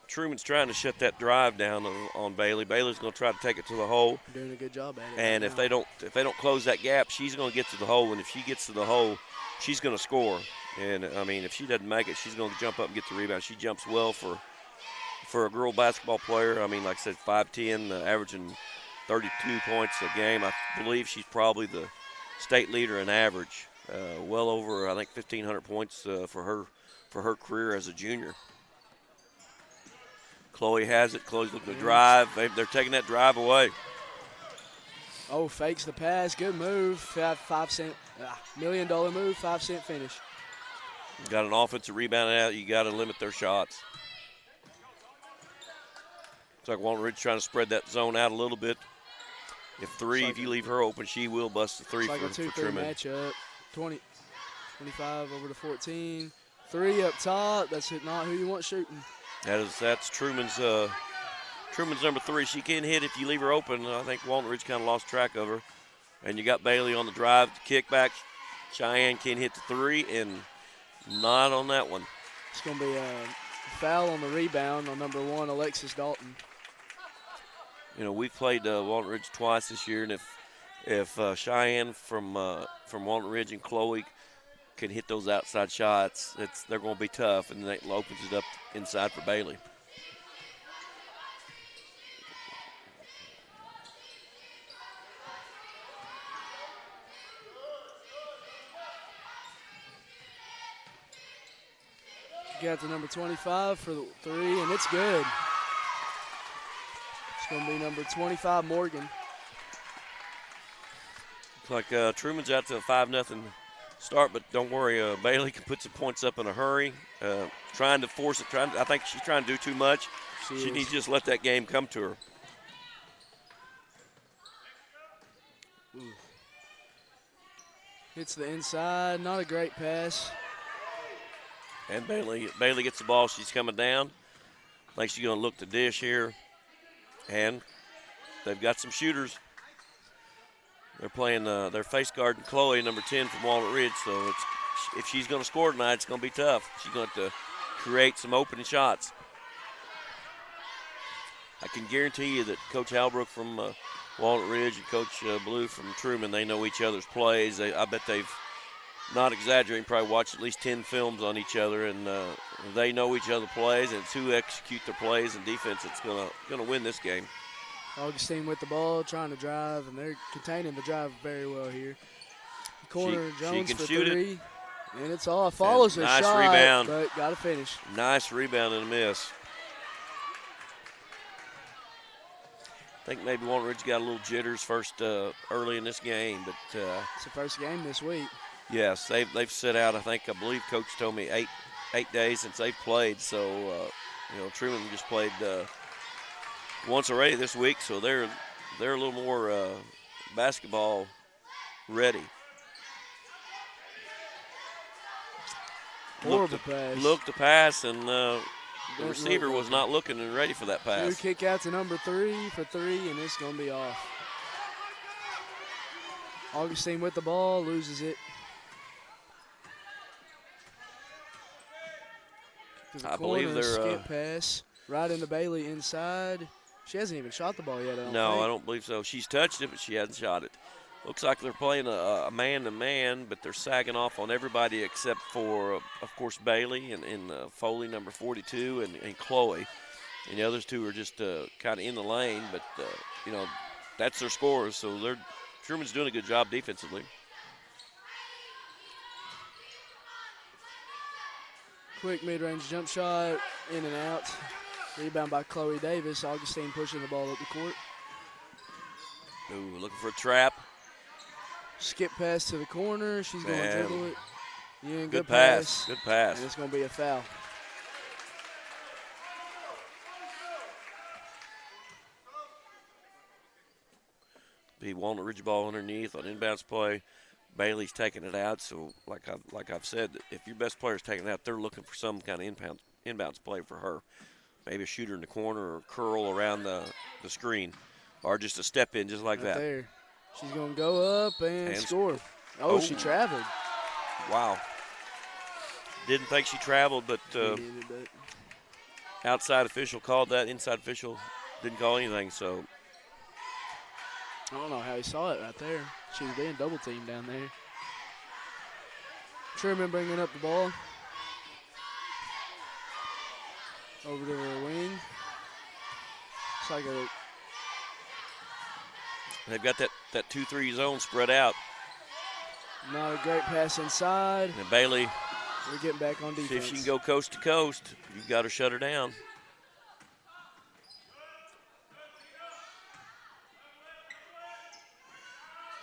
Truman's trying to shut that drive down on Bailey. Bailey's going to try to take it to the hole. Doing a good job at it. And right if they don't close that gap, she's going to get to the hole. And if she gets to the hole, she's going to score. And I mean, if she doesn't make it, she's going to jump up and get the rebound. She jumps well for a girl basketball player. I mean, like I said, 5'10", averaging 32 points a game. I believe she's probably the state leader in average. Well over, I think, 1,500 points for her career as a junior. Chloe has it. Chloe's looking to drive. They're taking that drive away. Oh, fakes the pass. Good move. 5 cent, $1 million move. 5 cent finish. Got an offensive rebound out. You got to limit their shots. Looks like Walton Ridge trying to spread that zone out a little bit. If you leave her open, she will bust the three it's like for a 2-3 Truman. matchup. 25 over to 14. 3 up top. That's not who you want shooting. That's Truman's number 3. She can hit if you leave her open. I think Walton Ridge kind of lost track of her. And you got Bailey on the drive, the kickback. Cheyenne can hit the 3, and not on that one. It's going to be a foul on the rebound on number 1, Alexis Dalton. You know, we've played Walton Ridge twice this year, and if Cheyenne from Walton Ridge and Chloe can hit those outside shots, they're going to be tough, and that opens it up inside for Bailey. Got the number 25 for the 3, and it's good. It's going to be number 25, Morgan. Looks like Truman's out to a 5-0 start, but don't worry, Bailey can put some points up in a hurry. Trying to force it. I think she's trying to do too much. She needs to just let that game come to her. Ooh. Hits the inside. Not a great pass. And Bailey gets the ball. She's coming down. I think she's going to look to dish here. And they've got some shooters. They're playing their face guard, Chloe, number 10 from Walnut Ridge. So if she's going to score tonight, it's going to be tough. She's going to create some opening shots. I can guarantee you that Coach Halbrook from Walnut Ridge and Coach Blue from Truman, they know each other's plays. I bet they've, not exaggerating, probably watched at least 10 films on each other, and they know each other's plays, and it's who execute their plays and defense that's going to win this game. Augustine with the ball, trying to drive, and they're containing the drive very well here. Corner, Jones for 3, and it's off. Follows a nice shot, rebound. but got to finish. Nice rebound and a miss. I think maybe Walnut Ridge got a little jitters first early in this game, but it's the first game this week. Yes, they've set out. I believe Coach told me eight days since they've played. So Truman just played once already this week, so they're a little more basketball ready. Horrible pass. Looked to pass, and the receiver was not looking and ready for that pass. 2 kick out to number 3 for 3, and it's going to be off. Augustine with the ball, loses it. I believe they're skip pass right into Bailey inside. She hasn't even shot the ball yet. I don't believe so. She's touched it, but she hasn't shot it. Looks like they're playing a man-to-man, but they're sagging off on everybody except for, of course, Bailey and Foley, number 42, and Chloe. And the others two are just kind of in the lane, but, that's their scores. So Truman's doing a good job defensively. Quick mid-range jump shot, in and out. Rebound by Chloe Davis. Augustine pushing the ball up the court. Ooh, looking for a trap. Skip pass to the corner. She's going to dribble it. Yeah, good pass. Good pass. And it's going to be a foul. Be Walnut Ridge ball underneath on inbounds play. Bailey's taking it out, so like I've said, if your best player's taking it out, they're looking for some kind of inbounds play for her. Maybe a shooter in the corner or curl around the screen, or just a step in just like right that. There. She's going to go up and score. Oh, she traveled. Wow. Didn't think she traveled, but outside official called that. Inside official didn't call anything, so. I don't know how he saw it right there. She was being double teamed down there. Truman bringing up the ball. Over to the wing. It's like they've got that 2-3 zone spread out. Not a great pass inside. And Bailey, we're getting back on defense. See if she can go coast to coast. You've got to shut her down.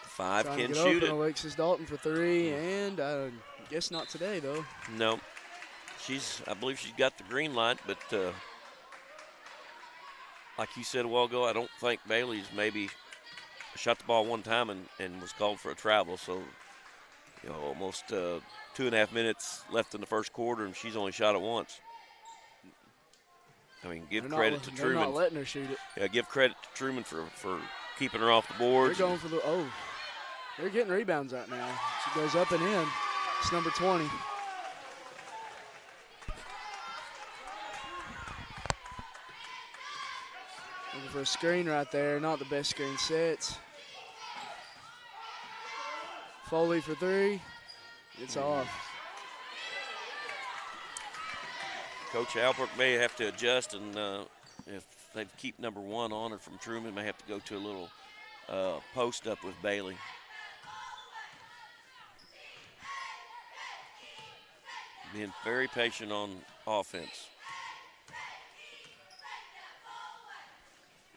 Five can shoot it. Alexis Dalton for 3, and I guess not today, though. No. I believe she's got the green light, but like you said a while ago, I don't think Bailey's maybe shot the ball one time and was called for a travel. So, almost 2.5 minutes left in the first quarter, and she's only shot it once. I mean, give credit to Truman. They're not letting her shoot it. Yeah, give credit to Truman for keeping her off the boards. They're going for they're getting rebounds right now. She goes up and in. It's number 20. Looking for a screen right there. Not the best screen sets. Foley for 3. It's off. Coach Albert may have to adjust, and if they keep number 1 on her from Truman, may have to go to a little post up with Bailey. Being very patient on offense.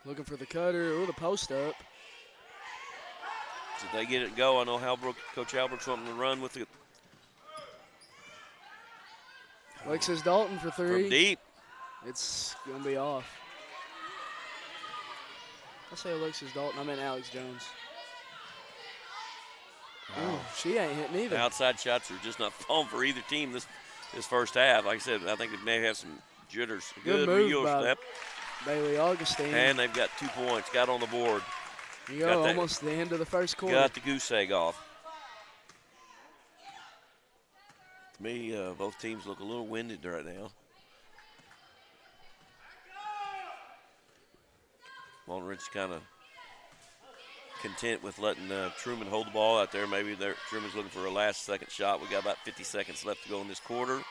Looking for the cutter or the post up. Did they get it go? I know Coach Albert's wanting to run with it. Alexis Dalton for 3. From deep. It's going to be off. I say Alexis Dalton. I meant Alex Jones. Wow. Ooh, she ain't hitting either. The outside shots are just not falling for either team this first half. Like I said, I think they may have some jitters. Good move by step. Bailey Augustine. And they've got 2 points. Got on the board. You go, almost the end of the first quarter. Got the goose egg off. To me, both teams look a little winded right now. Walton Ridge kind of content with letting Truman hold the ball out there. Maybe Truman's looking for a last-second shot. We got about 50 seconds left to go in this quarter.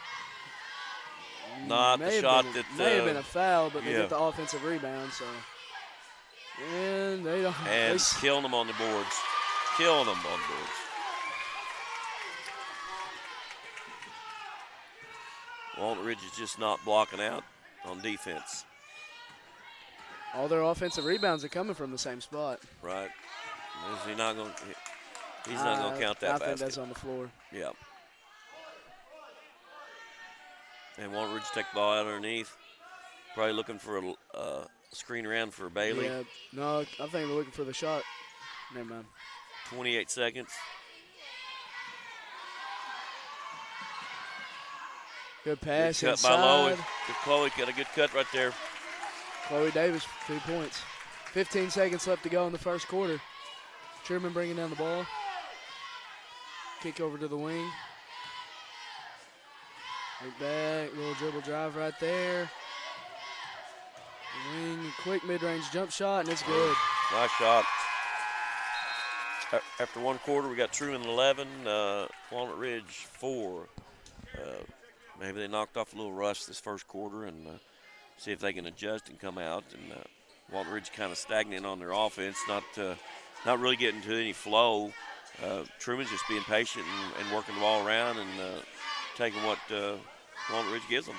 Not the shot that may have been a foul, but they get the offensive rebound. So, and they don't. And killing them on the boards. Killing them on the boards. Walton Ridge is just not blocking out on defense. All their offensive rebounds are coming from the same spot. Right. He's not going to count that basket. I think that's on the floor. Yeah. And Walton Ridge take the ball out underneath. Probably looking for a screen around for Bailey. Yeah. No, I think they're looking for the shot. Never mind. 28 seconds. Good pass good cut inside. by Lowe. Chloe got a good cut right there. Chloe Davis, 2 points. 15 seconds left to go in the first quarter. Truman bringing down the ball. Kick over to the wing. Look back, little dribble drive right there. Wing, quick mid-range jump shot, and it's good. Nice shot. After one quarter, we got Truman 11, Walnut Ridge 4. Maybe they knocked off a little rust this first quarter and see if they can adjust and come out. And Walnut Ridge kind of stagnant on their offense, not really getting to any flow. Truman's just being patient and working the ball around and taking what Walnut Ridge gives them.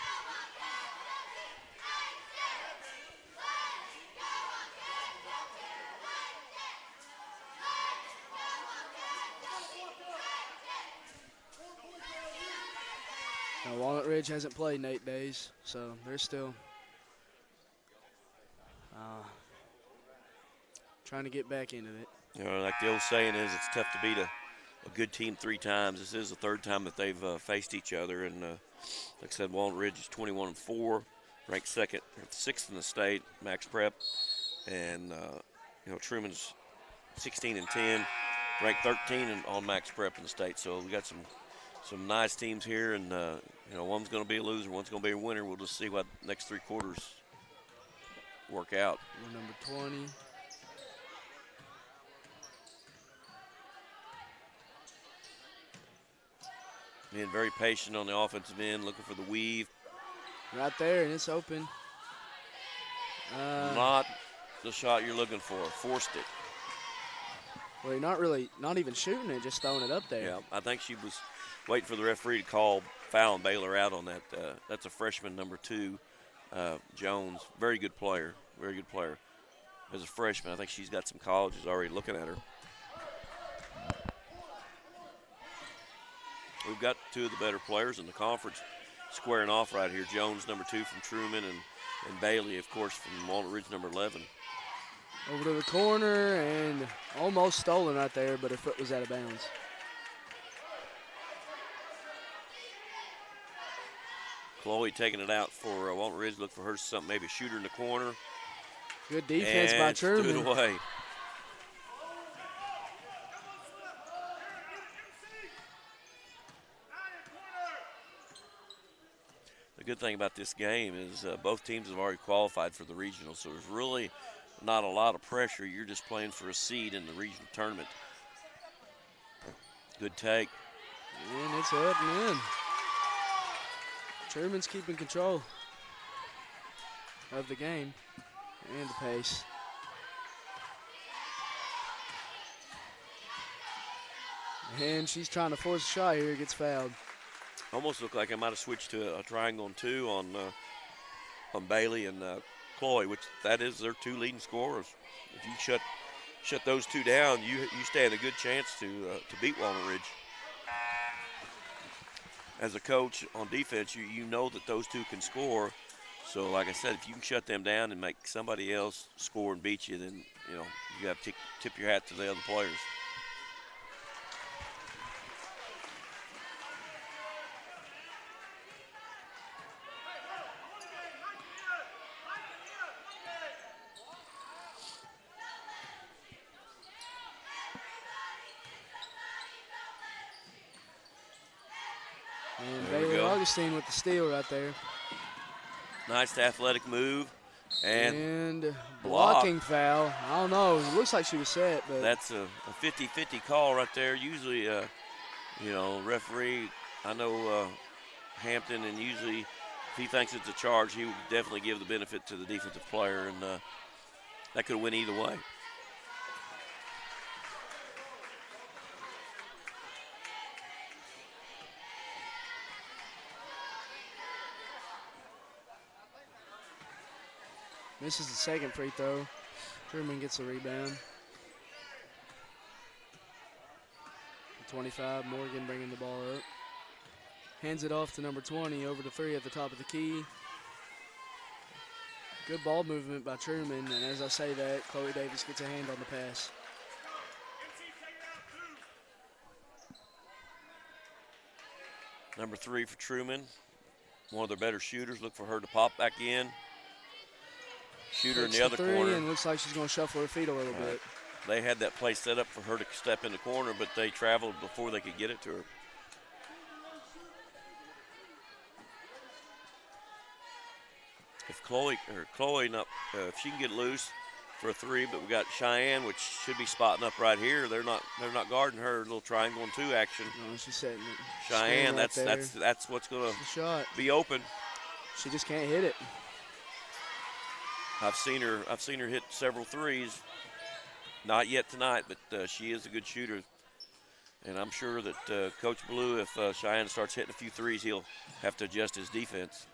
Now, Walnut Ridge hasn't played in 8 days, so they're still trying to get back into it. You know, like the old saying is, it's tough to beat a good team 3 times. This is the 3rd time that they've faced each other, and like I said, Walnut Ridge is 21-4, ranked 6th in the state, Max Prep, and Truman's 16-10, ranked 13 on Max Prep in the state. So we got some some nice teams here, and one's going to be a loser, one's going to be a winner. We'll just see what next 3 quarters work out. Number 20. Being very patient on the offensive end, looking for the weave. Right there, and it's open. Not the shot you're looking for. Forced it. Well, you're not even shooting it, just throwing it up there. Yeah, I think she was waiting for the referee to call foul and bail her out on that. That's a freshman, number 2, Jones. Very good player. Very good player. As a freshman, I think she's got some colleges already looking at her. We've got 2 of the better players in the conference squaring off right here. Jones, number 2 from Truman, and Bailey, of course, from Walnut Ridge, number 11. Over to the corner and almost stolen right there, but her foot was out of bounds. Chloe taking it out for Walnut Ridge. Look for her something, maybe a shooter in the corner. Good defense by Truman. Threw it away. The good thing about this game is both teams have already qualified for the regional, so there's really not a lot of pressure. You're just playing for a seed in the regional tournament. Good take. And it's up and in. Truman's keeping control of the game and the pace. And she's trying to force a shot here, gets fouled. Almost looked like I might have switched to a triangle on 2 on Bailey and Chloe, which that is their 2 leading scorers. If you shut those 2 down, you stand a good chance to beat Walnut Ridge. As a coach on defense, you know that those 2 can score. So, like I said, if you can shut them down and make somebody else score and beat you, then you got to tip your hat to the other players. And Bailey Augustine with the steal right there. Nice athletic move. And blocking foul. I don't know. It looks like she was set, but that's a 50-50 call right there. Usually, referee, I know Hampton, and usually if he thinks it's a charge, he would definitely give the benefit to the defensive player, and that could have went either way. Misses the second free throw. Truman gets the rebound. 25, Morgan bringing the ball up. Hands it off to number 20, over to 3 at the top of the key. Good ball movement by Truman, and as I say that, Chloe Davis gets a hand on the pass. Number 3 for Truman, one of their better shooters. Look for her to pop back in. Shooter in the other corner. And looks like she's going to shuffle her feet a little bit. They had that play set up for her to step in the corner, but they traveled before they could get it to her. If if she can get loose for a 3, but we got Cheyenne, which should be spotting up right here. They're not guarding her. Little triangle and 2 action. No, she's setting it. Cheyenne, right that's what's going to be open. She just can't hit it. I've seen her hit several 3s. Not yet tonight, but she is a good shooter. And I'm sure that Coach Blue, if Cheyenne starts hitting a few 3s, he'll have to adjust his defense.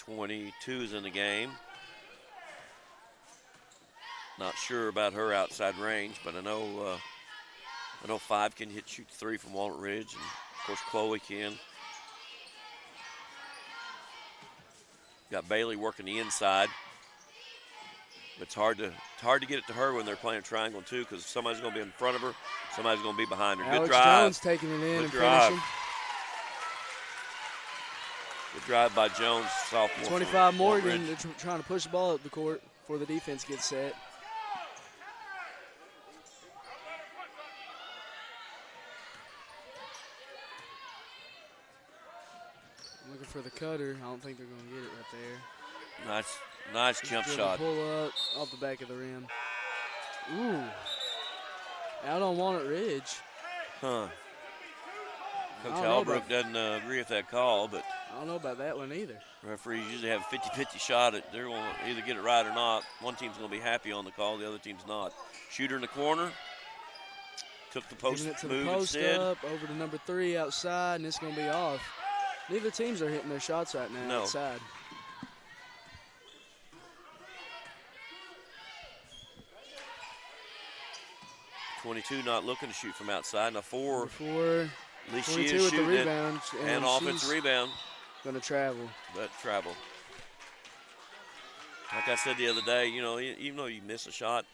.22's in the game. Not sure about her outside range, but I know 5 can shoot 3 from Walnut Ridge, and of course Chloe can. Got Bailey working the inside. It's hard to get it to her when they're playing triangle too, because somebody's going to be in front of her, somebody's going to be behind her. Alex Good drive. Jones taking it in and drive. finishing. Good drive by Jones, sophomore. 25 Morgan. They're trying to push the ball up the court before the defense gets set. Looking for the cutter. I don't think they're going to get it right there. Nice jump shot. Pull up off the back of the rim. Ooh. Out on Walnut Ridge. Huh. Coach Albrook doesn't agree with that call, but I don't know about that one either. Referees usually have a 50-50 shot at they're going to either get it right or not. One team's going to be happy on the call, the other team's not. Shooter in the corner. Took the post Giving it to move the post instead. up, over to number 3 outside, and it's going to be off. Neither teams are hitting their shots right now outside. 22 not looking to shoot from outside. Now 4. At least she is with shooting the rebound, and offensive rebound. Going to travel. But travel. Like I said the other day, you know, even though you miss a shot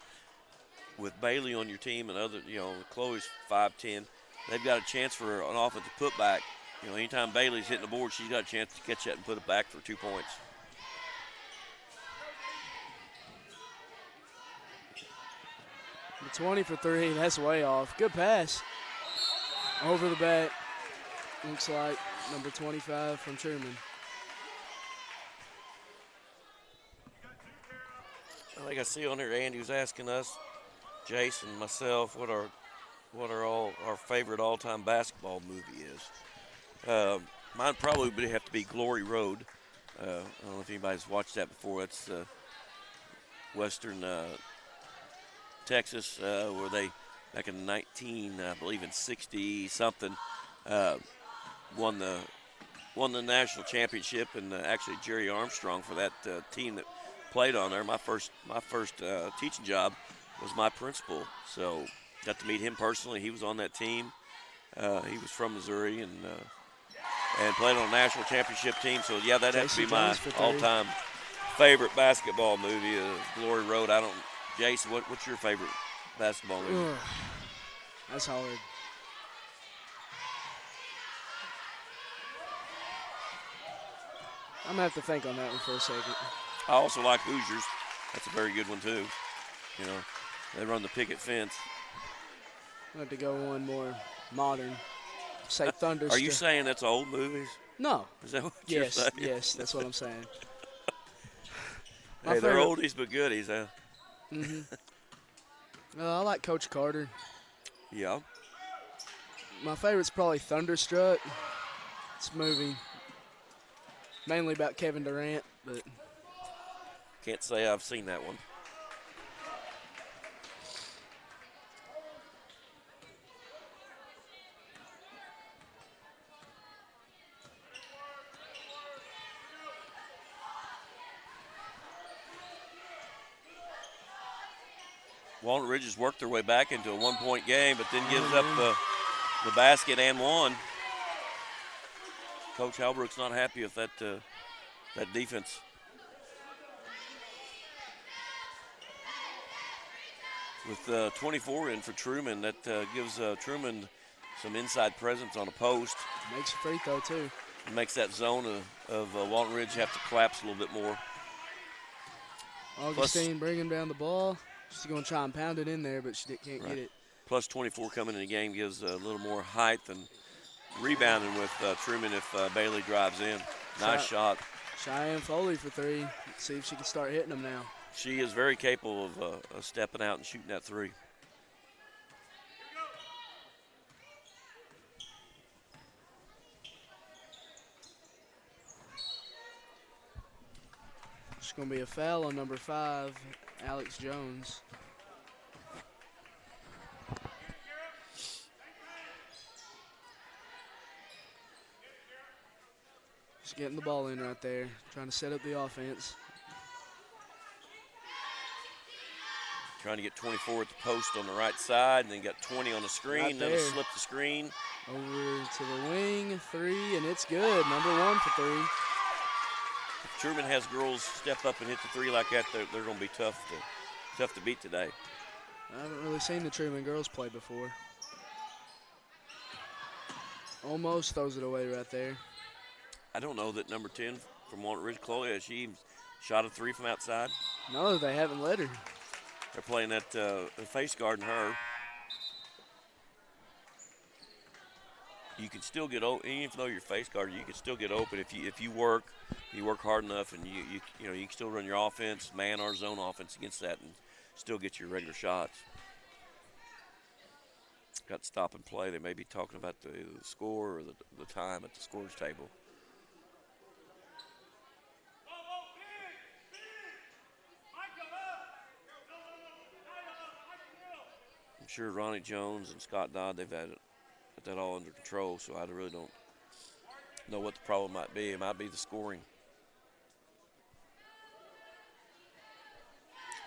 with Bailey on your team and other, you know, Chloe's 5'10", they've got a chance for an offensive putback. You know, anytime Bailey's hitting the board, she's got a chance to catch that and put it back for 2 points. The 20 for 3, that's way off. Good pass. Over the back. Looks like number 25 from Truman. I think I see on here Andy was asking us, Jason and myself, what all our favorite all-time basketball movie is. Mine probably would have to be Glory Road. I don't know if anybody's watched that before. It's Western Texas, where they back in I believe in 60 something, won the national championship, and actually Jerry Armstrong for that team that played on there. My first teaching job was my principal, so got to meet him personally. He was on that team. He was from Missouri and played on a national championship team. So yeah, that has to be my all-time favorite basketball movie, Glory Road. Jason, what's your favorite basketball movie? That's hard. I'm going to have to think on that one for a second. I also like Hoosiers. That's a very good one, too. You know, they run the picket fence. I'm going to have to go one more modern. Say Thunder. Are you saying that's old movies? No. Is that what you're saying? Yes, that's what I'm saying. Hey, they're oldies but goodies, huh? I like Coach Carter. Yeah. My favorite's probably Thunderstruck. It's a movie mainly about Kevin Durant, but can't say I've seen that one. Walnut Ridge has worked their way back into a one-point game, but then gives up the basket and one. Coach Halbrook's not happy with that defense. With 24 in for Truman, that gives Truman some inside presence on a post. Makes a free throw, too. Makes that zone of Walnut Ridge have to collapse a little bit more. Augustine bringing down the ball. She's going to try and pound it in there, but she can't get it. Plus 24 coming in the game gives a little more height and rebounding with Truman if Bailey drives in. Nice shot. Cheyenne Foley for 3. Let's see if she can start hitting them now. She is very capable of stepping out and shooting that 3. It's going to be a foul on number 5, Alex Jones. Just getting the ball in right there, trying to set up the offense. Trying to get 24 at the post on the right side, and then got 20 on the screen. Then slip the screen. Over to the wing, 3, and it's good. Number 1 for 3. If Truman has girls step up and hit the 3 like that, they're going to be tough to beat today. I haven't really seen the Truman girls play before. Almost throws it away right there. I don't know that number 10 from Walnut Ridge, Chloe, she shot a 3 from outside. No, they haven't let her. They're playing that face guarding her. You can still get open, even though you're face guard. You can still get open if you work hard enough, and you can still run your offense, man or zone offense against that, and still get your regular shots. Got to stop and play. They may be talking about the score or the time at the scores table. I'm sure Ronnie Jones and Scott Dodd, they've had that all under control, so I really don't know what the problem might be. It might be the scoring.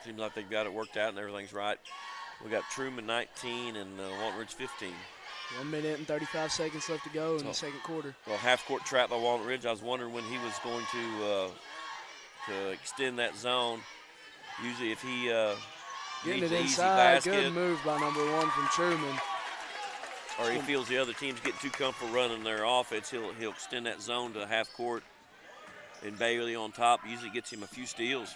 Seems like they've got it worked out and everything's right. We got Truman 19 and Walnut Ridge 15. 1 minute and 35 seconds left to go in the second quarter. Well, half-court trap by Walnut Ridge. I was wondering when he was going to extend that zone. Usually if he getting needs it an easy inside, basket, good move by number 1 from Truman. or he feels the other team's getting too comfortable running their offense, he'll extend that zone to half court. And Bailey on top usually gets him a few steals.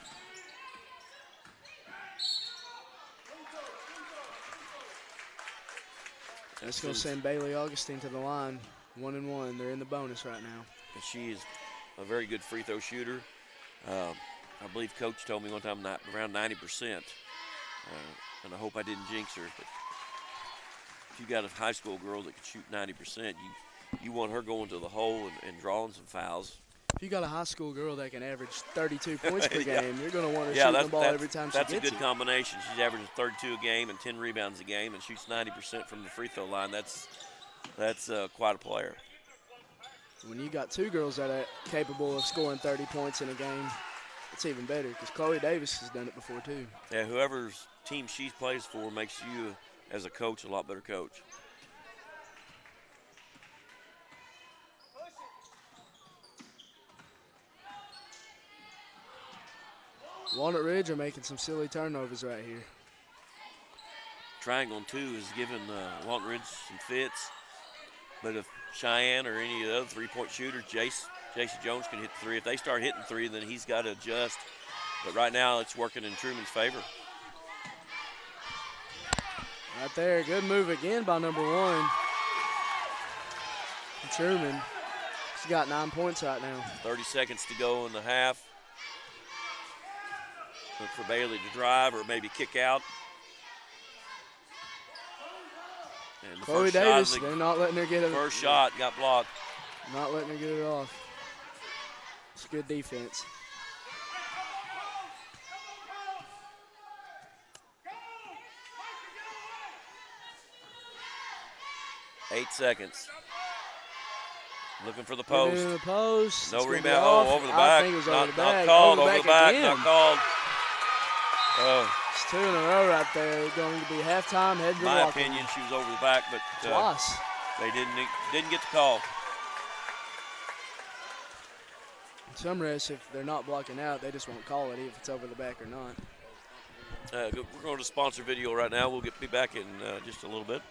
That's going to send Bailey Augustine to the line. 1-1. They're in the bonus right now. And she is a very good free throw shooter. I believe Coach told me one time around 90%. And I hope I didn't jinx her. But if you got a high school girl that can shoot 90%, you want her going to the hole and drawing some fouls. If you got a high school girl that can average 32 points per Yeah. game, you're going to want her shooting the ball every time she gets it. That's a good combination. She's averaging 32 a game and 10 rebounds a game and shoots 90% from the free throw line. That's quite a player. When you got 2 girls that are capable of scoring 30 points in a game, it's even better because Chloe Davis has done it before too. Yeah, whoever's team she plays for makes you, as a coach, a lot better coach. Walnut Ridge are making some silly turnovers right here. Triangle 2 is giving Walnut Ridge some fits. But if Cheyenne or any of the other three-point shooters, Jason Jones can hit the 3. If they start hitting 3, then he's got to adjust. But right now it's working in Truman's favor. Right there, good move again by number 1. Truman, he's got 9 points right now. 30 seconds to go in the half. Look for Bailey to drive or maybe kick out. And the Chloe Davis, they're not letting her get it. First shot got blocked. Not letting her get it off. It's good defense. Eight seconds. Looking for the post. In the post. No rebound. Oh, over the back. I think it was over the back. Not called. Over the back. Not called. Oh. It's 2 in a row right there. Going to be halftime. Head to In my locker room. opinion, she was over the back, but Twice. they didn't get the call. Some refs, if they're not blocking out, they just won't call it, even if it's over the back or not. We're going to sponsor video right now. We'll be back in just a little bit.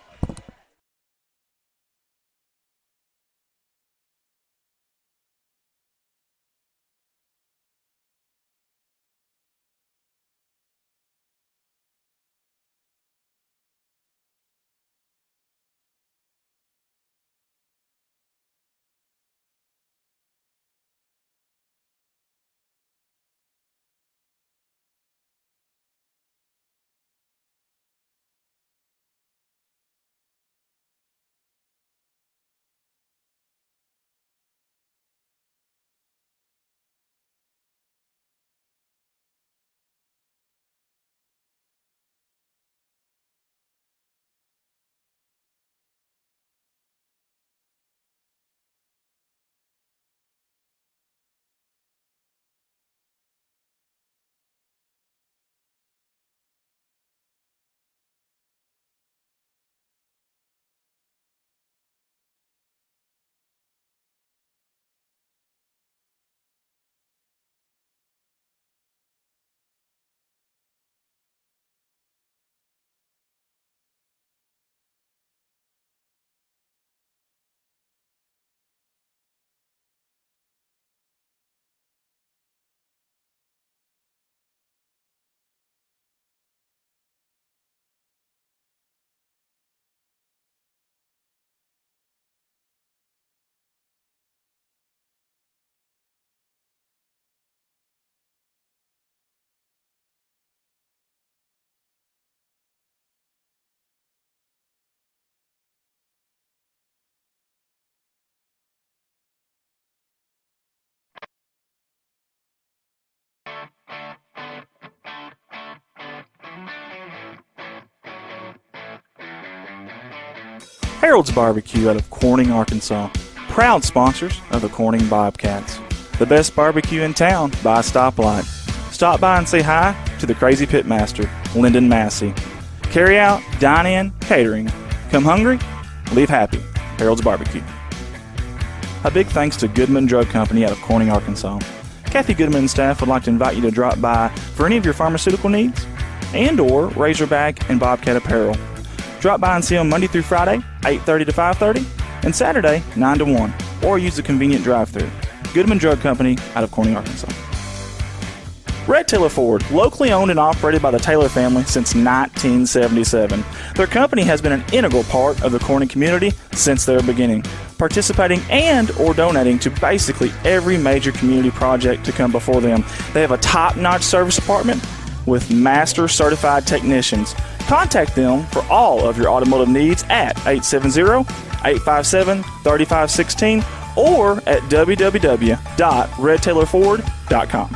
Harold's Barbecue out of Corning, Arkansas. Proud sponsors of the Corning Bobcats. The best barbecue in town by a stoplight. Stop by and say hi to the crazy pitmaster, Lyndon Massey. Carry out, dine in, catering. Come hungry, leave happy. Harold's Barbecue. A big thanks to Goodman Drug Company out of Corning, Arkansas. Kathy Goodman and staff would like to invite you to drop by for any of your pharmaceutical needs and or Razorback and Bobcat apparel. Drop by and see them Monday through Friday, 8:30 to 5:30, and Saturday, 9 to 1, or use the convenient drive-thru. Goodman Drug Company out of Corning, Arkansas. Red Taylor Ford, locally owned and operated by the Taylor family since 1977. Their company has been an integral part of the Corning community since their beginning, participating and or donating to basically every major community project to come before them. They have a top-notch service department with master certified technicians. Contact them for all of your automotive needs at 870-857-3516 or at www.redtaylorford.com.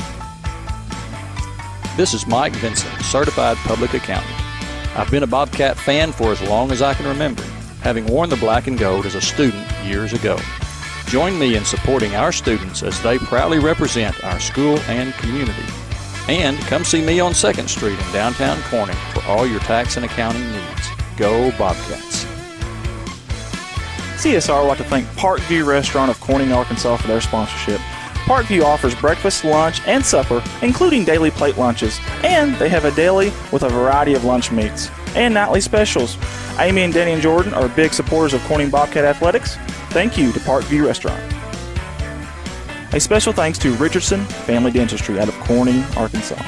This is Mike Vincent, Certified Public Accountant. I've been a Bobcat fan for as long as I can remember, having worn the black and gold as a student years ago. Join me in supporting our students as they proudly represent our school and community. And come see me on 2nd Street in downtown Corning for all your tax and accounting needs. Go Bobcats. CSR would like to thank Parkview Restaurant of Corning, Arkansas for their sponsorship. Parkview offers breakfast, lunch, and supper, including daily plate lunches, and they have a deli with a variety of lunch meats and nightly specials. Amy and Danny and Jordan are big supporters of Corning Bobcat Athletics. Thank you to Parkview Restaurant. A special thanks to Richardson Family Dentistry out of Corning, Arkansas.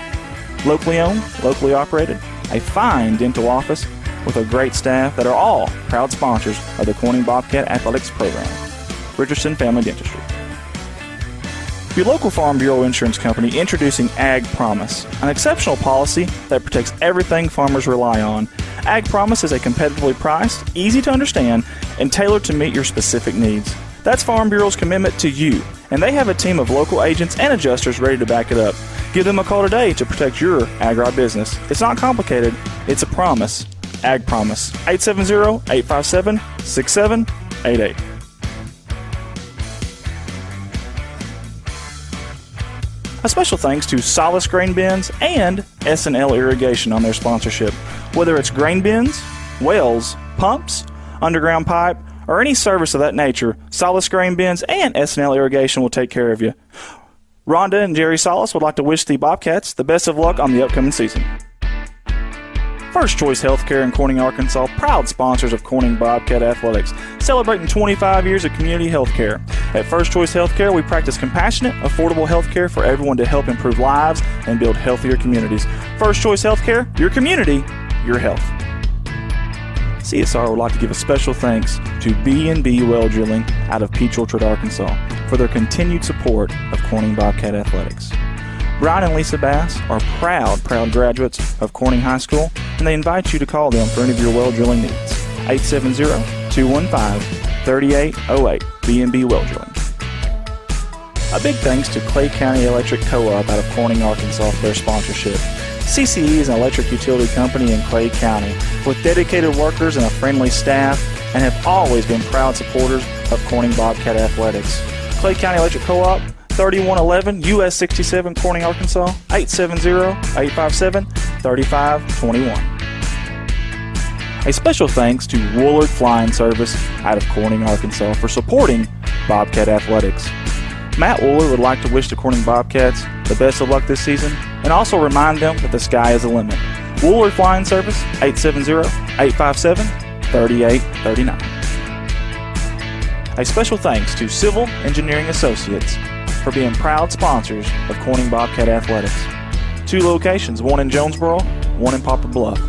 Locally owned, locally operated, a fine dental office with a great staff that are all proud sponsors of the Corning Bobcat Athletics program. Richardson Family Dentistry. Your local Farm Bureau insurance company introducing Ag Promise, an exceptional policy that protects everything farmers rely on. Ag Promise is a competitively priced, easy to understand, and tailored to meet your specific needs. That's Farm Bureau's commitment to you, and they have a team of local agents and adjusters ready to back it up. Give them a call today to protect your agribusiness. It's not complicated, it's a promise. Ag Promise, 870-857-6788. A special thanks to Solace Grain Bins and S&L Irrigation on their sponsorship. Whether it's grain bins, wells, pumps, underground pipe, or any service of that nature, Solace Grain Bins and S&L Irrigation will take care of you. Rhonda and Jerry Solace would like to wish the Bobcats the best of luck on the upcoming season. First Choice Healthcare in Corning, Arkansas, proud sponsors of Corning Bobcat Athletics, celebrating 25 years of community healthcare. At First Choice Healthcare, we practice compassionate, affordable healthcare for everyone to help improve lives and build healthier communities. First Choice Healthcare, your community, your health. CSR would like to give a special thanks to B&B Well Drilling out of Peach Orchard, Arkansas, for their continued support of Corning Bobcat Athletics. Brian and Lisa Bass are proud graduates of Corning High School, and they invite you to call them for any of your well drilling needs. 870-215-3808, B&B Well Drilling. A big thanks to Clay County Electric Co-op out of Corning, Arkansas for their sponsorship. CCE is an electric utility company in Clay County with dedicated workers and a friendly staff, and have always been proud supporters of Corning Bobcat Athletics. Clay County Electric Co-op, 3111 US 67, Corning, Arkansas, 870-857-3521. A special thanks to Woolard Flying Service out of Corning, Arkansas for supporting Bobcat Athletics. Matt Woolard would like to wish the Corning Bobcats the best of luck this season and also remind them that the sky is the limit. Woolard Flying Service, 870-857-3839. A special thanks to Civil Engineering Associates for being proud sponsors of Corning Bobcat Athletics. 2 locations, one in Jonesboro, one in Poplar Bluff.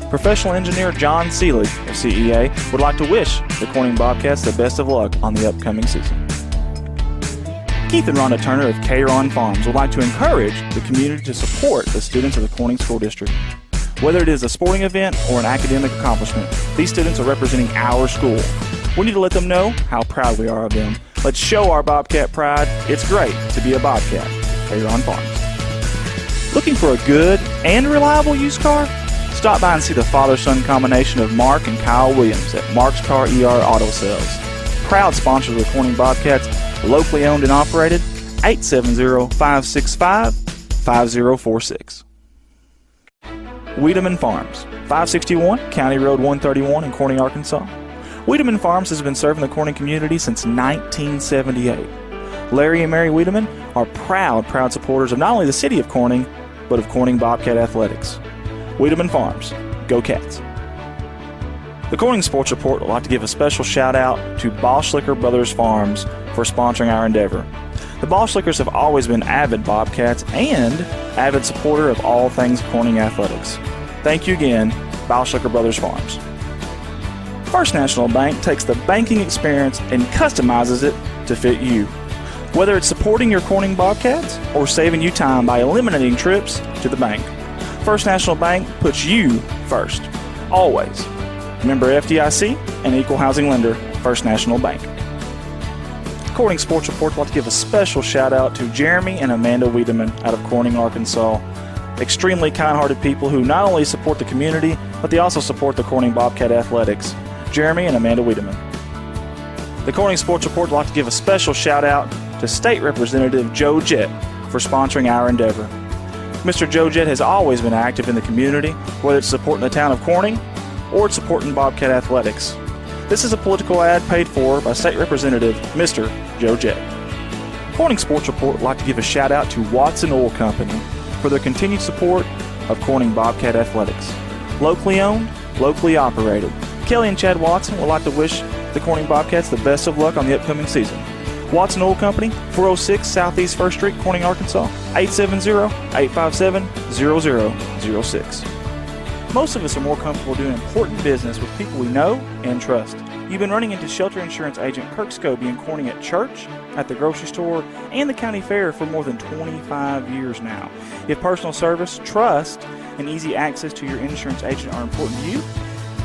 Professional engineer John Seelig of CEA would like to wish the Corning Bobcats the best of luck on the upcoming season. Keith and Rhonda Turner of K-Ron Farms would like to encourage the community to support the students of the Corning School District. Whether it is a sporting event or an academic accomplishment, these students are representing our school. We need to let them know how proud we are of them. Let's show our Bobcat pride. It's great to be a Bobcat. K-Ron Farms. Looking for a good and reliable used car? Stop by and see the father-son combination of Mark and Kyle Williams at Mark's Car ER Auto Sales. Proud sponsors of the Corning Bobcats, locally owned and operated, 870-565-5046. Wiedemann Farms, 561 County Road 131 in Corning, Arkansas. Wiedemann Farms has been serving the Corning community since 1978. Larry and Mary Wiedemann are proud supporters of not only the city of Corning, but of Corning Bobcat Athletics. Wiedemann Farms, go Cats. The Corning Sports Report would like to give a special shout out to Boschlicker Brothers Farms for sponsoring our endeavor. The Boschlickers have always been avid Bobcats and avid supporter of all things Corning athletics. Thank you again, Boschlicker Brothers Farms. First National Bank takes the banking experience and customizes it to fit you. Whether it's supporting your Corning Bobcats or saving you time by eliminating trips to the bank, First National Bank puts you first, always. Member FDIC and equal housing lender, First National Bank. Corning Sports Report would like to give a special shout out to Jeremy and Amanda Wiedemann out of Corning, Arkansas. Extremely kind-hearted people who not only support the community, but they also support the Corning Bobcat Athletics. Jeremy and Amanda Wiedemann. The Corning Sports Report would like to give a special shout out to State Representative Joe Jett for sponsoring our endeavor. Mr. Joe Jett has always been active in the community, whether it's supporting the town of Corning or it's supporting Bobcat Athletics. This is a political ad paid for by State Representative Mr. Joe Jett. Corning Sports Report would like to give a shout out to Watson Oil Company for their continued support of Corning Bobcat Athletics. Locally owned, locally operated. Kelly and Chad Watson would like to wish the Corning Bobcats the best of luck on the upcoming season. Watson Oil Company, 406 Southeast 1st Street, Corning, Arkansas, 870-857-0006. Most of us are more comfortable doing important business with people we know and trust. You've been running into shelter insurance agent Kirk Scobie and Corning at church, at the grocery store, and the county fair for more than 25 years now. If personal service, trust, and easy access to your insurance agent are important to you,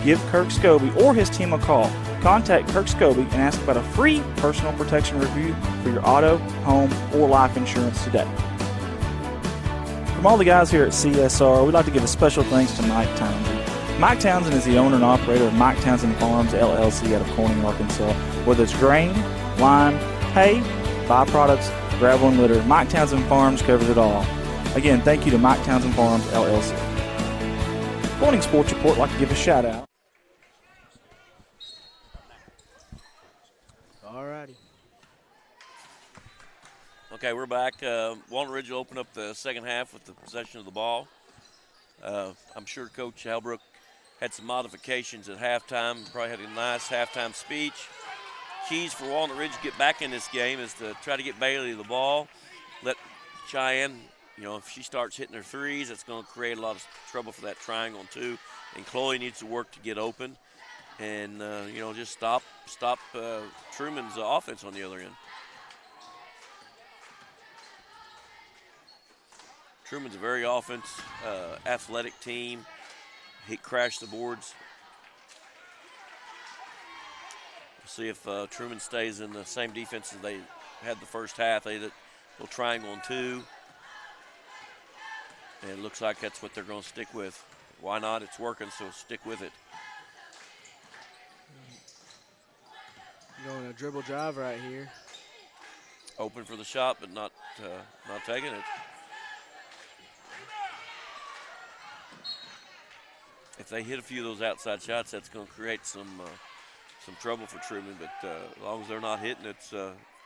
give Kirk Scobie or his team a call. Contact Kirk Scobie and ask about a free personal protection review for your auto, home, or life insurance today. From all the guys here at CSR, we'd like to give a special thanks to Mike Townsend. Mike Townsend is the owner and operator of Mike Townsend Farms, LLC out of Corning, Arkansas. Whether it's grain, lime, hay, byproducts, gravel, and litter, Mike Townsend Farms covers it all. Again, thank you to Mike Townsend Farms, LLC. Corning Sports Report would like to give a shout out. All righty. Okay, we're back. Walnut Ridge will open up the second half with the possession of the ball. I'm sure Coach Halbrook had some modifications at halftime. Probably had a nice halftime speech. Keys for Walnut Ridge to get back in this game is to try to get Bailey the ball. Let Cheyenne, if she starts hitting her threes, that's going to create a lot of trouble for that triangle too. And Chloe needs to work to get open and, just stop Truman's offense on the other end. Truman's a very athletic team. He crashed the boards. We'll see if Truman stays in the same defense as they had the first half. They did a little triangle and two. And it looks like that's what they're going to stick with. Why not? It's working, so stick with it. Going a dribble drive right here. Open for the shot, but not taking it. If they hit a few of those outside shots, that's going to create some trouble for Truman. But as long as they're not hitting it,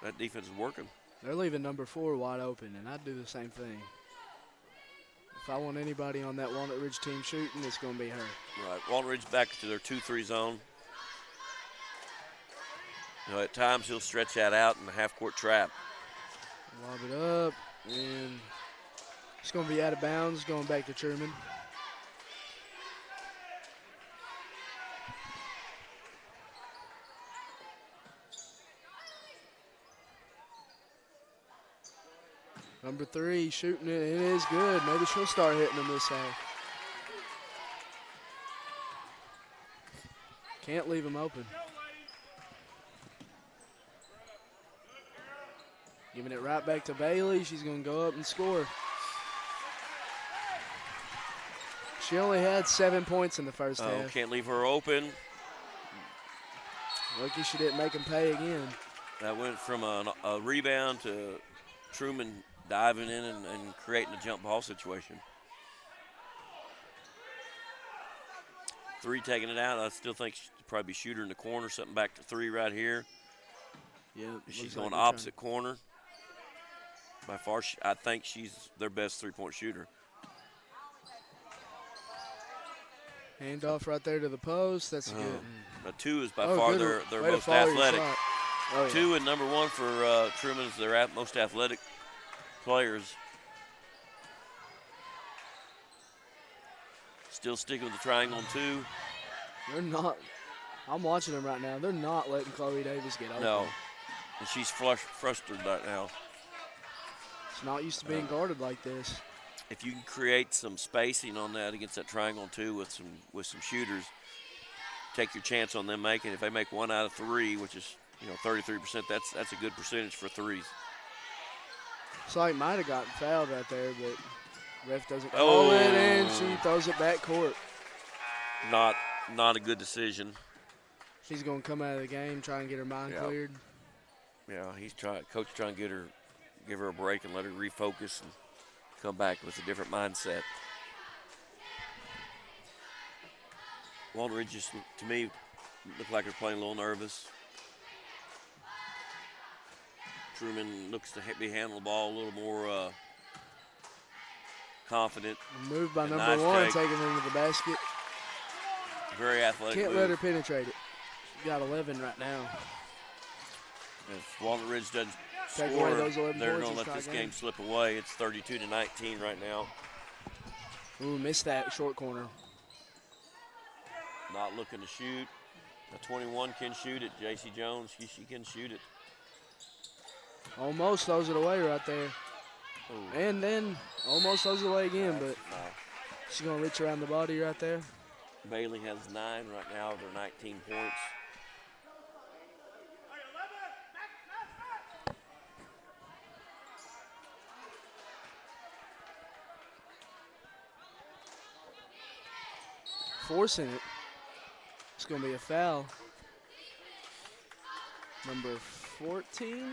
that defense is working. They're leaving number 4 wide open, and I'd do the same thing. If I want anybody on that Walnut Ridge team shooting, it's going to be her. Right. Walnut Ridge back to their 2-3 zone. At times he'll stretch that out in the half-court trap. Lob it up, and it's going to be out of bounds, going back to Truman. Number 3 shooting it, it is good. Maybe she'll start hitting them this half. Can't leave them open. Giving it right back to Bailey. She's going to go up and score. She only had 7 points in the first half. Can't leave her open. Lucky she didn't make him pay again. That went from a rebound to Truman diving in and creating a jump ball situation. 3 taking it out. I still think she'd probably be shooter in the corner. Something back to 3 right here. Yeah, She's going opposite corner. By far, I think she's their best three-point shooter. Handoff right there to the post. That's good. But 2 is by far their most athletic. 2 and number 1 for Truman is their most athletic players. Still sticking with the triangle on 2. They're not. I'm watching them right now. They're not letting Chloe Davis get open. No. And she's frustrated right now. She's not used to being guarded like this. If you can create some spacing on that against that triangle on 2 with some shooters, take your chance on them making. If they make 1 out of 3, which is 33%, that's a good percentage for threes. So might have gotten fouled right there, but ref doesn't call it, and she throws it back court. Not a good decision. She's going to come out of the game, try and get her mind cleared. Yeah, coach trying to give her a break and let her refocus and come back with a different mindset. Walton Ridge just, to me, looked like they're playing a little nervous. Truman looks to be handling the ball a little more confident. Moved by number 1, taking it into the basket. Very athletic. Can't let her penetrate it. She's got 11 right now. If Walton Ridge doesn't Take score, away those 11 they're points, going to let this game slip away. It's 32-19 right now. Ooh, missed that short corner. Not looking to shoot. A 21 can shoot it. J.C. Jones, she can shoot it. Almost throws it away right there. Ooh. And then almost throws it away again, but she's going to reach around the body right there. Bailey has 9 right now. They're 19 points. Forcing it. It's going to be a foul. Number 14.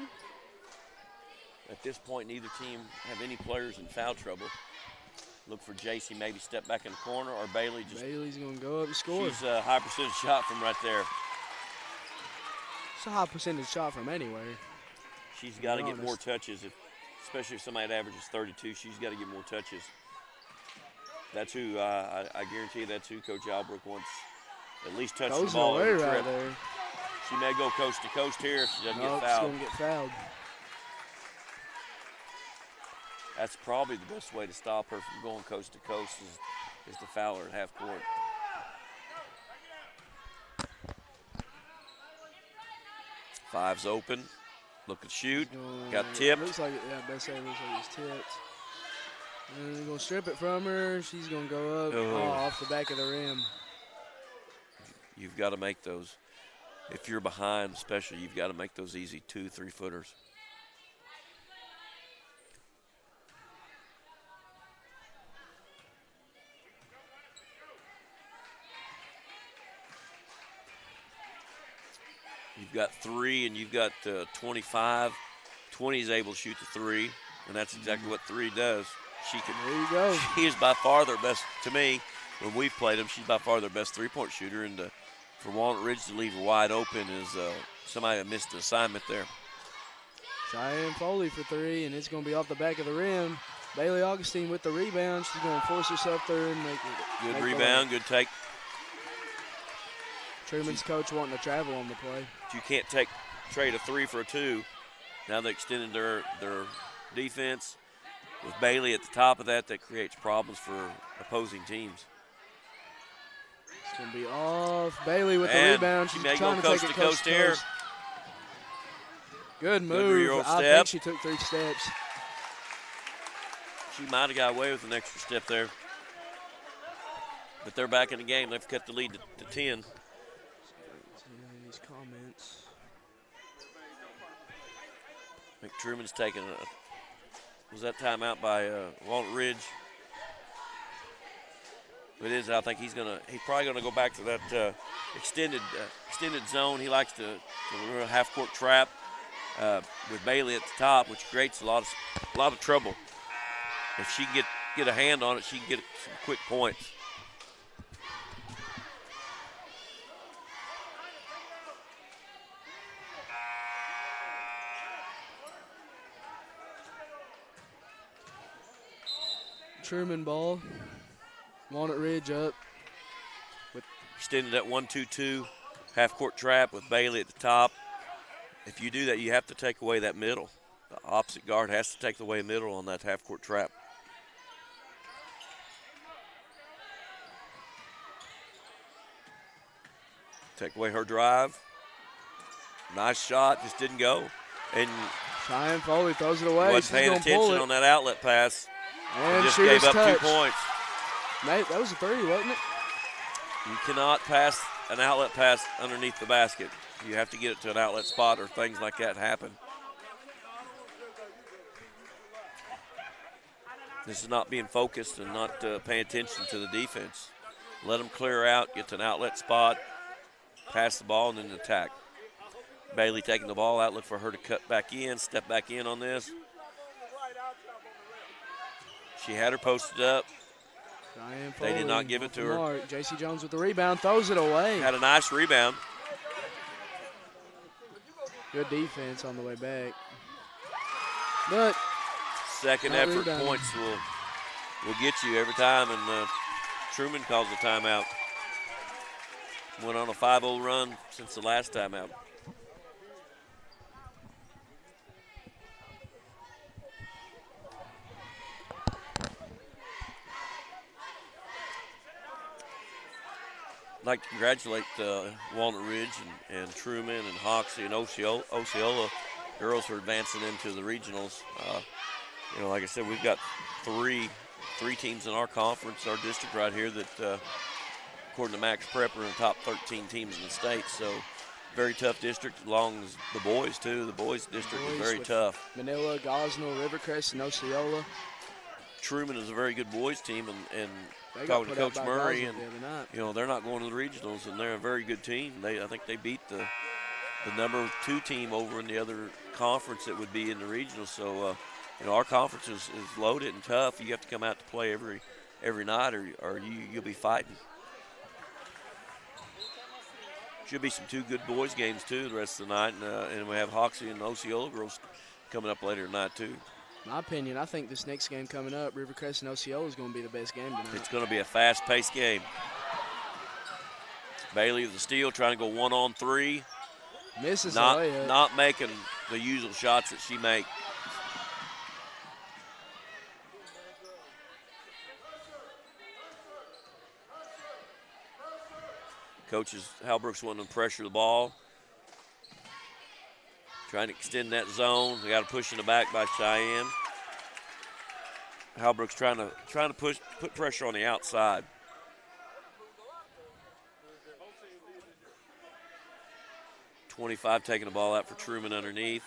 At this point, neither team have any players in foul trouble. Look for JC maybe step back in the corner, or Bailey just. Bailey's going to go up and score. She's a high percentage shot from right there. It's a high percentage shot from anywhere. She's got to get more touches, especially if somebody averages 32. She's got to get more touches. That's who I guarantee you. That's who Coach Albrook wants. At least touch the ball every trip. Right there. She may go coast to coast here if she doesn't get fouled. She's going to get fouled. That's probably the best way to stop her from going coast to coast is to foul her at half court. Five's open. Look at shoot. Got tipped. Looks like best say it looks like it's tipped. And they're going to strip it from her. She's going to go up off the back of the rim. You've got to make those. If you're behind, especially, you've got to make those easy 2-3 footers. You've got 3 and you've got 25. 20 is able to shoot the 3, and that's exactly what 3 does. There you go. She is by far their best, to me, when we've played them, she's by far their best three-point shooter. And for Walnut Ridge to leave her wide open is somebody that missed the assignment there. Cheyenne Foley for 3, and it's going to be off the back of the rim. Bailey Augustine with the rebound. She's going to force herself through and make it. Good rebound, good take. Truman's coach wanting to travel on the play. You can't trade a 3 for a 2. Now they extended their defense. With Bailey at the top of that creates problems for opposing teams. It's going to be off. Bailey with the rebound. She's may trying go to take it coast to here. coast. Good move. I think she took 3 steps. She might have got away with an extra step there. But they're back in the game. They've cut the lead to 10. These comments. I think Truman's taking was that timeout by Walnut Ridge? It is. I think he's probably gonna go back to that extended zone. He likes to half court trap with Bailey at the top, which creates a lot of trouble. If she can get a hand on it, she can get some quick points. Truman ball. Walnut Ridge up. Extended that 1-2-2 half-court trap with Bailey at the top. If you do that, you have to take away that middle. The opposite guard has to take away middle on that half-court trap. Take away her drive. Nice shot, just didn't go. And Cheyenne Foley throws it away. Wasn't paying attention on that outlet pass. And just shooter's gave up touch. 2 points. Nate, that was a 3, wasn't it? You cannot pass an outlet pass underneath the basket. You have to get it to an outlet spot or things like that happen. This is not being focused and not paying attention to the defense. Let them clear out, get to an outlet spot, pass the ball, and then attack. Bailey taking the ball out, look for her to cut back in, step back in on this. She had her posted up. They did not give it to her. J.C. Jones with the rebound, throws it away. Had a nice rebound. Good defense on the way back. But second effort points will get you every time, and Truman calls the timeout. Went on a 5-0 run since the last timeout. I'd like to congratulate Walnut Ridge and Truman and Hoxie and Osceola girls for advancing into the regionals. Like I said, we've got three teams in our conference, our district right here that, according to Max Prep, are in the top 13 teams in the state. So very tough district, along as the boys too. The boys district is very tough. Manila, Gosnell, Rivercrest, and Osceola. Truman is a very good boys team, and talking to Coach Murray, and they're not going to the regionals, and they're a very good team. I think they beat the number 2 team over in the other conference that would be in the regionals. So our conference is loaded and tough. You have to come out to play every night, or you'll be fighting. Should be some 2 good boys games too the rest of the night, and we have Hoxie and Osceola girls coming up later tonight too. My opinion, I think this next game coming up, Rivercrest and Osceola, is going to be the best game tonight. It's going to be a fast-paced game. Bailey with the steal, trying to go 1-on-3. Misses not making the usual shots that she makes. Coaches Halbrooks wanting to pressure the ball. Trying to extend that zone. They got a push in the back by Cheyenne. Halbrooks trying to put pressure on the outside. .25 taking the ball out for Truman underneath.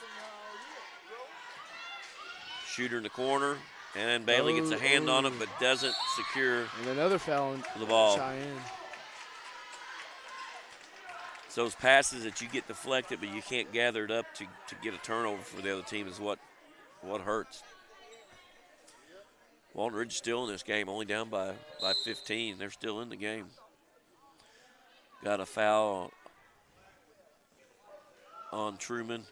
Shooter in the corner, and Bailey gets a hand on it but doesn't secure and another foul on the ball. Cheyenne. So those passes that you get deflected but you can't gather it up to get a turnover for the other team is what hurts. Walnut Ridge still in this game, only down by 15. They're still in the game. Got a foul on Truman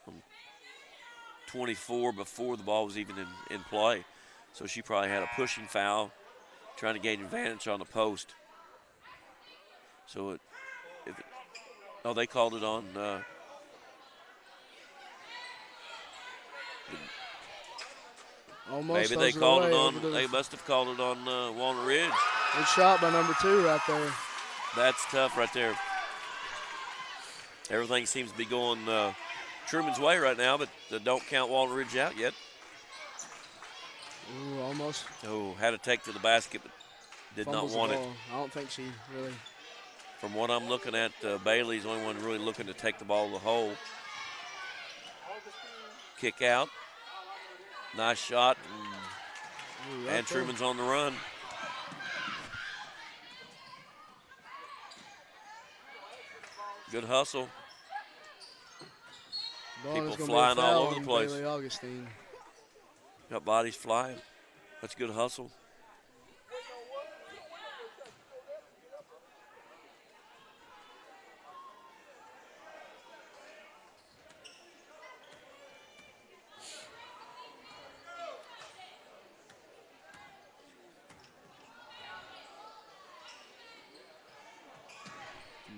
from 24 before the ball was even in play. So she probably had a pushing foul, trying to gain advantage on the post. So they called it on maybe they called it on. They must have called it on Walnut Ridge. Good shot by number 2 right there. That's tough right there. Everything seems to be going Truman's way right now, but don't count Walnut Ridge out yet. Ooh, almost. Oh, had to take to the basket, but did not want it. I don't think she really. From what I'm looking at, Bailey's the only one really looking to take the ball to the hole. Kick out. Nice shot. And Truman's on the run. Good hustle. Ball People is gonna flying be a foul all over the on place. Bailey Augustine. Got bodies flying. That's good hustle.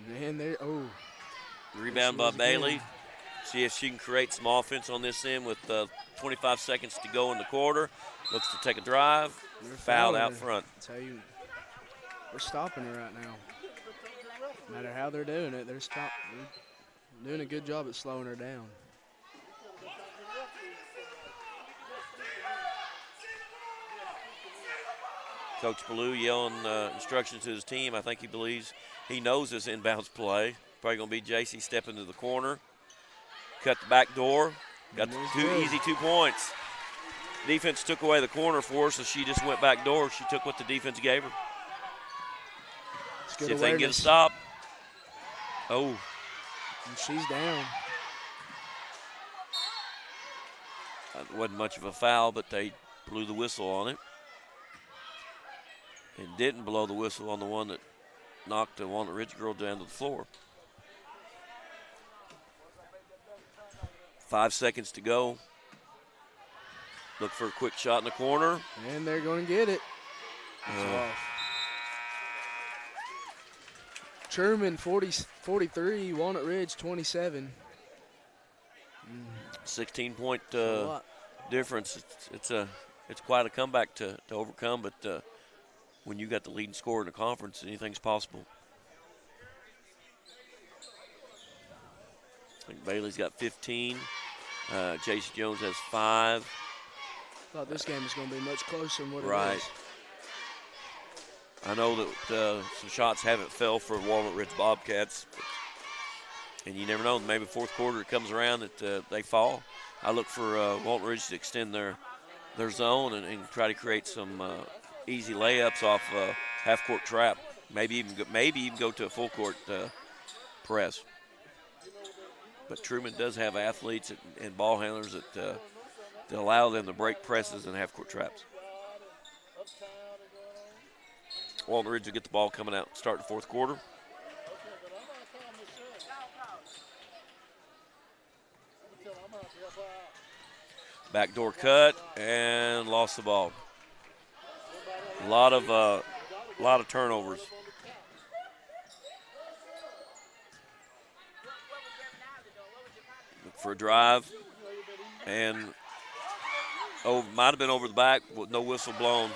Man, there. Oh. Rebound by Bailey. See if she can create some offense on this end with 25 seconds to go in the quarter. Looks to take a drive. Fouled out front. I tell you, we're stopping her right now. No matter how they're doing it, they're doing a good job at slowing her down. Coach Ballou yelling instructions to his team. I think he believes he knows this inbounds play. Probably going to be JC stepping to the corner. Cut the back door. Got the easy 2 points. Defense took away the corner for her, so she just went back door. She took what the defense gave her. See if they can get a stop. Oh. And she's down. It wasn't much of a foul, but they blew the whistle on it. And didn't blow the whistle on the one that knocked the Walnut Ridge girl down to the floor. 5 seconds to go. Look for a quick shot in the corner. And they're going to get it. Truman 43, Walnut Ridge 27. 16-point difference. It's quite a comeback to overcome, but when you got the leading scorer in the conference, anything's possible. I think Bailey's got 15. Jason Jones has 5. Thought this game was going to be much closer than what it Right. is. I know that some shots haven't fell for Walnut Ridge Bobcats, and you never know. Maybe fourth quarter it comes around that they fall. I look for Walnut Ridge to extend their zone and try to create some easy layups off half-court trap. Maybe even go to a full-court press. But Truman does have athletes and ball handlers that allow them to break presses and half-court traps. Walnut Ridge will get the ball coming out, start the fourth quarter. Backdoor cut and lost the ball. A lot of turnovers. Look for a drive, and might have been over the back with no whistle blown.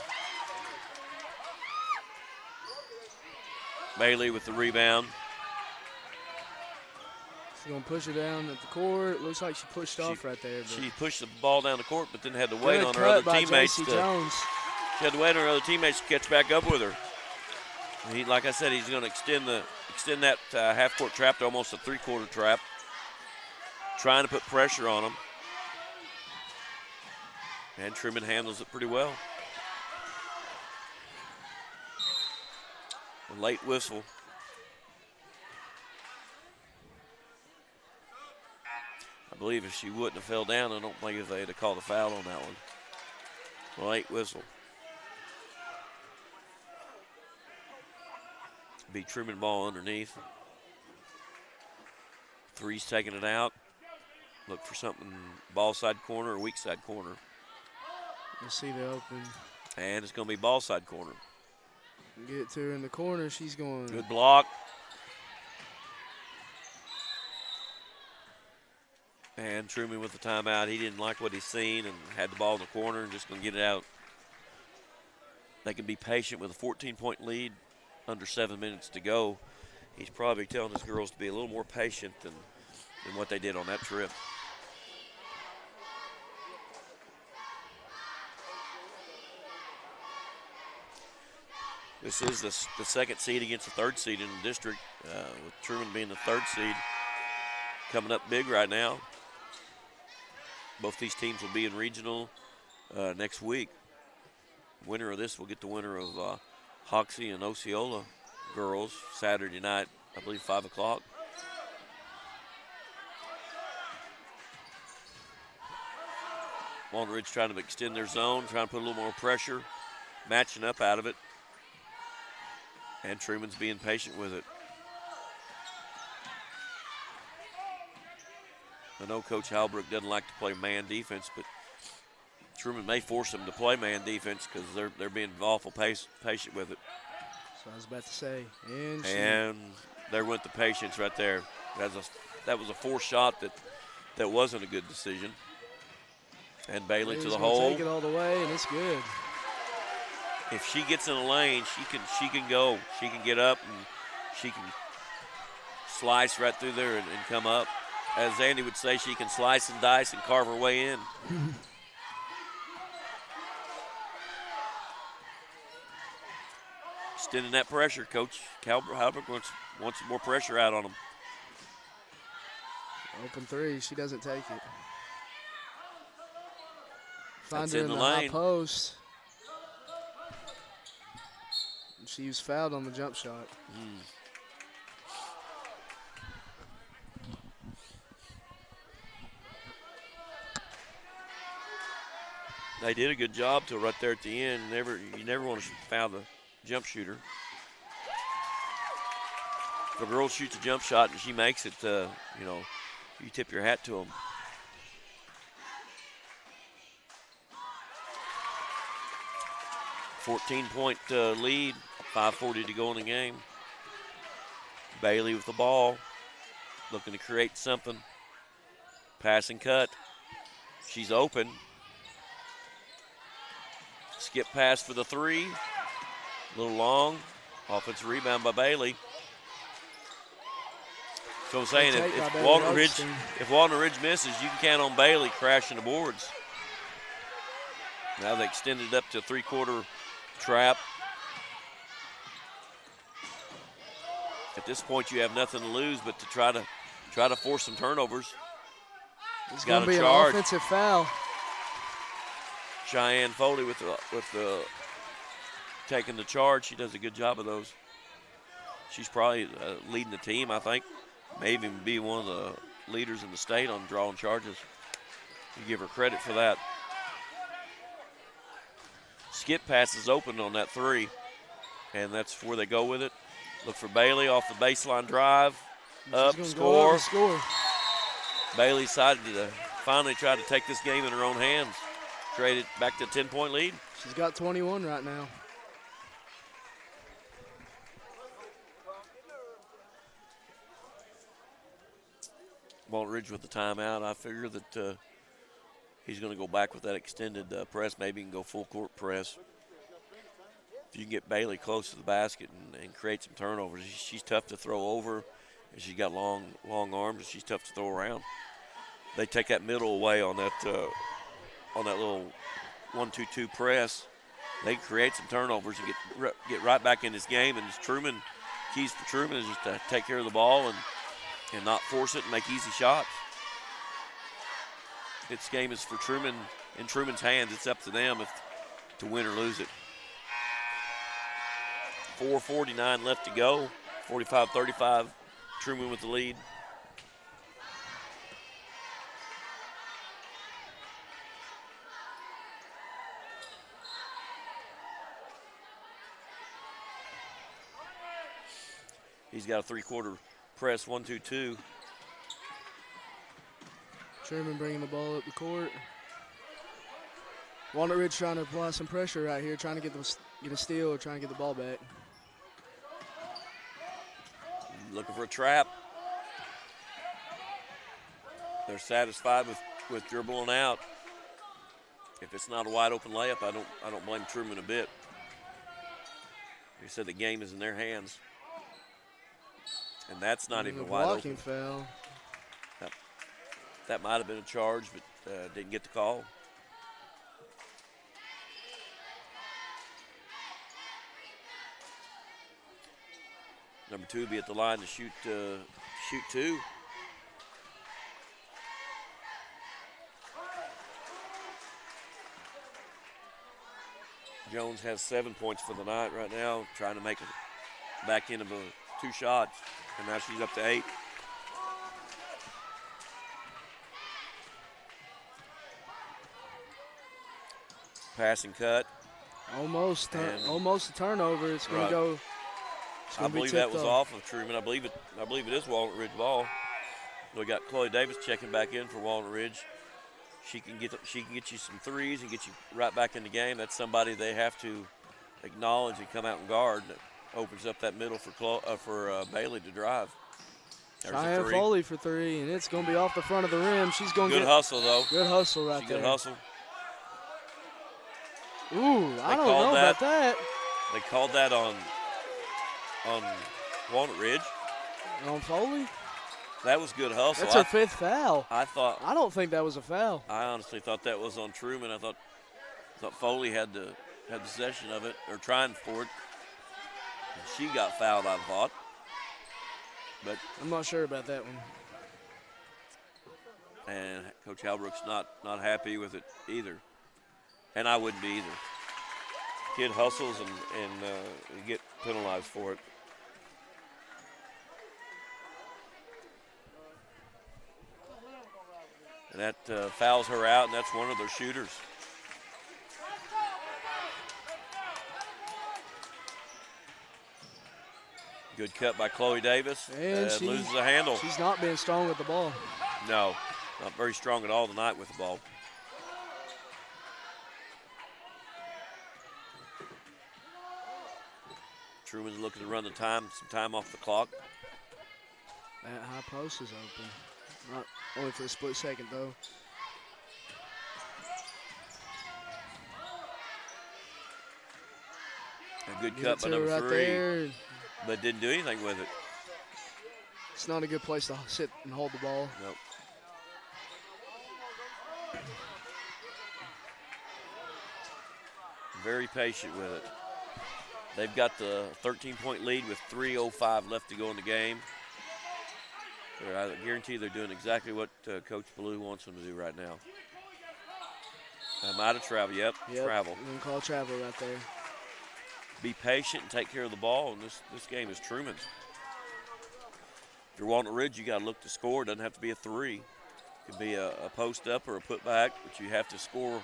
Bailey with the rebound. She's going to push it down at the court. Looks like she pushed off right there. She pushed the ball down the court, but then had to wait on her cut other by teammates. JC Jones. She had to wait on her other teammates to catch back up with her. And like I said, he's going to extend that half-court trap to almost a three-quarter trap, trying to put pressure on them. And Truman handles it pretty well. A late whistle. I believe if she wouldn't have fell down, I don't think if they had called a foul on that one. Late whistle. Be Truman ball underneath. Three's taking it out. Look for something ball side corner or weak side corner. You see the open. And it's going to be ball side corner. Get it to her in the corner. She's going. Good block. And Truman with the timeout. He didn't like what he's seen and had the ball in the corner and just going to get it out. They can be patient with a 14-point lead, under 7 minutes to go. He's probably telling his girls to be a little more patient than what they did on that trip. This is the second seed against the third seed in the district, with Truman being the third seed. Coming up big right now. Both these teams will be in regional next week. Winner of this will get the winner of Hoxie and Osceola girls Saturday night, I believe 5 o'clock. Walnut Ridge trying to extend their zone, trying to put a little more pressure, matching up out of it. And Truman's being patient with it. I know Coach Halbrook doesn't like to play man defense, but Truman may force them to play man defense because they're being awful patient with it. So I was about to say, and there went the patience right there. That was a forced shot that wasn't a good decision. And Bailey to the hole. Take it all the way, and it's good. If she gets in the lane, she can go. She can get up and she can slice right through there and come up. As Andy would say, she can slice and dice and carve her way in. Extending that pressure, Coach Halbrook wants some more pressure out on them. Open three, she doesn't take it. Find That's her in in the the lane. high post. She was fouled on the jump shot. They did a good job till right there at the end. You never want to foul the jump shooter. If a girl shoots a jump shot and she makes it, you tip your hat to them. "14-point lead, 5:40 to go in the game. Bailey with the ball, looking to create something. Pass and cut. She's open. Skip pass for the three. A little long. Offensive rebound by Bailey. So I'm saying if Walnut Ridge misses, you can count on Bailey crashing the boards. Now they extended it up to a three-quarter trap. At this point, you have nothing to lose but to try to force some turnovers. It's going to be an offensive foul. Cheyenne Foley with the taking the charge. She does a good job of those. She's probably leading the team, I think. May even be one of the leaders in the state on drawing charges. You give her credit for that. Skip pass is open on that three, and that's where they go with it. Look for Bailey off the baseline drive. Up, score. Bailey decided to finally try to take this game in her own hands. Trade it back to a 10-point lead. She's got 21 right now. Walnut Ridge with the timeout. I figure that he's going to go back with that extended press. Maybe he can go full court press. If you can get Bailey close to the basket and create some turnovers, she's tough to throw over. And she's got long arms, and she's tough to throw around. They take that middle away on that little 1-2-2 press. They create some turnovers and get right back in this game. And keys for Truman is just to take care of the ball and not force it and make easy shots. This game is for Truman, in Truman's hands. It's up to them to win or lose it. 4:49 left to go. 45-35. Truman with the lead. He's got a three-quarter press, 1-2-2. Truman bringing the ball up the court. Walnut Ridge trying to apply some pressure right here, trying to get a steal or trying to get the ball back. Looking for a trap. They're satisfied with dribbling out. If it's not a wide open layup, I don't blame Truman a bit. He said the game is in their hands. And that's not even wide open. Blocking foul. That might have been a charge, but didn't get the call. Number 2 will be at the line to shoot two. Jones has 7 points for the night right now, trying to make it back into 2 shots, and now she's up to 8. passing cut. Almost a turnover. It's going Right. to go. I believe that was off of Truman. I believe it is Walnut Ridge ball. We got Chloe Davis checking back in for Walnut Ridge. She can get you some threes and get you right back in the game. That's somebody they have to acknowledge and come out and guard. That opens up that middle for Bailey to drive. Cheyenne Foley for three, and it's going to be off the front of the rim. She's going to get good hustle though. Good hustle right there. Good hustle. Ooh, I don't know about that. They called that on Walnut Ridge. On Foley? That was good hustle. That's her fifth foul. I don't think that was a foul. I honestly thought that was on Truman. I thought Foley had possession of it or trying for it. She got fouled, I thought. But I'm not sure about that one. And Coach Halbrook's not happy with it either. And I wouldn't be either. Kid hustles and get penalized for it. And that fouls her out, and that's one of their shooters. Good cut by Chloe Davis. And she loses the handle. She's not being strong with the ball. No, not very strong at all tonight with the ball. Truman's looking to run some time off the clock. That high post is open. Not only for a split second, though. A good cut by number right 3, there. but didn't do anything with it. It's not a good place to sit and hold the ball. Nope. Very patient with it. They've got the 13-point lead with 3:05 left to go in the game. I guarantee they're doing exactly what Coach Ballou wants them to do right now. I'm out of travel. Yep. Travel. We're going to call travel right there. Be patient and take care of the ball, and this game is Truman's. If you're Walnut Ridge, you got to look to score. It doesn't have to be a 3. It could be a post up or a put back, but you have to score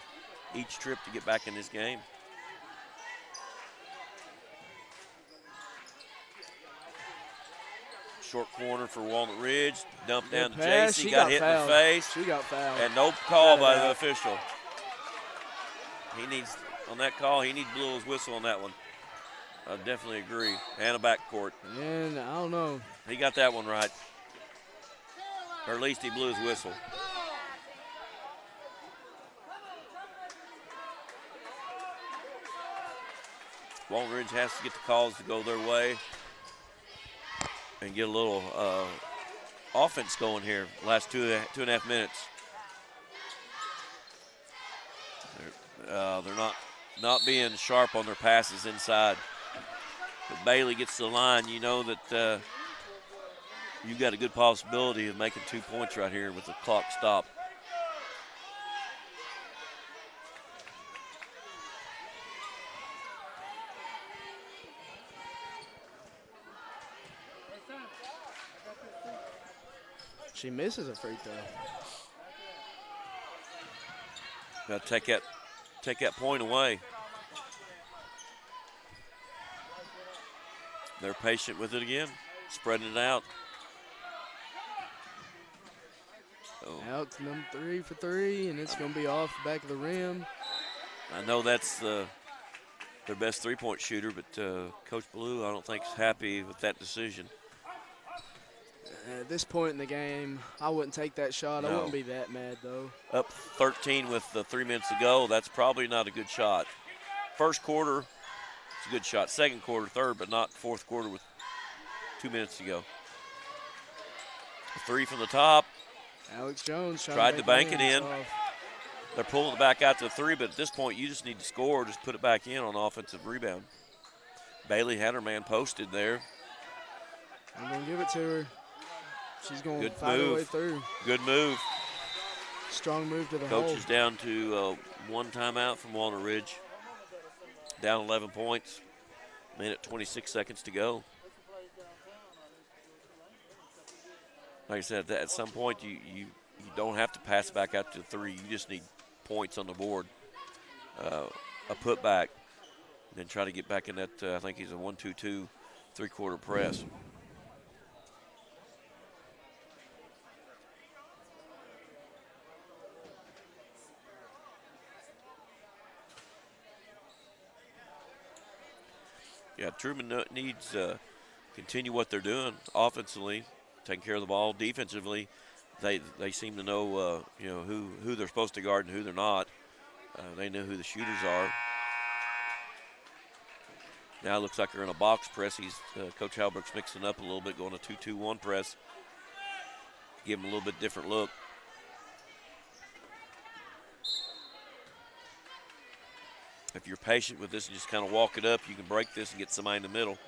each trip to get back in this game. Short corner for Walnut Ridge. Dump down to JC. Got hit in the face. She got fouled. And no call by the official. On that call, he needs to blow his whistle on that one. I definitely agree. And a backcourt. And I don't know. He got that one right. Or at least he blew his whistle. Walnut Ridge has to get the calls to go their way and get a little offense going here. Last two and a half minutes. They're not being sharp on their passes inside. If Bailey gets to the line, you know that you've got a good possibility of making 2 points right here with the clock stopped. She misses a free throw. Got to take that point away. They're patient with it again, spreading it out. Out to number 3 for 3, and it's going to be off the back of the rim. I know that's their best three-point shooter, but Coach Ballou, I don't think, is happy with that decision. At this point in the game, I wouldn't take that shot. No. I wouldn't be that mad, though. Up 13 with 3 minutes to go. That's probably not a good shot. First quarter, it's a good shot. Second quarter, third, but not fourth quarter with 2 minutes to go. 3 from the top. Alex Jones tried to bank it in. They're pulling it back out to 3, but at this point, you just need to score. Just put it back in on offensive rebound. Bailey had her man posted there. I'm going to give it to her. She's going to Good fight her way move. through. Good move. Strong move to the Coach hole. is down to one timeout from Walnut Ridge. Down 11 points. Minute 26 seconds to go. Like I said, at some point you don't have to pass back out to 3. You just need points on the board. a putback, then try to get back in that. I think he's a 1-2-2 3/4 press. Yeah, Truman needs continue what they're doing offensively, taking care of the ball. Defensively, they seem to know who they're supposed to guard and who they're not. They know who the shooters are. Now it looks like they're in a box press. Coach Halbrook's mixing up a little bit, going a 2-2-1 press. Give them a little bit different look. If you're patient with this and just kind of walk it up, you can break this and get somebody in the middle.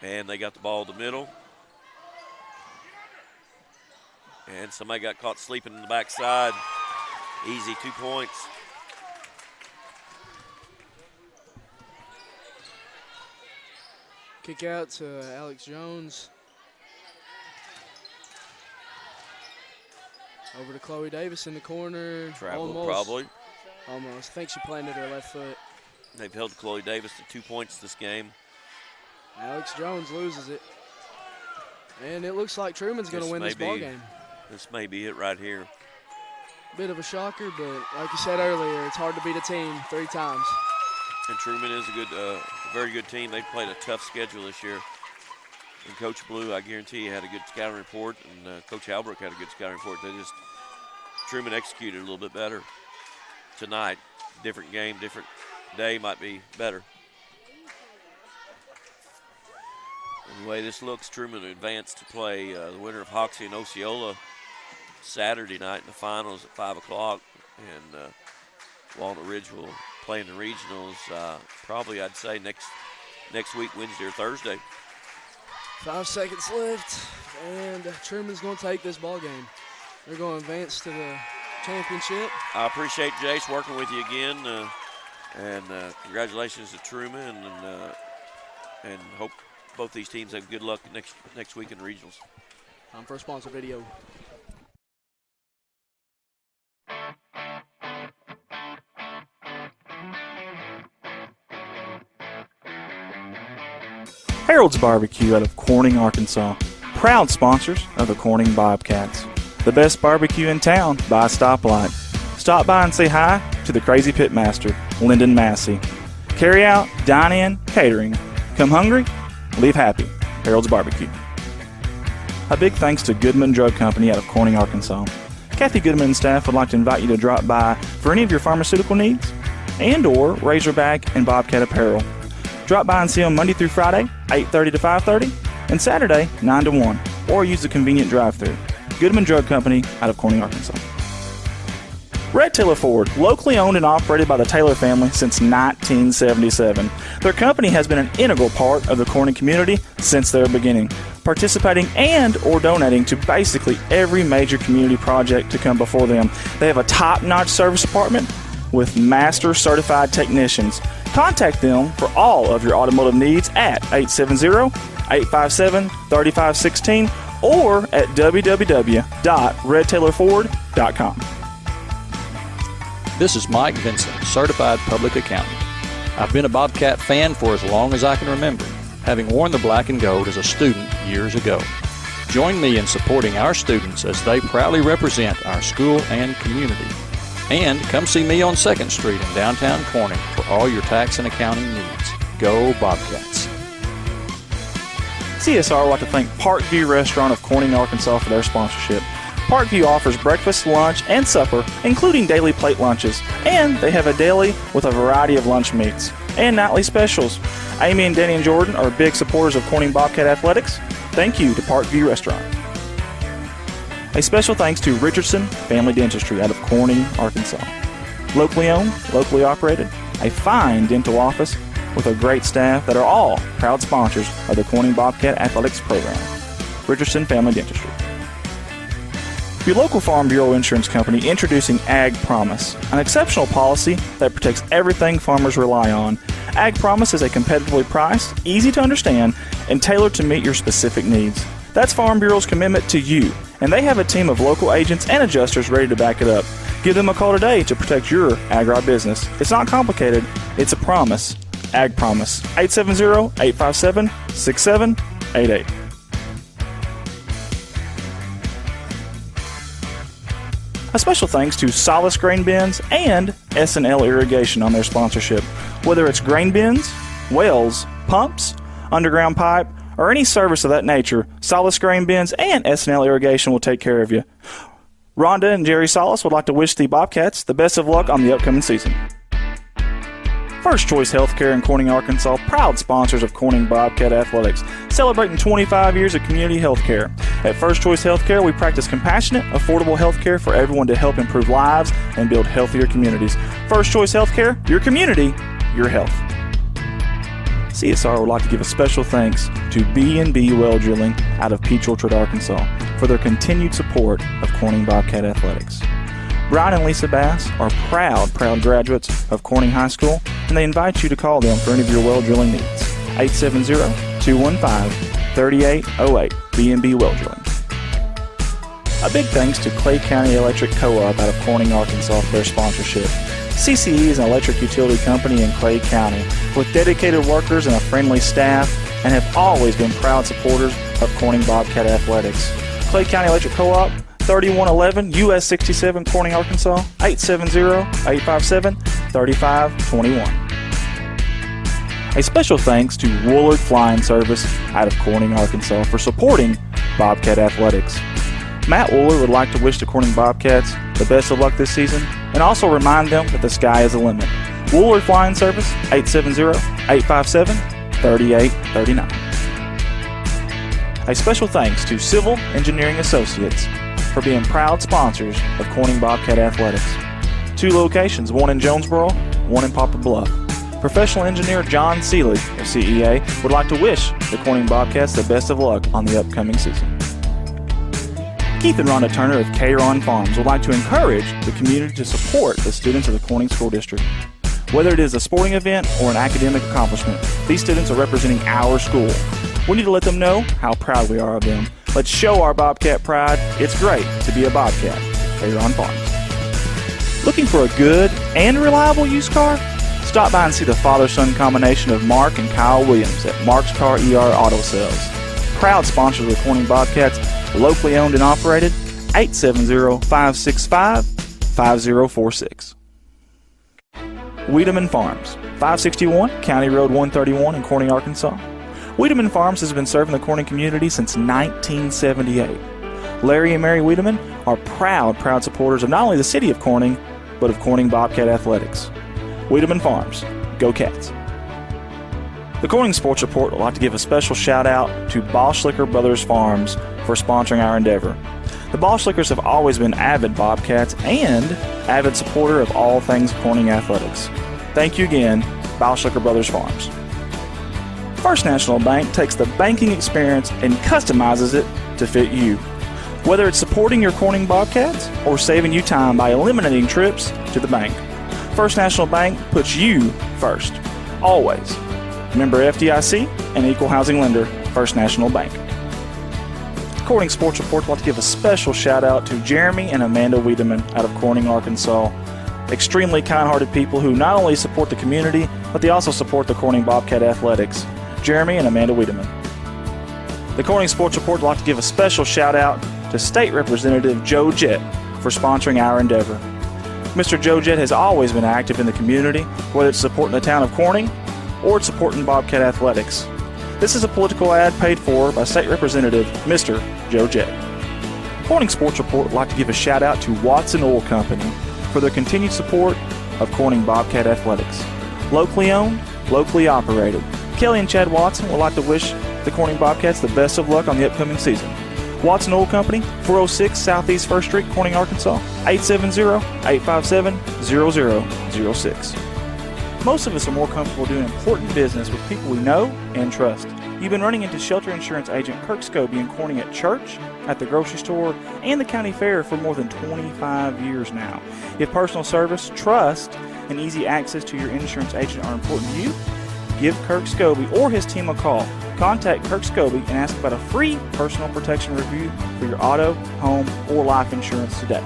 And they got the ball in the middle. And somebody got caught sleeping in the backside. Easy 2 points. Kick out to Alex Jones. Over to Chloe Davis in the corner. Travel probably. Almost. I think she planted her left foot. They've held Chloe Davis to 2 points this game. Alex Jones loses it. And it looks like Truman's going to win this ball game. This may be it right here. Bit of a shocker, but like you said earlier, it's hard to beat a team 3 times. And Truman is a very good team. They've played a tough schedule this year. And Coach Blue, I guarantee you, had a good scouting report, and Coach Halbrook had a good scouting report. Truman executed a little bit better tonight. Different game, different day might be better. And the way this looks, Truman advanced to play the winner of Hoxie and Osceola Saturday night in the finals at 5 o'clock. And Walnut Ridge will play in the regionals probably, I'd say, next week, Wednesday or Thursday. 5 seconds left, and Truman's going to take this ball game. They're going to advance to the championship. I appreciate Jace working with you again, and congratulations to Truman, and hope both these teams have good luck next week in the regionals. Time for a sponsor video. Harold's Barbecue out of Corning, Arkansas. Proud sponsors of the Corning Bobcats. The best barbecue in town by a stoplight. Stop by and say hi to the crazy pitmaster, Lyndon Massey. Carry out, dine in, catering. Come hungry, leave happy. Harold's Barbecue. A big thanks to Goodman Drug Company out of Corning, Arkansas. Kathy Goodman and staff would like to invite you to drop by for any of your pharmaceutical needs and or Razorback and Bobcat apparel. Drop by and see them Monday through Friday, 8:30 to 5:30, and Saturday, 9 to 1, or use the convenient drive-thru. Goodman Drug Company out of Corning, Arkansas. Red Taylor Ford, locally owned and operated by the Taylor family since 1977. Their company has been an integral part of the Corning community since their beginning, participating and or donating to basically every major community project to come before them. They have a top-notch service department with master certified technicians. Contact them for all of your automotive needs at 870-857-3516 or at www.redtaylorford.com. This is Mike Vincent, Certified Public Accountant. I've been a Bobcat fan for as long as I can remember, having worn the black and gold as a student years ago. Join me in supporting our students as they proudly represent our school and community. And come see me on 2nd Street in downtown Corning for all your tax and accounting needs. Go Bobcats. CSR would like to thank Parkview Restaurant of Corning, Arkansas for their sponsorship. Parkview offers breakfast, lunch, and supper, including daily plate lunches, and they have a deli with a variety of lunch meats and nightly specials. Amy and Danny and Jordan are big supporters of Corning Bobcat Athletics. Thank you to Parkview Restaurant. A special thanks to Richardson Family Dentistry out of Corning, Arkansas. Locally owned, locally operated, a fine dental office with a great staff that are all proud sponsors of the Corning Bobcat Athletics program. Richardson Family Dentistry. Your local Farm Bureau insurance company introducing Ag Promise, an exceptional policy that protects everything farmers rely on. Ag Promise is a competitively priced, easy to understand, and tailored to meet your specific needs. That's Farm Bureau's commitment to you, and they have a team of local agents and adjusters ready to back it up. Give them a call today to protect your agribusiness. It's not complicated. It's a promise. Ag Promise. 870-857-6788. A special thanks to Solace Grain Bins and S&L Irrigation on their sponsorship. Whether it's grain bins, wells, pumps, underground pipe, or any service of that nature, Solace Grain Bins and S&L Irrigation will take care of you. Rhonda and Jerry Solace would like to wish the Bobcats the best of luck on the upcoming season. First Choice Healthcare in Corning, Arkansas, proud sponsors of Corning Bobcat Athletics, celebrating 25 years of community healthcare. At First Choice Healthcare, we practice compassionate, affordable healthcare for everyone to help improve lives and build healthier communities. First Choice Healthcare, your community, your health. CSR would like to give a special thanks to B&B Well Drilling out of Peach Orchard, Arkansas, for their continued support of Corning Bobcat Athletics. Brian and Lisa Bass are proud graduates of Corning High School, and they invite you to call them for any of your well drilling needs. 870-215-3808, B&B Well Drilling. A big thanks to Clay County Electric Co-op out of Corning, Arkansas for their sponsorship. CCE is an electric utility company in Clay County with dedicated workers and a friendly staff, and have always been proud supporters of Corning Bobcat Athletics. Clay County Electric Co-op, 3111 US 67, Corning, Arkansas, 870-857-3521. A special thanks to Woolard Flying Service out of Corning, Arkansas for supporting Bobcat Athletics. Matt Woolard would like to wish the Corning Bobcats the best of luck this season and also remind them that the sky is the limit. Woolard Flying Service, 870-857-3839. A special thanks to Civil Engineering Associates for being proud sponsors of Corning Bobcat Athletics. 2 locations, one in Jonesboro, one in Poplar Bluff. Professional engineer John Seeley of CEA would like to wish the Corning Bobcats the best of luck on the upcoming season. Keith and Rhonda Turner of K-Ron Farms would like to encourage the community to support the students of the Corning School District. Whether it is a sporting event or an academic accomplishment, these students are representing our school. We need to let them know how proud we are of them. Let's show our Bobcat pride. It's great to be a Bobcat. K-Ron Farms. Looking for a good and reliable used car? Stop by and see the father-son combination of Mark and Kyle Williams at Mark's Car ER Auto Sales. Proud sponsors of the Corning Bobcats, locally owned and operated, 870-565-5046. Wiedemann Farms, 561 County Road 131 in Corning, Arkansas. Wiedemann Farms has been serving the Corning community since 1978. Larry and Mary Wiedemann are proud supporters of not only the city of Corning, but of Corning Bobcat Athletics. Wiedemann Farms, go Cats. The Corning Sports Report would like to give a special shout out to Boschlicker Brothers Farms for sponsoring our endeavor. The Boschlickers have always been avid Bobcats and avid supporter of all things Corning Athletics. Thank you again, Boschlicker Brothers Farms. First National Bank takes the banking experience and customizes it to fit you. Whether it's supporting your Corning Bobcats or saving you time by eliminating trips to the bank, First National Bank puts you first, always. Member FDIC and equal housing lender, First National Bank. Corning Sports Report would like to give a special shout out to Jeremy and Amanda Wiedemann out of Corning, Arkansas. Extremely kind-hearted people who not only support the community, but they also support the Corning Bobcat Athletics. Jeremy and Amanda Wiedemann. The Corning Sports Report would like to give a special shout out to State Representative Joe Jett for sponsoring our endeavor. Mr. Joe Jett has always been active in the community, whether it's supporting the town of Corning or it's supporting Bobcat Athletics. This is a political ad paid for by State Representative Mr. Joe Jett. Corning Sports Report would like to give a shout out to Watson Oil Company for their continued support of Corning Bobcat Athletics. Locally owned, locally operated. Kelly and Chad Watson would like to wish the Corning Bobcats the best of luck on the upcoming season. Watson Oil Company, 406 Southeast 1st Street, Corning, Arkansas, 870-857-0006. Most of us are more comfortable doing important business with people we know and trust. You've been running into shelter insurance agent Kirk Scobie and Corning at church, at the grocery store, and the county fair for more than 25 years now. If personal service, trust, and easy access to your insurance agent are important to you, give Kirk Scobie or his team a call. Contact Kirk Scobie and ask about a free personal protection review for your auto, home, or life insurance today.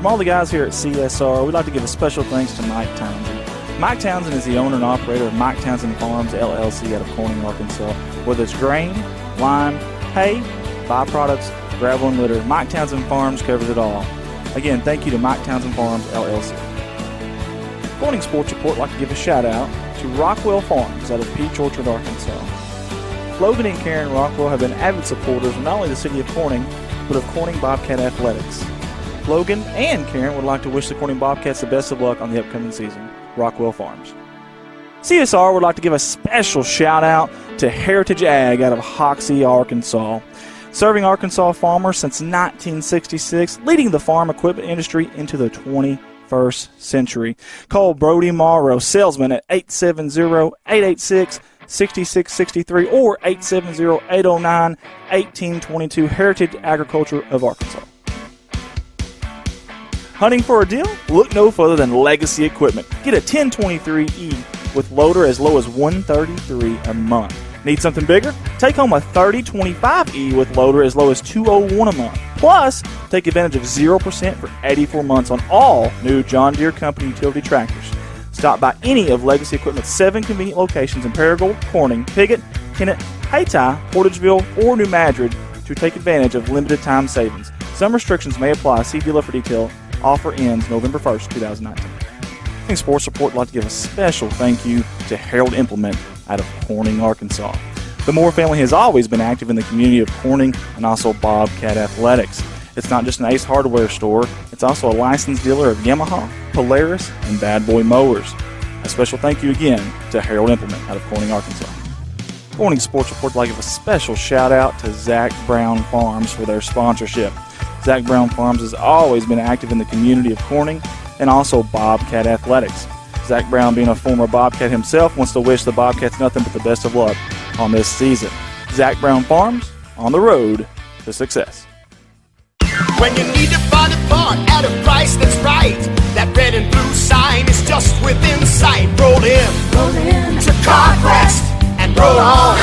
From all the guys here at CSR, we'd like to give a special thanks to Mike Townsend. Mike Townsend is the owner and operator of Mike Townsend Farms, LLC, out of Corning, Arkansas. Whether it's grain, lime, hay, byproducts, gravel, and litter, Mike Townsend Farms covers it all. Again, thank you to Mike Townsend Farms, LLC. Corning Sports Report would like to give a shout-out to Rockwell Farms out of Peach Orchard, Arkansas. Logan and Karen Rockwell have been avid supporters of not only the city of Corning, but of Corning Bobcat Athletics. Logan and Karen would like to wish the Corning Bobcats the best of luck on the upcoming season. Rockwell Farms. CSR would like to give a special shout-out to Heritage Ag out of Hoxie, Arkansas. Serving Arkansas farmers since 1966, leading the farm equipment industry into the 21st century. Call Brody Morrow, salesman, at 870-886-6663 or 870-809-1822, Heritage Agriculture of Arkansas. Hunting for a deal? Look no further than Legacy Equipment. Get a 1023E with loader as low as $133 a month. Need something bigger? Take home a 3025E with loader as low as $201 a month. Plus, take advantage of 0% for 84 months on all new John Deere Company utility tractors. Stop by any of Legacy Equipment's 7 convenient locations in Paragould, Corning, Piggott, Kennett, Hayti, Portageville, or New Madrid to take advantage of limited time savings. Some restrictions may apply. See dealer for detail. Offer ends November 1st, 2019. Corning Sports Report would like to give a special thank you to Harold Implement out of Corning, Arkansas. The Moore family has always been active in the community of Corning and also Bobcat Athletics. It's not just an Ace Hardware store, it's also a licensed dealer of Yamaha, Polaris, and Bad Boy mowers. A special thank you again to Harold Implement out of Corning, Arkansas. Corning Sports Report would like to give a special shout out to Zach Brown Farms for their sponsorship. Zach Brown Farms has always been active in the community of Corning and also Bobcat Athletics. Zach Brown, being a former Bobcat himself, wants to wish the Bobcats nothing but the best of luck on this season. Zach Brown Farms, on the road to success. When you need to find a part at a price that's right, that red and blue sign is just within sight. Roll in to Crest and roll on.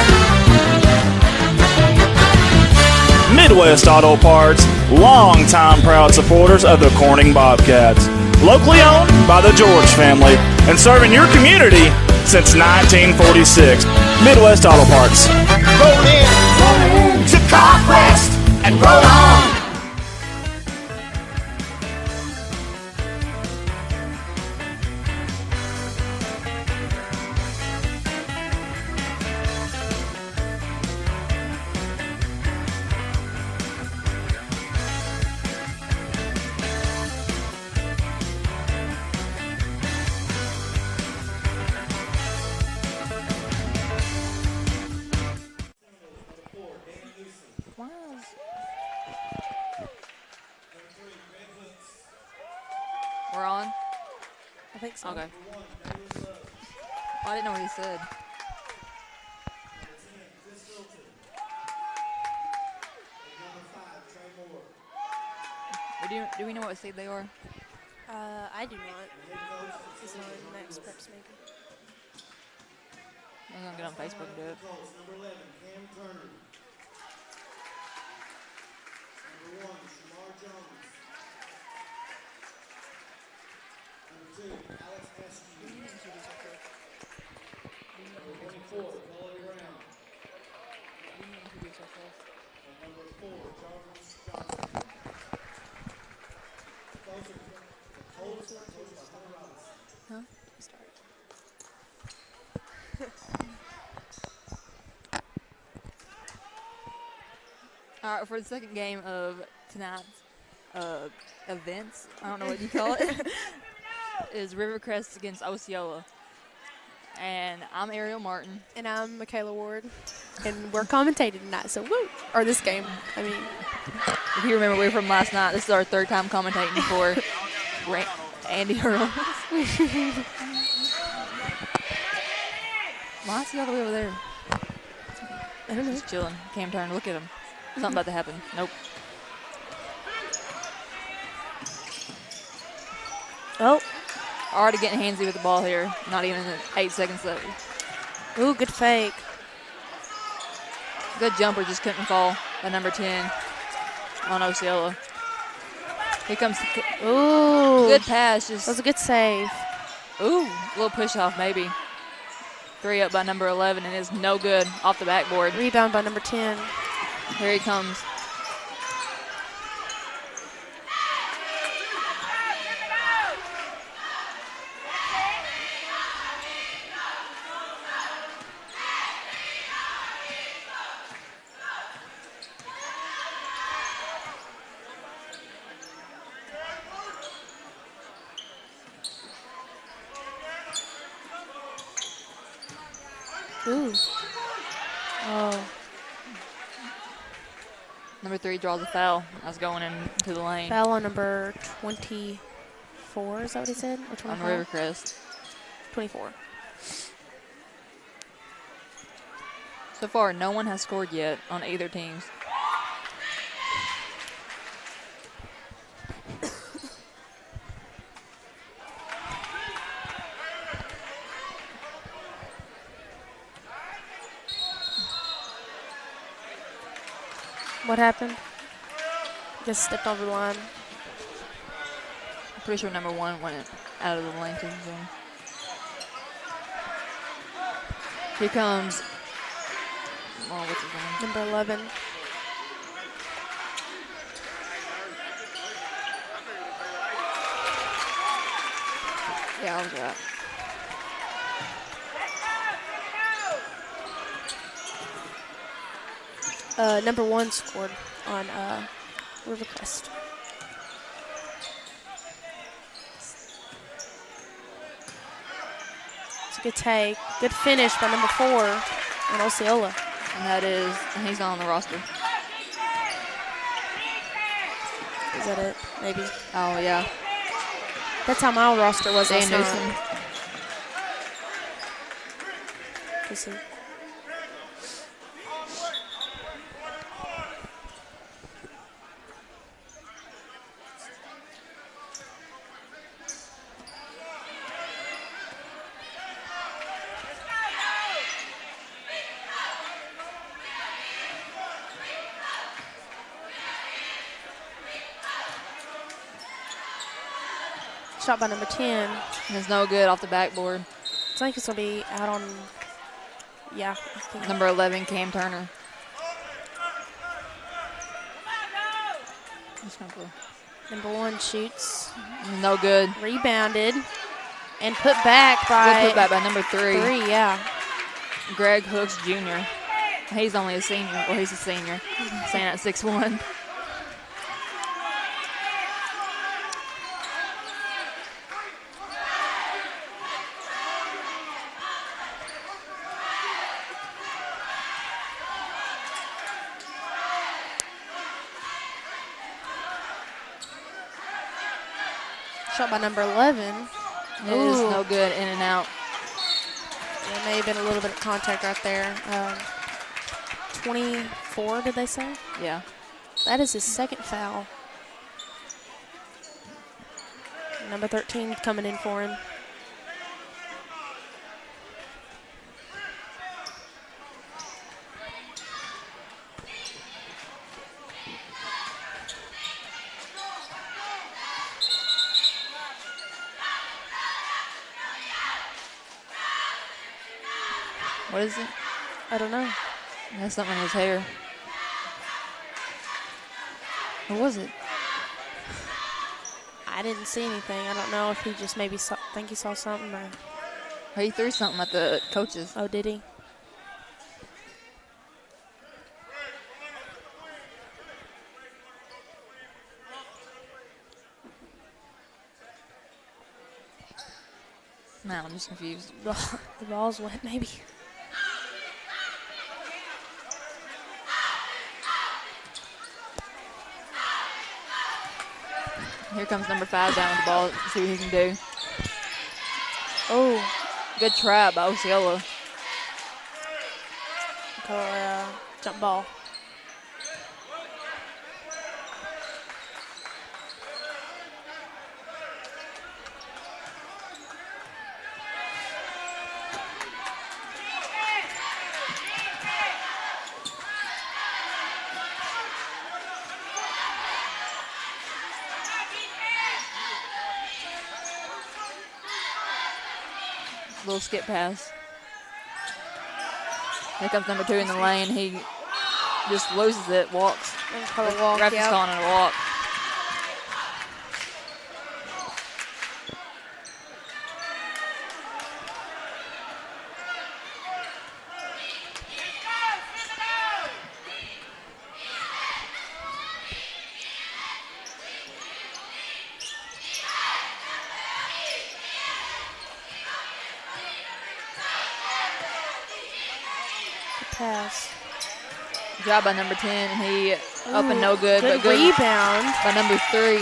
Midwest Auto Parts, longtime proud supporters of the Corning Bobcats. Locally owned by the George family and serving your community since 1946. Midwest Auto Parts. Roll in to Crest and roll on. We're on? I think so. Okay. I didn't know what he said. Do we know what seed they are? I do not. This is not Max Preps maker. I'm going to get on Facebook and do it. Huh? All right, for the second game of tonight's events, I don't know what you call it, is Crest against Osceola. And I'm Ariel Martin. And I'm Michaela Ward. And we're commentating tonight, so woo! Or this game, I mean. If you remember, we were from last night. This is our third time commentating for Andy Earl. Why is he all the way over there? I don't know. Just chilling. Cam turn. Look at him. Something about to happen. Nope. Oh. Already getting handsy with the ball here. Not even 8 seconds left. Ooh, good fake. Good jumper, just couldn't fall by number 10 on Osceola. Here comes Ooh. good pass. Just That was a good save. ooh, a little push off maybe. 3 up by number 11 and it's no good off the backboard. Rebound by number 10. Here he comes. Ooh. Oh. Number 3 draws a foul. That's going into the lane. Foul on number 24. Is that what he said? Or 25? On Rivercrest. 24. So far, no one has scored yet on either teams. What happened? Just stepped over the line. I'm pretty sure number 1 went out of the lane to his zone. Here comes, oh, what's his name? Number 11. Yeah, I was right. Number 1 scored on Rivercrest. It's a good take. Good finish by number 4 on Osceola. And he's not on the roster. Is that it? Maybe. Oh, yeah. That's how my roster was Dan last Newsom. night. Let's see. Shot by number 10. And it's no good off the backboard. I think it's going to be out on, yeah. I think. Number 11, Cam Turner. Number 1 shoots. No good. Rebounded. And put back by. Good put back by number 3. 3, yeah. Greg Hooks Jr. He's only a senior. Well, he's a senior. Staying at 6'1". Shot by number 11. It is no good, in and out. There may have been a little bit of contact right there. 24, did they say? Yeah. That is his second foul. Number 13 coming in for him. What is it? I don't know. That's something in his hair. What was it? I didn't see anything. I don't know if he just maybe think he saw something or. He threw something at the coaches. Oh, did he? No, I'm just confused. The ball's wet, maybe. Here comes number 5 down with the ball. Let's see what he can do. Oh. Good try by Osceola. Jump ball. little skip pass. Here comes number 2 in the lane. He just loses it, walks. Ref is calling it a walk. Pass. Job by number 10, and he up and no good. Good but good rebound by number 3.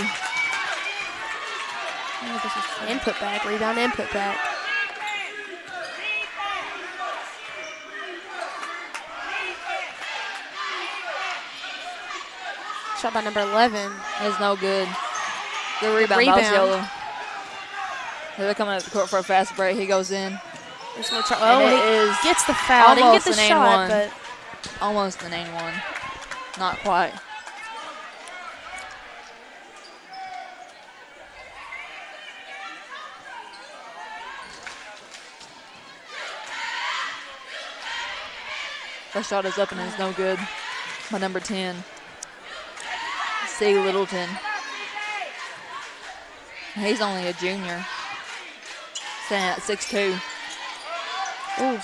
And put back, rebound and put back. Shot by number 11. It's no good. Good rebound by Osceola. They're coming up the court for a fast break. He goes in. He's gonna try. Oh, he gets the foul. Didn't get the Almost an shot, and but almost an and one. Not quite. First shot is up and it's no good by number 10. C. Littleton. He's only a junior. Standing at 6'2". ooh.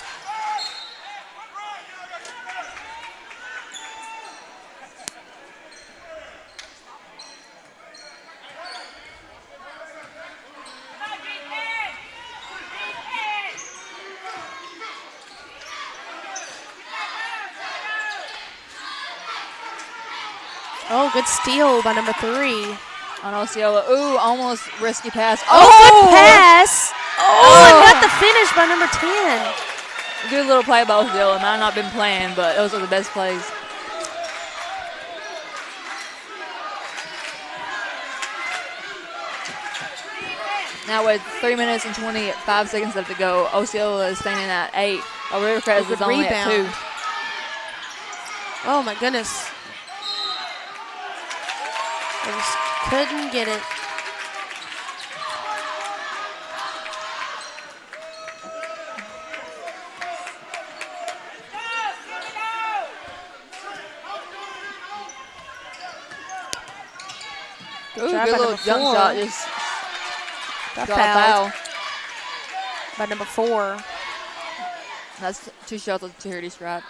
Oh, good steal by number 3. On Osceola. Ooh, almost risky pass. Oh, good pass. Oh, and got the finish by number 10. Good little play by Osceola. Might not been playing, but those are the best plays. Now with 3 minutes and 25 seconds left to go, Osceola is standing at 8, while Rivercrest is only at 2. Oh my goodness. I just couldn't get it. Ooh, good little jump shot. Just got foul by number 4. That's 2 shots with the charity stripe.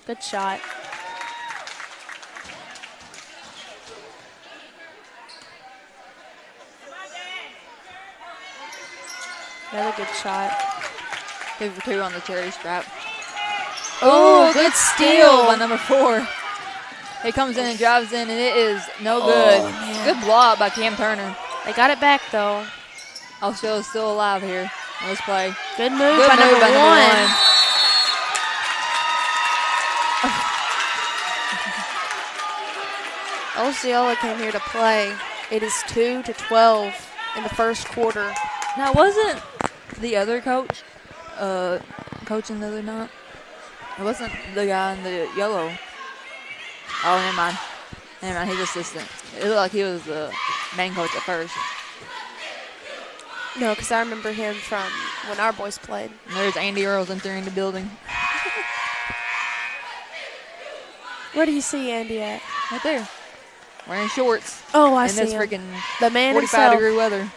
Good shot. Another good shot. 2 for 2 on the charity stripe. Oh, good steal by number 4. He comes in and drives in, and it is no good. Good block by Cam Turner. They got it back, though. Osceola's still alive here on this play. Good move by number 1. Osceola came here to play. It is 2-12 in the first quarter. Now, wasn't the other coach coaching the other night? It wasn't the guy in the yellow. Oh, never mind. Never mind, he's assistant. It looked like he was the main coach at first. No, because I remember him from when our boys played. And there's Andy Earls entering the building. Where do you see Andy at? Right there. Wearing shorts. Oh, I in see this him. freaking The man 45-degree weather.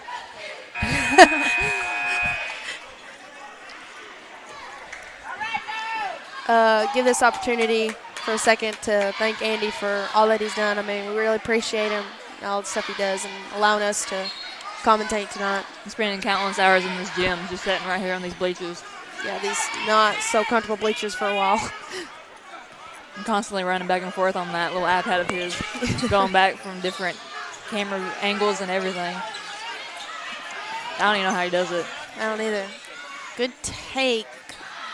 Give this opportunity for a second to thank Andy for all that he's done. I mean, we really appreciate him and all the stuff he does and allowing us to commentate tonight. I'm spending countless hours in this gym, just sitting right here on these bleachers. Yeah, these not so comfortable bleachers for a while. I'm constantly running back and forth on that little iPad of his, going back from different camera angles and everything. I don't even know how he does it. I don't either. Good take.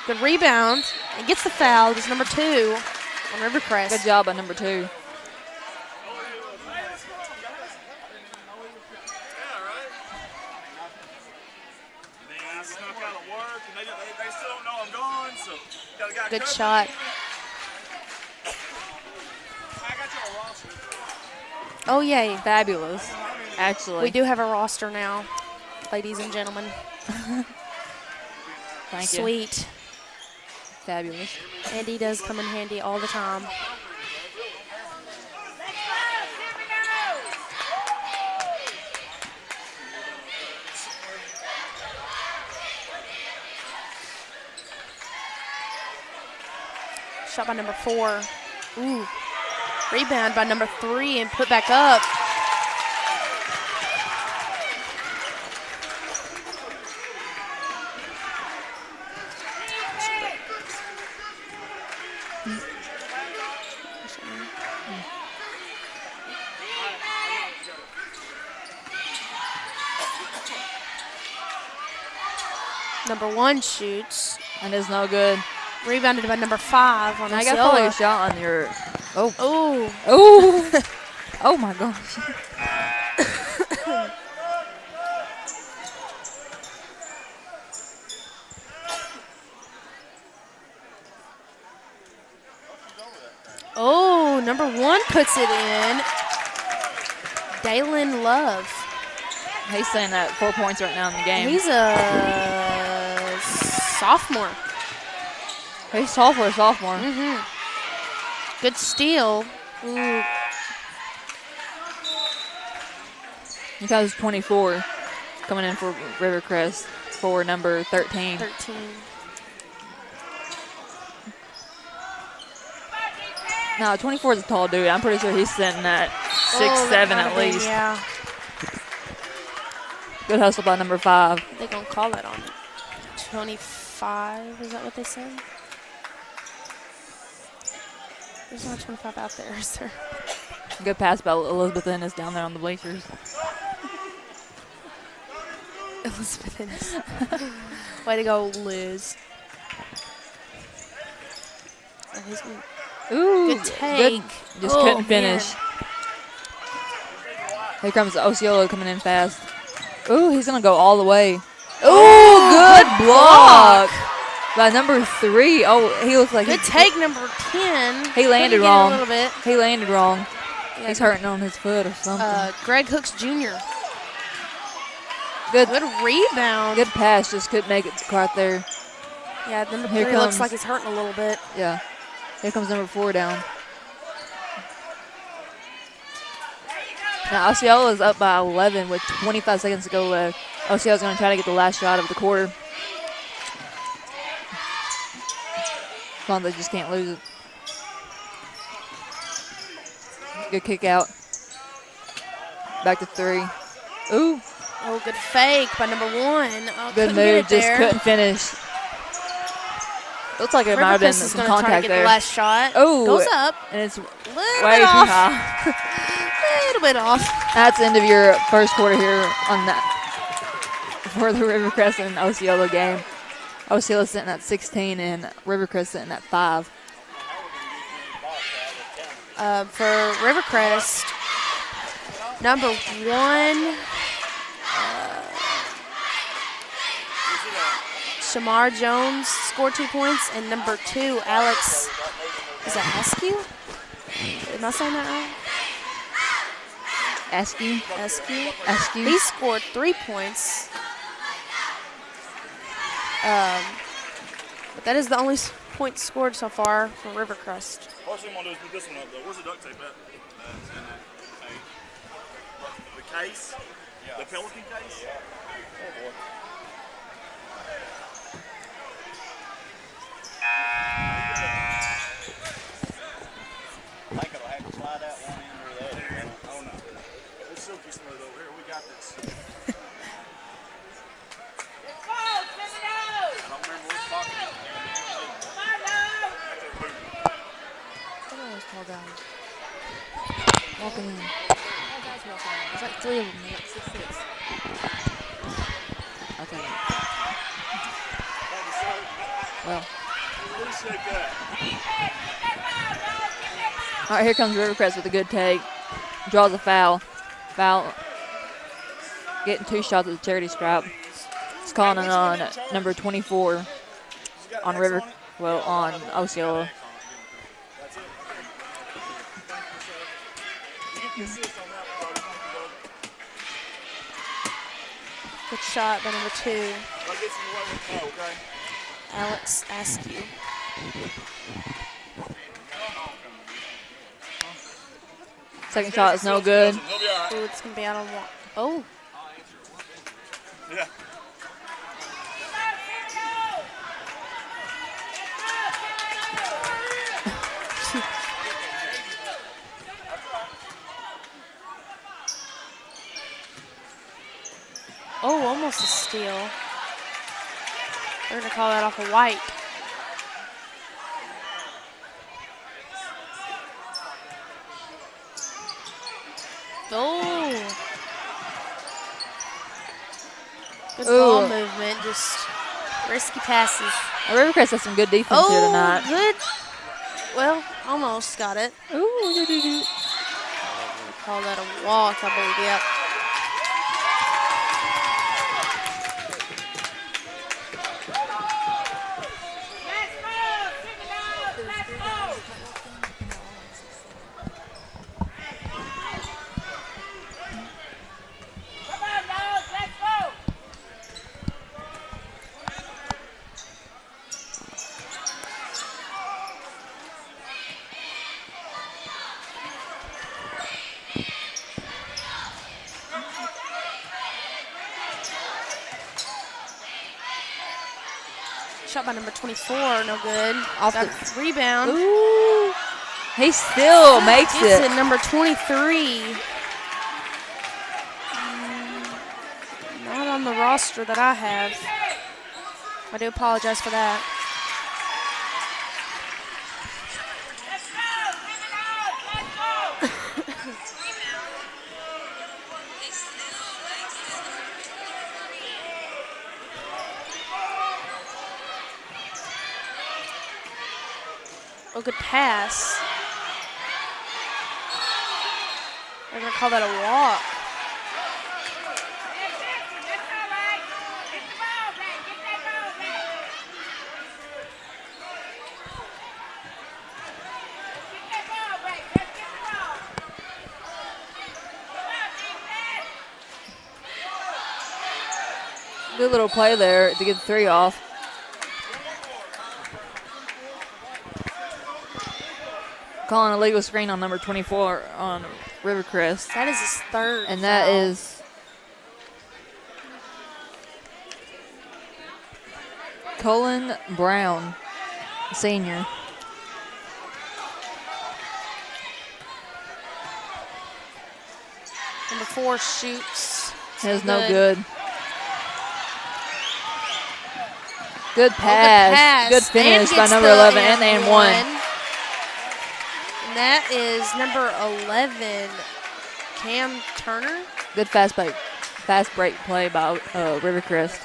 Good rebound. And gets the foul. It's number 2 on Rivercrest. Good job by number 2. Good shot. Oh, yay. Fabulous, actually. We do have a roster now, ladies and gentlemen. Thank you. Sweet. Fabulous. Andy does come in handy all the time. Shot by number 4. Ooh. Rebound by number 3 and put back up. Number 1 shoots. And it's no good. Rebounded by number 5 on I got to follow Osceola. your shot on your. Oh. Oh. Oh. Oh my gosh. Oh, number 1 puts it in. Dalen Love. He's saying that 4 points right now in the game. He's a sophomore. He's tall for a sophomore. Good steal. Ooh. He has 24 coming in for Rivercrest for number 13. 13. No, 24 is a tall dude. I'm pretty sure he's sitting at 6'7" that might at have been, least. Yeah. Good hustle by number 5. They're going to call that on 25. Is that what they said? There's not 25 out there, is there? Good pass by Elizabeth Ennis down there on the bleachers. Elizabeth Ennis. Way to go, Liz. Ooh, good take. Just couldn't finish. Here comes Osceola coming in fast. Ooh, he's going to go all the way. Ooh, good block by number 3. Oh, he looks like good take, number 10. He landed Couldn't get wrong. A little bit. He landed wrong. Yeah, he's hurting on his foot or something. Greg Hooks Jr. Good rebound. Good pass, just couldn't make it quite there. Yeah, number 3 looks like he's hurting a little bit. Yeah. Here comes number 4 down. Now, Osceola's up by 11 with 25 seconds to go left. Osceola's going to try to get the last shot of the quarter. Come on, they just can't lose it. Good kick out. Back to 3. Ooh. Oh, good fake by number 1. Oh, good move, just couldn't finish. Looks like it might have been some contact try to get there. The last shot. Oh, goes up. And it's way too high. A little bit off. That's the end of your first quarter here on that for the Rivercrest and Osceola game. Osceola sitting at 16 and Rivercrest sitting at 5. For Rivercrest, number 1, Shamar Jones scored 2 points, and number 2, Alex, is that Askew? Am I saying that right? Askew. He scored 3 points. But that is the only point scored so far for Rivercrest. First thing I'm going to do is put this one up, though. Where's the duct tape at? The case? Yeah. The Pelican case? Yeah. Oh, boy. I think it'll have to slide out one end or the other. Oh, no. It's silky smooth over here. We got this. I don't remember which pocket. Look at those tall guys. Walking in. There's like 3 of them. They're like 6'6". Okay. Well. All right, here comes Rivercrest with a good take. Draws a foul. Getting 2 shots at the charity stripe. It's calling it on number 24 on on Osceola. You can assist on that Good shot by number 2. Alex Askew. Second shot is no good. Ooh, it's going to be out on one. Oh. Yeah. Oh, almost a steal. They're going to call that off a white. Oh. Good ball movement, just risky passes. Rivercrest has some good defense here tonight. Good. Well, almost got it. Ooh. Call that a walk, I believe. Yep. Shot by number 24, no good. Off Got the rebound. Ooh. He still makes Gets it. it, number 23. Not on the roster that I have. I do apologize for that. Oh, good pass. They're going to call that a walk. Good little play there to get the 3 off. Calling a legal screen on number 24 on Rivercrest. That is his third. And that foul. is Colin Brown, senior. Number 4 shoots. Has no good. Good pass. Good finish by number 11 and one. And that is number 11, Cam Turner. Good fast break play by Rivercrest.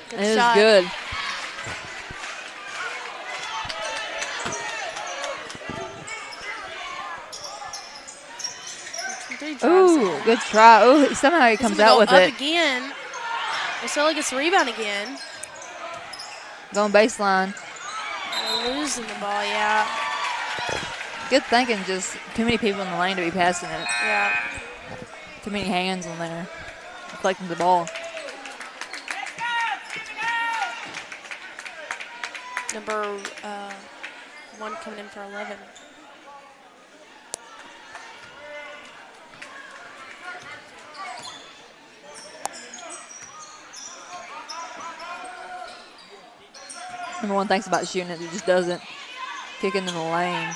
Good It is shot. good. Ooh, good try. Ooh, somehow he comes out with up it. again. Osceola gets the rebound again. Going baseline. Losing the ball, yeah. Good thinking, just too many people in the lane to be passing it. Yeah. Too many hands on there. Deflecting the ball. Number 1 coming in for 11. Number 1 thinks about shooting it, he just doesn't. Kicking in the lane.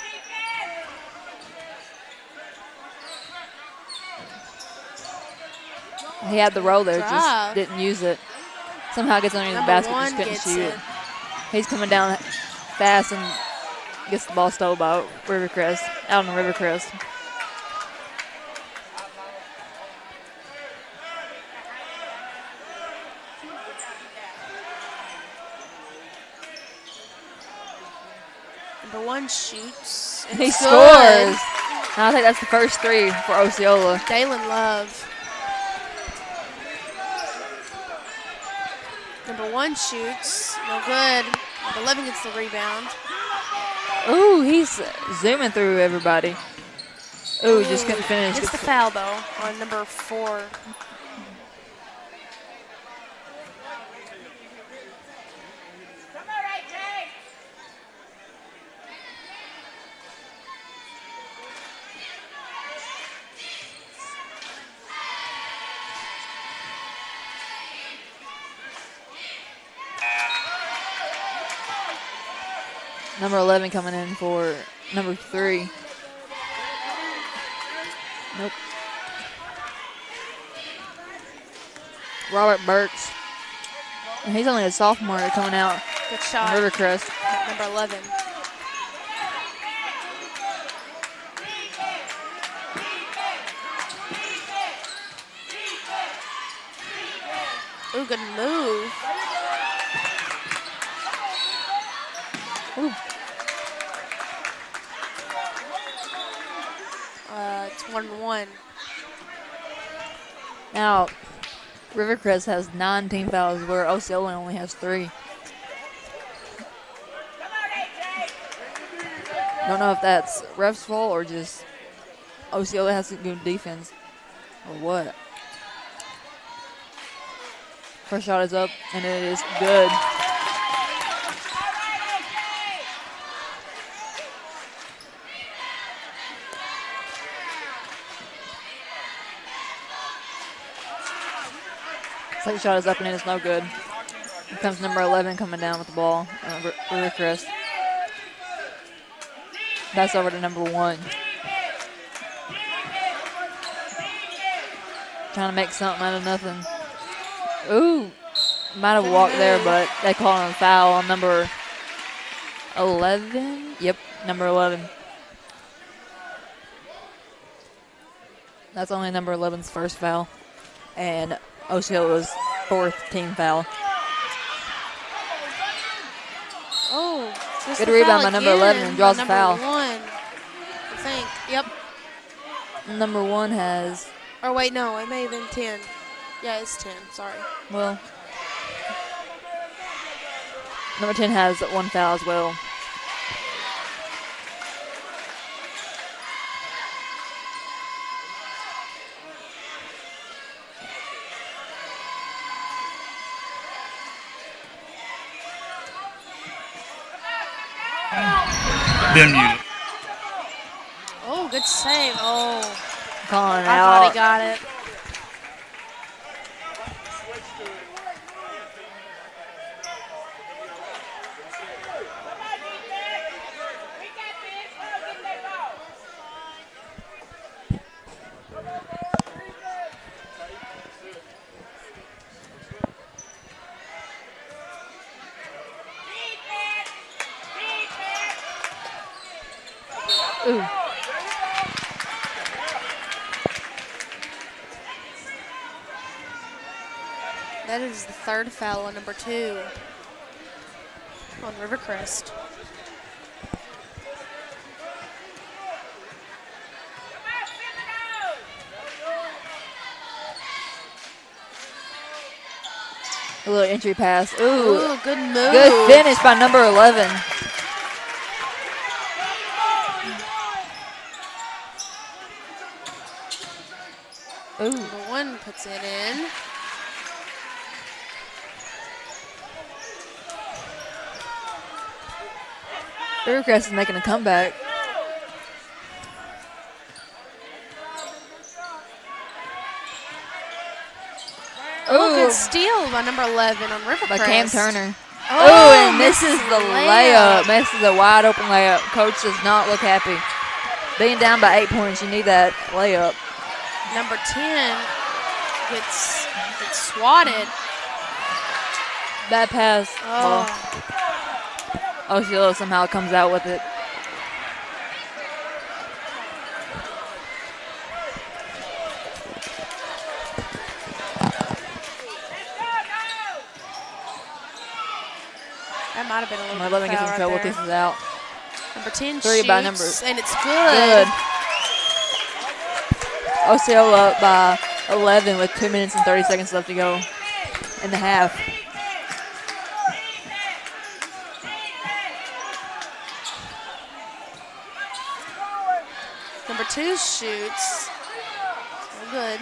He had the roll there, just Drive. didn't use it. Somehow gets underneath the Number basket, 1 just couldn't gets shoot it. it. He's coming down fast and gets the ball stolen by Rivercrest, out on Rivercrest. Number 1 shoots. He It's scores. good. And I think that's the first 3 for Osceola. Dalen Love. Number 1 shoots. No good. Number 11 gets the rebound. Ooh, he's zooming through everybody. Ooh, just couldn't finish. Gets the foul, though, on number 4. Number 11 coming in for number 3. Nope. Robert Burks. And he's only a sophomore coming out. Good shot. Rivercrest. Number 11. Ooh, good move. Ooh. It's 1-1. Now, Rivercrest has 9 team fouls where Osceola only has 3. Don't know if that's ref's fault or just Osceola has to do defense or what. First shot is up and it is good. Second shot is up and it's no good. Here comes number 11 coming down with the ball. Rivercrest. Pass over to number 1. Trying to make something out of nothing. Ooh, might have walked there, but they called him a foul on number 11. Yep, number 11. That's only number 11's first foul. And Osceola's 4th team foul. Oh, good rebound by number 11 and draws a foul. Number 1, I think. Yep. Number 1 has. Or wait, no, it may have been 10. Yeah, it's 10. Sorry. Well, number 10 has 1 foul as well. Oh, good save. Oh. Calling I out. thought he got it. Ooh. That is the 3rd foul on number 2 on Rivercrest. A little entry pass. Ooh. Ooh, good move. Good finish by number 11. Ooh. Number 1 puts it in. Rivercrest is making a comeback. Oh, good steal by number 11 on Rivercrest. By Cam Turner. Oh, And misses the layup. Misses a wide open layup. Coach does not look happy. Being down by 8 points, you need that layup. Number 10 gets swatted. Bad pass. Oh. Osceola somehow comes out with it. That might have been a little Number 11 bit gets in foul trouble, right there. kisses out. Number 10 3 shoots, by number. and it's good. Osceola up by 11 with 2 minutes and 30 seconds left to go in the half. 2 shoots. No good.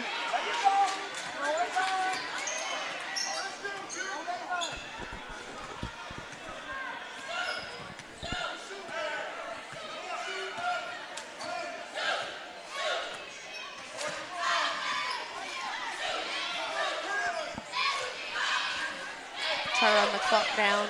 Try to run the clock down.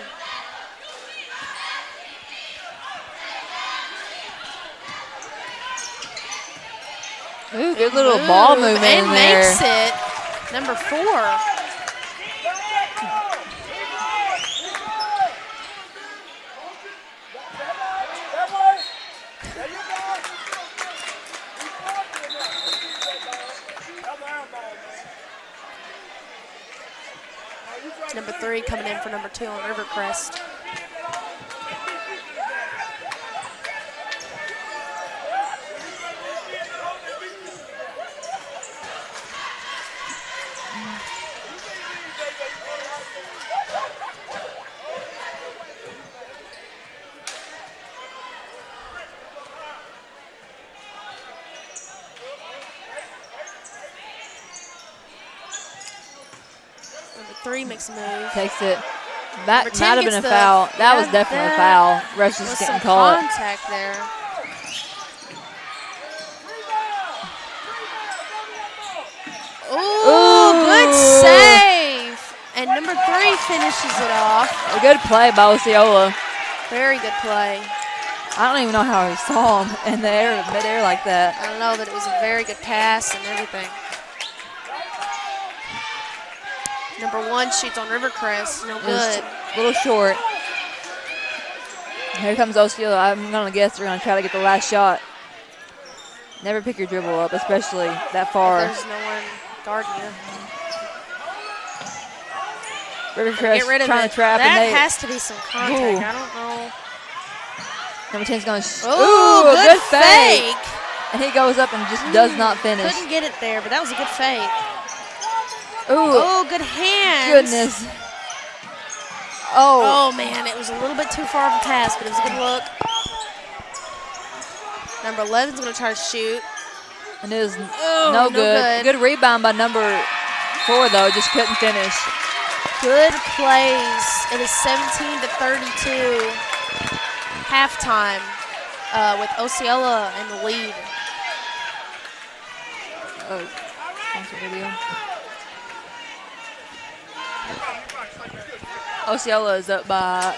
Ooh, good little ball movement and in there. Makes it number 4. Number 3 coming in for number 2 on Crest. Number 3 makes a move. Takes it. That Number 10 might have been gets a the- foul. That was yeah, definitely a that foul. Refs was just some getting caught. contact there. Ooh, good save. And number 3 finishes it off. A good play by Osceola. Very good play. I don't even know how he saw him in the air, midair like that. I don't know, but it was a very good pass and everything. Number 1 shoots on Crest. No good. A little short. Here comes Osceola. I'm going to guess they're going to try to get the last shot. Never pick your dribble up, especially that far. There's no one guarding you. Crest Get rid of trying it. to trap. That and they, has to be some contact. Ooh. I don't know. Number 10's going to Ooh, a good fake. And he goes up and just does not finish. Couldn't get it there, but that was a good fake. Ooh, Oh, good hands. goodness. Oh. Oh, man, it was a little bit too far of a pass, but it was a good look. Number 11's going to try to shoot. And it was Oh, no no good. good. Good rebound by number 4, though. Just couldn't finish. Good plays. It is 17-32. Halftime with Osceola in the lead. Oh, sponsor video. Osceola is up by.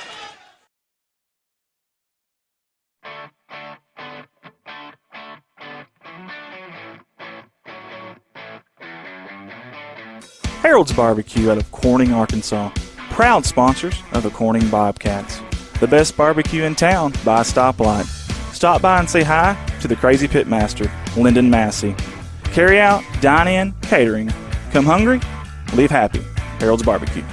Harold's Barbecue out of Corning, Arkansas. Proud sponsors of the Corning Bobcats. The best barbecue in town by a stoplight. Stop by and say hi to the crazy pitmaster, Lyndon Massey. Carry out, dine in, catering. Come hungry, leave happy. Harold's Barbecue.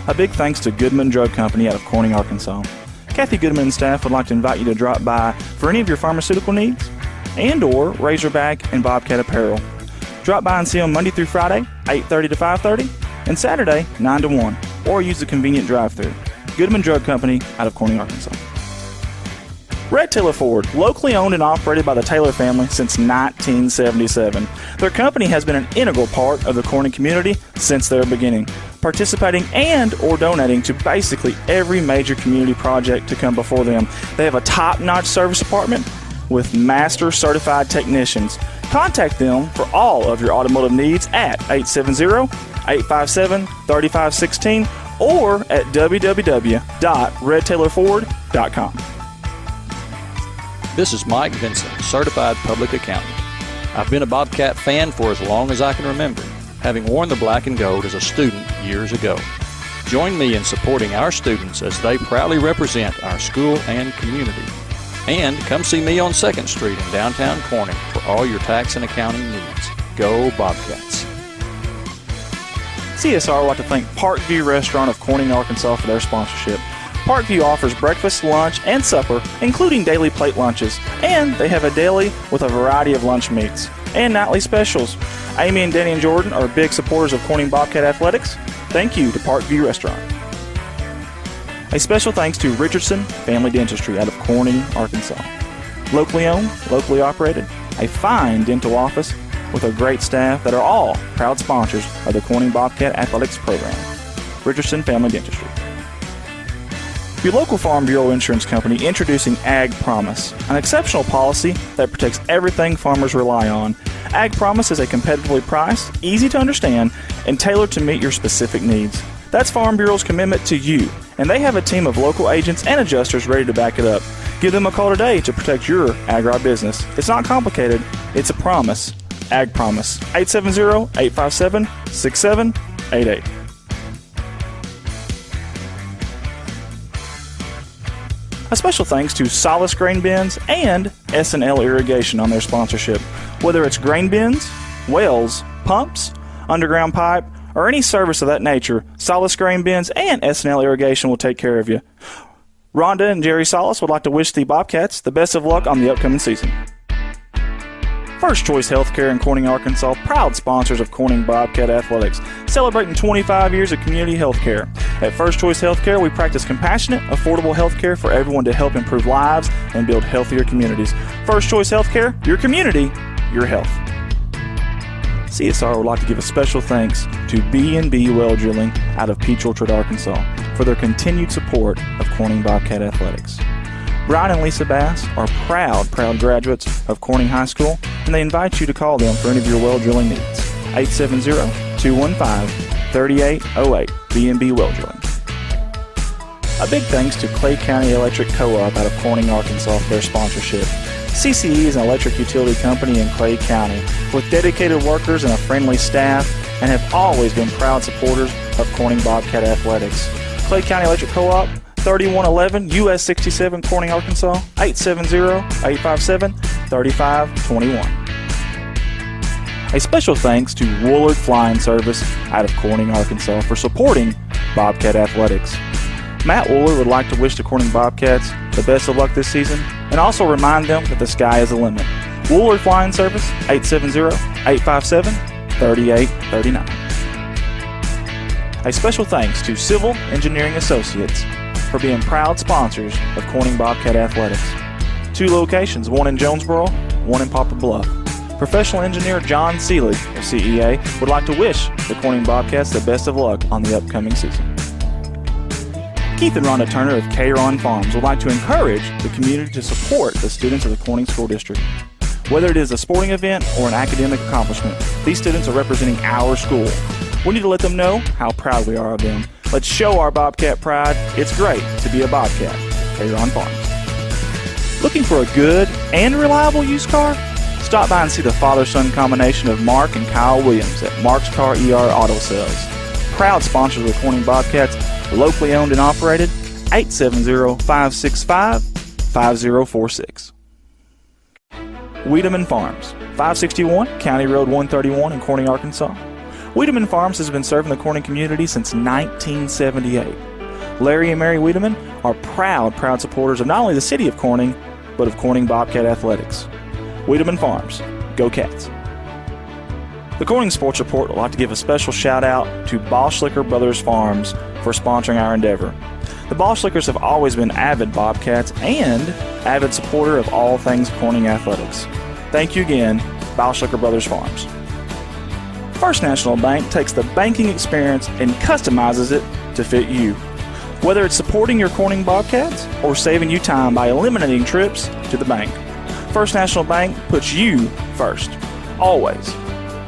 A big thanks to Goodman Drug Company out of Corning, Arkansas. Kathy Goodman and staff would like to invite you to drop by for any of your pharmaceutical needs and or Razorback and Bobcat apparel. Drop by and see them Monday through Friday, 8:30 to 5:30, and Saturday, 9 to 1, or use the convenient drive-thru. Goodman Drug Company out of Corning, Arkansas. Red Taylor Ford, locally owned and operated by the Taylor family since 1977. Their company has been an integral part of the Corning community since their beginning, participating and or donating to basically every major community project to come before them. They have a top-notch service department with master certified technicians. Contact them for all of your automotive needs at 870-857-3516 or at www.redtaylorford.com. This is Mike Vincent, Certified Public Accountant. I've been a Bobcat fan for as long as I can remember, having worn the black and gold as a student years ago. Join me in supporting our students as they proudly represent our school and community. And come see me on 2nd Street in downtown Corning for all your tax and accounting needs. Go Bobcats. CSR would like to thank Parkview Restaurant of Corning, Arkansas for their sponsorship. Parkview offers breakfast, lunch, and supper, including daily plate lunches, and they have a deli with a variety of lunch meats and nightly specials. Amy and Danny and Jordan are big supporters of Corning Bobcat Athletics. Thank you to Parkview Restaurant. A special thanks to Richardson Family Dentistry out of Corning, Arkansas. Locally owned, locally operated, a fine dental office with a great staff that are all proud sponsors of the Corning Bobcat Athletics program. Richardson Family Dentistry. Your local Farm Bureau Insurance Company introducing Ag Promise, an exceptional policy that protects everything farmers rely on. Ag Promise is a competitively priced, easy to understand, and tailored to meet your specific needs. That's Farm Bureau's commitment to you, and they have a team of local agents and adjusters ready to back it up. Give them a call today to protect your agri-business. It's not complicated, it's a promise. Ag Promise, 870-857-6788. A special thanks to Solace Grain Bins and S&L Irrigation on their sponsorship. Whether it's grain bins, wells, pumps, underground pipe, or any service of that nature, Solace Grain Bins and S&L Irrigation will take care of you. Rhonda and Jerry Solace would like to wish the Bobcats the best of luck on the upcoming season. First Choice Healthcare in Corning, Arkansas, proud sponsors of Corning Bobcat Athletics, celebrating 25 years of community healthcare. At First Choice Healthcare, we practice compassionate, affordable healthcare for everyone to help improve lives and build healthier communities. First Choice Healthcare, your community, your health. CSR would like to give a special thanks to B&B Well Drilling out of Peach Orchard, Arkansas, for their continued support of Corning Bobcat Athletics. Brian and Lisa Bass are proud graduates of Corning High School, and they invite you to call them for any of your well drilling needs. 870-215-3808, B&B Well Drilling. A big thanks to Clay County Electric Co-op out of Corning, Arkansas for their sponsorship. CCE is an electric utility company in Clay County with dedicated workers and a friendly staff, and have always been proud supporters of Corning Bobcat Athletics. Clay County Electric Co-op, 3111 US 67, Corning, Arkansas, 870-857-3521. A special thanks to Woolard Flying Service out of Corning, Arkansas for supporting Bobcat Athletics. Matt Woolard would like to wish the Corning Bobcats the best of luck this season and also remind them that the sky is the limit. Woolard Flying Service, 870-857-3839. A special thanks to Civil Engineering Associates for being proud sponsors of Corning Bobcat Athletics. 2 locations, one in Jonesboro, one in Poplar Bluff. Professional engineer John Seelig of CEA would like to wish the Corning Bobcats the best of luck on the upcoming season. Keith and Rhonda Turner of K-Ron Farms would like to encourage the community to support the students of the Corning School District. Whether it is a sporting event or an academic accomplishment, these students are representing our school. We need to let them know how proud we are of them. Let's show our Bobcat pride. It's great to be a Bobcat. K-Ron Farms. Looking for a good and reliable used car? Stop by and see the father-son combination of Mark and Kyle Williams at Mark's Car ER Auto Sales. Proud sponsors of the Corning Bobcats, locally owned and operated, 870-565-5046. Wiedemann Farms, 561 County Road 131 in Corning, Arkansas. Wiedemann Farms has been serving the Corning community since 1978. Larry and Mary Wiedemann are proud supporters of not only the city of Corning, but of Corning Bobcat Athletics. Wiedemann Farms, go Cats. The Corning Sports Report would like to give a special shout out to Boschlicker Brothers Farms for sponsoring our endeavor. The Boschlickers have always been avid Bobcats and avid supporter of all things Corning Athletics. Thank you again, Boschlicker Brothers Farms. First National Bank takes the banking experience and customizes it to fit you. Whether it's supporting your Corning Bobcats or saving you time by eliminating trips to the bank, First National Bank puts you first, always.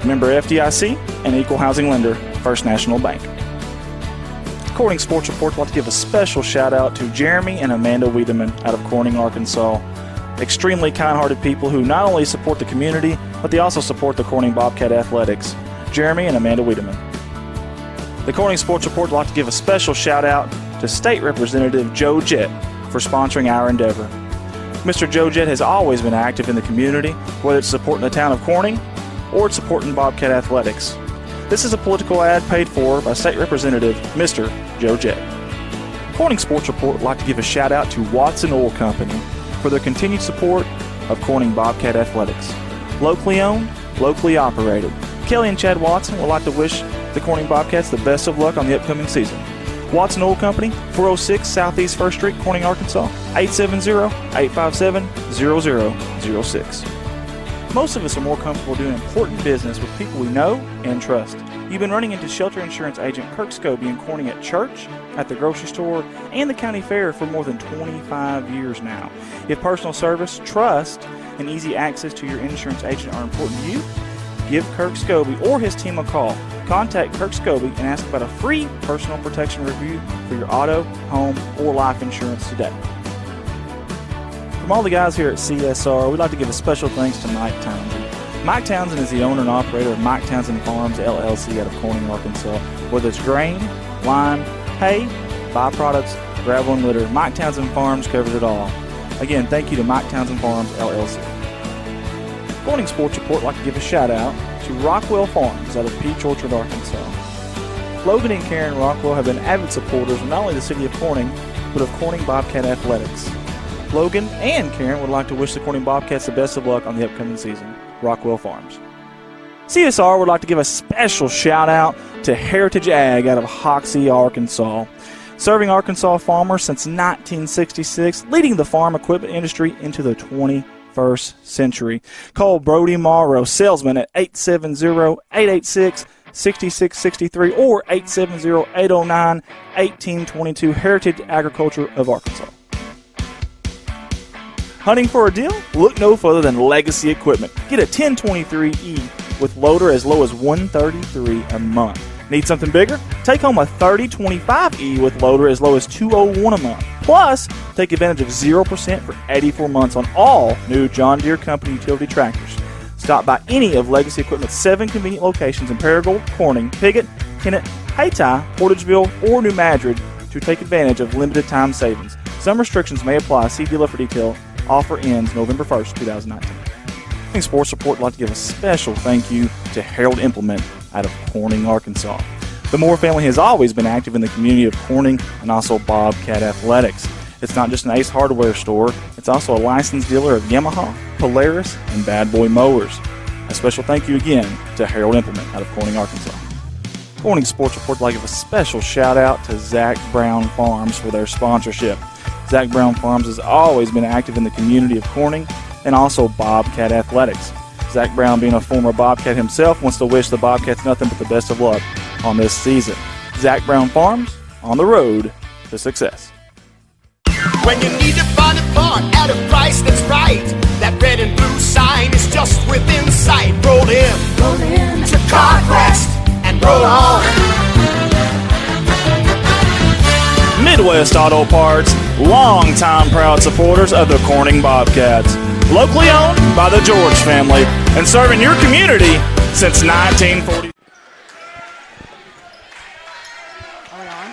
Member FDIC and equal housing lender, First National Bank. Corning Sports Report would like to give a special shout out to Jeremy and Amanda Wiedemann out of Corning, Arkansas. Extremely kind-hearted people who not only support the community, but they also support the Corning Bobcat Athletics. Jeremy and Amanda Wiedemann. The Corning Sports Report would like to give a special shout out to State Representative Joe Jett for sponsoring our endeavor. Mr. Joe Jett has always been active in the community, whether it's supporting the town of Corning or it's supporting Bobcat Athletics. This is a political ad paid for by State Representative Mr. Joe Jett. Corning Sports Report would like to give a shout out to Watson Oil Company for their continued support of Corning Bobcat Athletics. Locally owned, locally operated. Kelly and Chad Watson would like to wish the Corning Bobcats the best of luck on the upcoming season. Watson Oil Company, 406 Southeast 1st Street, Corning, Arkansas, 870-857-0006. Most of us are more comfortable doing important business with people we know and trust. You've been running into shelter insurance agent Kirk Scobie in Corning at church, at the grocery store, and the county fair for more than 25 years now. If personal service, trust, and easy access to your insurance agent are important to you, give Kirk Scobie or his team a call. Contact Kirk Scobie and ask about a free personal protection review for your auto, home, or life insurance today. From all the guys here at CSR, we'd like to give a special thanks to Mike Townsend. Mike Townsend is the owner and operator of Mike Townsend Farms, LLC out of Corning, Arkansas. Whether it's grain, lime, hay, byproducts, gravel, and litter, Mike Townsend Farms covers it all. Again, thank you to Mike Townsend Farms, LLC. Corning Sports Report would like to give a shout-out to Rockwell Farms out of Peach Orchard, Arkansas. Logan and Karen Rockwell have been avid supporters of not only the city of Corning, but of Corning Bobcat Athletics. Logan and Karen would like to wish the Corning Bobcats the best of luck on the upcoming season. Rockwell Farms. CSR would like to give a special shout-out to Heritage Ag out of Hoxie, Arkansas. Serving Arkansas farmers since 1966, leading the farm equipment industry into the 21st century. Call Brody Morrow, salesman, at 870-886-6663 or 870-809-1822, Heritage Agriculture of Arkansas. Hunting for a deal? Look no further than Legacy Equipment. Get a 1023E with loader as low as $133 a month. Need something bigger? Take home a 3025E with loader as low as $201 a month. Plus, take advantage of 0% for 84 months on all new John Deere Company utility tractors. Stop by any of Legacy Equipment's 7 convenient locations in Paragould, Corning, Piggott, Kennett, Hayti, Portageville, or New Madrid to take advantage of limited time savings. Some restrictions may apply. See dealer for detail. Offer ends November 1st, 2019. Sports Report would like to give a special thank you to Harold Implement out of Corning, Arkansas. The Moore family has always been active in the community of Corning and also Bobcat Athletics. It's not just an Ace Hardware store, it's also a licensed dealer of Yamaha, Polaris, and Bad Boy mowers. A special thank you again to Harold Implement out of Corning, Arkansas. Corning Sports Report would like to give a special shout out to Zach Brown Farms for their sponsorship. Zach Brown Farms has always been active in the community of Corning and also Bobcat Athletics. Zach Brown, being a former Bobcat himself, wants to wish the Bobcats nothing but the best of luck on this season. Zach Brown Farms, on the road to success. When you need to find a part at a price that's right, that red and blue sign is just within sight. Roll in to Crest and roll on. Midwest Auto Parts, longtime proud supporters of the Corning Bobcats. Locally owned by the George family and serving your community since 1940. Hold on.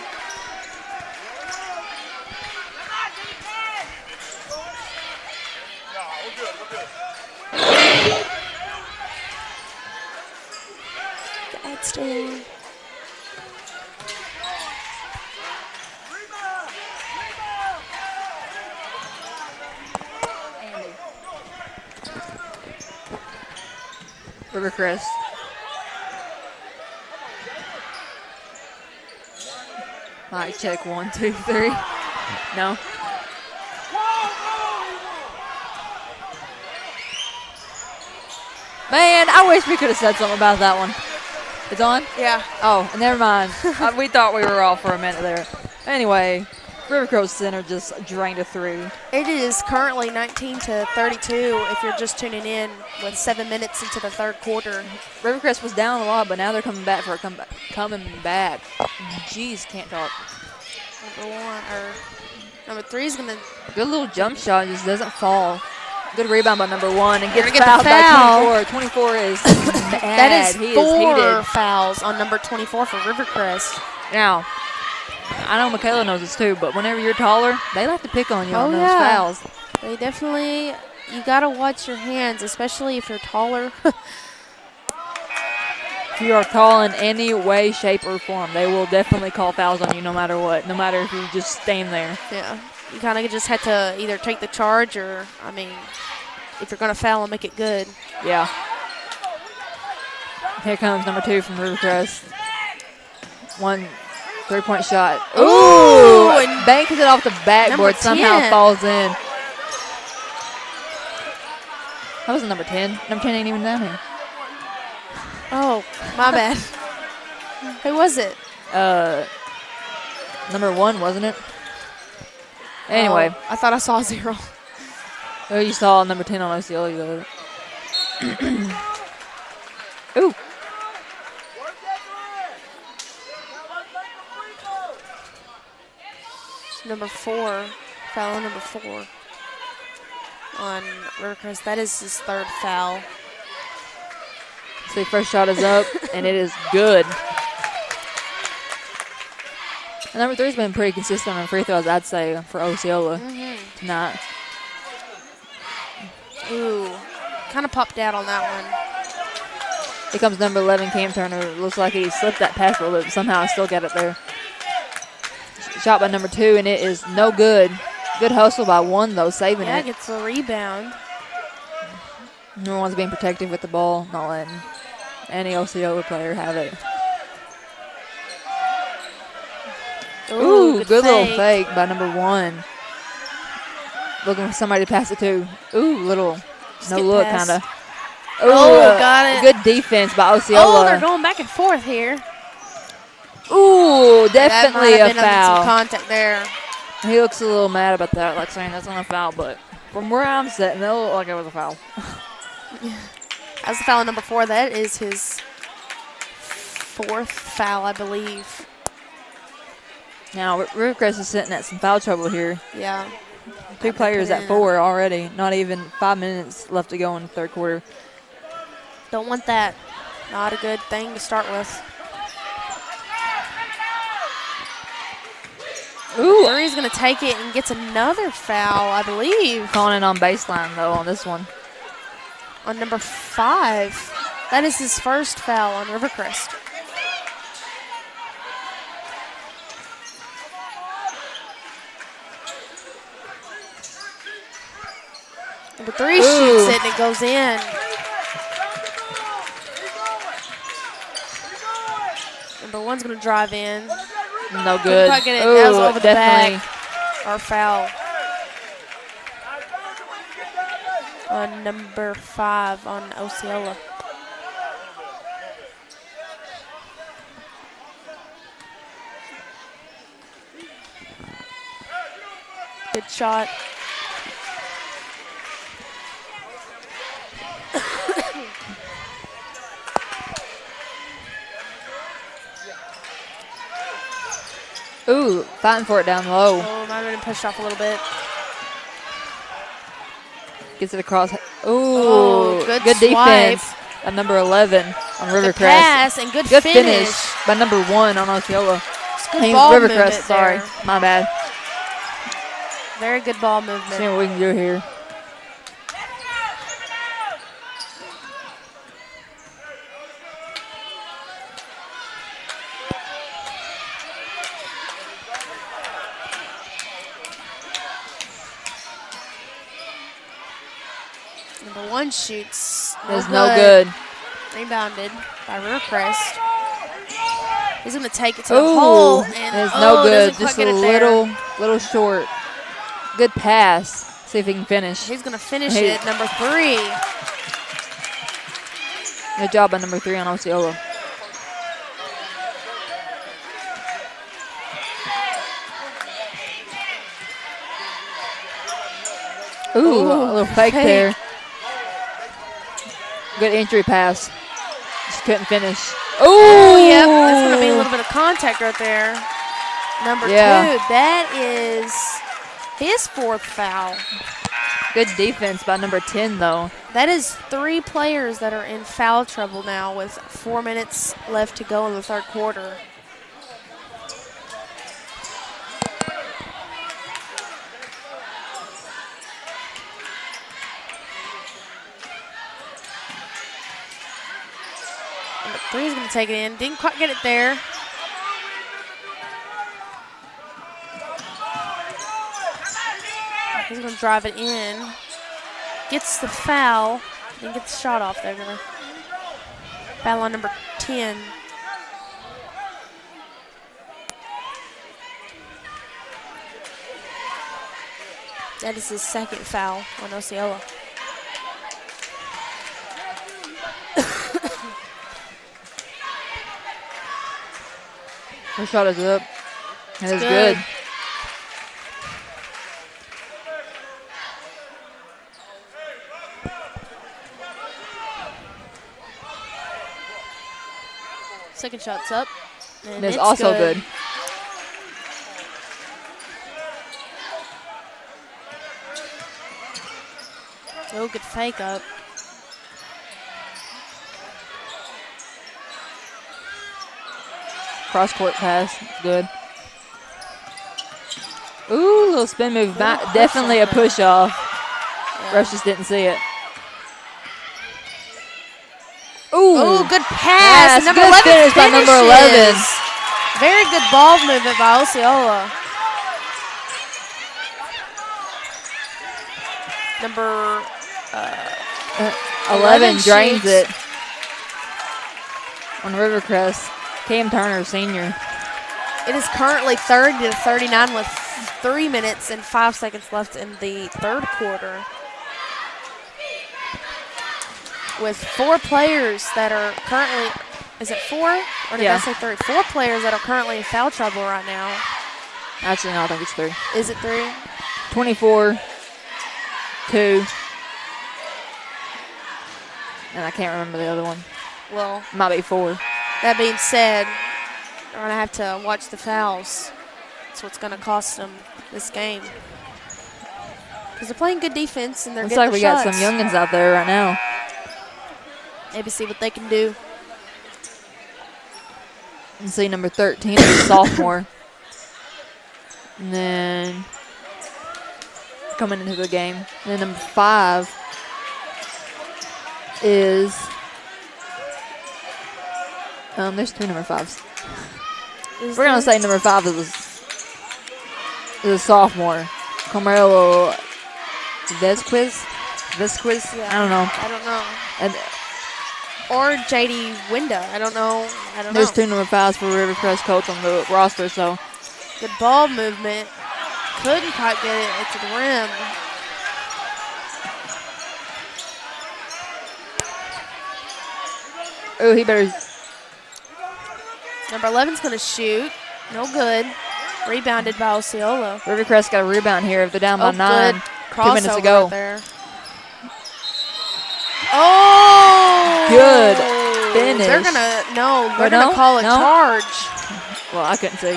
That's still. River Crest. Mic check 1, 2, 3. No. Man, I wish we could have said something about that one. It's on? Yeah. Oh, never mind. We thought we were off for a minute there. Anyway, River Crest Center just drained a 3. It is currently 19-32 if you're just tuning in with 7 minutes into the third quarter. Rivercrest was down a lot, but now they're coming back for a comeback. Jeez, can't talk. Number 3 is going to. Good little jump shot, just doesn't fall. Good rebound by number 1 and gets Get fouled the foul. by 24. 24 is mad. That is He 4 is heated. fouls on number 24 for Rivercrest. Now, I know Michaela knows this too, but whenever you're taller, they like to pick on you on those fouls. They definitely, you got to watch your hands, especially if you're taller. If you are tall in any way, shape, or form, they will definitely call fouls on you no matter what, no matter if you just stand there. Yeah. You kind of just had to either take the charge or, I mean, if you're going to foul and make it good. Yeah. Here comes number 2 from Rivercrest. 3-point shot. Ooh, And banks it off the backboard. Somehow 10. falls in. That wasn't number 10. Number 10 ain't even down here. Oh, my bad. Who was it? Number 1, wasn't it? Anyway. Oh, I thought I saw 0. Oh, you saw number 10 on Osceola, though. Ooh. Number 4. Foul on number 4 on Rivercrest. That is his 3rd foul. So first shot is up, and it is good. And number 3's been pretty consistent on free throws, I'd say, for Osceola tonight. Ooh, kind of popped out on that one. Here comes number 11, Cam Turner. Looks like he slipped that pass a little bit, but somehow I still got it there. Shot by number 2, and it is no good. Good hustle by 1, though, saving it. Yeah, gets a rebound. Number 1's being protective with the ball, not letting any Osceola player have it. Ooh, good little fake by number 1. Looking for somebody to pass it to. Ooh, little no look kind of. Oh, got it. Good defense by Osceola. Oh, they're going back and forth here. Ooh, definitely that might have a been foul. Some contact there. He looks a little mad about that, like saying that's not a foul, but from where I'm sitting, it looked like it was a foul. That's the foul on number 4. That is his 4th foul, I believe. Now, Rivercrest is sitting at some foul trouble here. Yeah. 2 players at 4 already. Not even 5 minutes left to go in the 3rd quarter. Don't want that. Not a good thing to start with. Ooh. 3's going to take it and gets another foul, I believe. Calling it on baseline, though, on this one. On number 5. That is his 1st foul on Rivercrest. Number 3 shoots it and it goes in. Number 1's going to drive in. No good. Quite get it. That was over the definitely. back. Our foul. On number 5 on Osceola. Good shot. Ooh, fighting for it down low. Oh, might have been pushed off a little bit. Gets it across. Ooh, good defense swipe. by number 11 on Rivercrest. Good pass and good finish by number 1 on Osceola. Good ball Rivercrest, movement sorry. there. My bad. Very good ball movement. See what we can do here. Number 1 shoots. It's no good. Rebounded by Rivercrest. He's going to take it to the hole. And it's no good. Doesn't Just quite a get it little short. Good pass. See if he can finish. He's going to finish it. Number 3. Good job by number 3 on Osceola. Ooh, a little fake there. Good entry pass. Just couldn't finish. Oh, yep. That's going to be a little bit of contact right there. Number 2. That is his 4th foul. Good defense by number 10, though. That is 3 players that are in foul trouble now with 4 minutes left to go in the 3rd quarter. Number 3 is going to take it in. Didn't quite get it there. He's going to drive it in. Gets the foul. And gets the shot off there. Foul on number 10. That is his second foul on Osceola. First shot is up. That is good. Second shot's up. And it's also good. Oh, good fake up. Cross court pass. It's good. Ooh, little spin move. Definitely a push off. Yeah. Rush just didn't see it. Ooh, good pass. Yes, number 11 finish by number 11. Very good ball movement by Osceola. Number 11 drains it on Rivercrest. Cam Turner, senior. It is currently 30-39 with 3 minutes and 5 seconds left in the third quarter. With 4 players that are currently, is it 4? Or did I say 3? 4 players that are currently in foul trouble right now. Actually, no, I think it's 3. Is it 3? 24, 2. And I can't remember the other one. Well, might be 4. That being said, they're going to have to watch the fouls. That's what's going to cost them this game. Because they're playing good defense and they're looks getting like we shots. got some youngins out there right now. Maybe see what they can do. And see number 13 is a sophomore. And then coming into the game. And then number 5 is there's 2 number 5s. We're gonna say number 5 is a sophomore. Carmelo Vesquez? Yeah. I don't know. I don't know. And or JD Winda. I don't know. There's 2 number 5s for Rivercrest Colts on the roster, so. Good ball movement. Couldn't quite get it to the rim. Oh, he better. Number 11's going to shoot. No good. Rebounded by Osceola. Rivercrest got a rebound here. If they're down by 9, good. 2 minutes to go. Right there. Oh! Good finish. They're gonna call a charge. Well, I couldn't see.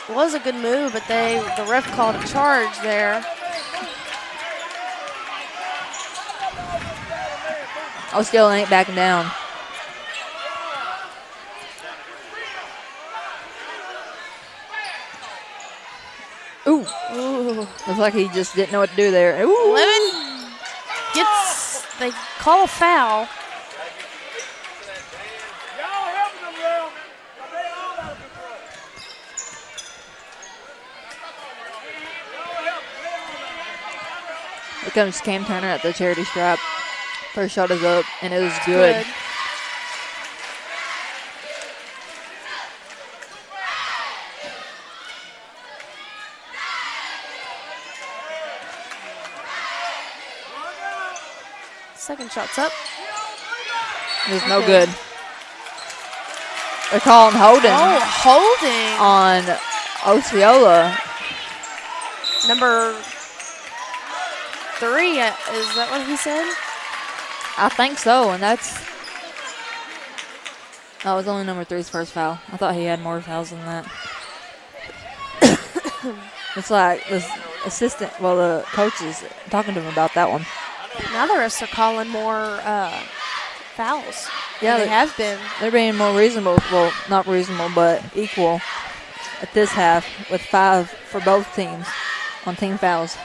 It was a good move, but the ref called a charge there. Osceola ain't backing down. Ooh. Looks like he just didn't know what to do there. Ooh. 11 they call a foul. Here comes Cam Turner at the charity stripe. First shot is up, and it was good. Second shot's up. It's no good. They're calling holding. Oh, holding. On Osceola. Number 3, is that what he said? I think so, and that was only number 3's first foul. I thought he had more fouls than that. It's like this assistant, the coach is talking to him about that one. Now the refs are calling more fouls. Yeah, they have been. They're being more reasonable. Well, not reasonable, but equal at this half with 5 for both teams on team fouls.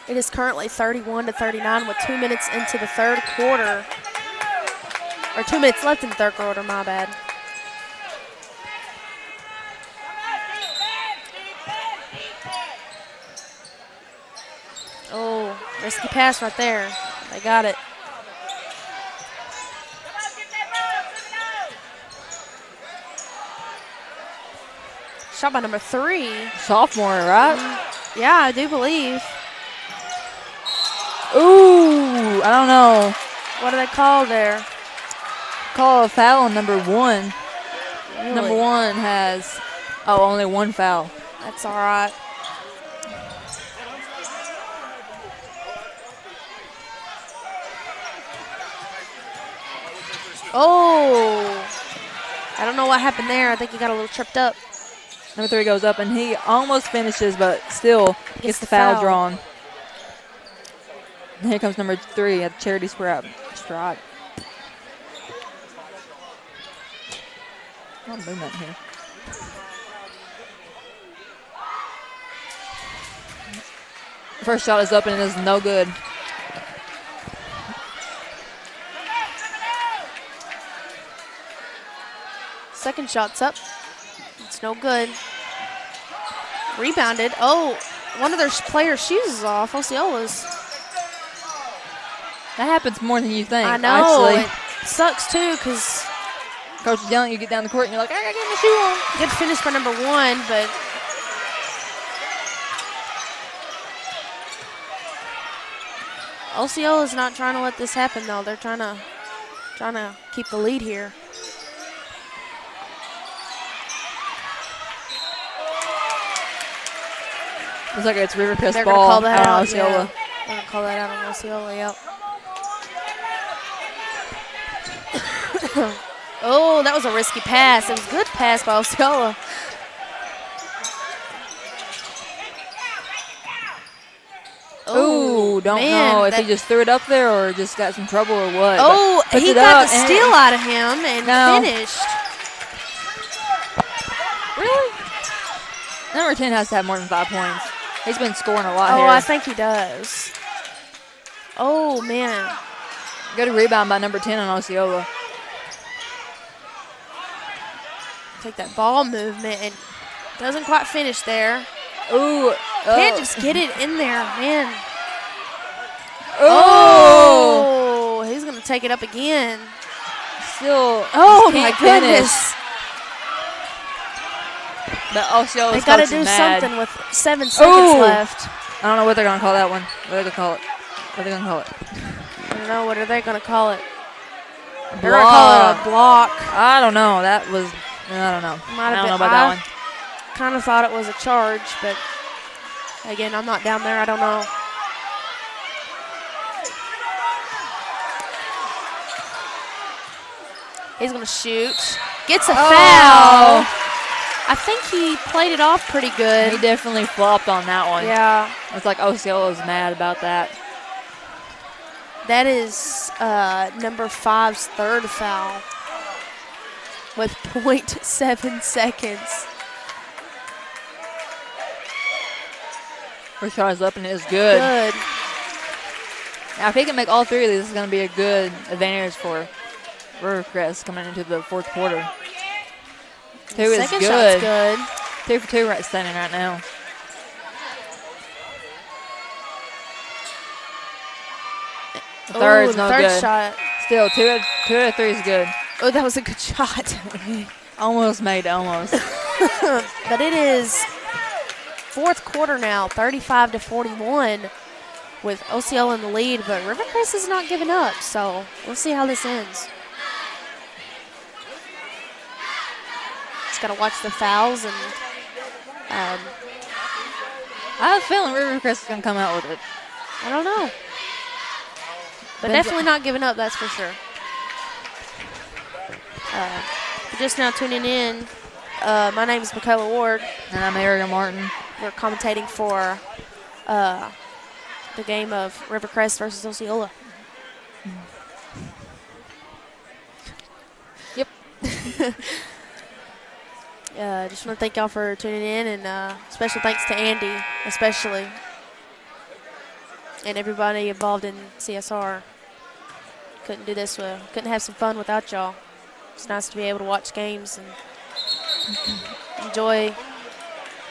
It is currently 31-39 with 2 minutes into the third quarter. Or 2 minutes left in the third quarter, my bad. Oh, risky pass right there. They got it. Shot by number 3. Sophomore, right? Yeah, I do believe. Ooh, I don't know. What do they call there? Call a foul on number 1. Really? Number 1 has, only 1 foul. That's all right. Oh, I don't know what happened there. I think he got a little tripped up. Number 3 goes up, and he almost finishes, but still gets the foul drawn. And here comes number 3 at the charity strike. A lot of movement here. First shot is up, and it is no good. Second shot's up. It's no good. Rebounded. Oh, one of their players' shoes is off. Osceola's. That happens more than you think. I know. Actually. It sucks, too, because Coach is yelling, you get down the court, and you're like, I got to get my shoe on. good finish by number 1, but Osceola's not trying to let this happen, though. They're trying to keep the lead here. Looks like it's River Crest They're ball gonna call that out on out. Osceola. Yeah. They're gonna call that out on Osceola. Yep. Oh, that was a risky pass. It was a good pass by Osceola. Ooh, don't know if he just threw it up there or just got some trouble or what. Oh, he got the steal out of him and finished. Really? Number 10 has to have more than 5 points. He's been scoring a lot here. Oh, I think he does. Oh, man. Good rebound by number 10 on Osceola. Take that ball movement and doesn't quite finish there. Ooh. Can't just get it in there, man. Oh. He's going to take it up again. Still. Oh, my goodness. But Osceola's they got to do something with 7 seconds left. I don't know what they're going to call that one. What are they going to call it? What are they going to call it? I don't know. What are they going to call it? They're going to call it a block. I don't know. That was, I don't know. I don't know about that one. Kind of thought it was a charge, but again, I'm not down there. I don't know. He's going to shoot. Gets a foul. I think he played it off pretty good. He definitely flopped on that one. Yeah. It's like Osceola's mad about that. That is number 5's third foul with 0.7 seconds. First shot is up and it is good. Good. Now, if he can make all 3 of these, it's going to be a good advantage for River Crest coming into the fourth quarter. 2 is Second good. shot's good. 2 for 2 standing right now. The third is no third good. shot. Still, 2 out of 3 is good. Oh, that was a good shot. Almost made it, almost. But it is fourth quarter now, 35-41, with Osceola in the lead. But River Crest is not giving up, so we'll see how this ends. Just got to watch the fouls and. I have a feeling River Crest is going to come out with it. I don't know. But definitely not giving up, that's for sure. If you're just now tuning in, my name is Michaela Ward. And I'm Ariel Martin. We're commentating for the game of River Crest versus Osceola. Yep. Just want to thank y'all for tuning in, and special thanks to Andy, especially, and everybody involved in CSR. Couldn't do this, couldn't have some fun without y'all. It's nice to be able to watch games and enjoy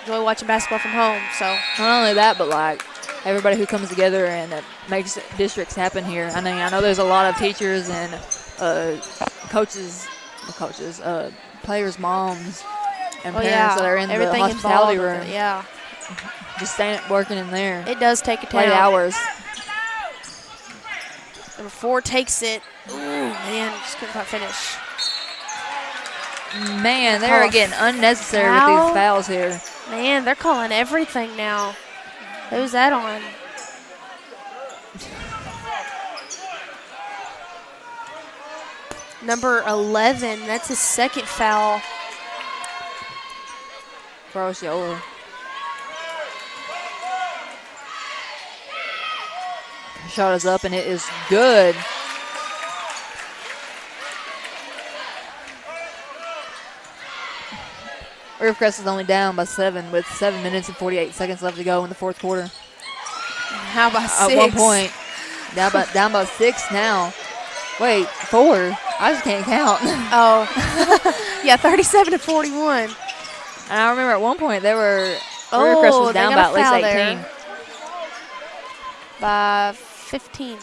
watching basketball from home. So not only that, but like everybody who comes together and makes districts happen here. I know there's a lot of teachers and players' moms and Oh, parents yeah. that are in Everything the hospitality involved with room. it, yeah. Just staying working in there. It does take a Late town. hours. Number 4 takes it. Ooh, man, just couldn't quite finish. Man, they're getting unnecessary with these fouls here. Man, they're calling everything now. Who's that on? Number 11, that's his second foul. For Osceola. Shot is up and it is good. Rivercrest is only down by 7 with 7 minutes and 48 seconds left to go in the fourth quarter. How about 6? At one point, down by 6 now. Wait, 4? I just can't count. Oh, yeah, 37-41. And I remember at one point Rivercrest was they down got by a at foul least 18. there. By 15.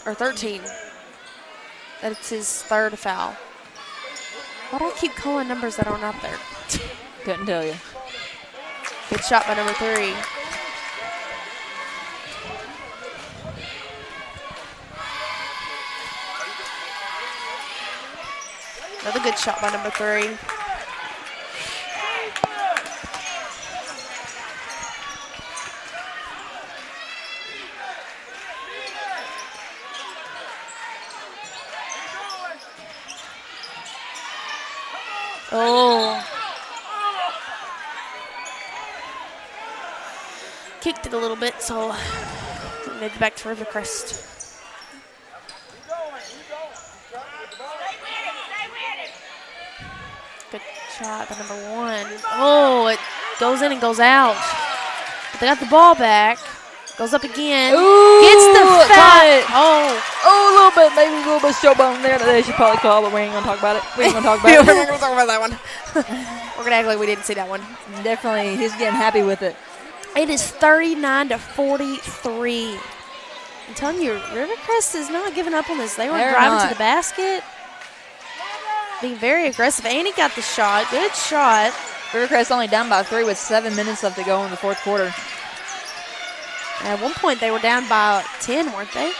Or 13. That's his third foul. Why do I keep calling numbers that aren't out there? Couldn't tell you. Good shot by number 3. Another good shot by number 3. Oh. Kicked it a little bit, so maybe back to Rivercrest. Good shot by number 1. Oh, it goes in and goes out. But they got the ball back. Goes up again. Ooh, gets the foul. A little bit, maybe a little bit showboat there that they should probably call, but we ain't gonna talk about it. We ain't gonna talk about it. We're gonna talk about that one. We're gonna act like we didn't see that one. Definitely, he's getting happy with it. It is 39-43. I'm telling you, Rivercrest is not giving up on this. They were driving to the basket, being very aggressive, and he got the shot. Good shot. Rivercrest only down by 3 with 7 minutes left to go in the fourth quarter. At one point, they were down by 10, weren't they?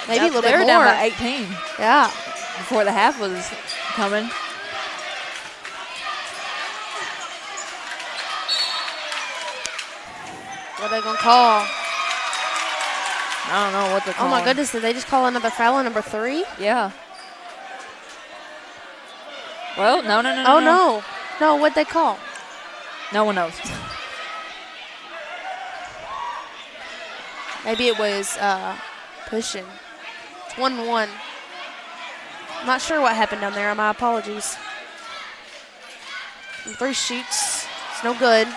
Maybe a little bit more. They were down by 18. Yeah. Before the half was coming. What are they going to call? I don't know what they're calling. Oh, my goodness. Did they just call another foul on number 3? Yeah. Well, no. Oh, no. No, what'd they call? No one knows. Maybe it was pushing. It's 1-1. I'm not sure what happened down there. My apologies. 3 shoots. It's no good.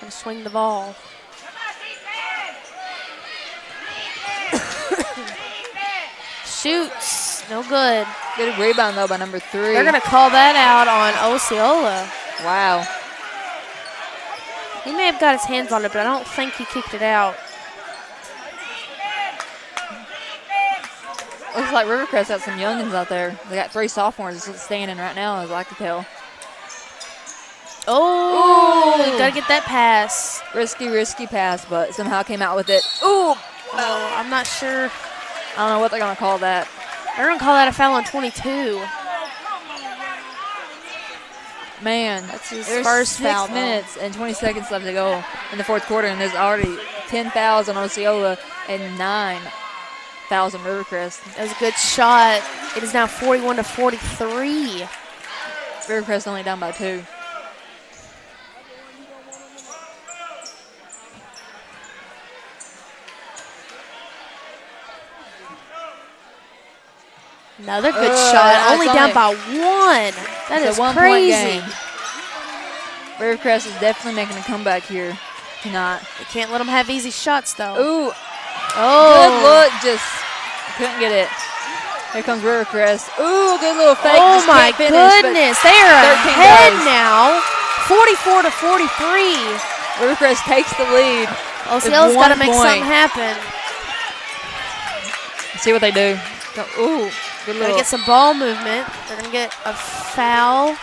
Gonna swing the ball. Shoots. No good. Good rebound, though, by number 3. They're going to call that out on Osceola. Wow. He may have got his hands on it, but I don't think he kicked it out. Looks like Rivercrest has some youngins out there. They got 3 sophomores standing right now, as I can tell. Oh, got to get that pass. Risky pass, but somehow came out with it. Ooh. Oh, I'm not sure. I don't know what they're going to call that. They're going to call that a foul on 22. Man, that's his there's first foul. 6 minutes and 20 seconds left to go in the fourth quarter, and there's already 10 fouls on Osceola and 9 fouls on Rivercrest. That was a good shot. It is now 41-43. Rivercrest only down by 2. Another good shot. Only down by 1. That is crazy. Rivercrest is definitely making a comeback here tonight. You can't let them have easy shots, though. Ooh. Oh. Good look. Just couldn't get it. Here comes Rivercrest. Ooh, good little fake. Oh Just my can't finish, goodness. They are 13 ahead goes. now. 44-43. Rivercrest takes the lead. Osceola's got to make point. something happen. See what they do. Ooh, good Gonna little. get some ball movement. They're gonna get a foul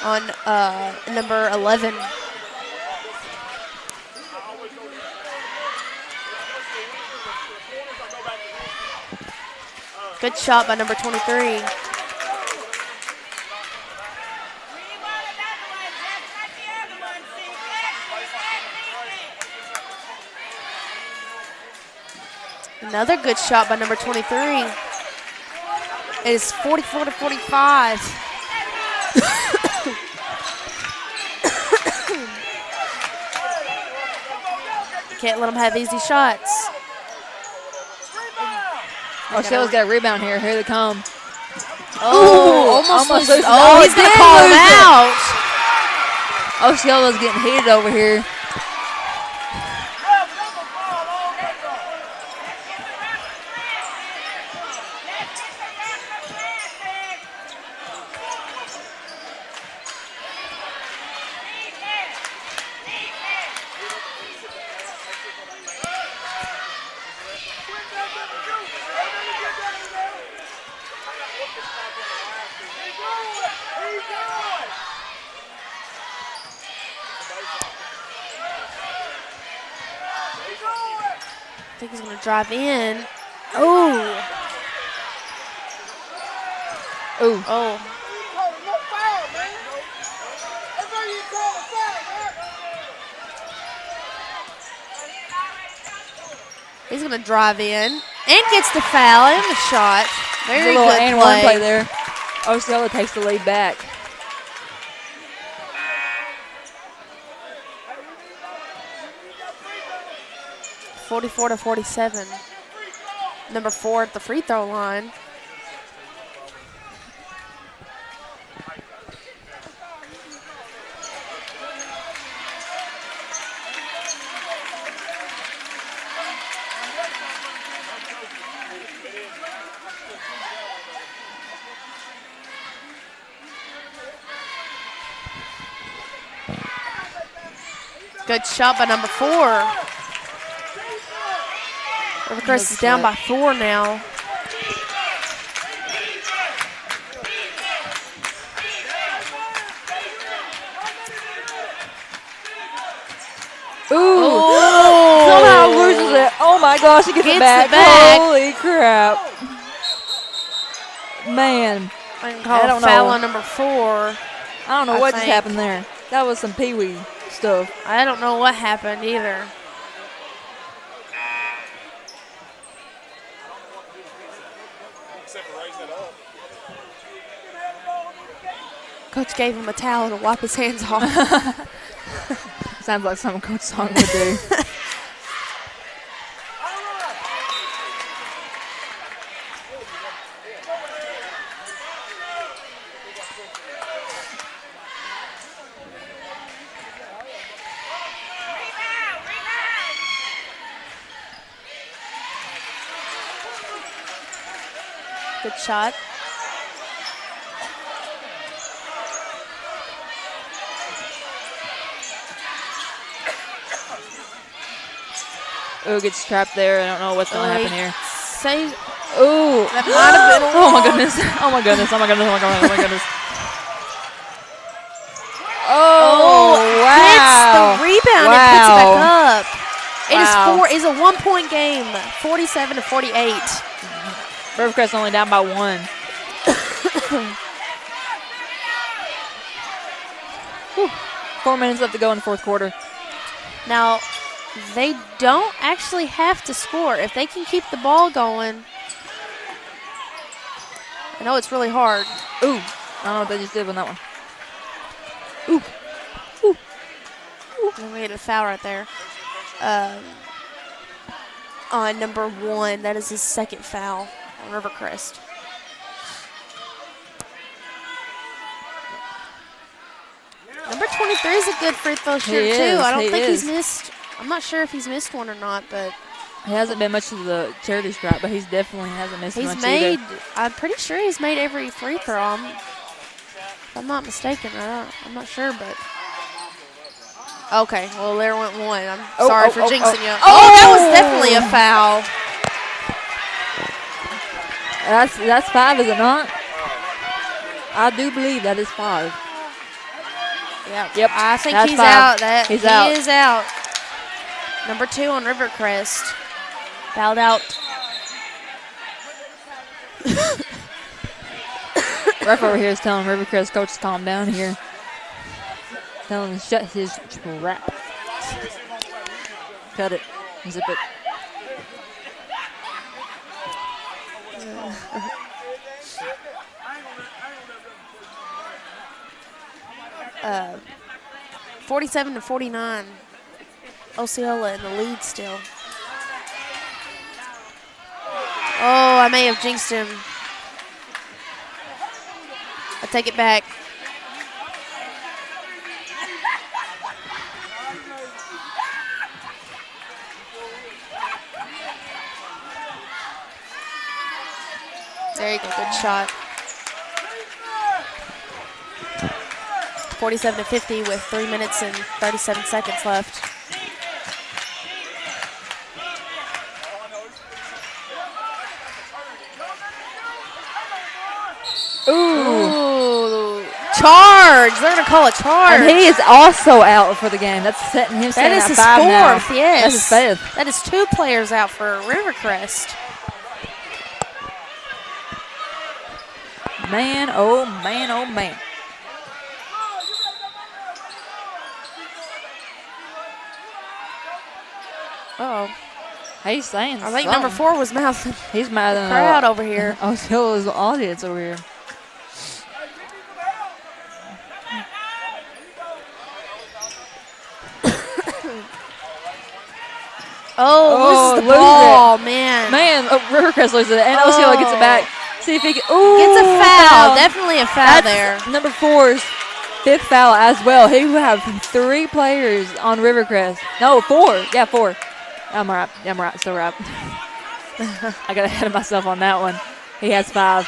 on number 11. Good shot by number 23. Another good shot by number 23. It is 44-45. Can't let them have easy shots. Osceola's got a rebound here. Here they come. Oh, almost loses. Oh, he's going to did call him lose it. out. Osceola's getting heated over here. I think he's going to drive in. Oh. Ooh. Oh. He's going to drive in and gets the foul and the shot. Very Little good and play. one play there. Osceola takes the lead back. (44-47). Number 4 at the free throw line. Good shot by number 4. Crest is down by 4 now. Ooh. Oh. Somehow loses it. Oh my gosh, he gets it back. Holy crap. Man. I can call a foul on number 4. I don't know what just happened there. That was some peewee stuff. I don't know what happened either. Coach gave him a towel to wipe his hands off. Sounds like something Coach Song would do. Good shot. Ooh, gets trapped there. I don't know what's going to happen here. Ooh. That might have been. Oh my goodness. Oh my goodness. Oh my goodness. Oh my goodness. Oh my goodness. Oh, wow. Gets the rebound and puts it back up. It is a 1-point game. 47-48. Rivercrest only down by 1. Whew. 4 minutes left to go in the fourth quarter. Now, they don't actually have to score. If they can keep the ball going. I know it's really hard. Ooh. I don't know what they just did on that one. Ooh. Ooh. Ooh. Let me get a foul right there. On number 1, that is his second foul on Rivercrest. Number 23 is a good free throw shooter too. I don't think he's missed. I'm not sure if he's missed one or not, but He hasn't been much of the charity stripe, but he's definitely hasn't missed much either. I'm pretty sure he's made every free throw. If I'm not mistaken. I'm not sure, but. Okay, well, there went one. I'm sorry for jinxing you. Oh, that was definitely a foul. That's 5, is it not? I do believe that is 5. Yep. I think That's he's 5. out. He is out. Number 2 on Rivercrest. Fouled out. Ref over here is telling Rivercrest coach to calm down here. Telling him to shut his trap. Cut it. Zip it. 47-49. Osceola in the lead still. Oh, I may have jinxed him. I take it back. There you go, good shot. 47-50 with 3 minutes and 37 seconds left. Ooh. Charge. They're going to call a charge. And he is also out for the game. That's setting him That is at his 5 now. 4th, yes. That's his 5th. That is 2 players out for Rivercrest. Man, oh man, oh man. Uh-oh. He's saying I think something. number 4 was mouthing. He's mad the crowd over here. Osceola's audience over here. Loses the ball, man. Man, Rivercrest loses it, and Osceola gets it back. See if he can. Ooh, gets a foul. Definitely a foul there. Number 4's 5th foul as well. He will have 3 players on Rivercrest. No, 4. Yeah, 4. I'm right. Still right. I got ahead of myself on that one. He has 5.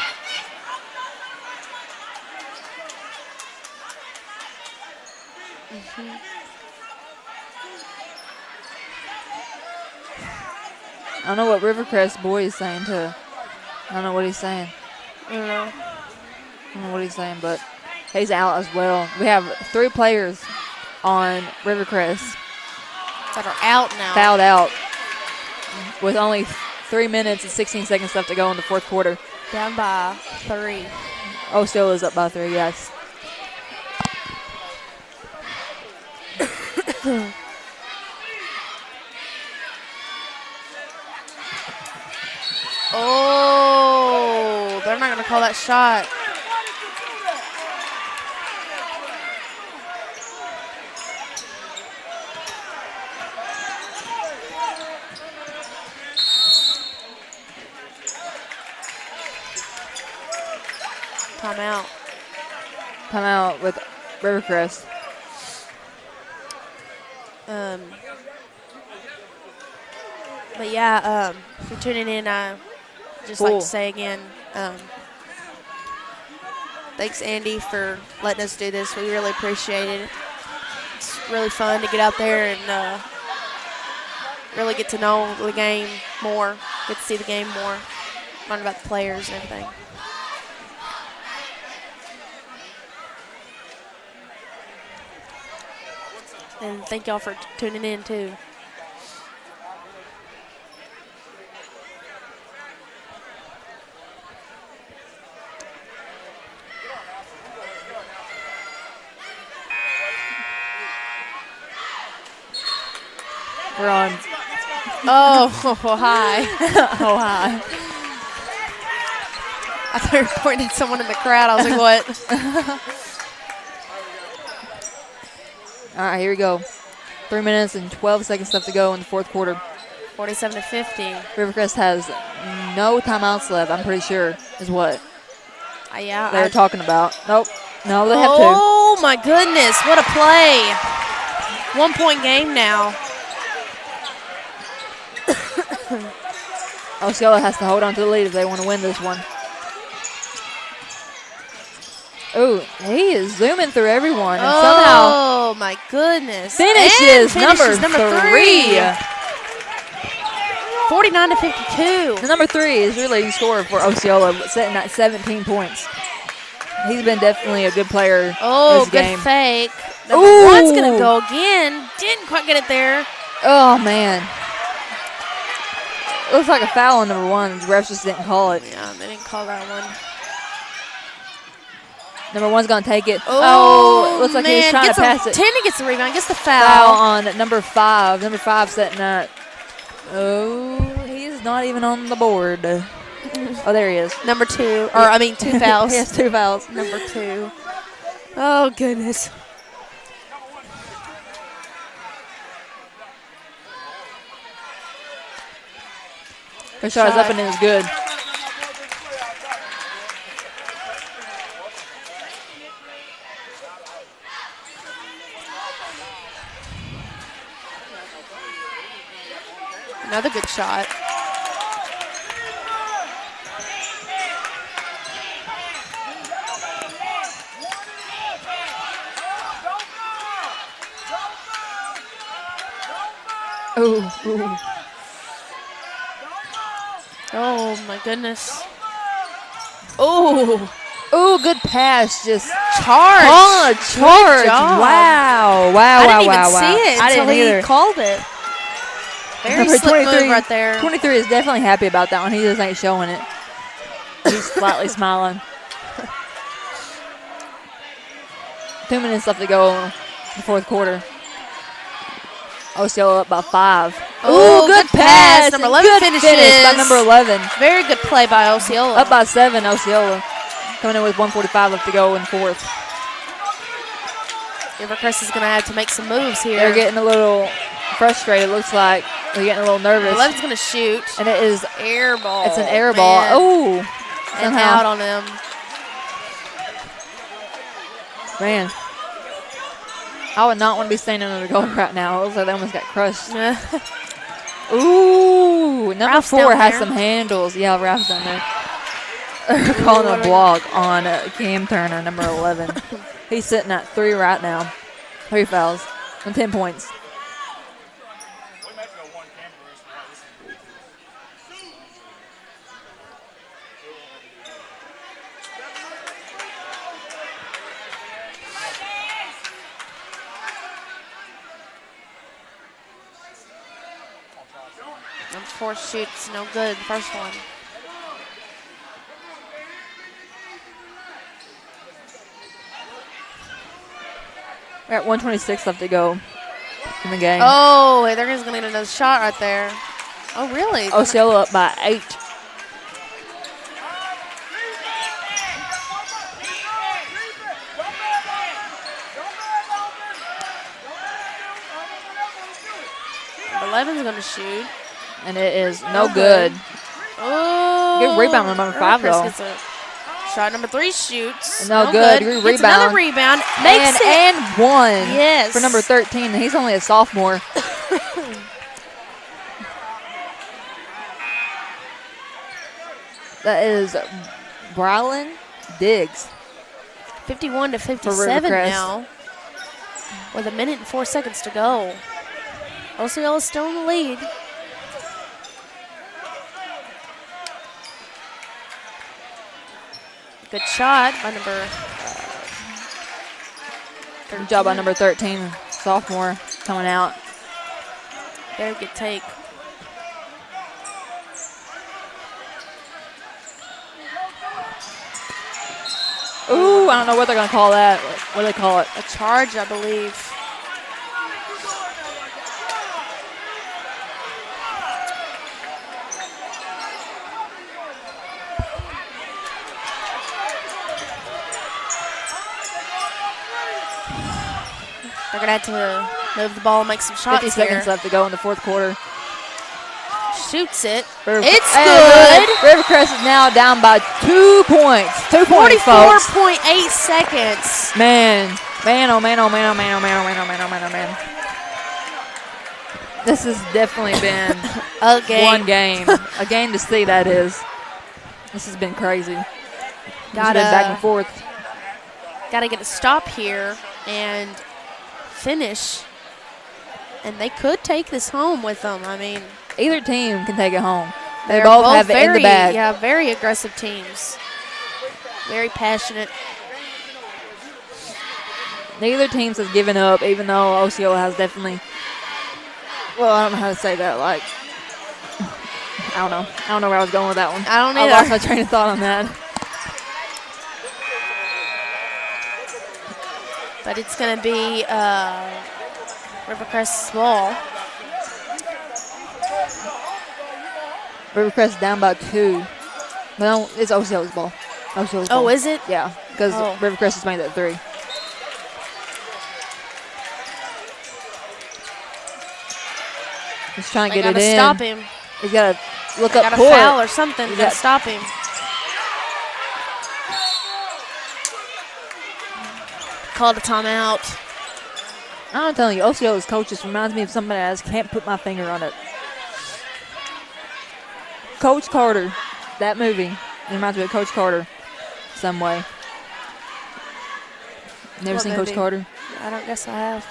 I don't know what Rivercrest boy is saying too. I don't know what he's saying. I don't know. I don't know what he's saying, but he's out as well. We have 3 players on Rivercrest that are out now. Fouled out with only 3 minutes and 16 seconds left to go in the 4th quarter. Down by 3. Osceola's up by 3, yes. Oh, they're not going to call that shot. Timeout. Timeout with Rivercrest. But yeah, for tuning in, I just like to say again, thanks Andy for letting us do this. We really appreciate it. It's really fun to get out there and really get to know the game more, get to see the game more, learn about the players and everything. And thank y'all for tuning in too. We're on. Oh, hi. Oh, hi. I thought you were pointing at someone in the crowd. I was like, what? All right, here we go. 3 minutes and 12 seconds left to go in the 4th quarter. 47-50. Rivercrest has no timeouts left, I'm pretty sure, is what yeah, they're talking about. Nope. No, they have 2. Oh, my goodness. What a play. 1 point game now. Osceola has to hold on to the lead if they want to win this one. Oh, he is zooming through everyone and somehow. Oh my goodness! Finishes number 3. 49-52. The number 3 is your leading scorer for Osceola, setting at 17 points. He's been definitely a good player this game. Good fake. Number 1's gonna go again. Didn't quite get it there. Oh man. Looks like a foul on number 1. The refs just didn't call it. Yeah, they didn't call that one. Number 1's going to take it. Oh, looks like he was trying to pass it. Tourney gets the rebound, gets the Foul foul. on number 5. Number 5 setting up. Oh, he is not even on the board. Oh, there he is. Number 2. Or, I mean, 2 fouls. He has 2 fouls. Number 2. Oh, goodness. First shot is up and it is good. Another good shot. Ooh. Oh, my goodness. Oh. Ooh, good pass. Just charge. Oh, charge. Job. Wow. I didn't even see it until he called it. Very slick move right there. 23 is definitely happy about that one. He just ain't showing it. He's slightly smiling. 2 minutes left to go in the fourth quarter. Osceola up by 5. Ooh, good pass. Number 11 good finishes. Finish by number 11. Very good play by Osceola. Up by 7, Osceola. Coming in with 1:45 left to go in fourth. Crest is going to have to make some moves here. They're getting a little frustrated. Looks like they're getting a little nervous. 11's going to shoot. And it is air ball. It's an air ball. Oh. And out on him. Man. I would not want to be standing under the goal right now. It looks like they almost got crushed. Ooh. Number Ralph's 4 down has there. some handles. Yeah, Ralph's down there. They're calling a block on Cam Turner, number 11. He's sitting at 3 right now. 3 fouls and 10 points. Number 4 shoots no good. The first one. We're at 1:26 left to go in the game. Oh, they're just going to get another shot right there. Oh, really? Osceola up by 8. Number 11's going to shoot. And it is no good. Oh. Good rebound from number 5, though. Gets a shot. Number 3 shoots. No good. Good Gets rebound. another rebound. Makes it. And 1. Yes. For number 13. And he's only a sophomore. That is Brylan Diggs. 51-57 now. With 1 minute and 4 seconds to go. Osceola is still in the lead. Good shot by number. Good job by number 13, sophomore, coming out. Very good take. Ooh, I don't know what they're going to call that. What do they call it? A charge, I believe. They're going to have to move the ball and make some shots 50 seconds here. left to go in the fourth quarter. Shoots it. It's good. River Crest is now down by 2 points. 2 points, folks. 44.8 seconds. Man, oh man, oh man, oh man, oh man, oh man, oh man, oh man, oh man. This has definitely been A game. one game. A game to see, that is. This has been crazy. It's been back and forth. Got to get a stop here and finish. And they could take this home with them. I mean, either team can take it home. They they're both have it in the bag. Yeah, very aggressive teams. Very passionate. Neither team has given up, even though Osceola has definitely. Well, I don't know how to say that. Like, I don't know. I don't know where I was going with that one. I don't I either. lost my train of thought on that. But it's going to be Rivercrest's ball. Rivercrest down by 2. No, it's Osceola's ball. Osceola's ball. Oh, is it? Yeah, because Oh. Rivercrest has made that 3. He's trying to They get it gotta in. stop him. He's got to look They up got a court. foul or something. He's Got to got- stop him. Called a timeout. I'm telling you, Osceola's coach just reminds me of somebody I just can't put my finger on it. Coach Carter, that movie, it reminds me of Coach Carter some way. Never What seen movie? Coach Carter? I don't guess I have.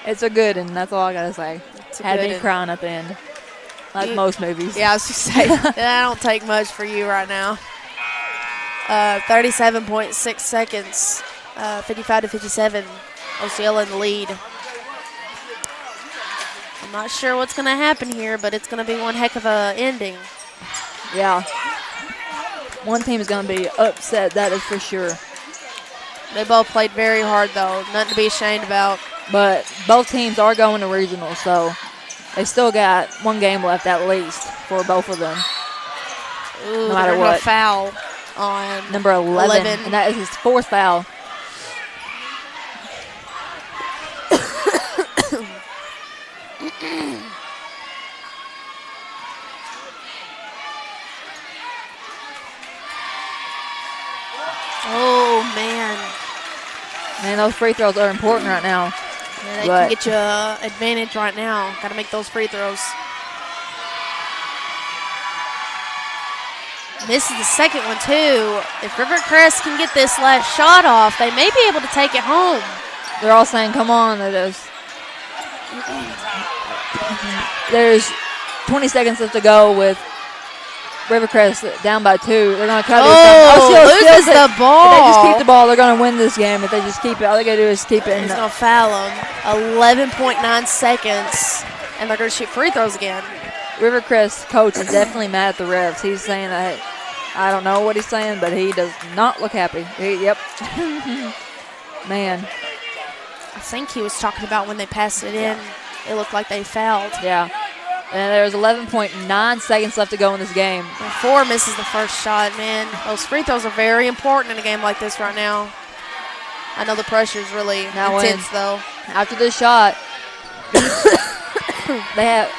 It's a good, and that's all I gotta say. It's a Had good me one. crying at the end, like You- most movies. Yeah, I was just saying, that don't take much for you right now. 37.6 seconds, 55 to 57. Osceola in the lead. I'm not sure what's going to happen here, but it's going to be one heck of a ending. Yeah. One team is gonna be upset, that is for sure. They both played very hard, though. Nothing to be ashamed about. But both teams are going to regional, so they still got one game left at least for both of them. Ooh, No matter they're gonna what. foul on Number 11, and that is his 4th foul. Oh, man. Man, those free throws are important right now. Yeah, they But- can get you an advantage right now. Got to make those free throws. Misses the second one, too. If Rivercrest can get this last shot off, they may be able to take it home. They're all saying, come on. There's 20 seconds left to go with Rivercrest down by 2. They're going to try to do something. Osceola loses steals it. the If they ball. just keep the ball, they're going to win this game. If they just keep it, all they got to do is keep it. He's And going to foul him. 11.9 seconds, and they're going to shoot free throws again. Rivercrest coach is definitely mad at the refs. He's saying that, I don't know what he's saying, but he does not look happy. Yep. Man. I think he was talking about when they passed it in, it looked like they fouled. Yeah. And there's 11.9 seconds left to go in this game. And 4 misses the first shot, man. Those free throws are very important in a game like this right now. I know the pressure is really Now intense, though. After this shot,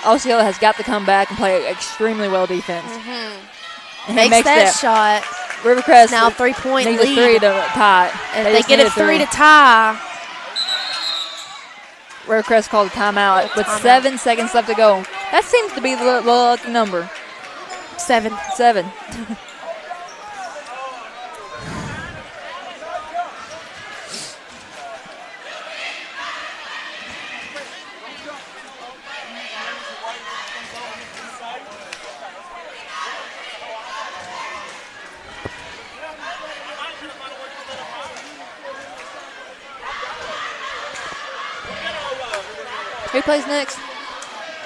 Osceola has got to come back and play extremely well defense. And he Makes that shot. Rivercrest Now 3-point needs a lead. 3 to tie. If They they just get need a 3 to tie, Rivercrest called a timeout with Timeout. 7 seconds left to go. That seems to be the lucky number. 7. 7. Who plays next?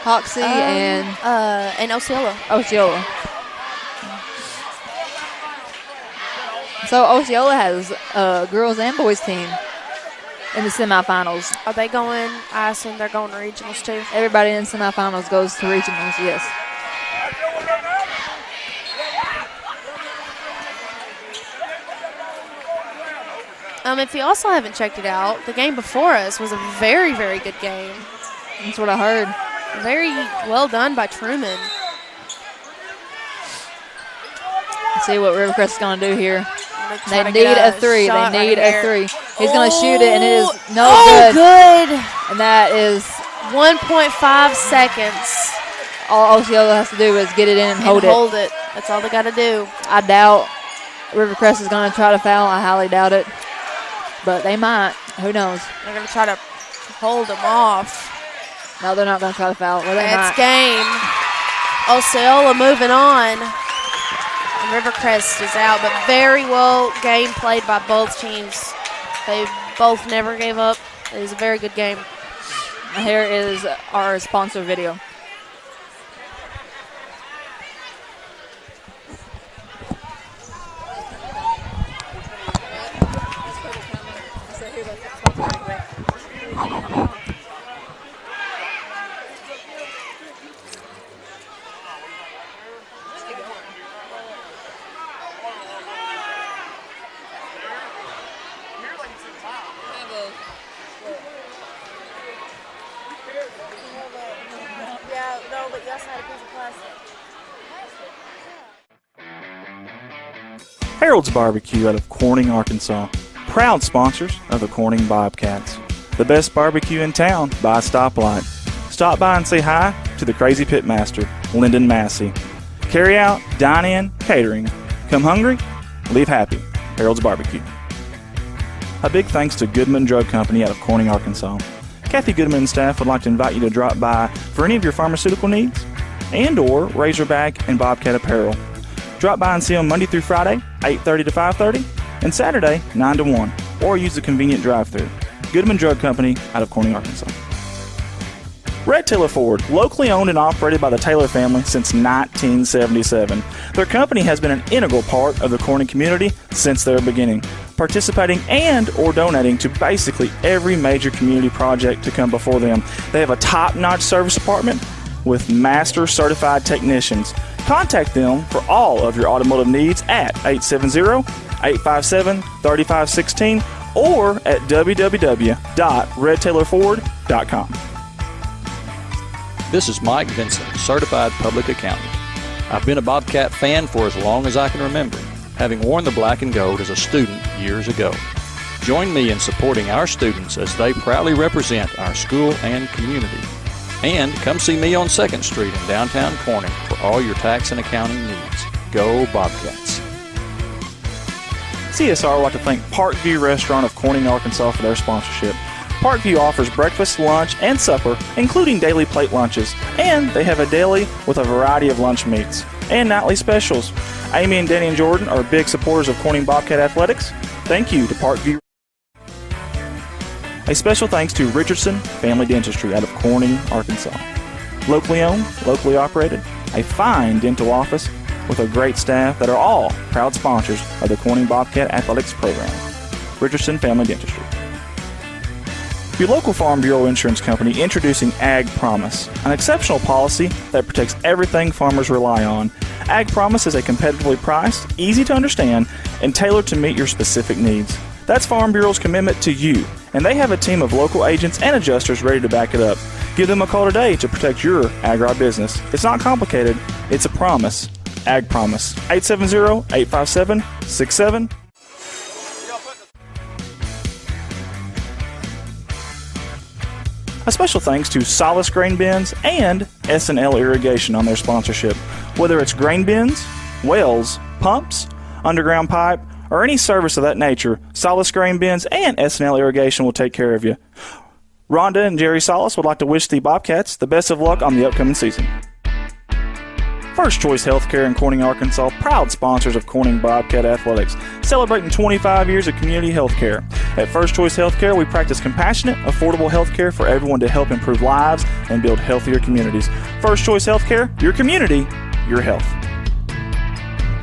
Hoxie and Osceola. Osceola. So Osceola has a girls and boys team in the semifinals. Are they going? I assume they're going to regionals too. Everybody in the semifinals goes to regionals, yes. If you also haven't checked it out, the game before us was a very, very good game. That's what I heard. Very well done by Truman. Let's see what Rivercrest is going to do here. Try They to get need a 3. shot They need right a here. 3. He's going to shoot it, and it is no good. And that is 1.5 seconds. all Osceola has to do is get it in and hold it. That's all they got to do. I doubt Rivercrest is going to try to foul. I highly doubt it. But they might. Who knows? They're going to try to hold them off. No, they're not going to try to foul. Well, they might. It's game. Osceola moving on. And Rivercrest is out, but very well game played by both teams. They both never gave up. It was a very good game. Here is our sponsor video. Yeah, no, but you also had a piece of plastic. Harold's Barbecue out of Corning, Arkansas. Proud sponsors of the Corning Bobcats. The best barbecue in town by a stoplight. Stop by and say hi to the crazy pitmaster, Lyndon Massey. Carry out, dine in, catering. Come hungry, leave happy. Harold's Barbecue. A big thanks to Goodman Drug Company out of Corning, Arkansas. Kathy Goodman and staff would like to invite you to drop by for any of your pharmaceutical needs and or Razorback and Bobcat apparel. Drop by and see them Monday through Friday, 8:30 to 5:30, and Saturday, 9 to 1, or use the convenient drive-thru. Goodman Drug Company out of Corning, Arkansas. Red Taylor Ford, locally owned and operated by the Taylor family since 1977. Their company has been an integral part of the Corning community since their beginning, participating and or donating to basically every major community project to come before them. They have a top-notch service department with master certified technicians. Contact them for all of your automotive needs at 870-857-3516 or at www.redtaylorford.com. This is Mike Vincent, Certified Public Accountant. I've been a Bobcat fan for as long as I can remember, having worn the black and gold as a student years ago. Join me in supporting our students as they proudly represent our school and community. And come see me on 2nd Street in downtown Corning for all your tax and accounting needs. Go Bobcats. CSR would like to thank Parkview Restaurant of Corning, Arkansas for their sponsorship. Parkview offers breakfast, lunch, and supper, including daily plate lunches, and they have a deli with a variety of lunch meats and nightly specials. Amy and Danny and Jordan are big supporters of Corning Bobcat Athletics. Thank you to Parkview. A special thanks to Richardson Family Dentistry out of Corning, Arkansas. Locally owned, locally operated, a fine dental office with a great staff that are all proud sponsors of the Corning Bobcat Athletics program. Richardson Family Dentistry. Your local Farm Bureau insurance company introducing Ag Promise, an exceptional policy that protects everything farmers rely on. Ag Promise is a competitively priced, easy to understand, and tailored to meet your specific needs. That's Farm Bureau's commitment to you, and they have a team of local agents and adjusters ready to back it up. Give them a call today to protect your agribusiness. It's not complicated, it's a promise. Ag Promise, 870-857-67. A special thanks to Solace Grain Bins and S&L Irrigation on their sponsorship. Whether it's grain bins, wells, pumps, underground pipe, or any service of that nature, Solace Grain Bins and S&L Irrigation will take care of you. Rhonda and Jerry Solace would like to wish the Bobcats the best of luck on the upcoming season. First Choice Healthcare in Corning, Arkansas, proud sponsors of Corning Bobcat Athletics, celebrating 25 years of community healthcare. At First Choice Healthcare, we practice compassionate, affordable healthcare for everyone to help improve lives and build healthier communities. First Choice Healthcare, your community, your health.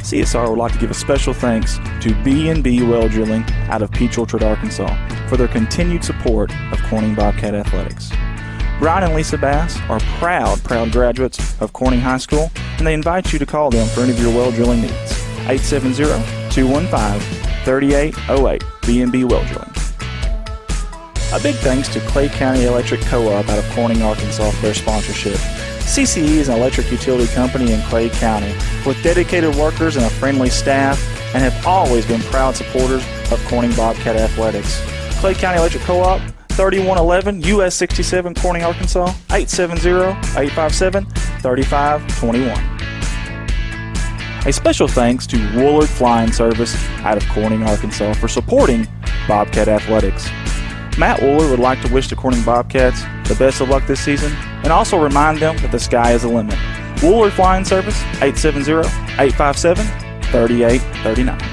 CSR would like to give a special thanks to B&B Well Drilling out of Peach Orchard, Arkansas, for their continued support of Corning Bobcat Athletics. Brian and Lisa Bass are proud graduates of Corning High School, and they invite you to call them for any of your well drilling needs. 870-215-3808, B&B Well Drilling. A big thanks to Clay County Electric Co-op out of Corning, Arkansas for their sponsorship. CCE is an electric utility company in Clay County with dedicated workers and a friendly staff, and have always been proud supporters of Corning Bobcat Athletics. Clay County Electric Co-op, 3111 US 67, Corning, Arkansas, 870-857-3521. A special thanks to Woolard Flying Service out of Corning, Arkansas for supporting Bobcat Athletics. Matt Woolard would like to wish the Corning Bobcats the best of luck this season and also remind them that the sky is the limit. Woolard Flying Service, 870-857-3839.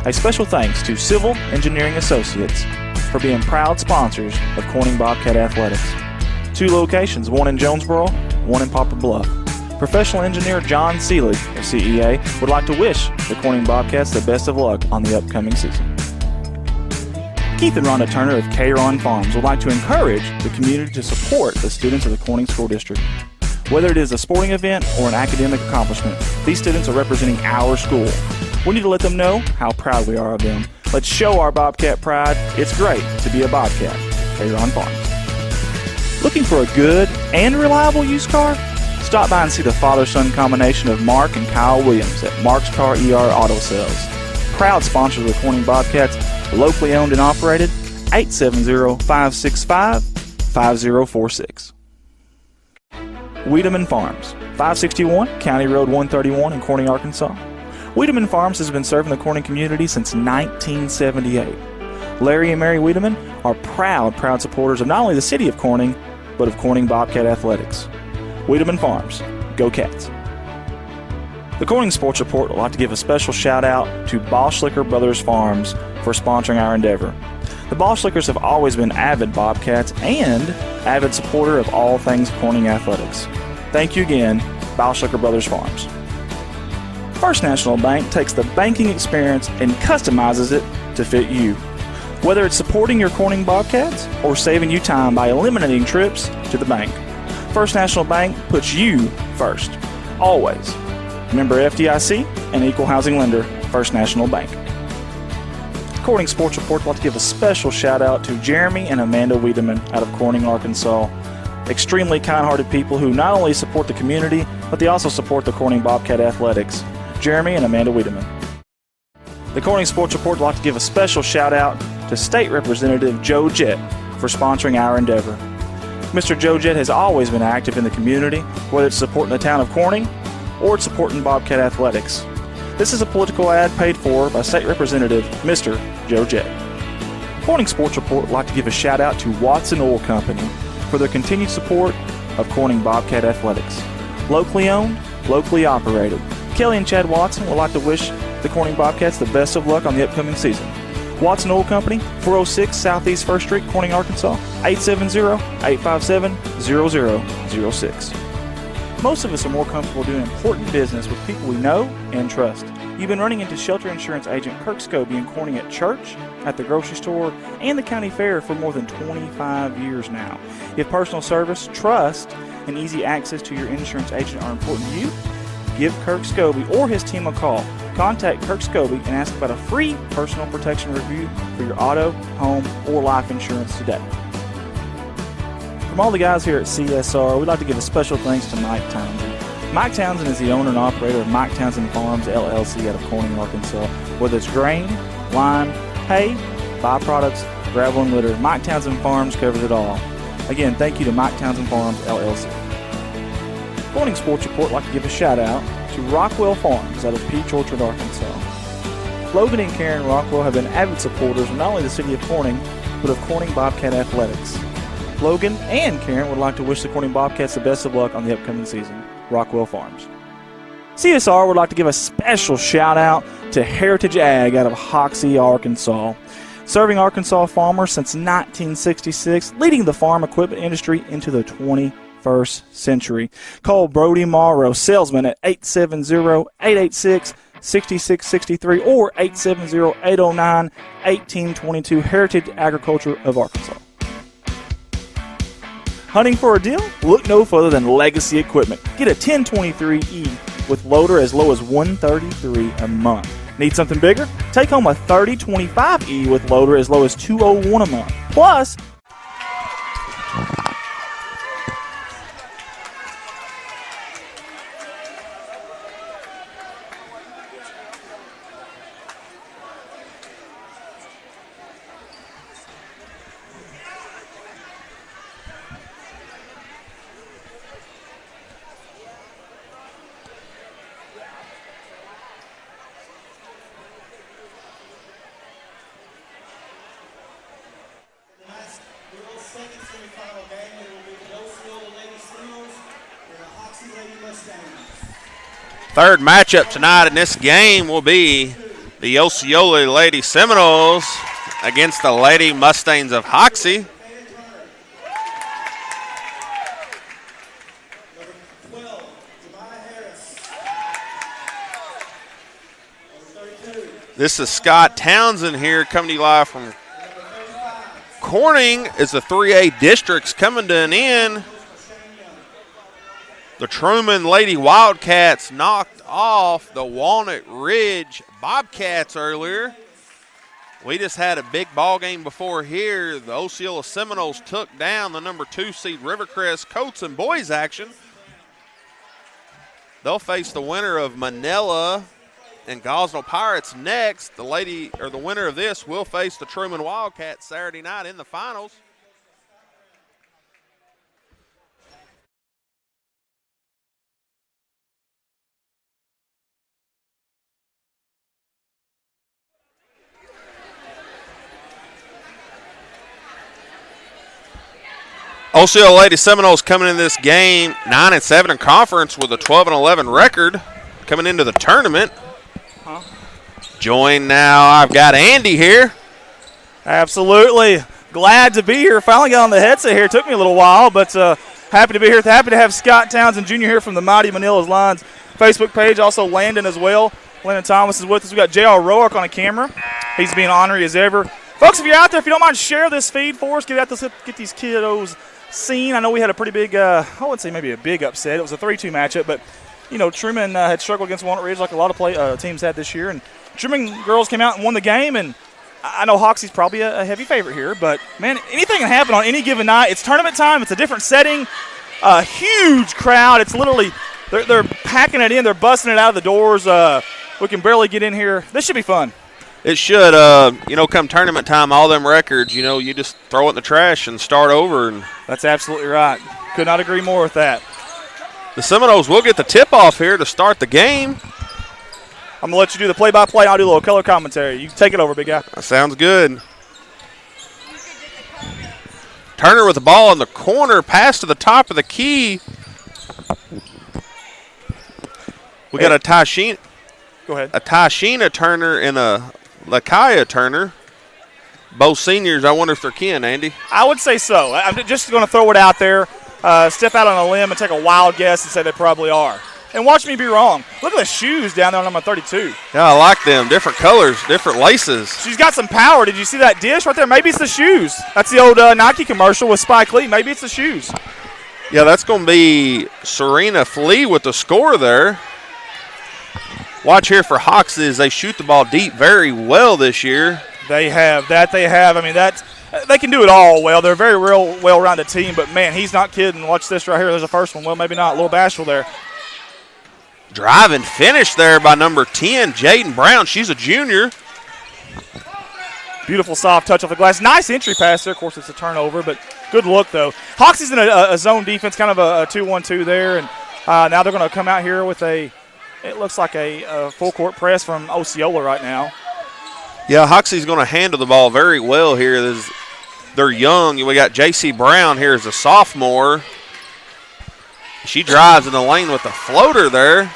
A special thanks to Civil Engineering Associates for being proud sponsors of Corning Bobcat Athletics. 2 locations, one in Jonesboro, one in Poplar Bluff. Professional engineer John Seeley of CEA would like to wish the Corning Bobcats the best of luck on the upcoming season. Keith and Rhonda Turner of K-Ron Farms would like to encourage the community to support the students of the Corning School District. Whether it is a sporting event or an academic accomplishment, these students are representing our school. We need to let them know how proud we are of them. Let's show our Bobcat pride. It's great to be a Bobcat. K-Ron Farms. Looking for a good and reliable used car? Stop by and see the father-son combination of Mark and Kyle Williams at Mark's Car ER Auto Sales. Proud sponsors of the Corning Bobcats, locally owned and operated, 870-565-5046. Wiedemann Farms, 561 County Road 131 in Corning, Arkansas. Wiedemann Farms has been serving the Corning community since 1978. Larry and Mary Wiedemann are proud supporters of not only the city of Corning, but of Corning Bobcat Athletics. Wiedemann Farms, go Cats. The Corning Sports Report would like to give a special shout out to Boschlicker Brothers Farms for sponsoring our endeavor. The Boschlickers have always been avid Bobcats and avid supporter of all things Corning athletics. Thank you again, Boschlicker Brothers Farms. First National Bank takes the banking experience and customizes it to fit you. Whether it's supporting your Corning Bobcats or saving you time by eliminating trips to the bank, First National Bank puts you first, always. Member FDIC and equal housing lender, First National Bank. Corning Sports Report would like to give a special shout out to Jeremy and Amanda Wiedemann out of Corning, Arkansas. Extremely kind-hearted people who not only support the community, but they also support the Corning Bobcat Athletics. Jeremy and Amanda Wiedemann. The Corning Sports Report would like to give a special shout out to State Representative Joe Jett for sponsoring our endeavor. Mr. Joe Jett has always been active in the community, whether it's supporting the town of Corning or it's supporting Bobcat Athletics. This is a political ad paid for by State Representative Mr. Joe Jett. Corning Sports Report would like to give a shout out to Watson Oil Company for their continued support of Corning Bobcat Athletics. Locally owned, locally operated. Kelly and Chad Watson would like to wish the Corning Bobcats the best of luck on the upcoming season. Watson Oil Company, 406 Southeast 1st Street, Corning, Arkansas, 870-857-0006. Most of us are more comfortable doing important business with people we know and trust. You've been running into shelter insurance agent Kirk Scobie in Corning at church, at the grocery store, and the county fair for more than 25 years now. If personal service, trust, and easy access to your insurance agent are important to you, give Kirk Scobie or his team a call. Contact Kirk Scobie and ask about a free personal protection review for your auto, home, or life insurance today. From all the guys here at CSR, we'd like to give a special thanks to Mike Townsend. Mike Townsend is the owner and operator of Mike Townsend Farms, LLC out of Corning, Arkansas. Whether it's grain, lime, hay, byproducts, gravel, and litter, Mike Townsend Farms covers it all. Again, thank you to Mike Townsend Farms, LLC. Corning Sports Report would like to give a shout out to Rockwell Farms out of Peach Orchard, Arkansas. Logan and Karen Rockwell have been avid supporters of not only the city of Corning, but of Corning Bobcat Athletics. Logan and Karen would like to wish the Corning Bobcats the best of luck on the upcoming season. Rockwell Farms. CSR would like to give a special shout out to Heritage Ag out of Hoxie, Arkansas. Serving Arkansas farmers since 1966, leading the farm equipment industry into the 21st century. Call Brody Morrow, salesman at 870-886-6663 or 870-809-1822, Heritage Agriculture of Arkansas. Hunting for a deal? Look no further than Legacy Equipment. Get a 1023E with loader as low as $133 a month. Need something bigger? Take home a 3025E with loader as low as $201 a month. Plus, Third matchup tonight in this game will be the Osceola Lady Seminoles against the Lady Mustangs of Hoxie. This is Scott Townsend here coming to you live from Corning as the 3A districts coming to an end. The Truman Lady Wildcats knocked off the Walnut Ridge Bobcats earlier. We just had a big ball game before here. The Osceola Seminoles took down the number 2 seed Rivercrest Colts in boys action. They'll face the winner of Manila and Gosnell Pirates next. The winner of this will face the Truman Wildcats Saturday night in the finals. Osceola Lady Seminoles coming in this game 9-7 in conference with a 12-11 record coming into the tournament. Joined now, I've got Andy here. Absolutely. Glad to be here. Finally got on the headset here. Took me a little while, but happy to be here. Happy to have Scott Townsend Jr. here from the Mighty Manila's Lines Facebook page. Also Landon as well. Landon Thomas is with us. We got J.R. Roark on the camera. He's being honorary as ever. Folks, if you're out there, if you don't mind, share this feed for us. Get these kiddos seen. I know we had a pretty big, I wouldn't say maybe a big upset. It was a 3-2 matchup, but, you know, Truman had struggled against Walnut Ridge like a lot of teams had this year, and Truman girls came out and won the game, and I know Hoxie's probably a heavy favorite here, but, man, anything can happen on any given night. It's tournament time. It's a different setting, a huge crowd. It's literally they're packing it in. They're busting it out of the doors. We can barely get in here. This should be fun. It should. Come tournament time, all them records, you just throw it in the trash and start over. And that's absolutely right. Could not agree more with that. The Seminoles will get the tip-off here to start the game. I'm going to let you do the play-by-play. I'll do a little color commentary. You take it over, big guy. That sounds good. Turner with the ball in the corner. Pass to the top of the key. We got a Tashina. Go ahead. A Tashina Turner and a Lakaya Turner. Both seniors. I wonder if they're kin, Andy. I would say so. I'm just going to throw it out there, step out on a limb and take a wild guess and say they probably are. And watch me be wrong. Look at the shoes down there on number 32. Yeah, I like them. Different colors, different laces. She's got some power. Did you see that dish right there? Maybe it's the shoes. That's the old Nike commercial with Spike Lee. Maybe it's the shoes. Yeah, that's going to be Serena Flea with the score there. Watch here for Hoxie as they shoot the ball deep very well this year. They have. I mean, they can do it all well. They're a very well-rounded team, but, man, he's not kidding. Watch this right here. There's the first one. Well, maybe not. A little bashful there. Drive and finish there by number 10, Jaden Brown. She's a junior. Beautiful soft touch off the glass. Nice entry pass there. Of course, it's a turnover, but good look, though. Hoxie's in a zone defense, kind of a 2-1-2 there, and now they're going to come out here with it looks like a full-court press from Osceola right now. Yeah, Hoxie's going to handle the ball very well here. They're young. We got J.C. Brown here as a sophomore. She drives in the lane with a floater there.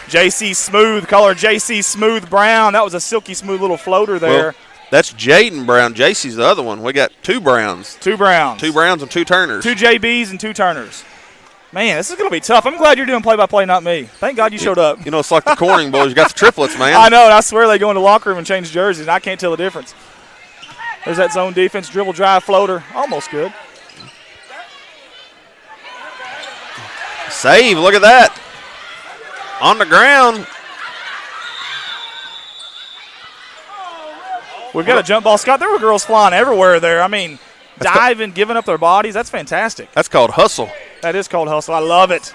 J.C. Smooth, color J.C. Smooth Brown. That was a silky smooth little floater there. Well, that's Jaden Brown. J.C.'s the other one. We got two Browns. Two Browns. Two Browns and two Turners. Two J.B.s and two Turners. Man, this is going to be tough. I'm glad you're doing play-by-play, not me. Thank God you showed up. It's like the Corning boys. You got the triplets, man. I know, and I swear they go in the locker room and change jerseys, and I can't tell the difference. There's that zone defense, dribble, drive, floater. Almost good. Save, look at that. On the ground. We've got a jump ball. Scott, there were girls flying everywhere there. I mean, diving, giving up their bodies. That's fantastic. That's called hustle. That is called hustle. I love it.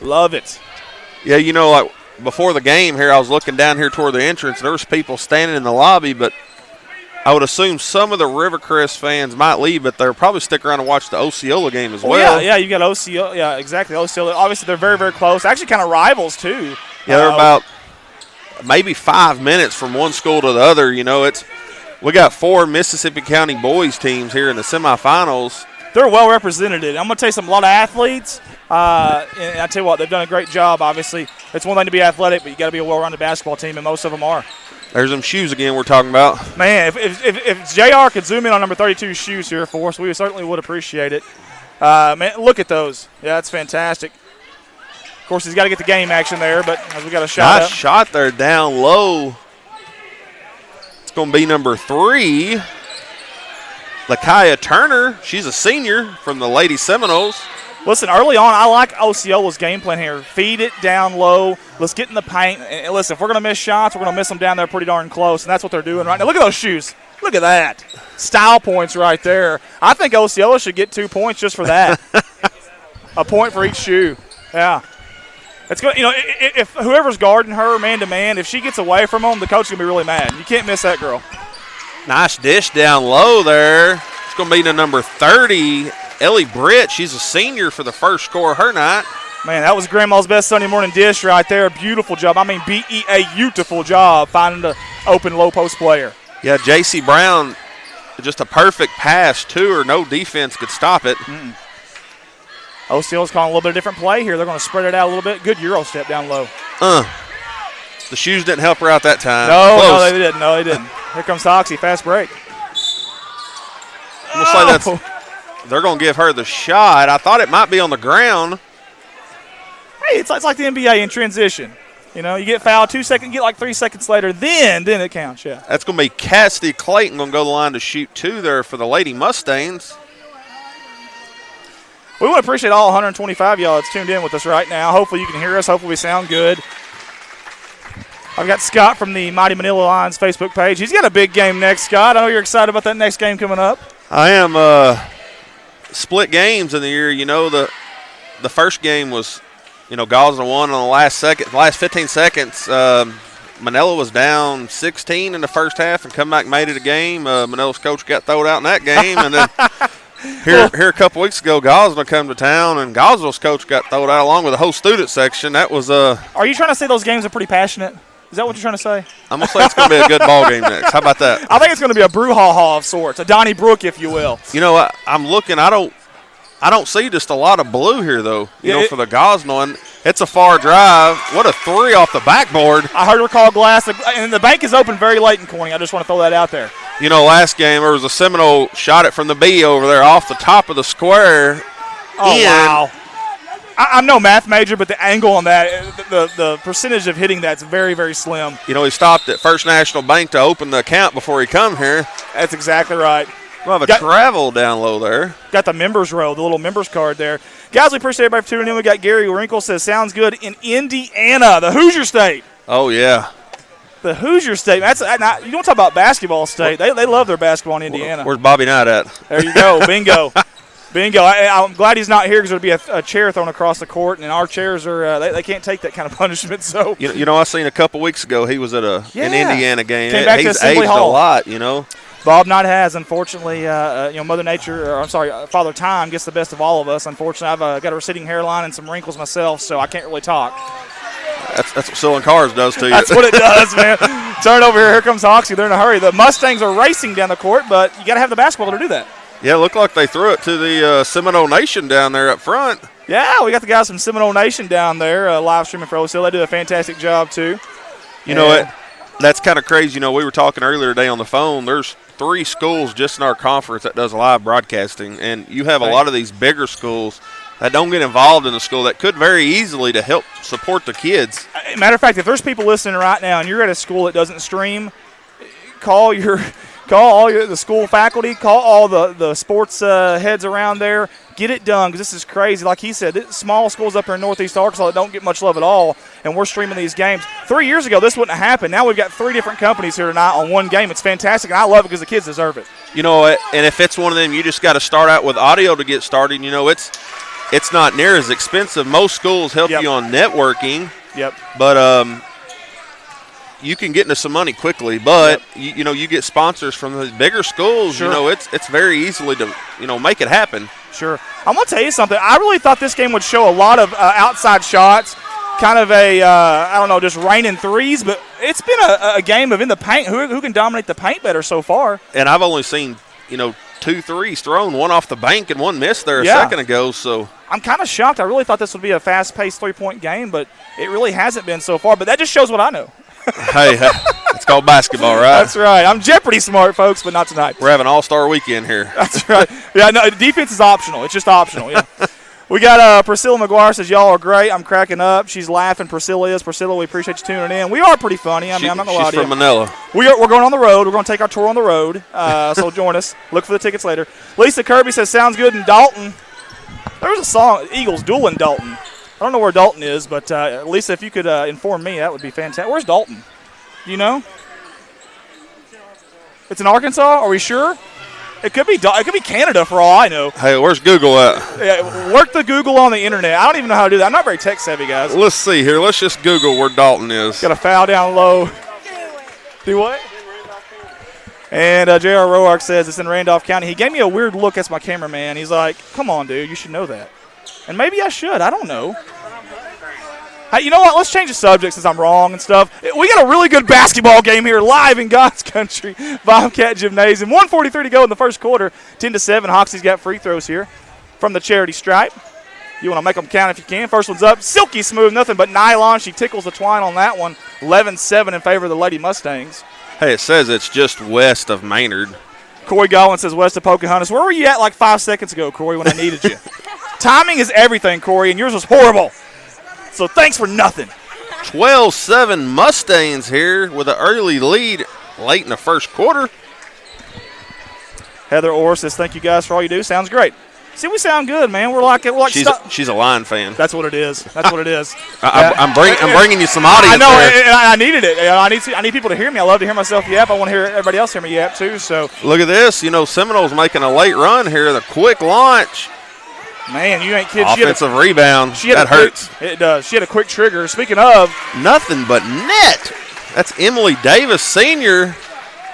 Love it. Yeah, like before the game here, I was looking down here toward the entrance. There was people standing in the lobby, but I would assume some of the Rivercrest fans might leave, but they'll probably stick around and watch the Osceola game as well. Yeah, you got Osceola. Yeah, exactly. Osceola. Obviously, they're very, very close. Actually, kind of rivals, too. Yeah, they're about maybe 5 minutes from one school to the other. We got 4 Mississippi County boys teams here in the semifinals. they're well represented. I'm going to tell you something, a lot of athletes, and I tell you what, they've done a great job, obviously. It's one thing to be athletic, but you got to be a well-rounded basketball team, and most of them are. There's them shoes again we're talking about. Man, if JR could zoom in on number 32's shoes here for us, we certainly would appreciate it. Man, look at those. Yeah, that's fantastic. Of course, he's got to get the game action there, but as we got a shot Nice shot there down low. It's going to be number 3, Lakaya Turner. She's a senior from the Lady Seminoles. Listen, early on, I like Osceola's game plan here. Feed it down low. Let's get in the paint. And listen, if we're going to miss shots, we're going to miss them down there pretty darn close, and that's what they're doing right now. Look at those shoes. Look at that. Style points right there. I think Osceola should get 2 points just for that. A point for each shoe. Yeah. It's good. You know, if whoever's guarding her man-to-man, if she gets away from them, the coach is going to be really mad. You can't miss that girl. Nice dish down low there. It's going to be to number 30, Ellie Britt. She's a senior for the first score of her night. Man, that was Grandma's best Sunday morning dish right there. Beautiful job. I mean, beautiful job finding the open low post player. Yeah, J.C. Brown, just a perfect pass to her. No defense could stop it. Osceola's calling a little bit of different play here. They're going to spread it out a little bit. Good Euro step down low. The shoes didn't help her out that time. No, they didn't. No, they didn't. Here comes Toxie. Fast break. Looks like they're going to give her the shot. I thought it might be on the ground. Hey, it's like the NBA in transition. You know, you get fouled 2 seconds, get like 3 seconds later, then it counts, yeah. That's going to be Cassidy Clayton going to go to the line to shoot 2 there for the Lady Mustangs. We want to appreciate all 125 y'all that's tuned in with us right now. Hopefully you can hear us. Hopefully we sound good. I've got Scott from the Mighty Manila Lions Facebook page. He's got a big game next, Scott. I know you're excited about that next game coming up. I am. Split games in the year. You know, the first game was, Gaza won on the last 15 seconds. Manila was down 16 in the first half and come back and made it a game. Manila's coach got thrown out in that game. And then here a couple weeks ago, Gosnell come to town, and Gosnell's coach got thrown out along with the whole student section. That was Are you trying to say those games are pretty passionate? Is that what you're trying to say? I'm going to say it's going to be a good ball game next. How about that? I think it's going to be a brouhaha of sorts, a Donnybrook, if you will. You know, I'm looking. I don't see just a lot of blue here, though, for the Gosnell. And it's a far drive. What a 3 off the backboard. I heard her call glass, and the bank is open very late in Corning. I just want to throw that out there. Last game there was a Seminole shot it from the B over there off the top of the square. Oh, wow. I'm no math major, but the angle on that, the percentage of hitting that's very, very slim. He stopped at First National Bank to open the account before he come here. That's exactly right. We'll have a travel down low there. Got the members row, the little members card there. Guys, we appreciate everybody for tuning in. We got Gary Wrinkle says, sounds good in Indiana, the Hoosier State. Oh, yeah. The Hoosier State. You don't talk about basketball state. They love their basketball in Indiana. Where's Bobby Knight at? There you go. Bingo. Bingo. I'm glad he's not here because there'd be a chair thrown across the court, and our chairs are they can't take that kind of punishment. So I seen a couple weeks ago he was at an Indiana game. Came back to Assembly Hall. A lot, Bob Knight has, unfortunately, Mother Nature, Father Time gets the best of all of us. Unfortunately, I've got a receding hairline and some wrinkles myself, so I can't really talk. That's what selling cars does to you. That's what it does, man. Turn over here. Here comes Hoxie. They're in a hurry. The Mustangs are racing down the court, but you got to have the basketball to do that. Yeah, it looked like they threw it to the Seminole Nation down there up front. Yeah, we got the guys from Seminole Nation down there live streaming for Osceola. They do a fantastic job, too. You know what? That's kind of crazy. We were talking earlier today on the phone. There's 3 schools just in our conference that does live broadcasting, and you have a lot of these bigger schools that don't get involved in the school that could very easily to help support the kids. Matter of fact, if there's people listening right now and you're at a school that doesn't stream, call all the school faculty, call all the sports heads around there. Get it done because this is crazy. Like he said, small schools up here in Northeast Arkansas that don't get much love at all, and we're streaming these games. 3 years ago, this wouldn't have happened. Now we've got 3 different companies here tonight on one game. It's fantastic, and I love it because the kids deserve it. And if it's one of them, you just got to start out with audio to get started. It's not near as expensive. Most schools help you on networking. Yep. But you can get into some money quickly. But you get sponsors from the bigger schools. Sure. It's very easily to make it happen. Sure. I'm gonna tell you something. I really thought this game would show a lot of outside shots, kind of just raining threes. But it's been a game of in the paint. Who can dominate the paint better so far? And I've only seen 2 threes thrown, one off the bank and one missed there a Yeah. second ago. So I'm kind of shocked. I really thought this would be a fast-paced three-point game, but it really hasn't been so far. But that just shows what I know. hey, it's called basketball, right? That's right. I'm Jeopardy smart, folks, but not tonight. We're having all-star weekend here. That's right. Yeah, no, defense is optional. It's just optional, yeah. We got Priscilla McGuire says, y'all are great. I'm cracking up. She's laughing. Priscilla is. Priscilla, we appreciate you tuning in. We are pretty funny. I'm not going to lie to you. She's from Manila. We're going on the road. We're going to take our tour on the road, so join us. Look for the tickets later. Lisa Kirby says, sounds good in Dalton. There was a song, Eagles dueling Dalton. I don't know where Dalton is, but Lisa, if you could inform me, that would be fantastic. Where's Dalton? Do you know? It's in Arkansas? Are we sure? It could be Canada for all I know. Hey, where's Google at? Yeah, work the Google on the internet. I don't even know how to do that. I'm not very tech savvy, guys. Let's see here. Let's just Google where Dalton is. Got a foul down low. Do what? And J.R. Roark says it's in Randolph County. He gave me a weird look as my cameraman. He's like, come on, dude, you should know that. And maybe I should. I don't know. Hey, you know what? Let's change the subject since I'm wrong and stuff. We got a really good basketball game here live in God's country, Bobcat Gymnasium. 1:43 to go in the first quarter. 10-7. Hoxie's got free throws here from the charity stripe. You want to make them count if you can. First one's up. Silky smooth, nothing but nylon. She tickles the twine on that one. 11-7 in favor of the Lady Mustangs. Hey, it says it's just west of Maynard. Corey Godwin says west of Pocahontas. Where were you at like 5 seconds ago, Corey, when I needed you? Timing is everything, Corey, and yours was horrible. So thanks for nothing. 12-7 Mustangs here with an early lead late in the first quarter. Heather Orr says, thank you guys for all you do. Sounds great. See, we sound good, man. We're like she's a Lion fan. That's what it is. That's what it is. I'm bringing you some audience. I know, there. and I needed it. I need people to hear me. I love to hear myself yap. I want to hear everybody else hear me yap too. So look at this. You know, Seminoles making a late run here. The quick launch. Man, you ain't kidding. Offensive rebound. That hurts. It does. She had a quick trigger. Speaking of. Nothing but net. That's Emily Davis, senior.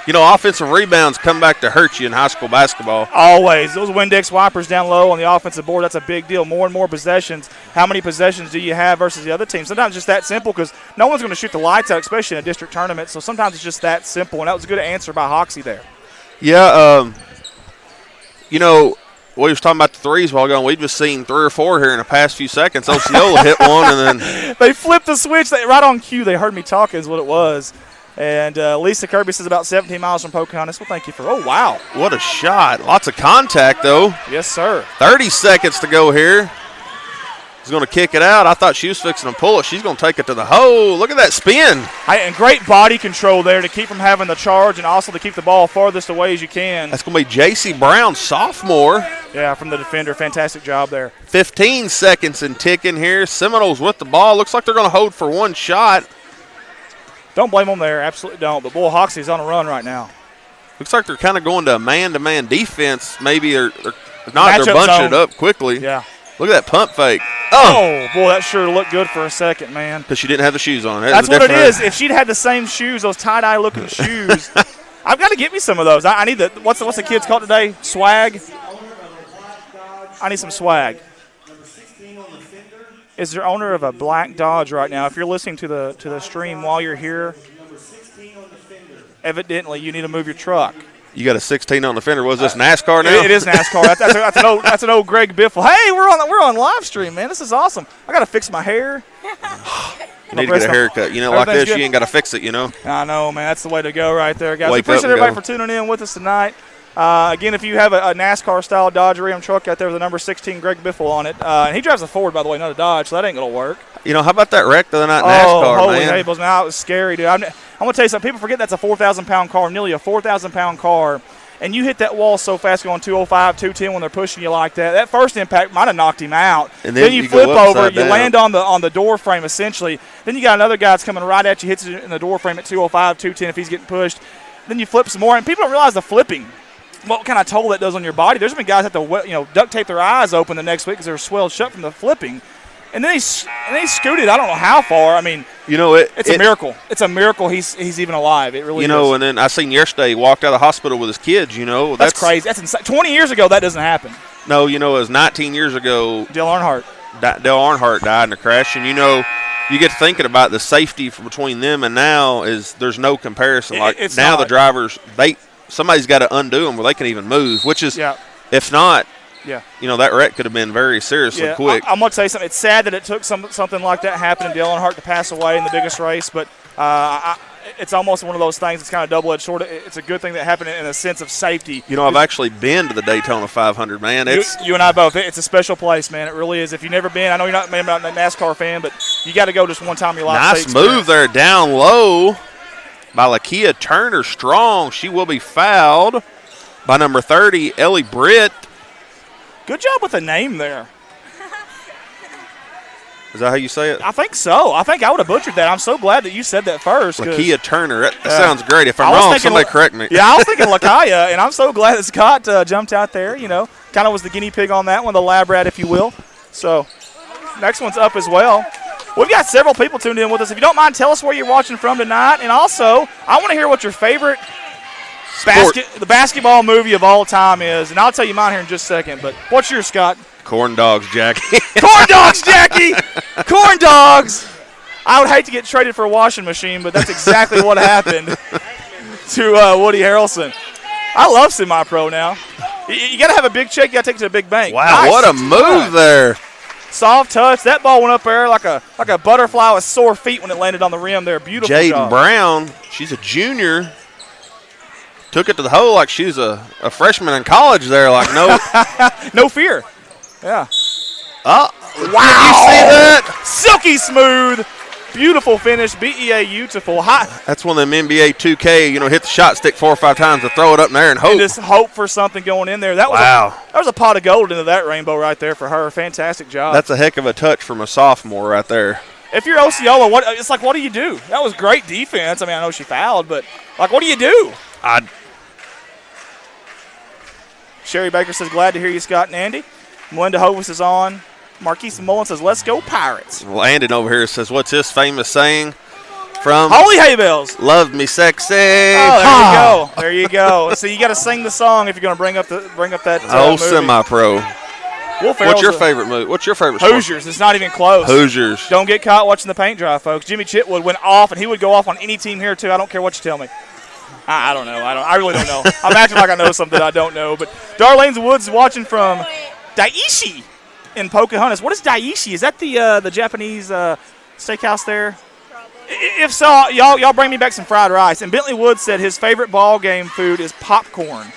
You know, offensive rebounds come back to hurt you in high school basketball. Always. Those Windex wipers down low on the offensive board, that's a big deal. More and more possessions. How many possessions do you have versus the other team? Sometimes it's just that simple because no one's going to shoot the lights out, especially in a district tournament. So sometimes it's just that simple, and that was a good answer by Hoxie there. Yeah, you know, we was talking about the threes while ago, and we've just seen 3 or 4 here in the past few seconds. Osceola hit one, and then they flipped the switch. Right on cue, they heard me talking is what it was. And Lisa Kirby says about 17 miles from Pocahontas. Well, thank you for – oh, wow. What a shot. Lots of contact, though. Yes, sir. 30 seconds to go here. He's going to kick it out. I thought she was fixing to pull it. She's going to take it to the hole. Look at that spin. And great body control there to keep from having the charge and also to keep the ball farthest away as you can. That's going to be J.C. Brown, sophomore. Yeah, from the defender. Fantastic job there. 15 seconds and ticking here. Seminoles with the ball. Looks like they're going to hold for one shot. Don't blame them there. Absolutely don't. But, boy, Hoxie's on a run right now. Looks like they're kind of going to a man-to-man defense. Maybe they're not. They're bunching it up quickly. Yeah. Look at that pump fake. Oh, boy, that sure looked good for a second, man. Because she didn't have the shoes on. That's what it is. If she'd had the same shoes, those tie-dye looking shoes, I've got to get me some of those. I need the what's the kids called today? Swag. I need some swag. Is there owner of a black Dodge right now? If you're listening to the stream while you're here, evidently you need to move your truck. You got a 16 on the fender. Was this NASCAR now? It is NASCAR. That's an old Greg Biffle. Hey, we're on live stream, man. This is awesome. I got to fix my hair. You need to get a haircut. You know, like this, you ain't got to fix it, you know. I know, man. That's the way to go right there, guys. Wake Appreciate up and everybody go. for tuning in with us tonight. Again, if you have a NASCAR-style Dodge Ram truck out there with the number 16 Greg Biffle on it, and he drives a Ford, by the way, not a Dodge, so that ain't going to work. You know, how about that wreck the other night in NASCAR, holy man? Habels, man, that was scary, dude. I'm going to tell you something. People forget that's a 4,000-pound car, nearly a 4,000-pound car, and you hit that wall so fast going 205, 210 when they're pushing you like that. That first impact might have knocked him out. And then you flip go over, you down. land on the door frame essentially. Then you got another guy that's coming right at you, hits it in the door frame at 205, 210 if he's getting pushed. Then you flip some more, and people don't realize the flipping. What kind of toll that does on your body. There's been guys that have to duct tape their eyes open the next week because they're swelled shut from the flipping. And then he scooted I don't know how far. I mean, you know, it's a miracle. It's a miracle he's even alive. It really is. You know, and then I seen yesterday he walked out of the hospital with his kids, you know. That's crazy. That's insane. 20 years ago, that doesn't happen. No, you know, it was 19 years ago. Dale Earnhardt died in a crash. And, you know, you get thinking about the safety between them and now is there's no comparison. Like it's now not. the drivers, somebody's got to undo them where they can even move, which is, Yeah. if not, Yeah. that wreck could have been very seriously quick. I'm going to tell you something. It's sad that it took something like that happen in Dillon Hart to pass away in the biggest race, but it's almost one of those things. It's kind of double-edged sword. It's a good thing that happened in a sense of safety. I've actually been to the Daytona 500, man. You and I both. It's a special place, man. It really is. If you've never been, I know you're not maybe not a NASCAR fan, but you got to go just one time in your life. Nice move there down low by Lakia Turner. Strong. She will be fouled by number 30, Ellie Britt. Good job with the name there. Is that how you say it? I think so. I think I would have butchered that. I'm so glad that you said that first. Lakia Turner. That sounds great. If I'm wrong, somebody correct me. Yeah, I was thinking Lakaya, and I'm so glad that Scott jumped out there. Kind of was the guinea pig on that one, the lab rat, if you will. So next one's up as well. We've got several people tuned in with us. If you don't mind, tell us where you're watching from tonight. And also, I want to hear what your favorite the basketball movie of all time is. And I'll tell you mine here in just a second. But what's yours, Scott? Corn Dogs, Jackie. Corn Dogs, Jackie! Corn Dogs! I would hate to get traded for a washing machine, but that's exactly what happened to Woody Harrelson. I love semi-pro now. You got to have a big check. You got to take it to a big bank. Wow, nice. What a move there. Soft touch. That ball went up there like a butterfly with sore feet when it landed on the rim there. Beautiful Jaden job. Brown, she's a junior. Took it to the hole like she's a freshman in college there. Like, no. No fear. Yeah. Oh, wow. Did you see that? Silky smooth. Beautiful finish. beautiful. That's one of them NBA 2K, hit the shot stick 4 or 5 times and throw it up in there and hope. And just hope for something going in there. That was a pot of gold into that rainbow right there for her. Fantastic job. That's a heck of a touch from a sophomore right there. If you're Osceola, what do you do? That was great defense. I mean, I know she fouled, but, what do you do? Sherry Baker says, glad to hear you, Scott and Andy. Melinda Hovis is on. Marquise Mullen says, let's go Pirates. Landon over here says, what's his famous saying from Holy Hay Bells? Love me sexy. Oh, there you go. So you got to sing the song if you're going to bring up that movie. Semi-pro. What's your favorite movie? What's your favorite sport? Hoosiers. It's not even close. Hoosiers. Don't get caught watching the paint dry, folks. Jimmy Chitwood went off, and he would go off on any team here, too. I don't care what you tell me. I don't know. I really don't know. I'm acting like I know something I don't know. But Darlene Woods watching from Daiichi in Pocahontas. What is Daiichi? Is that the Japanese steakhouse there? Probably. If so, y'all bring me back some fried rice. And Bentley Woods said his favorite ball game food is popcorn.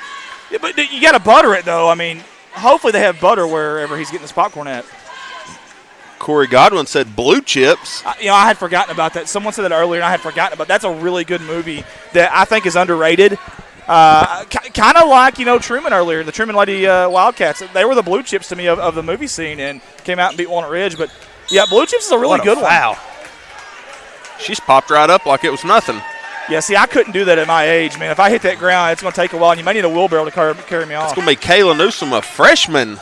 Yeah, but you got to butter it, though. I mean, hopefully they have butter wherever he's getting his popcorn at. Corey Godwin said Blue Chips. I had forgotten about that. Someone said that earlier, and I had forgotten about that. That's a really good movie that I think is underrated. Kind of like, Truman earlier, the Truman Lady Wildcats. They were the Blue Chips to me of the movie scene and came out and beat Walnut Ridge. But, yeah, Blue Chips is a really good one. Wow. She's popped right up like it was nothing. Yeah, see, I couldn't do that at my age, man. If I hit that ground, it's going to take a while, and you may need a wheelbarrow to carry me off. It's going to be Kayla Newsom, a freshman.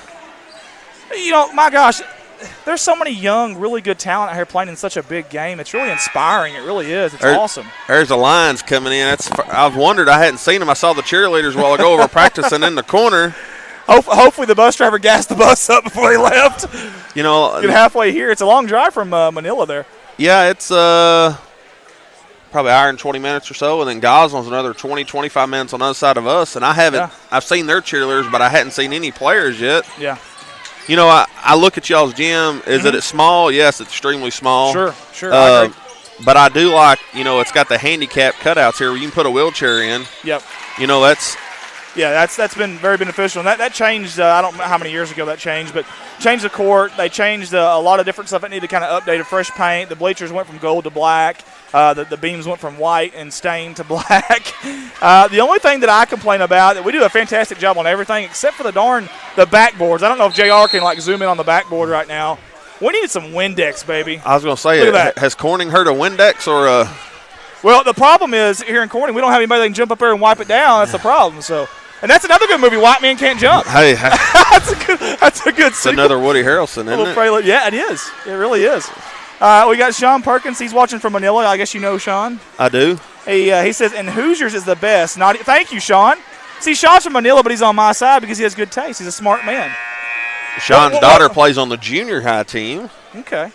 My gosh, there's so many young, really good talent out here playing in such a big game. It's really inspiring. It really is. It's awesome. There's the lines coming in. I've wondered. I hadn't seen them. I saw the cheerleaders while ago over practicing in the corner. Hopefully the bus driver gassed the bus up before he left. Get halfway here. It's a long drive from Manila there. Yeah, it's probably an hour and 20 minutes or so, and then Goslin's another 20, 25 minutes on the other side of us. And I've seen their cheerleaders, but I hadn't seen any players yet. Yeah. I look at y'all's gym. Is it small? Yes, it's extremely small. Sure. I agree. But I do like, it's got the handicap cutouts here where you can put a wheelchair in. Yep. That's been very beneficial. And that changed, I don't know how many years ago that changed, but changed the court. They changed a lot of different stuff that needed kind of updated, fresh paint. The bleachers went from gold to black. The beams went from white and stained to black. The only thing that I complain about, we do a fantastic job on everything except for the backboards. I don't know if JR can zoom in on the backboard right now. We needed some Windex, baby. I was going to say, has Corning heard of Windex or a? Well, the problem is here in Corning, we don't have anybody that can jump up there and wipe it down. That's the problem. So, and that's another good movie, White Man Can't Jump. Hey, that's a good. It's another Woody Harrelson, isn't it? Prelude. Yeah, it is. It really is. We got Sean Perkins. He's watching from Manila. I guess you know Sean. I do. He says, and Hoosiers is the best. Thank you, Sean. See, Sean's from Manila, but he's on my side because he has good taste. He's a smart man. Sean's daughter plays on the junior high team. Okay.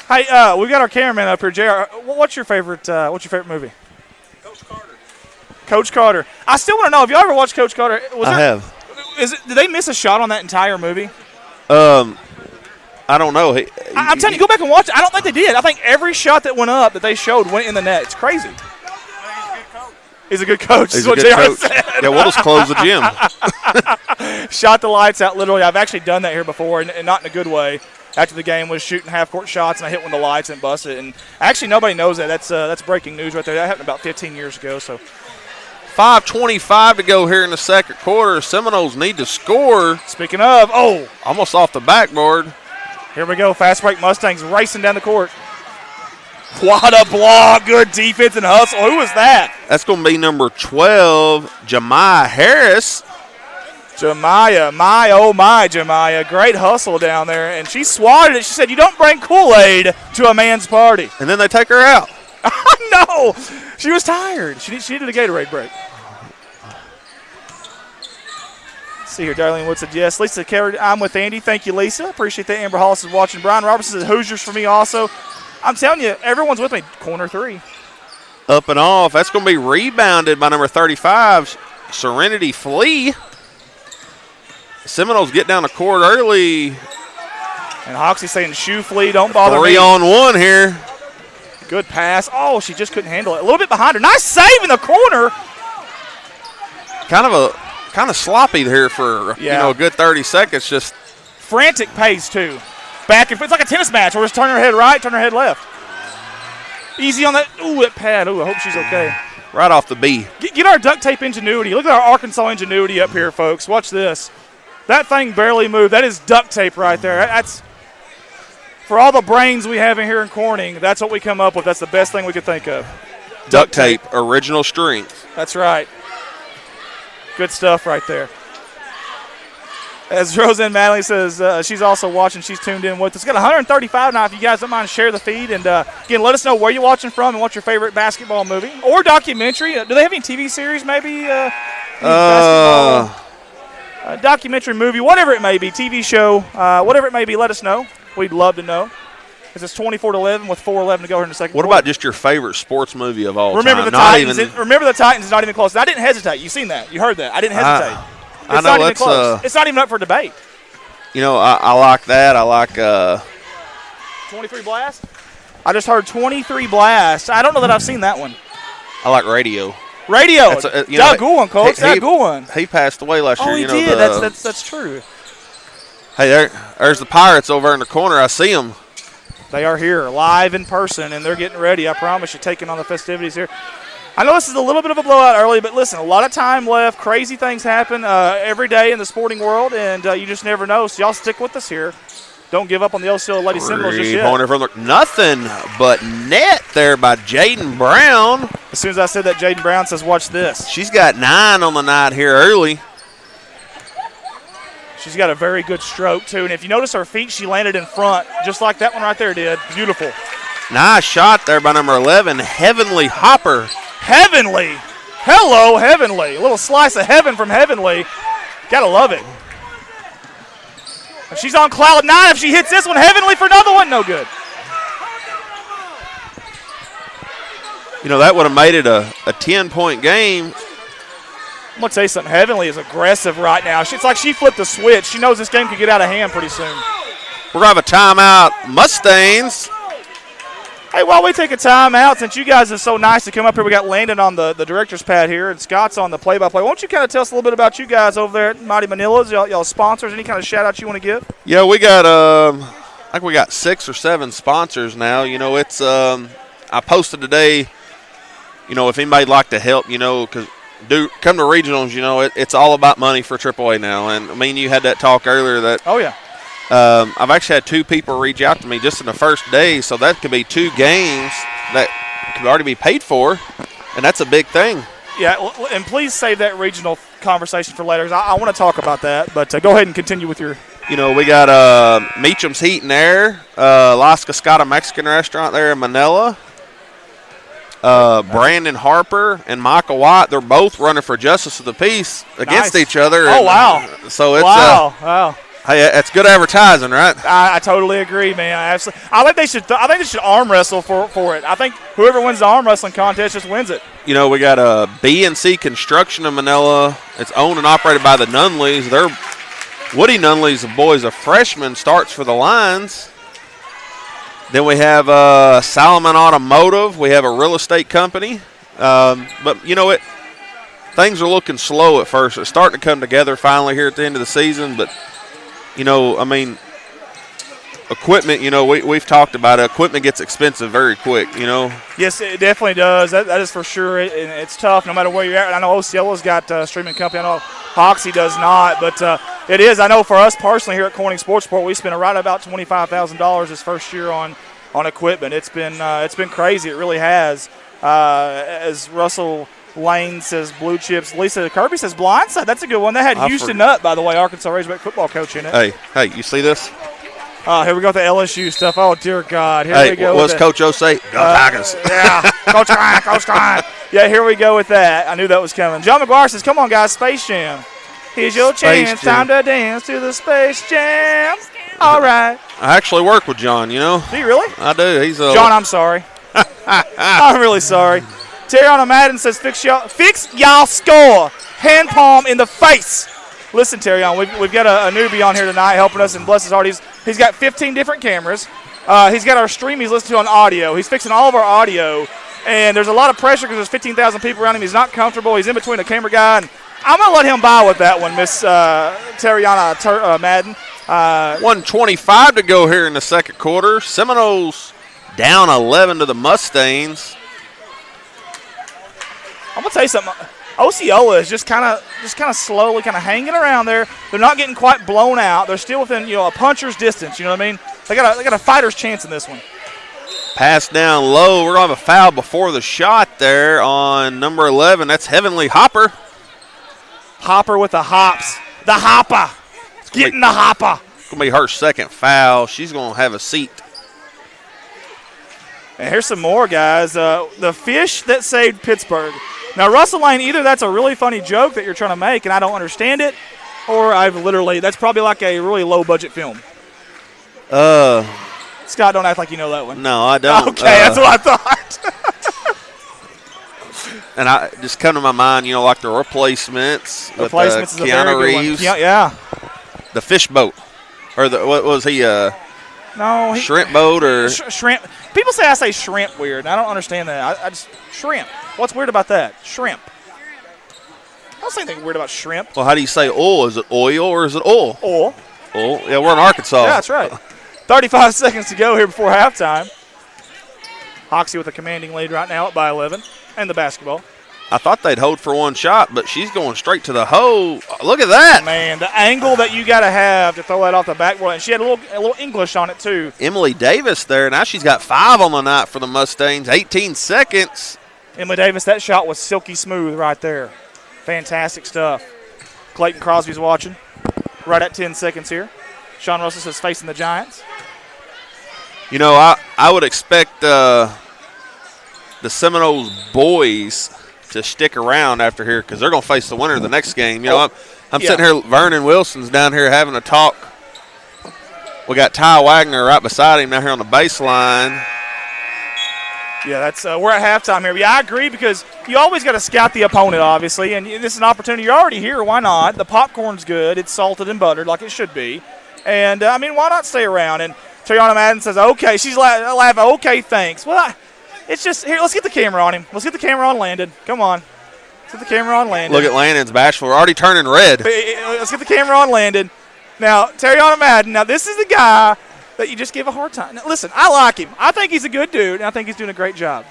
Hey, we got our cameraman up here, JR. What's your favorite movie? Coach Carter. I still want to know, have y'all ever watched Coach Carter? I have. Did they miss a shot on that entire movie? I don't know. I'm telling you, go back and watch it. I don't think they did. I think every shot that went up that they showed went in the net. It's crazy. He's a good coach. He's a good coach. Yeah, we'll just close the gym. Shot the lights out, literally. I've actually done that here before, and not in a good way. After the game, was shooting half-court shots, and I hit one of the lights and busted. And actually, nobody knows that. That's breaking news right there. That happened about 15 years ago. So 5:25 to go here in the second quarter. Seminoles need to score. Speaking of, almost off the backboard. Here we go. Fast break Mustangs racing down the court. What a block. Good defense and hustle. Who was that? That's going to be number 12, Jemiah Harris. Jemiah, Jemiah. Great hustle down there. And she swatted it. She said, you don't bring Kool-Aid to a man's party. And then they take her out. No. She was tired. She needed a Gatorade break. See here, Darlene Wood said yes. Lisa Carey, I'm with Andy. Thank you, Lisa. Appreciate that. Amber Hollis is watching. Brian Robertson says Hoosiers for me also. I'm telling you, everyone's with me. Corner 3. Up and off. That's going to be rebounded by number 35, Serenity Flea. Seminoles get down the court early. And Hoxie saying, shoe Flea, don't bother me. 3 on 1 here. Good pass. Oh, she just couldn't handle it. A little bit behind her. Nice save in the corner. Kind of sloppy here for a good 30 seconds. Just frantic pace too. Back and forth. It's like a tennis match. We're just turning her head right, turn her head left. Easy on that. Ooh, that pad. Ooh, I hope she's okay. Right off the B. Get our duct tape ingenuity. Look at our Arkansas ingenuity up here, folks. Watch this. That thing barely moved. That is duct tape right there. That's for all the brains we have in here in Corning. That's what we come up with. That's the best thing we could think of. Duct tape, original strength. That's right. Good stuff right there. As Roseanne Manley says, she's also watching. She's tuned in with us. Got 135 now. If you guys don't mind, share the feed. And, again, let us know where you're watching from and what's your favorite basketball movie or documentary. Do they have any TV series maybe? Basketball documentary, movie, whatever it may be, TV show, whatever it may be, let us know. We'd love to know. Because it's 24-11 with 4:11 to go here in the second quarter. What about just your favorite sports movie of all Remember time? The Titans. Remember the Titans is not even close. I didn't hesitate. You seen that. You heard that. I didn't hesitate. It's not even close. It's not even up for debate. You know, I like that. I like 23 Blast? I just heard 23 Blast. I don't know that I've seen that one. I like Radio. Radio. Doug Goulin, Coach. Doug Goulin. He passed away last year. Oh, he did. That's true. Hey, there's the Pirates over in the corner. I see them. They are here live in person, and they're getting ready. I promise you, taking on the festivities here. I know this is a little bit of a blowout early, but listen, a lot of time left. Crazy things happen every day in the sporting world, and you just never know. So y'all stick with us here. Don't give up on the Osceola Lady Seminoles just yet. Nothing but net there by Jaden Brown. As soon as I said that, Jaden Brown says, watch this. She's got 9 on the night here early. She's got a very good stroke, too. And if you notice her feet, she landed in front, just like that one right there did. Beautiful. Nice shot there by number 11, Heavenly Hopper. Heavenly. Hello, Heavenly. A little slice of heaven from Heavenly. Gotta love it. If she's on cloud 9, if she hits this one, Heavenly for another one, no good. You know, that would have made it a 10-point game. I'm going to tell you something. Heavenly is aggressive right now. It's like she flipped a switch. She knows this game could get out of hand pretty soon. We're going to have a timeout, Mustangs. Hey, while we take a timeout, since you guys are so nice to come up here, we got Landon on the director's pad here, and Scott's on the play-by-play. Why don't you kind of tell us a little bit about you guys over there at Mighty Manila's, y'all sponsors, any kind of shout-outs you want to give? Yeah, we got, I think we got 6 or 7 sponsors now. You know, it's, I posted today, you know, if anybody'd like to help, you know, because come to regionals, you know, it's all about money for AAA now. And, I mean, you had that talk earlier that. Oh, yeah. I've actually had 2 people reach out to me just in the first day, so that could be 2 games that could already be paid for, and that's a big thing. Yeah, and please save that regional conversation for later. I want to talk about that, but go ahead and continue with your. You know, we got Meacham's Heat and Air, Las Cascada Mexican restaurant there in Manila. Brandon Harper and Michael White, they're both running for justice of the peace against each other. Oh, wow. So it's wow. Hey, that's good advertising, right? I totally agree, man. Absolutely. I think they should arm wrestle for it. I think whoever wins the arm wrestling contest just wins it. You know, we got a B&C Construction of Manila. It's owned and operated by the Nunleys. Woody Nunley's the boys, a freshman, starts for the Lions. Then we have Salomon Automotive. We have a real estate company. But, you know, things are looking slow at first. It's starting to come together finally here at the end of the season. But, you know, I mean, equipment, you know, we've talked about it. Equipment gets expensive very quick, you know. Yes, it definitely does. That is for sure. It's tough no matter where you're at. I know Osceola's got a streaming company. I know Hoxie does not. But it is. I know for us personally here at Corning Sports Report, we spent right about $25,000 this first year on equipment. It's been crazy. It really has. As Russell Lane says, blue chips. Lisa Kirby says blindside. That's a good one. They had Houston Nutt, by the way, Arkansas Razorback football coach in it. Hey, you see this? Here we go with the LSU stuff. Oh, dear God. Here we go. What's Coach O say? Go Tigers. Yeah, Coach Klein. Yeah, here we go with that. I knew that was coming. John McGuire says, come on, guys, Space Jam. Here's your chance. Time to dance to the Space Jam. All right. I actually work with John, you know. Do you really? I do. He's a John, I'm sorry. I'm really sorry. Terriana Madden says, fix y'all score. Hand palm in the face. Listen, Terriana, we've got a newbie on here tonight helping us, and bless his heart, he's got 15 different cameras. He's got our stream he's listening to on audio. He's fixing all of our audio, and there's a lot of pressure because there's 15,000 people around him. He's not comfortable. He's in between the camera guy, and I'm going to let him by with that one, Miss Terriana Madden. 1:25 to go here in the second quarter. Seminoles down 11 to the Mustangs. I'm gonna tell you something. Osceola is just kind of slowly kind of hanging around there. They're not getting quite blown out. They're still within a puncher's distance. You know what I mean? They got a fighter's chance in this one. Pass down low. We're gonna have a foul before the shot there on number 11. That's Heavenly Hopper. Hopper with the hops. The hopper. Getting the hopper. It's gonna be her second foul. She's gonna have a seat. And here's some more, guys. The fish that saved Pittsburgh. Now, Russell Lane, either that's a really funny joke that you're trying to make and I don't understand it, or that's probably like a really low-budget film. Scott, don't act like you know that one. No, I don't. Okay, that's what I thought. And I just come to my mind, like the Replacements with Replacements is Keanu a very good Reeves. one. Yeah. The fish boat. Or what was he? No, shrimp boat or shrimp. People say I say shrimp weird, and I don't understand that. I just shrimp. What's weird about that? Shrimp. I don't say anything weird about shrimp. Well, how do you say oil? Is it oil or is it oil? Oil. Oil. Yeah, we're in Arkansas. Yeah, that's right. 35 seconds to go here before halftime. Hoxie with a commanding lead right now by 11, and the basketball. I thought they'd hold for one shot, but she's going straight to the hole. Look at that. Man, the angle that you got to have to throw that off the backboard. And she had a little English on it, too. Emily Davis there. Now she's got 5 on the night for the Mustangs. 18 seconds. Emily Davis, that shot was silky smooth right there. Fantastic stuff. Clayton Crosby's watching. Right at 10 seconds here. Sean Russell says facing the Giants. I would expect the Seminoles boys to stick around after here because they're going to face the winner of the next game. I'm sitting here, Vernon Wilson's down here having a talk. We got Ty Wagner right beside him down here on the baseline. Yeah, that's we're at halftime here. Yeah, I agree because you always got to scout the opponent, obviously, and this is an opportunity. You're already here. Why not? The popcorn's good. It's salted and buttered like it should be. And, why not stay around? And Terriana Madden says, okay. She's laughing, okay, thanks. Well, it's just, here, let's get the camera on him. Let's get the camera on Landon. Come on. Let's get the camera on Landon. Look at Landon's bashful. We're already turning red. Let's get the camera on Landon. Now, Terriana Madden, this is the guy that you just give a hard time. Now, listen, I like him. I think he's a good dude, and I think he's doing a great job.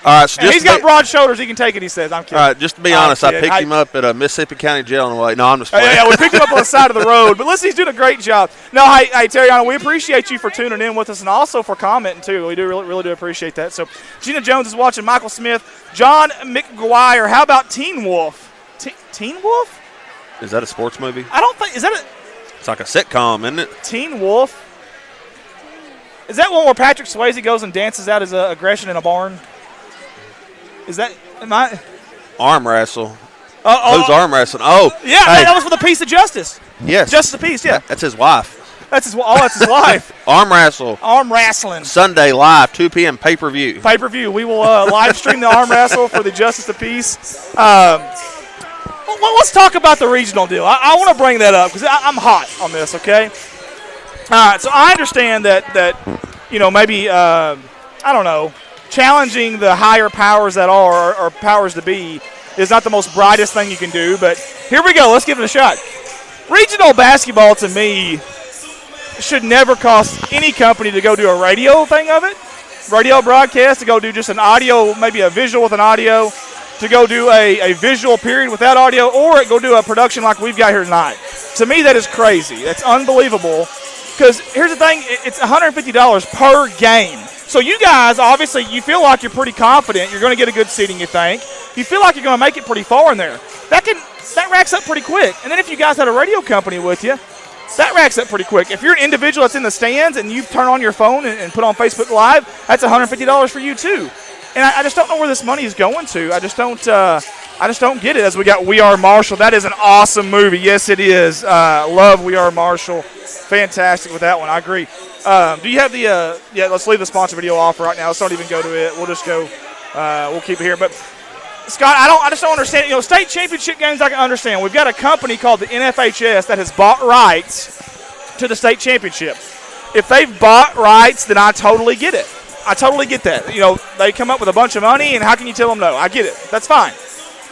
All right, so he's got broad shoulders. He can take it, he says. I'm kidding. All right, just to be honest, I picked him up at a Mississippi County jail on the way. No, I'm just playing. Yeah, we picked him up on the side of the road. But listen, he's doing a great job. No, hey, Terriana, we appreciate you for tuning in with us and also for commenting, too. We do really do appreciate that. So Gina Jones is watching. Michael Smith. John McGuire. How about Teen Wolf? Teen Wolf? Is that a sports movie? I don't think – is that a – It's like a sitcom, isn't it? Teen Wolf? Is that one where Patrick Swayze goes and dances out his aggression in a barn? Is that – Arm wrestle. Who's arm wrestling? Oh. Yeah, that was for the Piece of Justice. Yes. Justice of the Peace, yeah. That's his wife. That's his wife. Arm wrestle. Arm wrestling. Sunday live, 2 p.m. pay-per-view. Pay-per-view. We will live stream the arm wrestle for the Justice of Peace. Let's talk about the regional deal. I want to bring that up because I'm hot on this, okay? All right, so I understand that maybe, I don't know, challenging the higher powers that are or powers to be is not the most brightest thing you can do, but here we go. Let's give it a shot. Regional basketball, to me, should never cost any company to go do a radio thing of it, radio broadcast, to go do just an audio, maybe a visual with an audio, to go do a visual period without audio, or go do a production like we've got here tonight. To me, that is crazy. That's unbelievable. Because here's the thing, it's $150 per game. So you guys, obviously, you feel like you're pretty confident. You're going to get a good seating, you think. You feel like you're going to make it pretty far in there. That racks up pretty quick. And then if you guys had a radio company with you, that racks up pretty quick. If you're an individual that's in the stands and you turn on your phone and put on Facebook Live, that's $150 for you too. And I just don't know where this money is going to. I just don't get it. As we got We Are Marshall. That is an awesome movie. Yes, it is. Love We Are Marshall. Fantastic with that one. I agree. Do you have the let's leave the sponsor video off right now. Let's not even go to it. We'll just go. We'll keep it here. But Scott, I just don't understand. State championship games I can understand. We've got a company called the NFHS that has bought rights to the state championship. If they've bought rights, then I totally get it. I totally get that. They come up with a bunch of money, and how can you tell them no? I get it. That's fine.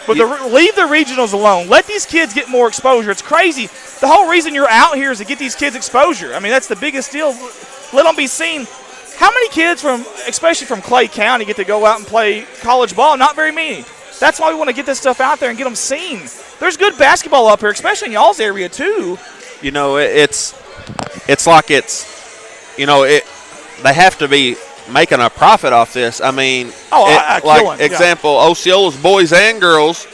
But leave the regionals alone. Let these kids get more exposure. It's crazy. The whole reason you're out here is to get these kids exposure. I mean, that's the biggest deal. Let them be seen. How many kids especially from Clay County, get to go out and play college ball? Not very many. That's why we want to get this stuff out there and get them seen. There's good basketball up here, especially in y'all's area too. It's like they have to be making a profit off this. I mean, example, Osceola's boys and girls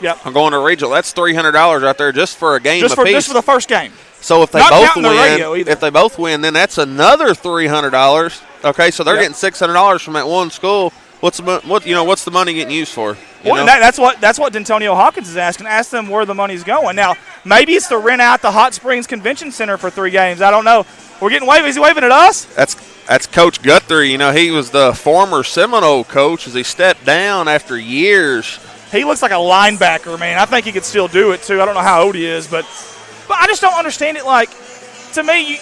are going to regional. That's $300 right there just for a game apiece. Just for the first game. So if they both win, then that's another $300. Okay, so they're getting $600 from that one school. What's the money getting used for? That's what D'Antonio Hawkins is asking. Ask them where the money's going. Now, maybe it's to rent out the Hot Springs Convention Center for 3 games. I don't know. We're getting waved. Is he waving at us? That's Coach Guthrie. He was the former Seminole coach as he stepped down after years. He looks like a linebacker, man. I think he could still do it too. I don't know how old he is, but I just don't understand it. Like, to me,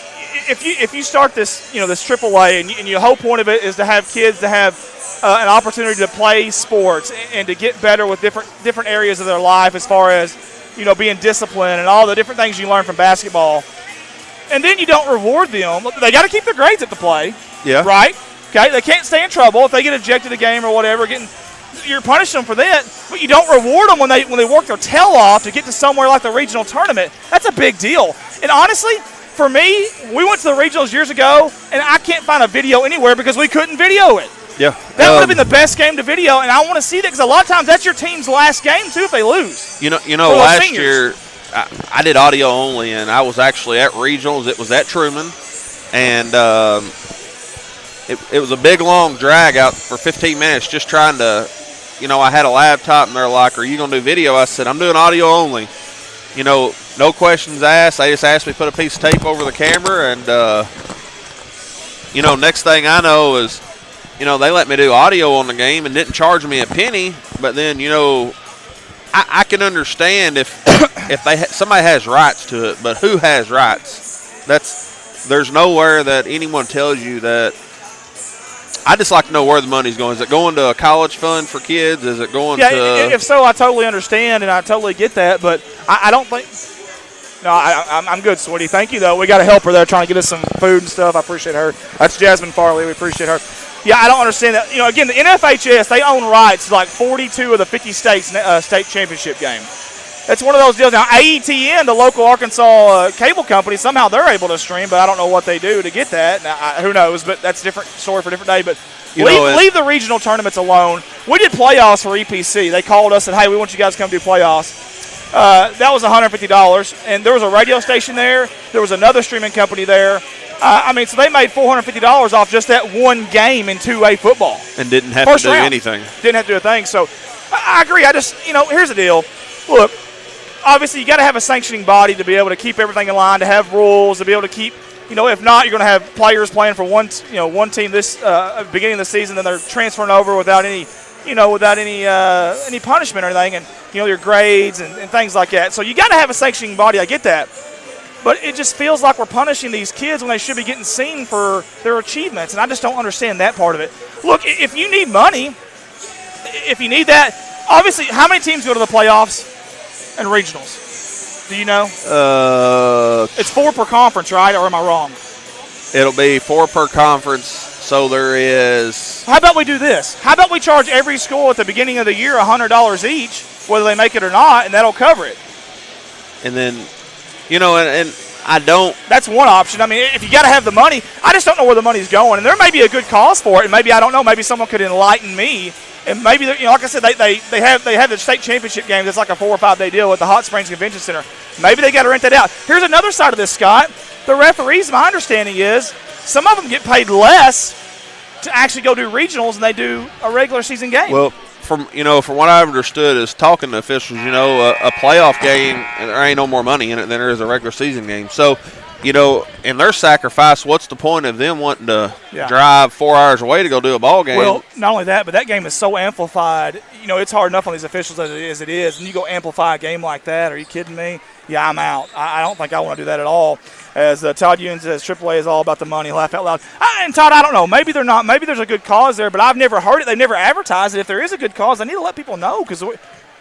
if you start this, this AAA, and your whole point of it is to have kids to have an opportunity to play sports and to get better with different areas of their life, as far as being disciplined and all the different things you learn from basketball. And then you don't reward them. They got to keep their grades at the play. Yeah. Right? Okay. They can't stay in trouble if they get ejected a game or whatever. You're punishing them for that, but you don't reward them when they work their tail off to get to somewhere like the regional tournament. That's a big deal. And honestly, for me, we went to the regionals years ago, and I can't find a video anywhere because we couldn't video it. Yeah. That would have been the best game to video, and I want to see that because a lot of times that's your team's last game too if they lose. Last year I did audio only, and I was actually at regionals. It was at Truman, and it was a big, long drag out for 15 minutes just trying to, I had a laptop, and they're like, are you going to do video? I said, I'm doing audio only. No questions asked. They just asked me to put a piece of tape over the camera, and, next thing I know is, they let me do audio on the game and didn't charge me a penny, but then, I can understand if somebody has rights to it, but who has rights? There's nowhere that anyone tells you that. I just like to know where the money's going. Is it going to a college fund for kids? Is it going to? Yeah, if so, I totally understand and I totally get that, but I don't think. No, I'm good, sweetie. Thank you, though. We got a helper there trying to get us some food and stuff. I appreciate her. That's Jasmine Farley. We appreciate her. Yeah, I don't understand that. Again, the NFHS, they own rights to like 42 of the 50 states state championship game. It's one of those deals. Now, AETN, the local Arkansas cable company, somehow they're able to stream, but I don't know what they do to get that. Now, who knows, but that's a different story for a different day. But leave the regional tournaments alone. We did playoffs for EPC. They called us and said, hey, we want you guys to come do playoffs. That was $150, and there was a radio station there. There was another streaming company there. So they made $450 off just that one game in 2A football. And didn't have to do anything. Didn't have to do a thing. So I agree. Here's the deal. Look, obviously you got to have a sanctioning body to be able to keep everything in line, to have rules, to be able to keep, if not, you're going to have players playing for one team this beginning of the season, then they're transferring over without any punishment or anything, and your grades and things like that. So you got to have a sanctioning body. I get that, but it just feels like we're punishing these kids when they should be getting seen for their achievements, and I just don't understand that part of it. Look, if you need money, if you need that, obviously, how many teams go to the playoffs and regionals? Do you know? It's 4 per conference, right? Or am I wrong? It'll be 4 per conference. So there is. How about we do this? How about we charge every school at the beginning of the year $100 each, whether they make it or not, and that'll cover it. And then, and I don't. That's one option. I mean, if you got to have the money, I just don't know where the money's going, and there may be a good cause for it, and maybe I don't know. Maybe someone could enlighten me. And maybe, like I said, they have the state championship game. That's like a 4 or 5 day deal at the Hot Springs Convention Center. Maybe they got to rent that out. Here's another side of this, Scott. The referees, my understanding is, some of them get paid less to actually go do regionals than they do a regular season game. Well, from what I understood is talking to officials, a playoff game, and there ain't no more money in it than there is a regular season game. So, in their sacrifice, what's the point of them wanting to drive 4 hours away to go do a ball game? Well, not only that, but that game is so amplified. It's hard enough on these officials as it is, and you go amplify a game like that. Are you kidding me? Yeah, I'm out. I don't think I want to do that at all. As Todd Ewing says, AAA is all about the money. Laugh out loud. And Todd, I don't know. Maybe they're not. Maybe there's a good cause there, but I've never heard it. They've never advertised it. If there is a good cause, I need to let people know because,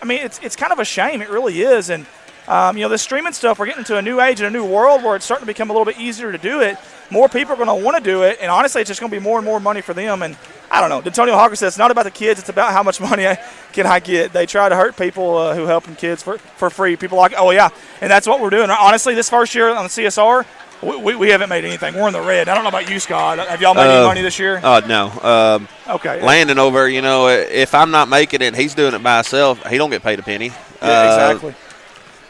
it's kind of a shame. It really is. And this streaming stuff, we're getting into a new age and a new world where it's starting to become a little bit easier to do it. More people are going to want to do it, and honestly, it's just going to be more and more money for them. And I don't know. D'Antonio Hawkins says it's not about the kids; it's about how much money can I get. They try to hurt people who help them kids for free. People like, oh yeah, and that's what we're doing. Honestly, this first year on the CSR, we haven't made anything. We're in the red. I don't know about you, Scott. Have y'all made any money this year? No. Okay. Landon over, if I'm not making it, he's doing it by himself. He don't get paid a penny. Yeah, exactly.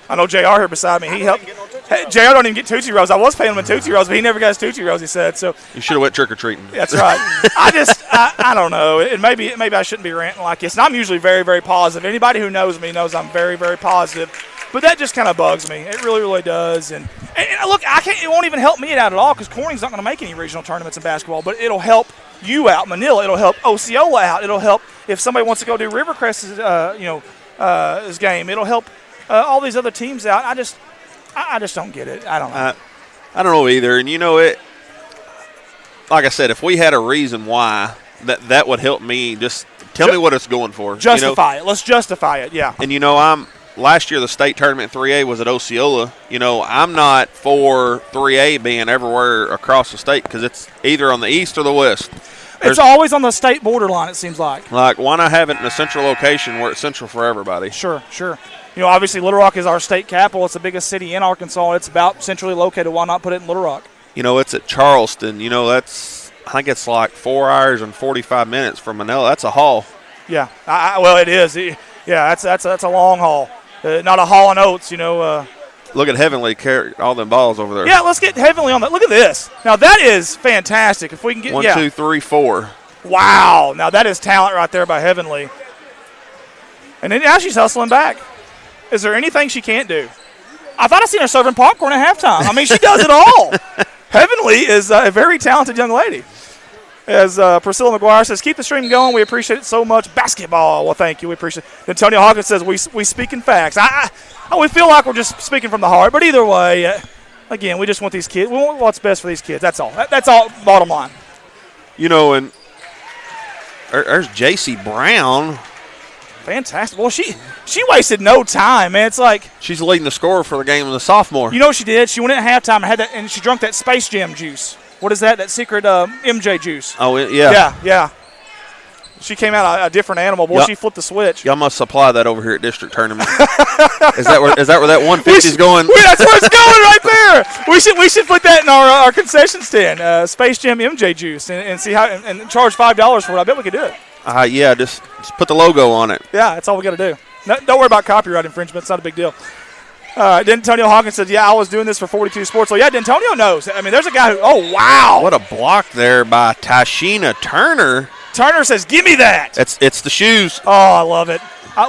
I know JR here beside me. He helped. Hey, JR don't even get Tootsie Rolls. I was paying him in Tootsie Rolls, but he never got his Tootsie Rolls, he said. So you should have went trick-or-treating. That's right. I don't know. Maybe I shouldn't be ranting like this. And I'm usually very, very positive. Anybody who knows me knows I'm very, very positive. But that just kind of bugs me. It really, really does. And look, it won't even help me out at all because Corning's not going to make any regional tournaments in basketball, but it'll help you out, Manila. It'll help Osceola out. It'll help if somebody wants to go do Rivercrest's his game. It'll help all these other teams out. I just don't get it. I don't know. I don't know either. And it, like I said, if we had a reason why, that would help me. Just tell me what it's going for. Justify it. Let's justify it. Yeah. And last year the state tournament 3A was at Osceola. I'm not for 3A being everywhere across the state because it's either on the east or the west. It's always on the state borderline, it seems like. Like, why not have it in a central location where it's central for everybody? Sure. Obviously Little Rock is our state capital. It's the biggest city in Arkansas. It's about centrally located. Why not put it in Little Rock? It's at Charleston. I think it's like 4 hours and 45 minutes from Manila. That's a haul. Yeah. Well, it is. Yeah, that's a long haul. Not a haul on oats, Look at Heavenly carry all them balls over there. Yeah, let's get Heavenly on that. Look at this. Now, that is fantastic. If we can get 1, 2, 3, 4. Wow. Now, that is talent right there by Heavenly. And then now she's hustling back. Is there anything she can't do? I thought I seen her serving popcorn at halftime. I mean, she does it all. Heavenly is a very talented young lady. As Priscilla McGuire says, keep the stream going. We appreciate it so much. Basketball. Well, thank you. We appreciate it. Antonio Hawkins says, we speak in facts. We feel like we're just speaking from the heart. But either way, again, we just want these kids. We want what's best for these kids. That's all. That's all, bottom line. And there's J.C. Brown. Fantastic. Well, she wasted no time, man. It's like she's leading the scorer for the game as a sophomore. You know what she did? She went in at halftime and had that, and she drank that Space Jam juice. What is that? That secret MJ juice. Oh, yeah. Yeah. She came out a different animal. Boy, She flipped the switch. Y'all must supply that over here at district tournament. Is that where that 150 is going? That's where it's going right there. We should put that in our concession stand. Space Jam MJ juice and see how and charge $5 for it. I bet we could do it. Yeah, just put the logo on it. Yeah, that's all we got to do. No, don't worry about copyright infringement. It's not a big deal. D'Antonio Hawkins said, I was doing this for 42 Sports. So, D'Antonio knows. I mean, there's a guy who, oh, wow. What a block there by Tashina Turner. Turner says, give me that. It's the shoes. Oh, I love it.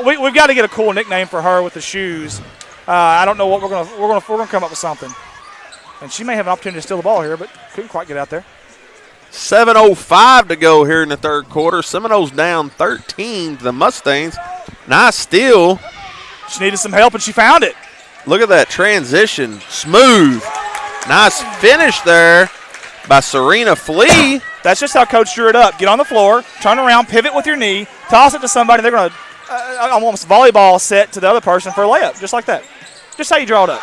We've got to get a cool nickname for her with the shoes. I don't know what we're gonna come up with something. And she may have an opportunity to steal the ball here, but couldn't quite get out there. 7:05 to go here in the third quarter. Seminoles down 13 to the Mustangs. Nice steal. She needed some help, and she found it. Look at that transition. Smooth. Nice finish there by Serena Flea. That's just how Coach drew it up. Get on the floor, turn around, pivot with your knee, toss it to somebody. They're going to almost volleyball set to the other person for a layup, just like that. Just how you draw it up.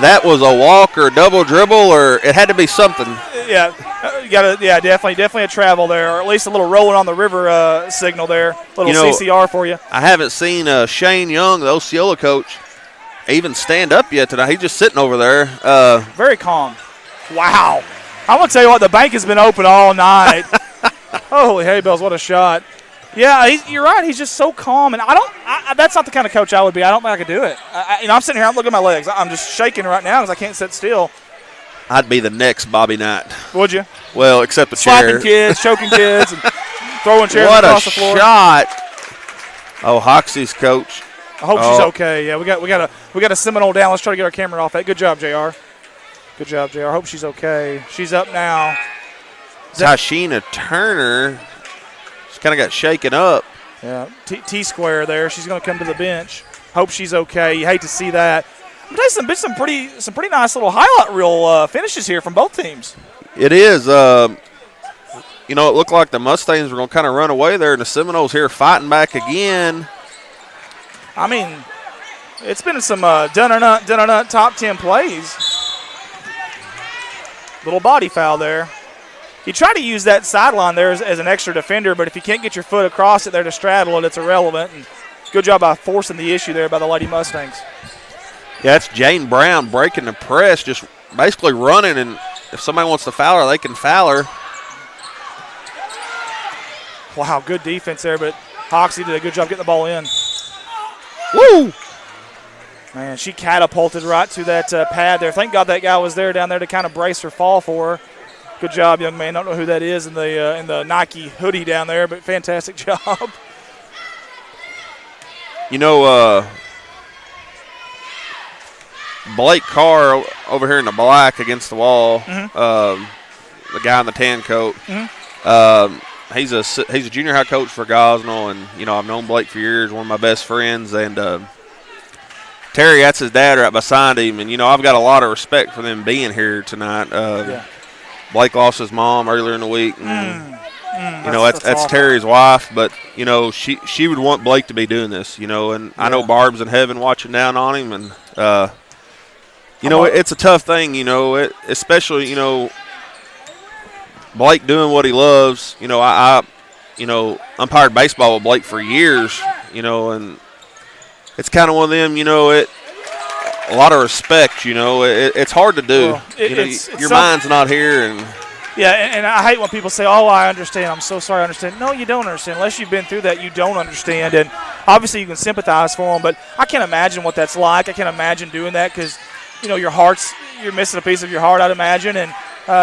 That was a walk or a double dribble, or it had to be something. Yeah, you got to. Yeah, definitely a travel there, or at least a little rolling on the river signal there. Little CCR for you. I haven't seen Shane Young, the Osceola coach, even stand up yet tonight. He's just sitting over there. Very calm. Wow. I'm going to tell you what, the bank has been open all night. Holy hay bells, what a shot. Yeah, you're right. He's just so calm. And that's not the kind of coach I would be. I don't think I could do it. I'm sitting here, I'm looking at my legs. I'm just shaking right now because I can't sit still. I'd be the next Bobby Knight. Would you? Well, except the Slapping chair. kids, choking kids, and throwing chairs across the floor. What a shot. Oh, Hoxie's coach. I hope she's okay. Yeah, we got a Seminole down. Let's try to get our camera off that. Good job, JR. Good job, JR. Hope she's okay. She's up now. Tashina Turner. She kind of got shaken up. Yeah, T-square there. She's going to come to the bench. Hope she's okay. You hate to see that. But there's some pretty nice little highlight reel finishes here from both teams. It is. It looked like the Mustangs were going to kind of run away there, and the Seminoles here fighting back again. I mean, it's been some done-or-not top 10 plays. Little body foul there. You try to use that sideline there as an extra defender, but if you can't get your foot across it there to straddle it, it's irrelevant. And good job by forcing the issue there by the Lady Mustangs. Yeah, it's Jane Brown breaking the press, just basically running, and if somebody wants to foul her, they can foul her. Wow, good defense there, but Hoxie did a good job getting the ball in. Woo! Man, she catapulted right to that pad there. Thank God that guy was there down there to kind of brace her fall for her. Good job, young man. Don't know who that is in the Nike hoodie down there, but fantastic job. Blake Carr over here in the black against the wall, the guy in the tan coat. He's a junior high coach for Gosnell, and I've known Blake for years. One of my best friends, and Terry, that's his dad right beside him, and I've got a lot of respect for them being here tonight. Blake lost his mom earlier in the week. And, that's Terry's wife, but she would want Blake to be doing this. And I know Barb's in heaven watching down on him, and it's a tough thing. Especially Blake doing what he loves. I umpired baseball with Blake for years. And it's kind of one of them. A lot of respect. It's hard to do. Well, your mind's not here, and. Yeah, and I hate when people say, oh, I understand. I'm so sorry I understand. No, you don't understand. Unless you've been through that, you don't understand. And obviously you can sympathize for them, but I can't imagine what that's like. I can't imagine doing that because, you're missing a piece of your heart, I'd imagine, and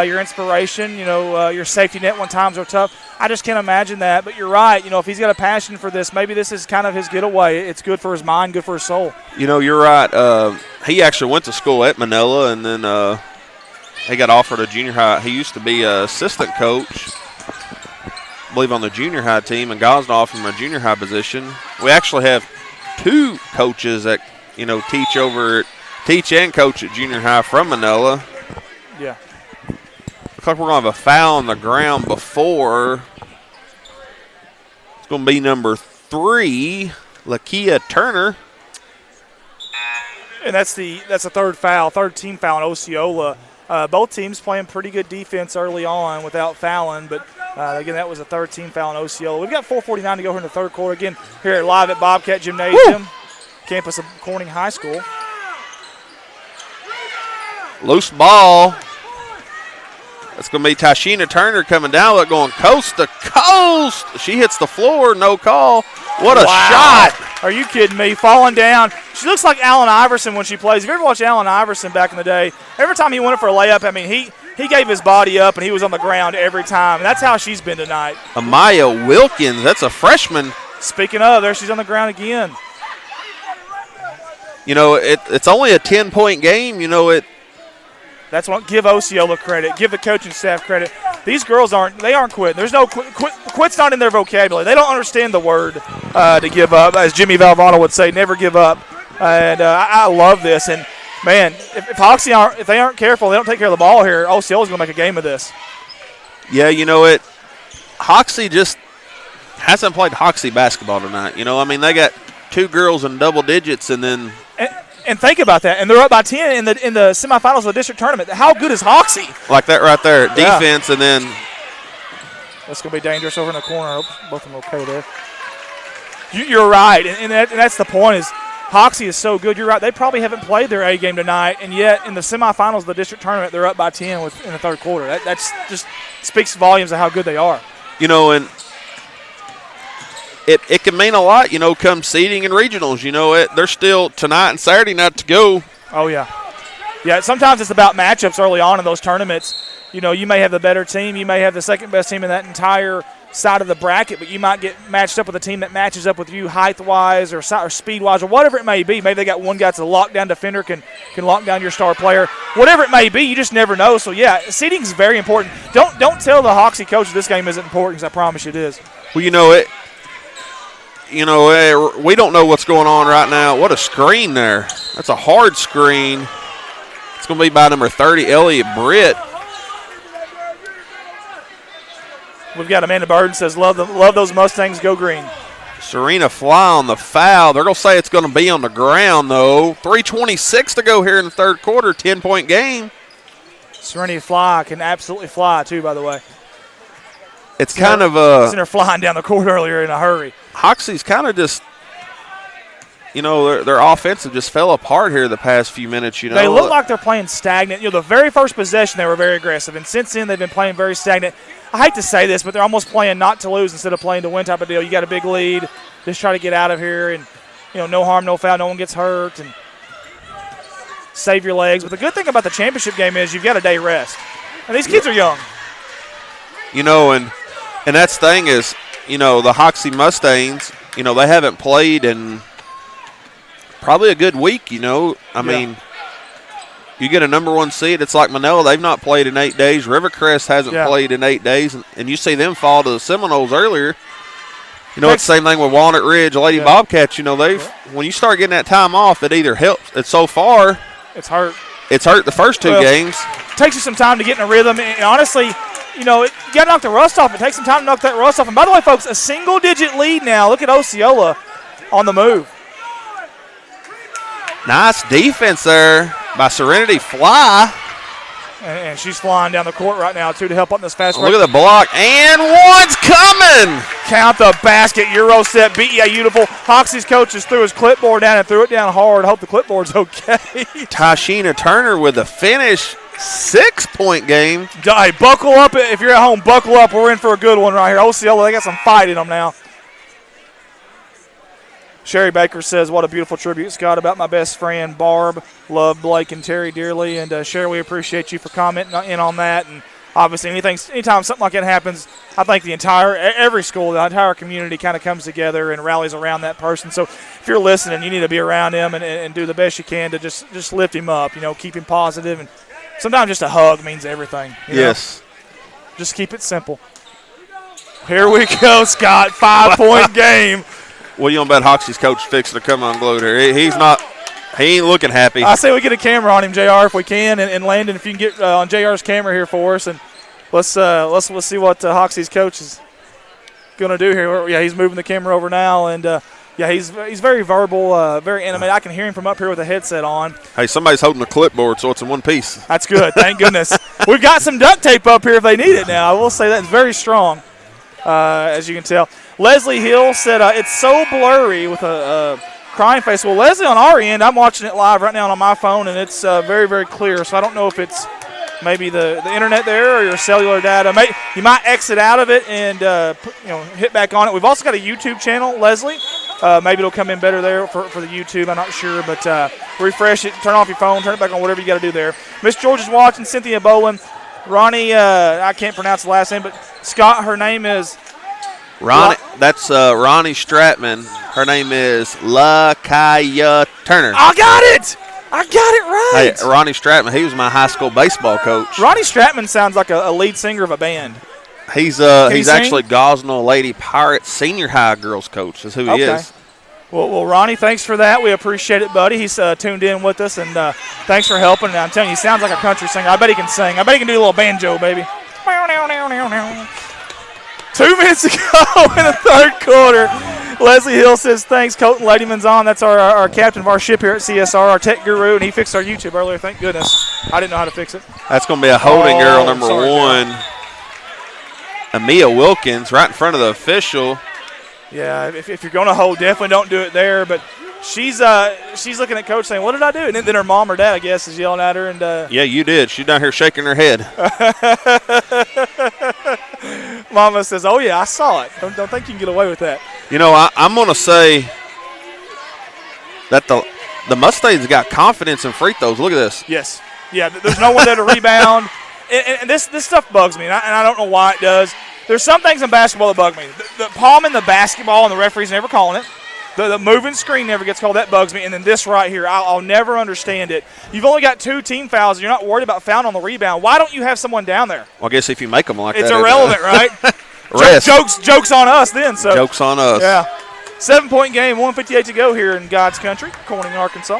your inspiration, your safety net when times are tough. I just can't imagine that. But you're right. If he's got a passion for this, maybe this is kind of his getaway. It's good for his mind, good for his soul. You're right. He actually went to school at Manila, and then he got offered a junior high. He used to be an assistant coach, I believe, on the junior high team, and Gosnell offered him a junior high position. We actually have two coaches that, teach and coach at junior high from Manila. Yeah. Looks like we're going to have a foul on the ground before. It's going to be number 3, Lakia Turner. And that's the third team foul in Osceola. Both teams playing pretty good defense early on without fouling, but again, that was a third team foul in Osceola. We've got 4:49 to go here in the third quarter. Again, here live at Bobcat Gymnasium, campus of Corning High School. Loose ball. That's going to be Tashina Turner coming down, but going coast to coast. She hits the floor, no call. What a shot. Are you kidding me? Falling down. She looks like Allen Iverson when she plays. If you ever watched Allen Iverson back in the day, every time he went up for a layup, he gave his body up and he was on the ground every time. And that's how she's been tonight. Amaya Wilkins, that's a freshman. Speaking of, there she's on the ground again. You know, it's only a 10-point game. You know, That's what give Osceola credit. Give the coaching staff credit. These girls aren't quitting. There's no quit's not in their vocabulary. They don't understand the word to give up. As Jimmy Valvano would say, never give up. And I love this. And, man, if Hoxie if they aren't careful, they don't take care of the ball here, Osceola's going to make a game of this. Yeah, you know, Hoxie just hasn't played Hoxie basketball tonight. You know, I mean, they got 2 girls in double digits and then – And think about that. And they're up by 10 in the semifinals of the district tournament. How good is Hoxie? Like that right there. Defense and then – That's going to be dangerous over in the corner. I hope both of them are okay there. You're right. And that's the point is Hoxie is so good. You're right. They probably haven't played their A game tonight, and yet in the semifinals of the district tournament, they're up by 10 in the third quarter. That's just speaks volumes of how good they are. You know, and it can mean a lot, you know, come seeding and regionals. You know, they're still tonight and Saturday night to go. Oh, yeah. Yeah, sometimes it's about matchups early on in those tournaments. You know, you may have the better team. You may have the second-best team in that entire side of the bracket, but you might get matched up with a team that matches up with you height-wise or speed-wise or whatever it may be. Maybe they got one guy that's a lockdown defender, can lock down your star player. Whatever it may be, you just never know. So, yeah, seeding is very important. Don't tell the Hoxie coach this game isn't important because I promise you it is. Well, you know, we don't know what's going on right now. What a screen there. That's a hard screen. It's going to be by number 30, Elliott Britt. We've got Amanda Burden says, love those Mustangs, go green. Serena Fly on the foul. They're going to say it's going to be on the ground, though. 3:26 to go here in the third quarter, 10-point game. Serena Fly can absolutely fly, too, by the way. It's kind of seen her flying down the court earlier in a hurry. Hoxie's kind of just, you know, their offensive just fell apart here the past few minutes. You know, they look like they're playing stagnant. You know, the very first possession they were very aggressive, and since then they've been playing very stagnant. I hate to say this, but they're almost playing not to lose instead of playing to win type of deal. You got a big lead, just try to get out of here, and you know, no harm, no foul, no one gets hurt, and save your legs. But the good thing about the championship game is you've got a day rest, and these kids are young. You know, and that's the thing is, you know, the Hoxie Mustangs, you know, they haven't played in probably a good week, you know. I mean, you get a number 1 seed, it's like Manila. They've not played in 8 days. Rivercrest hasn't played in 8 days. And you see them fall to the Seminoles earlier. You know, it's the same thing with Walnut Ridge, Lady Bobcats. You know, when you start getting that time off, it either helps. And so far, it's hurt. It's hurt the first 2 games. It takes you some time to get in a rhythm. And honestly, you know, you got to knock the rust off. It takes some time to knock that rust off. And by the way, folks, a single-digit lead now. Look at Osceola on the move. Nice defense there by Serenity Fly. And she's flying down the court right now, too, to help on this fast break. Look at the block. And one's coming. Count the basket. Euro set. BEA beautiful. Hoxie's coach just threw his clipboard down and threw it down hard. I hope the clipboard's okay. Tashina Turner with the finish. 6-point game. Hey, buckle up. If you're at home, buckle up. We're in for a good one right here. Osceola, they got some fight in them now. Sherry Baker says, what a beautiful tribute, Scott, about my best friend, Barb. Love Blake and Terry dearly. And, Sherry, we appreciate you for commenting in on that. And, obviously, anytime something like that happens, I think every school, the entire community kind of comes together and rallies around that person. So, if you're listening, you need to be around him and do the best you can to just lift him up, you know, keep him positive. And sometimes just a hug means everything. Yes. Know? Just keep it simple. Here we go, Scott. 5-point game. Well, you don't bet Hoxie's coach fixing to come unglued here. He ain't looking happy. I say we get a camera on him, JR, if we can, and Landon, if you can get on JR's camera here for us, and let's see what Hoxie's coach is going to do here. Yeah, he's moving the camera over now, and he's very verbal, very animated. I can hear him from up here with a headset on. Hey, somebody's holding a clipboard, so it's in one piece. That's good. Thank goodness. We've got some duct tape up here if they need it now. I will say that it's very strong, as you can tell. Leslie Hill said it's so blurry with a crying face. Well, Leslie, on our end, I'm watching it live right now on my phone, and it's very, very clear. So I don't know if it's maybe the internet there or your cellular data. You might exit out of it and hit back on it. We've also got a YouTube channel, Leslie. Maybe it'll come in better there for the YouTube. I'm not sure, but refresh it, turn off your phone, turn it back on, whatever you got to do there. Miss George is watching. Cynthia Bowen, Ronnie. I can't pronounce the last name, but Scott. Her name is That's Ronnie Stratman. Her name is LaKaya Turner. I got it right. Hey, Ronnie Stratman, he was my high school baseball coach. Ronnie Stratman sounds like a lead singer of a band. He's sing? actually Gosnell Lady Pirates senior high girls coach is who he is. Well, Ronnie, thanks for that. We appreciate it, buddy. He's tuned in with us, and thanks for helping. And I'm telling you, he sounds like a country singer. I bet he can sing. I bet he can do a little banjo, baby. 2 minutes to go in the third quarter. Leslie Hill says, thanks. Colton Ladyman's on. That's our captain of our ship here at CSR, our tech guru, and he fixed our YouTube earlier. Thank goodness. I didn't know how to fix it. That's going to be a holding girl, number 1. Amia Wilkins right in front of the official. Yeah, if you're going to hold, definitely don't do it there. But she's looking at Coach saying, what did I do? And then her mom or dad, I guess, is yelling at her. And yeah, you did. She's down here shaking her head. Mama says, oh, yeah, I saw it. Don't think you can get away with that. You know, I'm going to say that the Mustangs got confidence in free throws. Look at this. Yes. Yeah, there's no one there to rebound. And this stuff bugs me, and I don't know why it does. There's some things in basketball that bug me. The palming the basketball and the referee's never calling it. The moving screen never gets called. That bugs me. And then this right here, I'll never understand it. You've only got 2 team fouls. And you're not worried about fouling on the rebound. Why don't you have someone down there? Well, I guess if you make them like it's that. It's irrelevant, right? Jokes on us then. So jokes on us. Yeah. 7-point game, 1:58 to go here in God's country, Corning, Arkansas.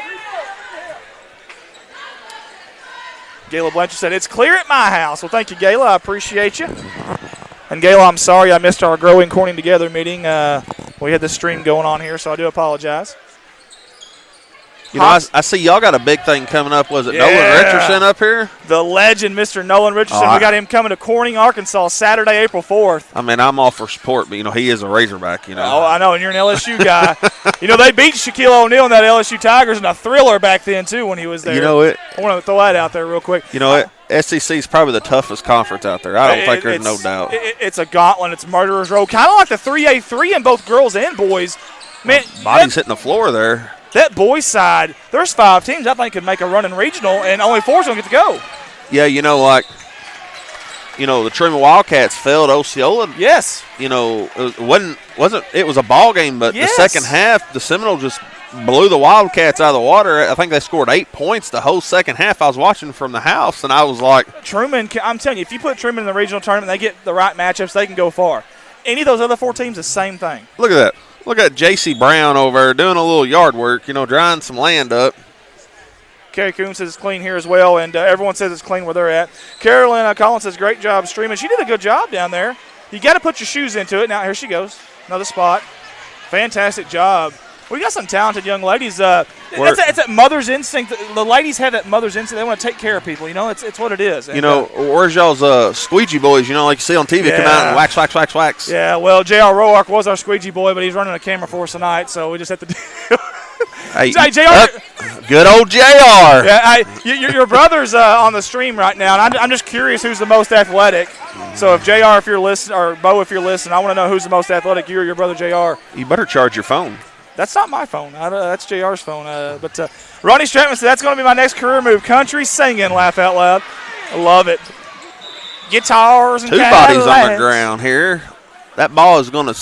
Gayla Blanchard said, it's clear at my house. Well, thank you, Gayla. I appreciate you. And, Gayla, I'm sorry I missed our Growing Corning Together meeting. We had the stream going on here, so I do apologize. You know, I see y'all got a big thing coming up. Was it Nolan Richardson up here? The legend, Mr. Nolan Richardson. We got him coming to Corning, Arkansas, Saturday, April 4th. I mean, I'm all for support, but, you know, he is a Razorback, you know. Oh, I know, and you're an LSU guy. You know, they beat Shaquille O'Neal and that LSU Tigers in a thriller back then, too, when he was there. You know it. I want to throw that out there real quick. You know it. SEC is probably the toughest conference out there. I don't think there's no doubt. It's a gauntlet. It's murderer's row. Kind of like the 3A-3 in both girls and boys. Man, body's hitting the floor there. That boys' side, there's 5 teams I think could make a run in regional, and only 4's going to get to go. Yeah, the Truman Wildcats failed Osceola. Yes. You know, it was a ball game, but the second half, the Seminoles just blew the Wildcats out of the water. I think they scored 8 points the whole second half. I was watching from the house, and I was like, Truman, I'm telling you, if you put Truman in the regional tournament, they get the right matchups, they can go far. Any of those other 4 teams, the same thing. Look at that. Look at J.C. Brown over there doing a little yard work, drying some land up. Kerry Coon says it's clean here as well, and everyone says it's clean where they're at. Carolyn Collins says great job streaming. She did a good job down there. You got to put your shoes into it. Now, here she goes. Another spot. Fantastic job. We got some talented young ladies. It's that mother's instinct. The ladies have that mother's instinct. They want to take care of people. It's what it is. And, where's y'all's squeegee boys? Like you see on TV, come out and wax, wax, wax, wax. Yeah, well, J.R. Roark was our squeegee boy, but he's running a camera for us tonight, so we just have to do Hey, JR. Good old JR. Yeah, your brother's on the stream right now, and I'm just curious who's the most athletic. So if JR, if you're listening, or Bo, if you're listening, I want to know who's the most athletic, you or your brother JR. You better charge your phone. That's not my phone. That's JR's phone. But Ronnie Stratman said that's going to be my next career move. Country singing, laugh out loud. I love it. Guitars and 2 bodies on the ground here. That ball is going to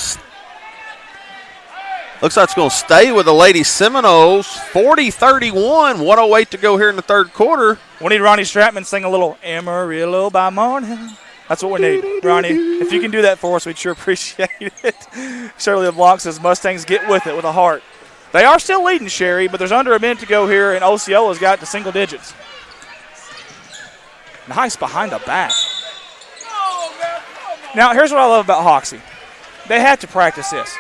looks like it's going to stay with the Lady Seminoles. 40-31, 1:08 to go here in the third quarter. We need Ronnie Stratman to sing a little Amarillo by morning. That's what we need, Ronnie. If you can do that for us, we'd sure appreciate it. Shirley LeBlanc says Mustangs get with it with a heart. They are still leading, Sherry, but there's under a minute to go here, and Osceola's got to single digits. Nice behind the back. Now, here's what I love about Hoxie. They have to practice this.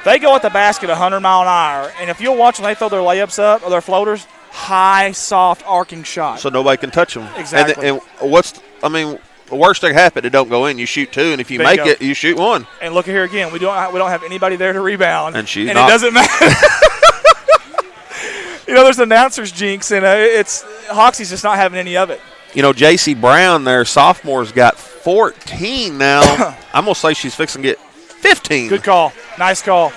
They go at the basket 100 mile an hour, and if you'll watch when they throw their layups up or their floaters, high, soft, arcing shot. So nobody can touch them. Exactly. And the worst thing happen, it don't go in. You shoot 2, and if you make it, you shoot 1. And look at here again. We don't have anybody there to rebound. And it doesn't matter. There's an announcer's jinx, and Hoxie's just not having any of it. J.C. Brown, their sophomore's got 14 now. I'm going to say she's fixing to get 15. Good call. Nice call.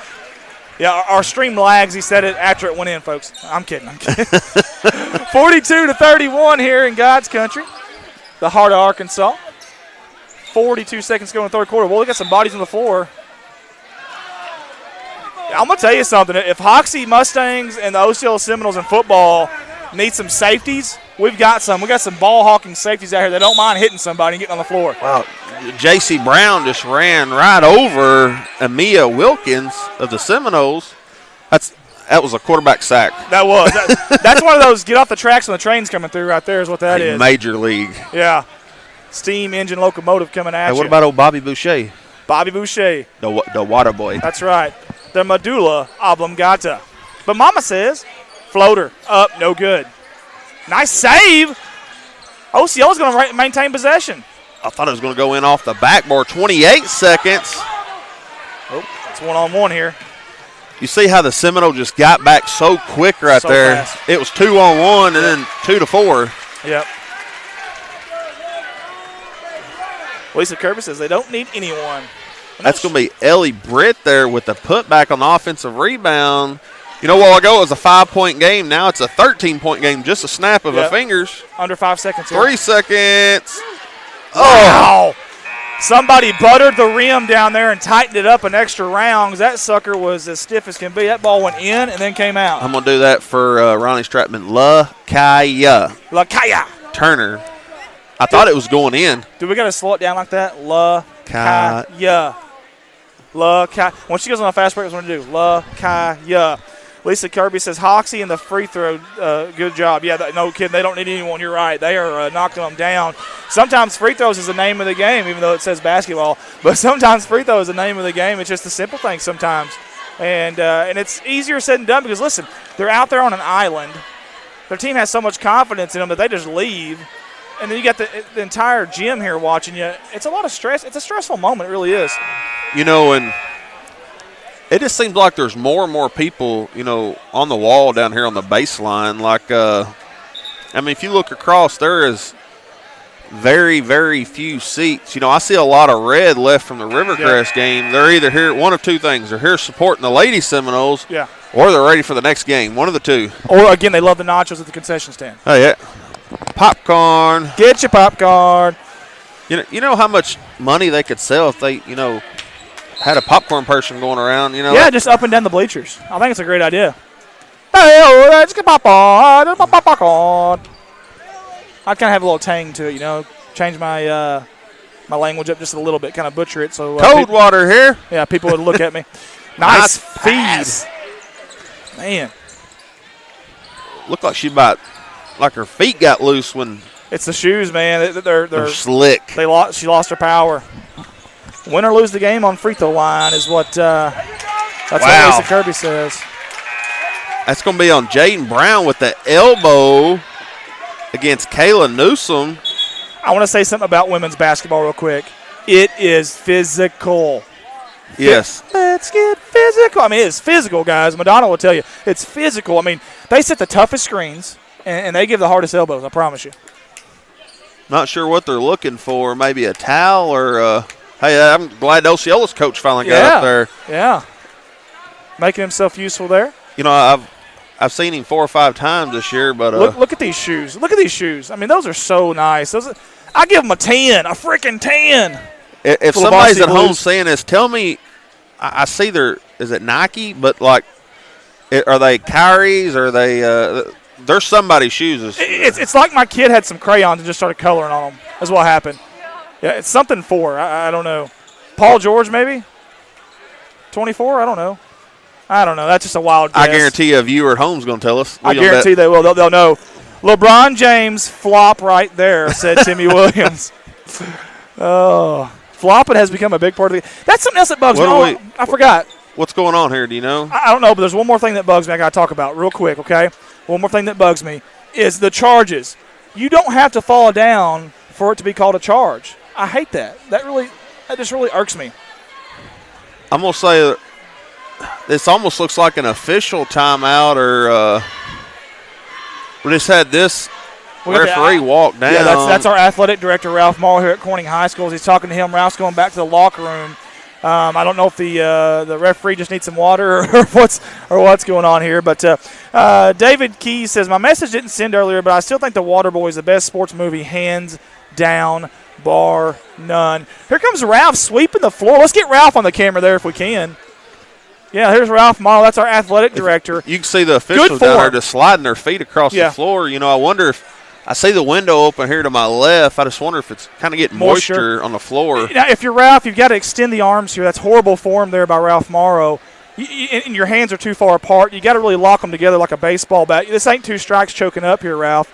Yeah, our stream lags. He said it after it went in, folks. I'm kidding. 42-31 here in God's country. The heart of Arkansas. 42 seconds to go in the third quarter. Well, we got some bodies on the floor. I'm going to tell you something. If Hoxie Mustangs and the Osceola Seminoles in football need some safeties, we've got some. We got some ball-hawking safeties out here that don't mind hitting somebody and getting on the floor. Well, J.C. Brown just ran right over Amia Wilkins of the Seminoles. That was a quarterback sack. That was. That's one of those get off the tracks when the train's coming through right there is what that is. Major league. Yeah. Steam engine locomotive coming at you. Hey, what about old Bobby Boucher? Bobby Boucher. The water boy. That's right. The medulla oblongata. But Mama says, floater up, no good. Nice save. Osceola's going to maintain possession. I thought it was going to go in off the backboard. 28 seconds. Oh, it's one-on-one here. You see how the Seminole just got back so quick right so there. Fast. It was 2-on-1 and then 2-4. Yep. Lisa Kirby says they don't need anyone. That's going to be Ellie Britt there with the putback on the offensive rebound. You know, a while ago it was a 5-point game. Now it's a 13-point game. Just a snap of the fingers. Under 5 seconds here. 3 seconds. Wow. Somebody buttered the rim down there and tightened it up an extra round because that sucker was as stiff as can be. That ball went in and then came out. I'm going to do that for Ronnie Stratman. LaKaya Turner. I thought it was going in. Do we got to slow it down like that? LaKaya. When she goes on a fast break, that's what I'm going to do. LaKaya. Lisa Kirby says Hoxie and the free throw, good job. Yeah, no kidding. They don't need anyone. You're right. They are knocking them down. Sometimes free throws is the name of the game, even though it says basketball. But sometimes free throw is the name of the game. It's just the simple things sometimes. And it's easier said than done because, listen, they're out there on an island. Their team has so much confidence in them that they just leave. And then you got the entire gym here watching you. It's a lot of stress. It's a stressful moment. It really is. You know, and it just seems like there's more and more people, you know, on the wall down here on the baseline. Like, I mean, if you look across, there is very, very few seats. You know, I see a lot of red left from the Rivercrest game. They're either here, one of two things. They're here supporting the Lady Seminoles, or they're ready for the next game. One of the two. Or, again, they love the nachos at the concession stand. Oh, yeah. Popcorn. Get your popcorn. You know how much money they could sell if they, you know, had a popcorn person going around, you know? Yeah, just up and down the bleachers. I think it's a great idea. Hey, let's get popcorn. I'd kind of have a little tang to it, you know. Change my my language up just a little bit, kind of butcher it. So cold water here. Yeah, people would look at me. Nice feed. Man. Looked like she about, like her feet got loose when. It's the shoes, man. They're slick. She lost her power. Win or lose the game on free throw line is what what Lisa Kirby says. That's going to be on Jaden Brown with the elbow against Kayla Newsom. I want to say something about women's basketball real quick. It is physical. Yes. Let's get physical. I mean, it's physical, guys. Madonna will tell you. It's physical. I mean, they set the toughest screens, and they give the hardest elbows, I promise you. Not sure what they're looking for. Maybe a towel or hey, I'm glad Osceola's coach finally got up there. Yeah. Making himself useful there. You know, I've seen him 4 or 5 times this year, but look at these shoes. Look at these shoes. I mean, those are so nice. I give them a 10, a freaking 10. If somebody's at home saying this, tell me. I see is it Nike? But like, are they Kyrie's? Or are they? There's somebody's shoes. It's like my kid had some crayons and just started coloring on them. That's what happened. Yeah, it's something for. I don't know. Paul George maybe. 24. I don't know. That's just a wild guess. I guarantee you a viewer at home is going to tell us. I guarantee they will. They'll know. LeBron James flop right there, said Timmy Williams. Oh, flopping has become a big part of the game. That's something else that bugs me. I forgot. What's going on here? Do you know? I don't know, but there's one more thing that bugs me I got to talk about real quick, okay? One more thing that bugs me is the charges. You don't have to fall down for it to be called a charge. I hate that. That just really irks me. I'm going to say this almost looks like an official timeout or we just had this referee walk down. Yeah, that's our athletic director, Ralph Morrow, here at Corning High School. He's talking to him. Ralph's going back to the locker room. I don't know if the referee just needs some water or what's going on here. But David Keys says, my message didn't send earlier, but I still think The Waterboy is the best sports movie, hands down, bar none. Here comes Ralph sweeping the floor. Let's get Ralph on the camera there if we can. Yeah, here's Ralph Morrow. That's our athletic director. You can see the officials down there just sliding their feet across the floor. You know, I wonder if I see the window open here to my left. I just wonder if it's kind of getting moisture on the floor. Now, if you're Ralph, you've got to extend the arms here. That's horrible form there by Ralph Morrow. And your hands are too far apart. You got to really lock them together like a baseball bat. This ain't 2 strikes choking up here, Ralph.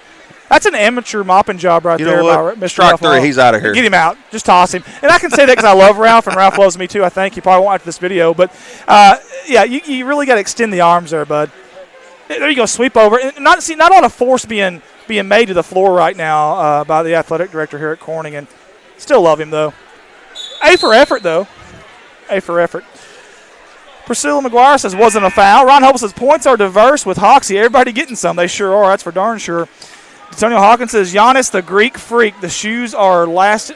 That's an amateur mopping job right there by Mr. Strike Ralph 3, Morrow. he's out of here. Get him out. Just toss him. And I can say that because I love Ralph, and Ralph loves me too, I think. He probably won't after this video. But, yeah, you really got to extend the arms there, bud. There you go, sweep over. And not a lot of force being made to the floor right now by the athletic director here at Corning. And still love him, though. A for effort, though. A for effort. Priscilla McGuire says wasn't a foul. Ron Hubble says points are diverse with Hoxie. Everybody getting some. They sure are. That's for darn sure. Antonio Hawkins says Giannis, the Greek freak. The shoes are last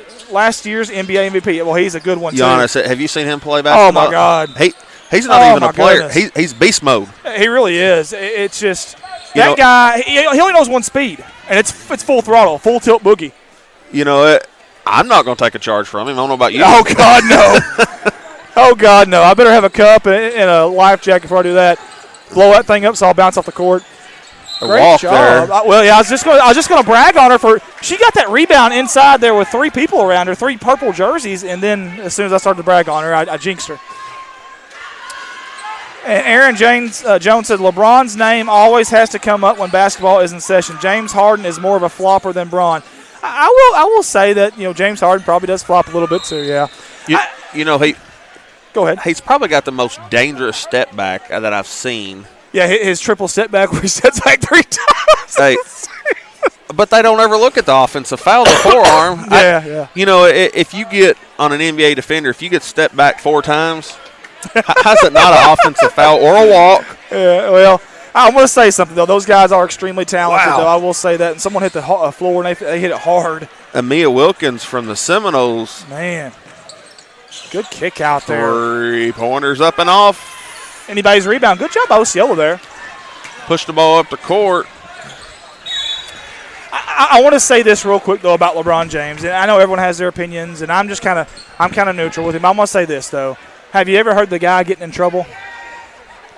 year's NBA MVP. Well, he's a good one, Giannis, too. Have you seen him play basketball? Oh, my God. He's not even a player. Goodness. He's beast mode. He really is. It's just that guy, he only knows one speed, and it's full throttle, full tilt boogie. You know, I'm not going to take a charge from him. I don't know about you. Oh, God, no. Oh, God, no. I better have a cup and a life jacket before I do that. Blow that thing up so I'll bounce off the court. Great job. Well, yeah, I was just going to brag on her she got that rebound inside there with 3 people around her, 3 purple jerseys, and then as soon as I started to brag on her, I jinxed her. And Aaron Jones said LeBron's name always has to come up when basketball is in session. James Harden is more of a flopper than Bron. I will say that James Harden probably does flop a little bit too. Yeah. Go ahead. He's probably got the most dangerous step back that I've seen. Yeah, his triple step back where he steps back 3 times. Hey, but they don't ever look at the offensive foul, the forearm. Yeah. If you get on an NBA defender, if you get stepped back 4 times, how's it not an offensive foul or a walk? Yeah, well, I want to say something, though. Those guys are extremely talented, though. I will say that. And someone hit the floor, and they hit it hard. Mia Wilkins from the Seminoles. Man, good kick out there. 3-pointers up and off. Anybody's rebound. Good job by Osceola there. Pushed the ball up the court. I want to say this real quick, though, about LeBron James. And I know everyone has their opinions, and I'm kind of neutral with him. I'm going to say this, though. Have you ever heard the guy getting in trouble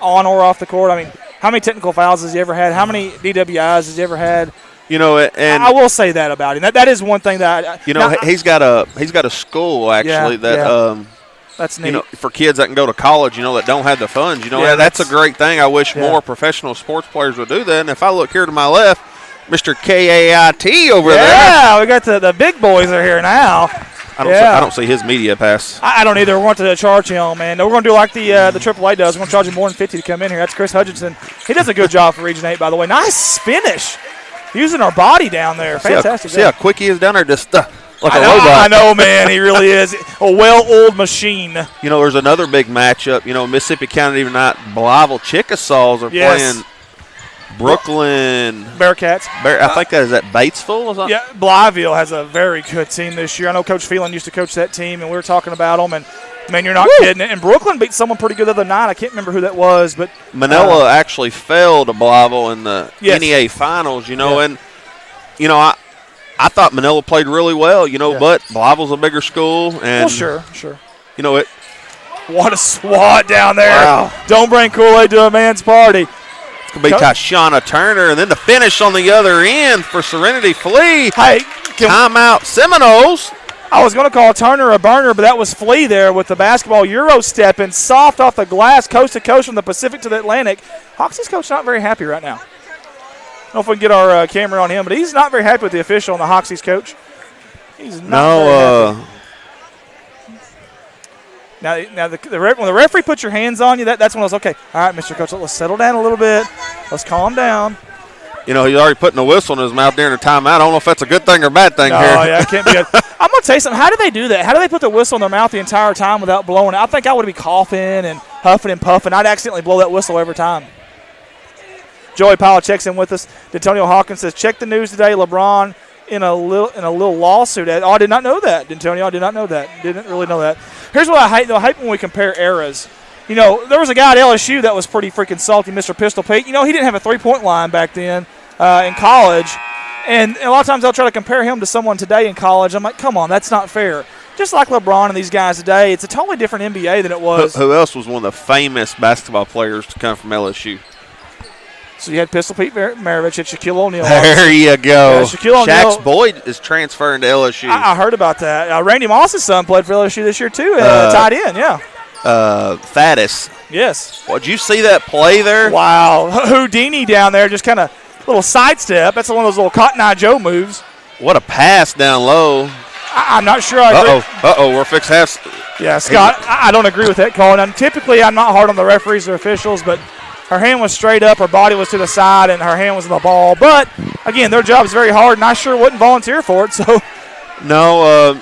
on or off the court? I mean, how many technical fouls has he ever had? How many DWIs has he ever had? And I will say that about him. That is one thing that he's got a school actually that's neat. For kids that can go to college, that don't have the funds. That's a great thing. I wish more professional sports players would do that. And if I look here to my left, Mr. KAIT over there. Yeah, we got the big boys are here now. I don't see his media pass. I don't either. We're going to charge him, man. We're going to do like the AAA does. We're going to charge him more than $50 to come in here. That's Chris Hutchinson. He does a good job for Region 8, by the way. Nice finish. Using our body down there. Fantastic. See how quick he is down there? Just like a robot. I know, man. He really is. A well-oiled machine. There's another big matchup. Mississippi County tonight, Blytheville Chickasaws are playing Brooklyn Bearcats. I think that is at Batesville or something? Yeah, Blytheville has a very good team this year. I know Coach Phelan used to coach that team, and we were talking about them. And, man, you're not kidding. And Brooklyn beat someone pretty good the other night. I can't remember who that was. But Manila actually fell to Blytheville in the NEA finals, and, I thought Manila played really well, but Blytheville's a bigger school. And, sure. What a swat down there. Wow. Don't bring Kool-Aid to a man's party. It's going to be Tashana Turner, and then the finish on the other end for Serenity Flea. Hey, timeout Seminoles. I was going to call Turner a burner, but that was Flea there with the basketball Euro stepping soft off the glass, coast to coast from the Pacific to the Atlantic. Hoxie's coach not very happy right now. I don't know if we can get our camera on him, but he's not very happy with the official and the Hoxie's coach. He's not very happy. Now when the referee puts your hands on you, that's when I was okay. All right, Mr. Coach, let's settle down a little bit. Let's calm down. He's already putting a whistle in his mouth during the timeout. I don't know if that's a good thing or a bad thing here. Oh, yeah, it can't be good. I'm going to tell you something. How do they do that? How do they put the whistle in their mouth the entire time without blowing it? I think I would be coughing and huffing and puffing. I'd accidentally blow that whistle every time. Joey Powell checks in with us. D'Antonio Hawkins says, check the news today. LeBron in a little lawsuit. Oh, I did not know that, D'Antonio. I did not know that. Didn't really know that. Here's what I hate, though. I hate when we compare eras. There was a guy at LSU that was pretty freaking salty, Mr. Pistol Pete. He didn't have a three-point line back then in college. And a lot of times they'll try to compare him to someone today in college. I'm like, come on, that's not fair. just like LeBron and these guys today, it's a totally different NBA than it was. Who else was one of the famous basketball players to come from LSU? So you had Pistol Pete Maravich and Shaquille O'Neal. There you go. Yeah, Shaquille O'Neal. Shaq's boy is transferring to LSU. I heard about that. Randy Moss's son played for LSU this year too, tight end, yeah. Faddis. Yes. Well, did you see that play there? Wow. Houdini down there, just kind of little sidestep. That's one of those little Cotton Eye Joe moves. What a pass down low. I'm not sure I agree. We're fixed half. Yeah, Scott, I don't agree with that call. And typically, I'm not hard on the referees or officials, but her hand was straight up, her body was to the side, and her hand was on the ball. But, again, their job is very hard, and I sure wouldn't volunteer for it. So, no,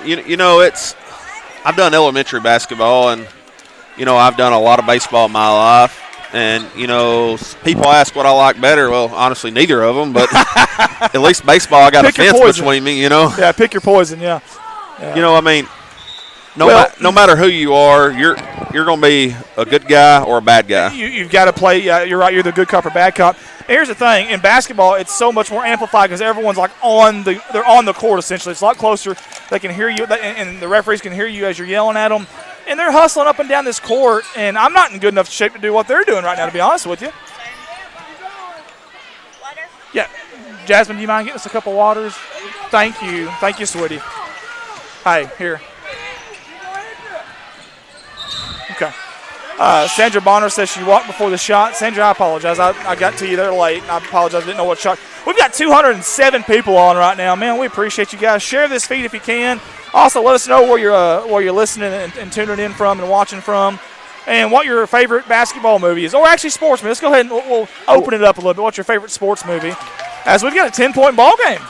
I've done elementary basketball, and, I've done a lot of baseball in my life. And, people ask what I like better. Well, honestly, neither of them. But at least baseball, I got a fence between me, Yeah, pick your poison, yeah. No matter who you are, you're going to be a good guy or a bad guy. You've got to play. You're right. You're the good cop or bad cop. And here's the thing: in basketball, it's so much more amplified because everyone's like they're on the court essentially. It's a lot closer. They can hear you, and the referees can hear you as you're yelling at them. And they're hustling up and down this court, and I'm not in good enough shape to do what they're doing right now, to be honest with you. Yeah, Jasmine, do you mind getting us a couple waters? Thank you, sweetie. Hey, here. Okay. Sandra Bonner says she walked before the shot. Sandra, I apologize. I got to you there late, and I apologize. I didn't know what shot. We've got 207 people on right now. Man, we appreciate you guys. Share this feed if you can. Also, let us know where you're listening and tuning in from and watching from, and what your favorite basketball movie is, or actually sports movie. Let's go ahead and we'll open it up a little bit. What's your favorite sports movie? As we've got a 10-point ball game.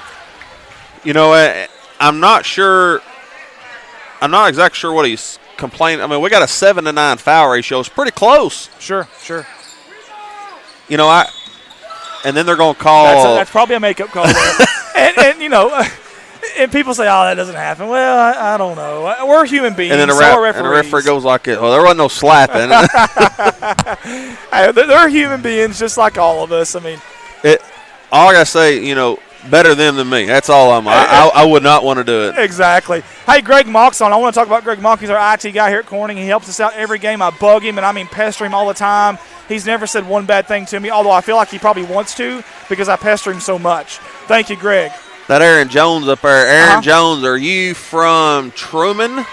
I'm not sure. I'm not exactly sure what he's complaining. I mean, we got a 7-9 foul ratio. It's pretty close. Sure. And then they're going to call. That's probably a makeup call. And people say, "Oh, that doesn't happen." Well, I don't know. We're human beings. And then the referee goes like, "Well, there wasn't no slapping." Hey, they're human beings just like all of us. I mean, all I gotta say, better them than me. That's all I would not want to do it. Exactly. Hey, Greg Mock's on. I want to talk about Greg Mock. He's our IT guy here at Corning. He helps us out every game. I bug him, and pester him all the time. He's never said one bad thing to me, although I feel like he probably wants to because I pester him so much. Thank you, Greg. That Aaron Jones up there. Aaron Jones, are you from Truman?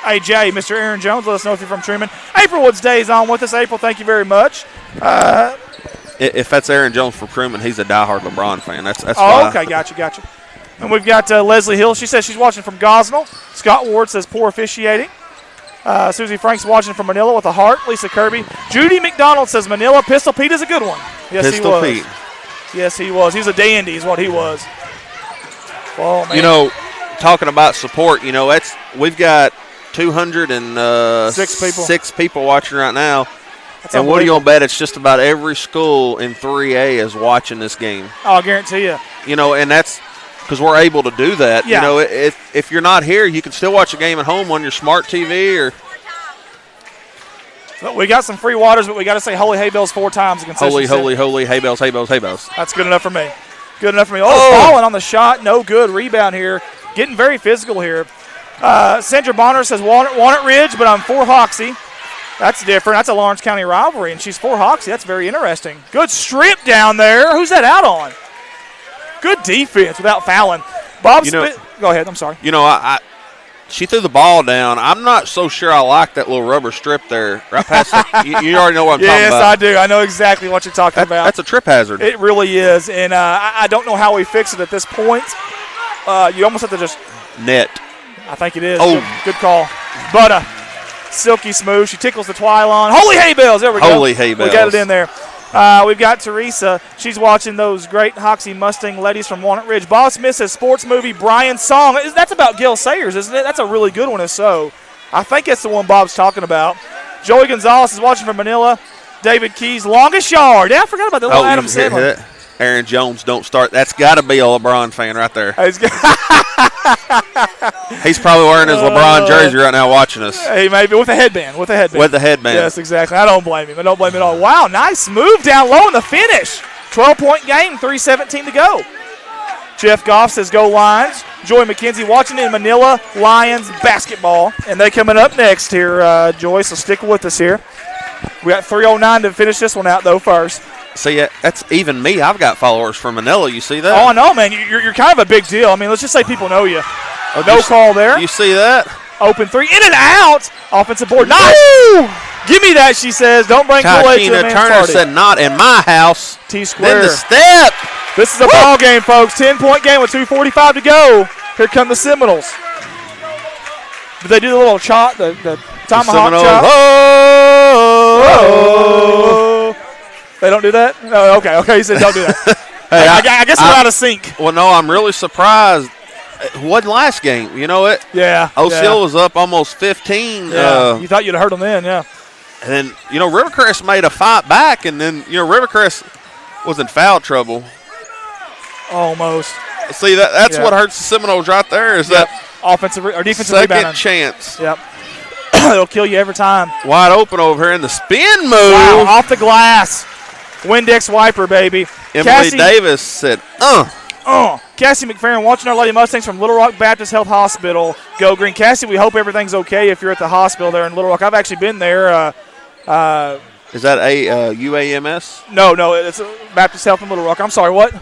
Hey, Jay, Mr. Aaron Jones, let us know if you're from Truman. April Woods Day is on with us. April, thank you very much. If that's Aaron Jones from Truman, he's a diehard LeBron fan. That's why. Okay, gotcha. And we've got Leslie Hill. She says she's watching from Gosnell. Scott Ward says poor officiating. Susie Frank's watching from Manila with a heart. Lisa Kirby. Judy McDonald says Manila. Pistol Pete is a good one. Yes, Pistol he was. Pete. Yes, he was. He was a dandy is what he was. Oh, man. Talking about support, we've got 206 people watching right now. And what are you going to bet? It's just about every school in 3A is watching this game. Oh, I guarantee you. And that's because we're able to do that. Yeah. If you're not here, you can still watch a game at home on your smart TV or. But we got some free waters, but we got to say holy hay bells 4 times. Holy, hay bells, hay bells, hay bells. That's good enough for me. Oh, falling on the shot. No good. Rebound here. Getting very physical here. Sandra Bonner says Walnut Ridge, but I'm for Hoxie. That's different. That's a Lawrence County rivalry, and she's for Hoxie. That's very interesting. Good strip down there. Who's that out on? Good defense without fouling. Bob Spit. Go ahead. I'm sorry. She threw the ball down. I'm not so sure I like that little rubber strip there. Right past you already know what I'm talking about. Yes, I do. I know exactly what you're talking about. That's a trip hazard. It really is, and I don't know how we fix it at this point. You almost have to just net. I think it is. Oh. Good call. But silky smooth. She tickles the twylon. Holy hay bells. There we go. Holy hay bells. We got it in there. We've got Teresa. She's watching those great Hoxie Mustang ladies from Walnut Ridge. Bob Smith says sports movie Brian's Song. That's about Gil Sayers, isn't it? That's a really good one if so. I think that's the one Bob's talking about. Joey Gonzalez is watching from Manila. David Keys, longest yard. Yeah, I forgot about that little Adam Sandler. Aaron Jones, don't start. That's got to be a LeBron fan right there. He's probably wearing his LeBron jersey right now watching us. He may be with a headband. With the headband. Yes, exactly. I don't blame him. I don't blame him at all. Wow, nice move down low in the finish. 12-point game, 3:17 to go. Jeff Goff says go Lions. Joy McKenzie watching in Manila Lions basketball. And they coming up next here, Joy, so stick with us here. We got 3:09 to finish this one out, though, first. See, that's even me. I've got followers from Manila. You see that? Oh, I know, man. You're kind of a big deal. I mean, let's just say people know you. No call there. You see that? Open three. In and out. Offensive board. Nice. Woo! Give me that, she says. Don't bring Kool-Aid to a man's Turner party. said not in my house. T-square. Then the step. This is a ball game, folks. 10-point game with 2:45 to go. Here come the Seminoles. Did they do the little chop, the tomahawk chop? Oh. They don't do that? No, okay. He said don't do that. Hey, I guess we're out of sync. Well, no, I'm really surprised. It wasn't last game. You know it? Yeah. Osceola was up almost 15. Yeah. You thought you'd have heard them then, yeah. And then, Rivercrest made a fight back, and then, Rivercrest was in foul trouble. Almost. See, that's what hurts the Seminoles right there is that offensive or defensive second rebound. chance. Yep. It'll kill you every time. Wide open over here in the spin move. Wow, off the glass. Windex wiper, baby. Emily Davis said, Cassie McFerrin watching our Lady Mustangs from Little Rock Baptist Health Hospital. Go Green. Cassie, we hope everything's okay if you're at the hospital there in Little Rock. I've actually been there. Is that a UAMS? No, it's Baptist Health in Little Rock. I'm sorry, what?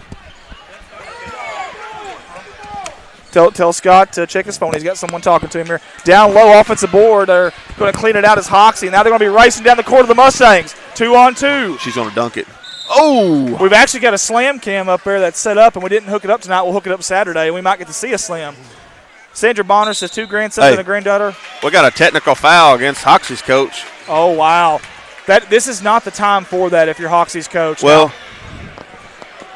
Tell Scott to check his phone. He's got someone talking to him here. Down low, offensive board. They're going to clean it out as Hoxie. Now they're going to be racing down the court of the Mustangs. 2-on-2. She's going to dunk it. Oh! We've actually got a slam cam up there that's set up, and we didn't hook it up tonight. We'll hook it up Saturday, and we might get to see a slam. Sandra Bonner says 2 grandsons and a granddaughter. We got a technical foul against Hoxie's coach. Oh, wow. This is not the time for that if you're Hoxie's coach. Well,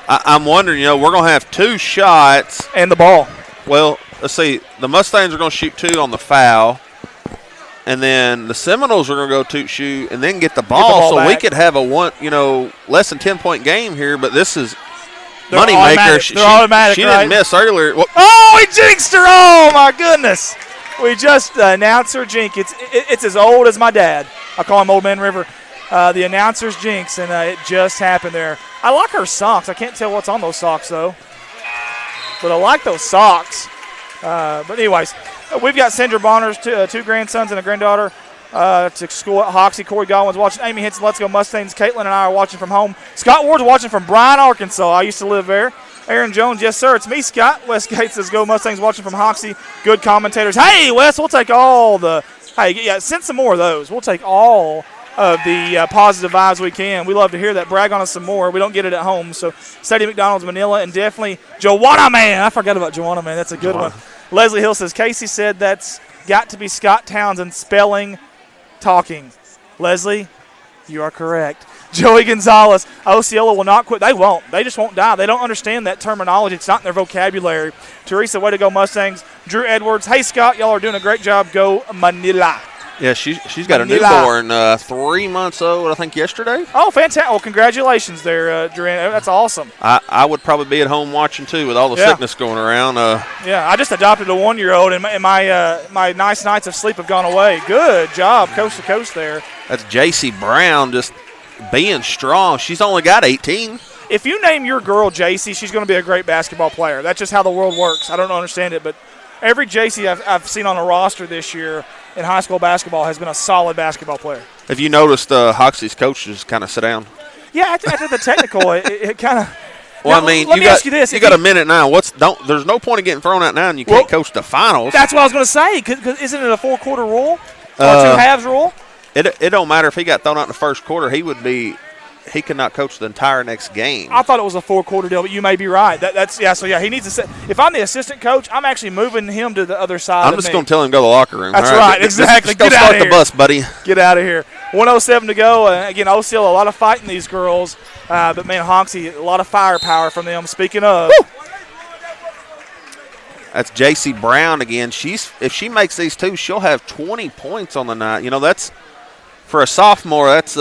I'm wondering, we're going to have 2 shots. And the ball. Well, let's see. The Mustangs are going to shoot 2 on the foul. And then the Seminoles are going to go shoot and then get the ball so back. We could have a less than 10-point game here. But this is moneymaker. They're automatic. She didn't miss earlier. Well, he jinxed her! Oh my goodness! We just announced her jinx. It's as old as my dad. I call him Old Man River. The announcer's jinx, and it just happened there. I like her socks. I can't tell what's on those socks though, but I like those socks. But anyways. We've got Sandra Bonner's 2 grandsons and a granddaughter to school at Hoxie. Corey Godwin's watching. Amy Henson, Let's Go Mustangs. Caitlin and I are watching from home. Scott Ward's watching from Bryan, Arkansas. I used to live there. Aaron Jones, yes, sir. It's me, Scott. Wes Gates says Go Mustangs watching from Hoxie. Good commentators. Hey, Wes, we'll take all the – hey, send some more of those. We'll take all of the positive vibes we can. We love to hear that. Brag on us some more. We don't get it at home. So, Sadie McDonald's, Manila, and definitely Joanna Man. I forgot about Joanna Man. That's a good one. Leslie Hill says, Casey said that's got to be Scott Townsend spelling, talking. Leslie, you are correct. Joey Gonzalez, Osceola will not quit. They won't. They just won't die. They don't understand that terminology. It's not in their vocabulary. Teresa, way to go, Mustangs. Drew Edwards, hey, Scott, y'all are doing a great job. Go Manila. Yeah, she's got a newborn, 3 months old, I think, yesterday. Oh, fantastic. Well, congratulations there, Drew. That's awesome. I would probably be at home watching, too, with all the sickness going around. Yeah, I just adopted a 1-year-old, and my nice nights of sleep have gone away. Good job, coast to coast there. That's J.C. Brown just being strong. She's only got 18. If you name your girl J.C., she's going to be a great basketball player. That's just how the world works. I don't understand it, but every J.C. I've seen on a roster this year in high school basketball has been a solid basketball player. Have you noticed Hoxie's coach just kind of sit down? Yeah, after the technical, it kind of. Well, now, I mean, you got a minute now. There's no point in getting thrown out now, and you can't coach the finals. That's what I was going to say. Cause isn't it a 4-quarter rule or 2 halves rule? It don't matter if he got thrown out in the first quarter. He could not coach the entire next game. I thought it was a 4-quarter deal, but you may be right. He needs to set. If I'm the assistant coach, I'm actually moving him to the other side. I'm just going to tell him to go to the locker room. That's right, exactly. Get out of here. Start the bus, buddy. Get out of here. 1:07 to go. Again, Osceola, a lot of fighting these girls, but man, Hoxie, a lot of firepower from them. Speaking of. Woo! That's J.C. Brown again. If she makes these 2, she'll have 20 points on the night. That's for a sophomore. That's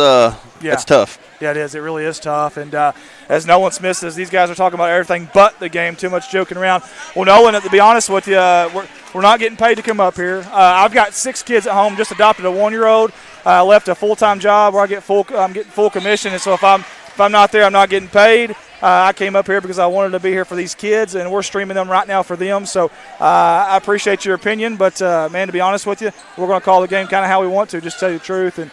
tough. Yeah, it is. It really is tough. And as Nolan Smith says, these guys are talking about everything but the game. Too much joking around. Well, Nolan, to be honest with you, we're not getting paid to come up here. I've got 6 kids at home. Just adopted a 1-year-old. Left a full-time job where I'm getting full commission. And so if I'm not there, I'm not getting paid. I came up here because I wanted to be here for these kids, and we're streaming them right now for them. So I appreciate your opinion, but, man, to be honest with you, we're going to call the game kind of how we want to, just tell you the truth. And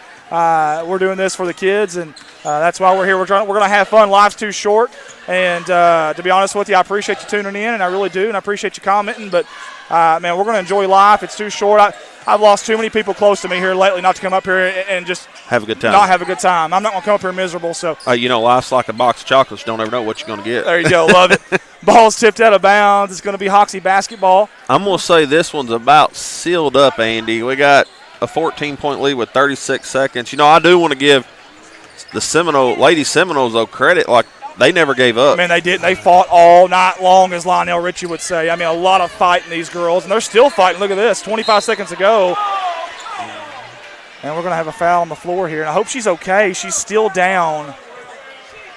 we're doing this for the kids, and that's why we're here. We're going to have fun. Life's too short. And to be honest with you, I appreciate you tuning in, and I really do, and I appreciate you commenting. But, man, we're going to enjoy life. It's too short. I've lost too many people close to me here lately not to come up here and just have a good time. Not have a good time. I'm not going to come up here miserable. So, life's like a box of chocolates. Don't ever know what you're going to get. There you go. Love it. Ball's tipped out of bounds. It's going to be Hoxie basketball. I'm going to say this one's about sealed up, Andy. We got a 14-point lead with 36 seconds. I do want to give the Lady Seminoles, though, credit. Like, they never gave up. Man, they didn't. They fought all night long, as Lionel Ritchie would say. I mean, a lot of fighting, these girls, and they're still fighting. Look at this, 25 seconds to go. And we're going to have a foul on the floor here, and I hope she's okay. She's still down.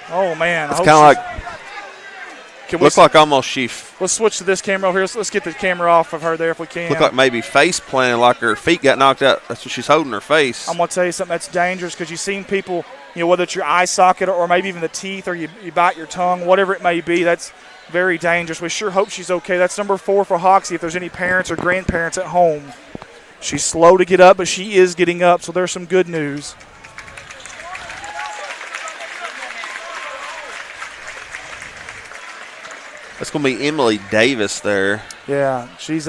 Oh, man. It's kind of like – looks like almost let's switch to this camera over here. Let's get the camera off of her there if we can. Look like maybe face planted, like her feet got knocked out. That's what she's holding her face. I'm going to tell you something that's dangerous because you've seen people – whether it's your eye socket or maybe even the teeth or you bite your tongue, whatever it may be, that's very dangerous. We sure hope she's okay. That's number 4 for Hoxie if there's any parents or grandparents at home. She's slow to get up, but she is getting up, so there's some good news. That's going to be Emily Davis there. Yeah, she's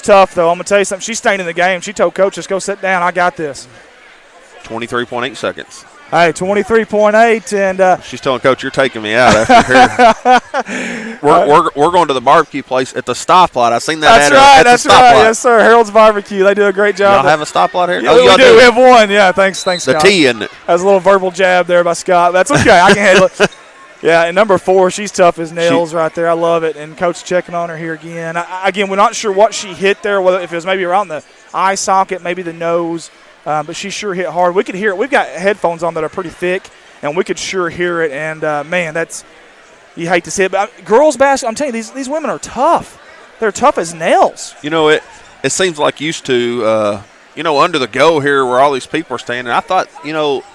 tough, though. I'm going to tell you something. She's staying in the game. She told Coach, just go sit down. I got this. 23.8 seconds. Hey, 23.8, and she's telling Coach, "You're taking me out after here." we're going to the barbecue place at the stoplight. I seen that. That's right. Yes, sir. Harold's Barbecue. They do a great job. Y'all have a stoplight here? Yeah, we do. We have one. Yeah, thanks, the Scott. T, isn't it? That's a little verbal jab there by Scott. That's okay. I can handle it. Yeah, and number 4, she's tough as nails right there. I love it. And Coach checking on her here again. Again, we're not sure what she hit there. Whether if it was maybe around the eye socket, maybe the nose. But she sure hit hard. We could hear it. We've got headphones on that are pretty thick, and we could sure hear it. And, man, you hate to see it. But girls basketball, I'm telling you, these women are tough. They're tough as nails. It seems like used to, under the go here where all these people are standing. I thought,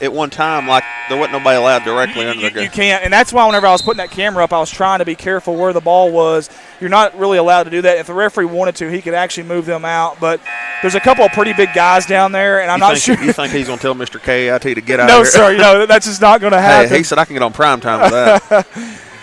at one time, like there wasn't nobody allowed directly under the go. You can't. And that's why whenever I was putting that camera up, I was trying to be careful where the ball was. You're not really allowed to do that. If the referee wanted to, he could actually move them out. But there's a couple of pretty big guys down there, and I'm not sure. You think he's going to tell Mr. KIT to get out No, of here? sir. That's just not going to happen. Hey, he said I can get on prime time with that.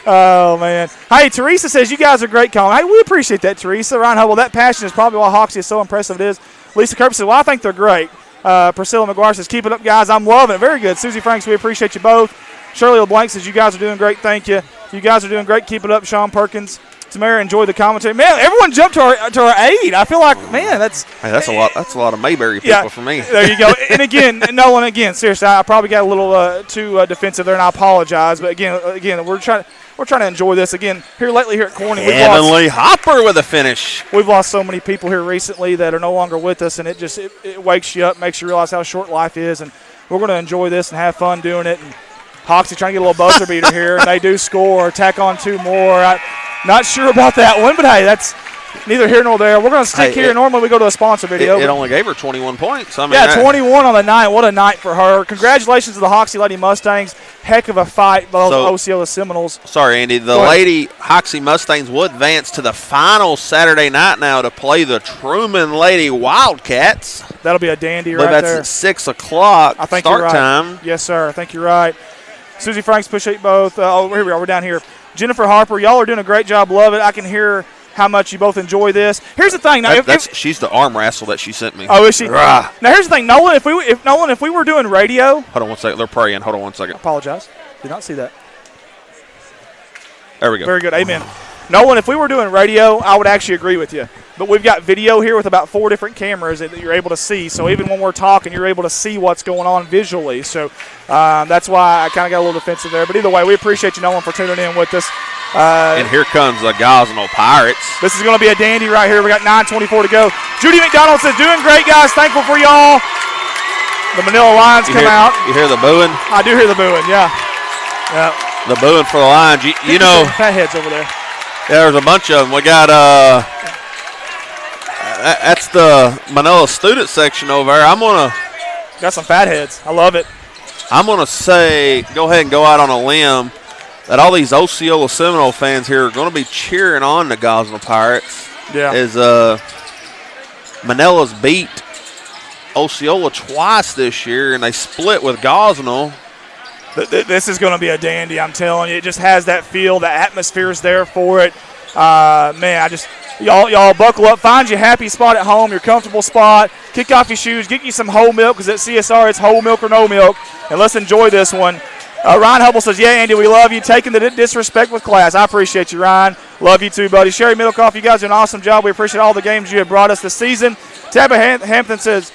Oh, man. Hey, Teresa says you guys are great calling. Hey, we appreciate that, Teresa. Ryan Hubble, that passion is probably why Hoxie is so impressive it is. Lisa Kirby says, well, I think they're great. Priscilla McGuire says, keep it up, guys. I'm loving it. Very good. Susie Franks, we appreciate you both. Shirley LeBlanc says, you guys are doing great. Thank you. You guys are doing great. Keep it up. Sean Perkins. Tamara, enjoy the commentary. Man, everyone jumped to our aid. I feel like, man, that's a lot. That's a lot of Mayberry people for me. There you go. And again, Nolan, seriously, I probably got a little too defensive there, and I apologize. But again, we're trying to enjoy this. Again, lately here at Corning, Heavenly Hopper with a finish. We've lost so many people here recently that are no longer with us, and it wakes you up, makes you realize how short life is. And we're going to enjoy this and have fun doing it. And Hoxie trying to get a little buzzer beater here, and they do score, tack on 2 more. Not sure about that one, but hey, that's neither here nor there. We're going to stick here. Normally we go to a sponsor video. It only gave her 21 points. 21 on the night. What a night for her. Congratulations to the Hoxie Lady Mustangs. Heck of a fight by the Osceola Seminoles. Sorry, Andy. The Lady Hoxie Mustangs will advance to the final Saturday night now to play the Truman Lady Wildcats. That'll be a dandy right there. That's at 6 o'clock I think start you're right. time. Yes, sir. I think you're right. Susie Franks, appreciate both. Here we are. We're down here. Jennifer Harper, y'all are doing a great job. Love it. I can hear how much you both enjoy this. Here's the thing. Now, she's the arm wrestle that she sent me. Oh, is she? Now, here's the thing. Nolan, if we were doing radio. Hold on one second. They're praying. Hold on one second. I apologize. Did not see that. There we go. Very good. Amen. Nolan, if we were doing radio, I would actually agree with you. But we've got video here with about 4 different cameras that you're able to see. So even when we're talking, you're able to see what's going on visually. So that's why I kind of got a little defensive there. But either way, we appreciate you, Nolan, for tuning in with us. And here comes the Gosnell Pirates. This is going to be a dandy right here. We got 9:24 to go. Judy McDonald says, doing great, guys. Thankful for y'all. The Manila Lions come out. You hear the booing? I do hear the booing, yeah. The booing for the Lions. You know. Fat heads over there. Yeah, there's a bunch of them. We got that's the Manila student section over there. Got some fat heads. I love it. I'm gonna say go ahead and go out on a limb that all these Osceola Seminole fans here are going to be cheering on the Gosnell Pirates. Yeah. As Manella's beat Osceola twice this year, and they split with Gosnell. This is going to be a dandy, I'm telling you. It just has that feel. The atmosphere is there for it. Man, y'all buckle up. Find your happy spot at home, your comfortable spot. Kick off your shoes. Get you some whole milk, because at CSR it's whole milk or no milk. And let's enjoy this one. Ryan Hubble says, yeah, Andy, we love you. Taking the disrespect with class. I appreciate you, Ryan. Love you too, buddy. Sherry Middlecoff, you guys do an awesome job. We appreciate all the games you have brought us this season. Tabitha Hampton says,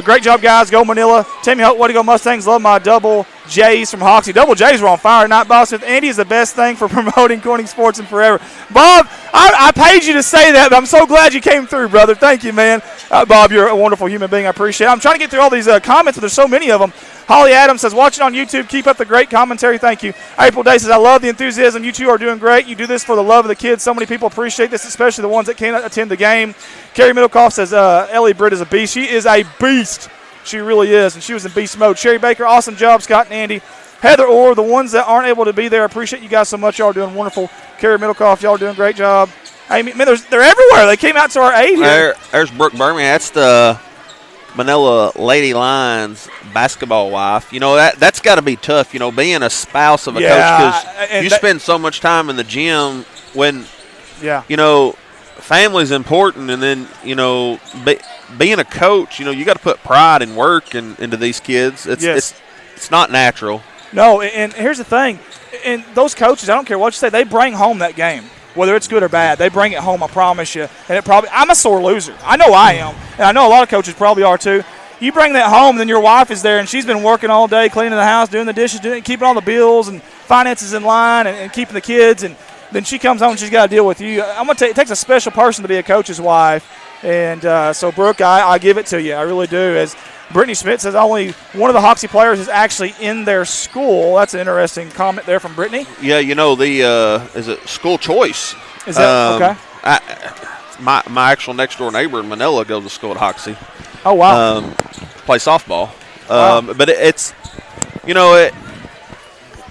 great job, guys. Go Manila. Timmy Hope, way to go, Mustangs. Love my double J's from Hoxie. Double J's were on fire. Not Bob Smith. Andy is the best thing for promoting Corning sports and forever. Bob, I paid you to say that, but I'm so glad you came through, brother. Thank you, man. Bob, you're a wonderful human being. I appreciate it. I'm trying to get through all these comments, but there's so many of them. Holly Adams says, watching on YouTube. Keep up the great commentary. Thank you. April Day says, I love the enthusiasm. You two are doing great. You do this for the love of the kids. So many people appreciate this, especially the ones that can't attend the game. Carrie Middlecoff says, Ellie Britt is a beast. She is a beast. She really is, and she was in beast mode. Sherry Baker, awesome job. Scott and Andy. Heather Orr, the ones that aren't able to be there, I appreciate you guys so much. Y'all are doing wonderful. Carrie Middlecoff, y'all are doing a great job. I mean, they're everywhere. They came out to our aid here. There's Brooke Birmingham. That's the Manila Lady Lions basketball wife. You know, that's got to be tough, you know, being a spouse of a coach, because you spend so much time in the gym when, you know, family's important, and then, you know, being a coach, you know, you got to put pride and work into these kids. It's not natural. No, and here's the thing. And those coaches, I don't care what you say, they bring home that game. Whether it's good or bad, they bring it home, I promise you. And I'm a sore loser. I know I am, and I know a lot of coaches probably are too. You bring that home, then your wife is there, and she's been working all day, cleaning the house, doing the dishes, keeping all the bills and finances in line, and keeping the kids, and then she comes home and she's got to deal with you. I'm gonna tell you, it takes a special person to be a coach's wife, and so Brooke, I give it to you, I really do. As Brittany Smith says, only one of the Hoxie players is actually in their school. That's an interesting comment there from Brittany. Yeah, you know, is it school choice? Is that okay? My actual next door neighbor in Manila goes to school at Hoxie. Oh wow! Play softball. Wow. But it's, you know,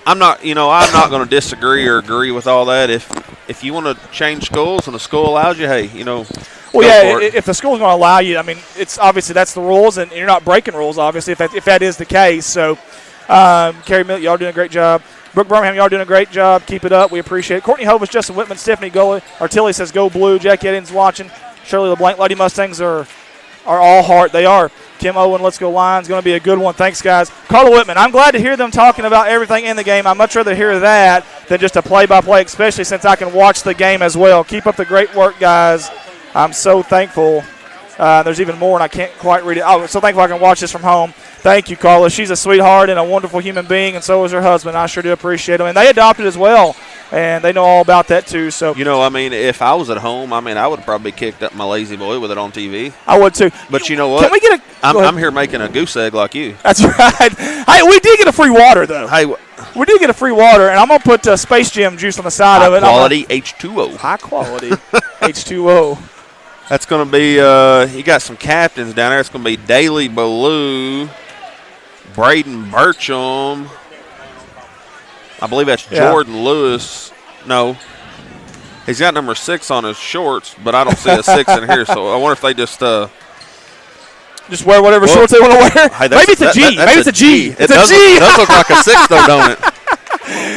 I'm not going to disagree or agree with all that. If you want to change schools and the school allows you, hey, you know. Well, yeah, if the school's going to allow you, I mean, it's obviously that's the rules, and you're not breaking rules, obviously, if that is the case. So, Carrie Milk, y'all doing a great job. Brooke Birmingham, y'all doing a great job. Keep it up. We appreciate it. Courtney Hovis, Justin Whitman, Stephanie Gully, Artilli says go blue. Jackie Eddins watching. Shirley LeBlanc, Lady Mustangs are all heart. They are. Kim Owen, let's go Lions. Going to be a good one. Thanks, guys. Carla Whitman, I'm glad to hear them talking about everything in the game. I'd much rather hear that than just a play-by-play, especially since I can watch the game as well. Keep up the great work, guys. I'm so thankful. There's even more, and I can't quite read it. I'm so thankful I can watch this from home. Thank you, Carla. She's a sweetheart and a wonderful human being, and so is her husband. I sure do appreciate them. And they adopted as well, and they know all about that too. So, you know, I mean, if I was at home, I mean, I would probably kicked up my lazy boy with it on TV. I would too. But you know what? Can we get a? I'm here making a goose egg like you. That's right. Hey, we did get a free water though. Hey, we did get a free water, and I'm gonna put Space Jam juice on the side of it. High quality H2O. High quality H2O. That's going to be, you got some captains down there. It's going to be Daly Ballou, Braden Burcham. I believe that's Jordan Lewis. No. He's got number 6 on his shorts, but I don't see a 6 in here. So I wonder if they just wear whatever shorts they want to wear. Hey, maybe it's a G. Maybe it's a G. It does look like a 6, though, don't it?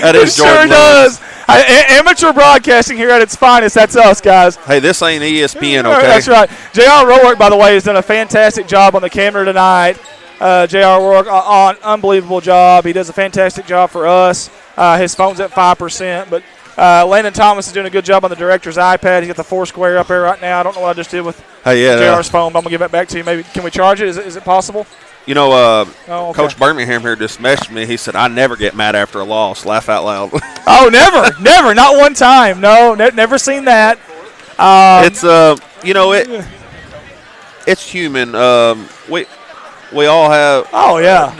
That is Jordan Lewis. Does. Amateur broadcasting here at its finest. That's us, guys. Hey, this ain't ESPN, okay? That's right. J.R. Roark, by the way, has done a fantastic job on the camera tonight. J.R. Roark, on unbelievable job. He does a fantastic job for us. His phone's at 5%, but Landon Thomas is doing a good job on the director's iPad. He's got the 4 square up there right now. I don't know what I just did with J.R.'s phone, but I'm going to give that back to you. Maybe can we charge it? Is it possible? You know, Coach Birmingham here just messaged me. He said, I never get mad after a loss. Laugh out loud. Oh, never. Not one time. No, never seen that. It's, you know, it's human. We all have. Oh, yeah.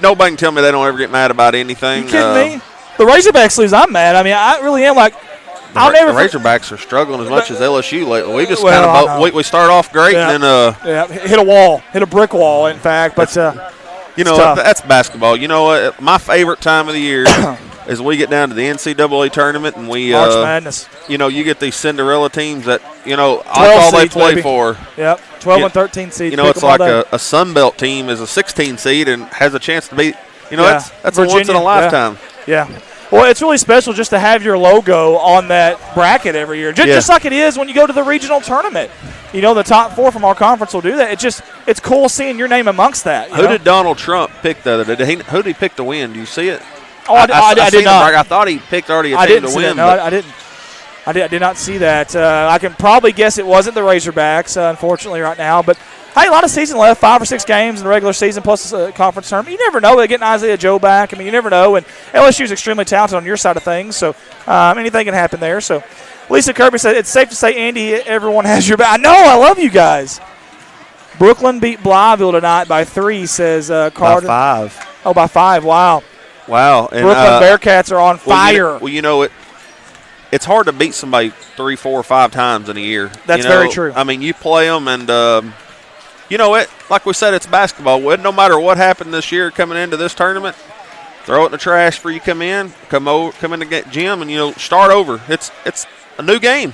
Nobody can tell me they don't ever get mad about anything. You kidding me? The Razorbacks lose, I'm mad. I mean, I really am like. The Razorbacks are struggling as much as LSU lately. We just we start off great and then hit a brick wall, in fact. But you know, that's basketball. You know what? My favorite time of the year as we get down to the NCAA tournament and we March Madness. You know, you get these Cinderella teams that, you know, 12 that's all they seeds, play baby. for. Yep, 12 and 13 seeds. You know, Pick it's 'em all like day. a Sun Belt team is a 16 seed and has a chance to beat, you know, Yeah. that's a once in a Virginia, lifetime. Yeah. Well, it's really special just to have your logo on that bracket every year, just like it is when you go to the regional tournament. You know, the top 4 from our conference will do that. It's cool seeing your name amongst that. Who did Donald Trump pick the other day? Who did he pick to win? Do you see it? Oh, I did not. I thought he picked already a I team didn't to see win. that. No, I didn't. I did not see that. I can probably guess it wasn't the Razorbacks, unfortunately, right now. But, hey, a lot of season left, 5 or 6 games in the regular season plus a conference tournament. You never know. They're getting Isaiah Joe back. I mean, you never know. And LSU is extremely talented on your side of things, so anything can happen there. So, Lisa Kirby said, it's safe to say, Andy, everyone has your back. I know. I love you guys. Brooklyn beat Blytheville tonight by 3, says Carter. By 5. Oh, by 5. Wow. Wow. And, Brooklyn Bearcats are on fire. You know it's hard to beat somebody 3, 4, 5 times in a year. That's very true. I mean, you play them, and you know it. Like we said, it's basketball. No matter what happened this year coming into this tournament, throw it in the trash before you come in. Come in the gym, and start over. It's a new game.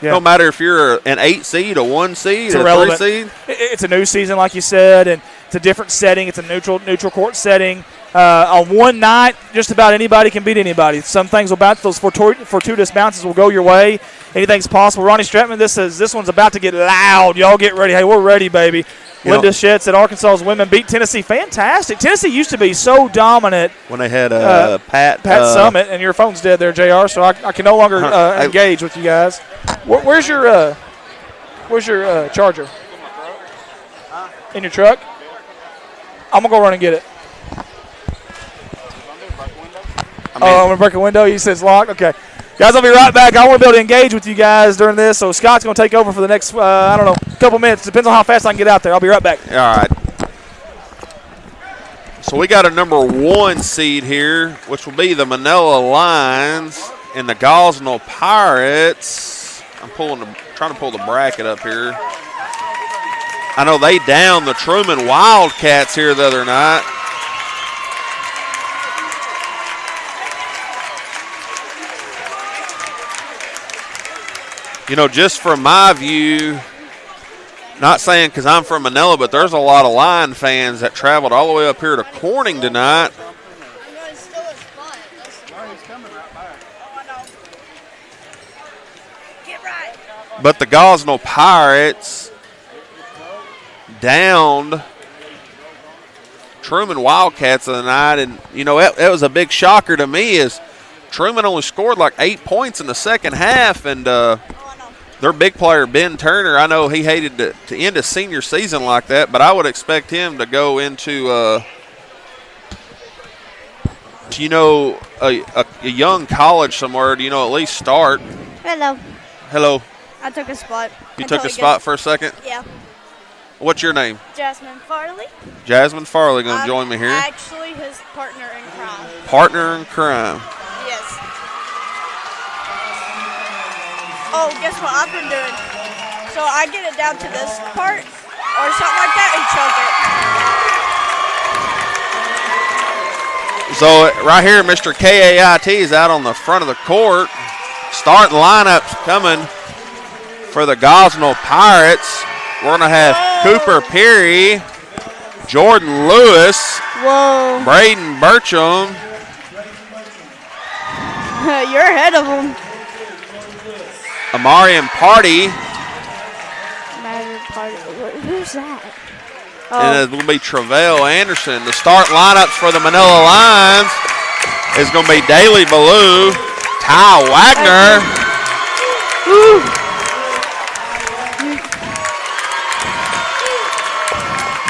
Yeah. No matter if you're an 8 seed, a 1 seed, a 3 seed. It's a new season, like you said, and it's a different setting. It's a neutral court setting. On one night, just about anybody can beat anybody. Some things will bounce. Those fortuitous bounces will go your way. Anything's possible. Ronnie Stratman, this one's about to get loud. Y'all get ready. Hey, we're ready, baby. Linda Schetz at Arkansas's women beat Tennessee. Fantastic. Tennessee used to be so dominant. When they had Pat Summit, and your phone's dead there, JR, so I can no longer engage with you guys. Where's your charger? In your truck? I'm going to go run and get it. I'm going to break a window. You said it's locked? Okay. Guys, I'll be right back. I want to be able to engage with you guys during this, so Scott's going to take over for the next, couple minutes. Depends on how fast I can get out there. I'll be right back. All right. So we got a number 1 seed here, which will be the Manila Lions and the Gosnell Pirates. I'm trying to pull the bracket up here. I know they downed the Truman Wildcats here the other night. Just from my view, not saying because I'm from Manila, but there's a lot of Lion fans that traveled all the way up here to Corning tonight. But the Gosnell Pirates downed Truman Wildcats of the night, and that was a big shocker to me. Is Truman only scored like 8 points in the second half, and their big player, Ben Turner, I know he hated to end a senior season like that, but I would expect him to go into, a young college somewhere to, at least start. Hello. Hello. I took a spot. You took a spot for a second? Yeah. What's your name? Jasmine Farley. Jasmine Farley going to join me here. Actually his partner in crime. Partner in crime. Yes. Oh, guess what I've been doing? So I get it down to this part or something like that and choke it. So right here, Mr. KAIT is out on the front of the court. Starting lineups coming for the Gosnell Pirates. We're going to have Cooper Perry, Jordan Lewis, Braden Burcham. You're ahead of them. Amarian Party. Who's that? And it will be Travell Anderson. The start lineups for the Manila Lions is going to be Daly Ballou, Ty Wagner,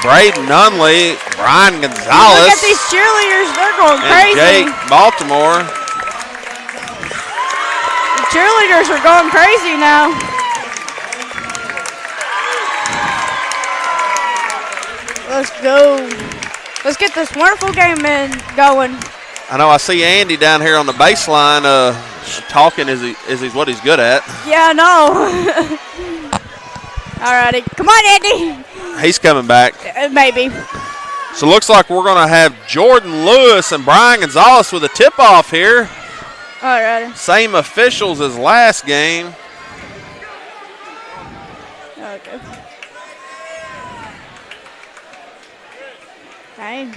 Braden Nunley, Brian Gonzalez. Look at these cheerleaders. They're going and crazy. Jake Baltimore. The cheerleaders are going crazy now. Let's go. Let's get this wonderful game going. I know I see Andy down here on the baseline talking as he's what he's good at. Yeah, I know. All righty. Come on, Andy. He's coming back. Maybe. So looks like we're going to have Jordan Lewis and Brian Gonzalez with a tip-off here. All right. Same officials as last game. Okay. Fine.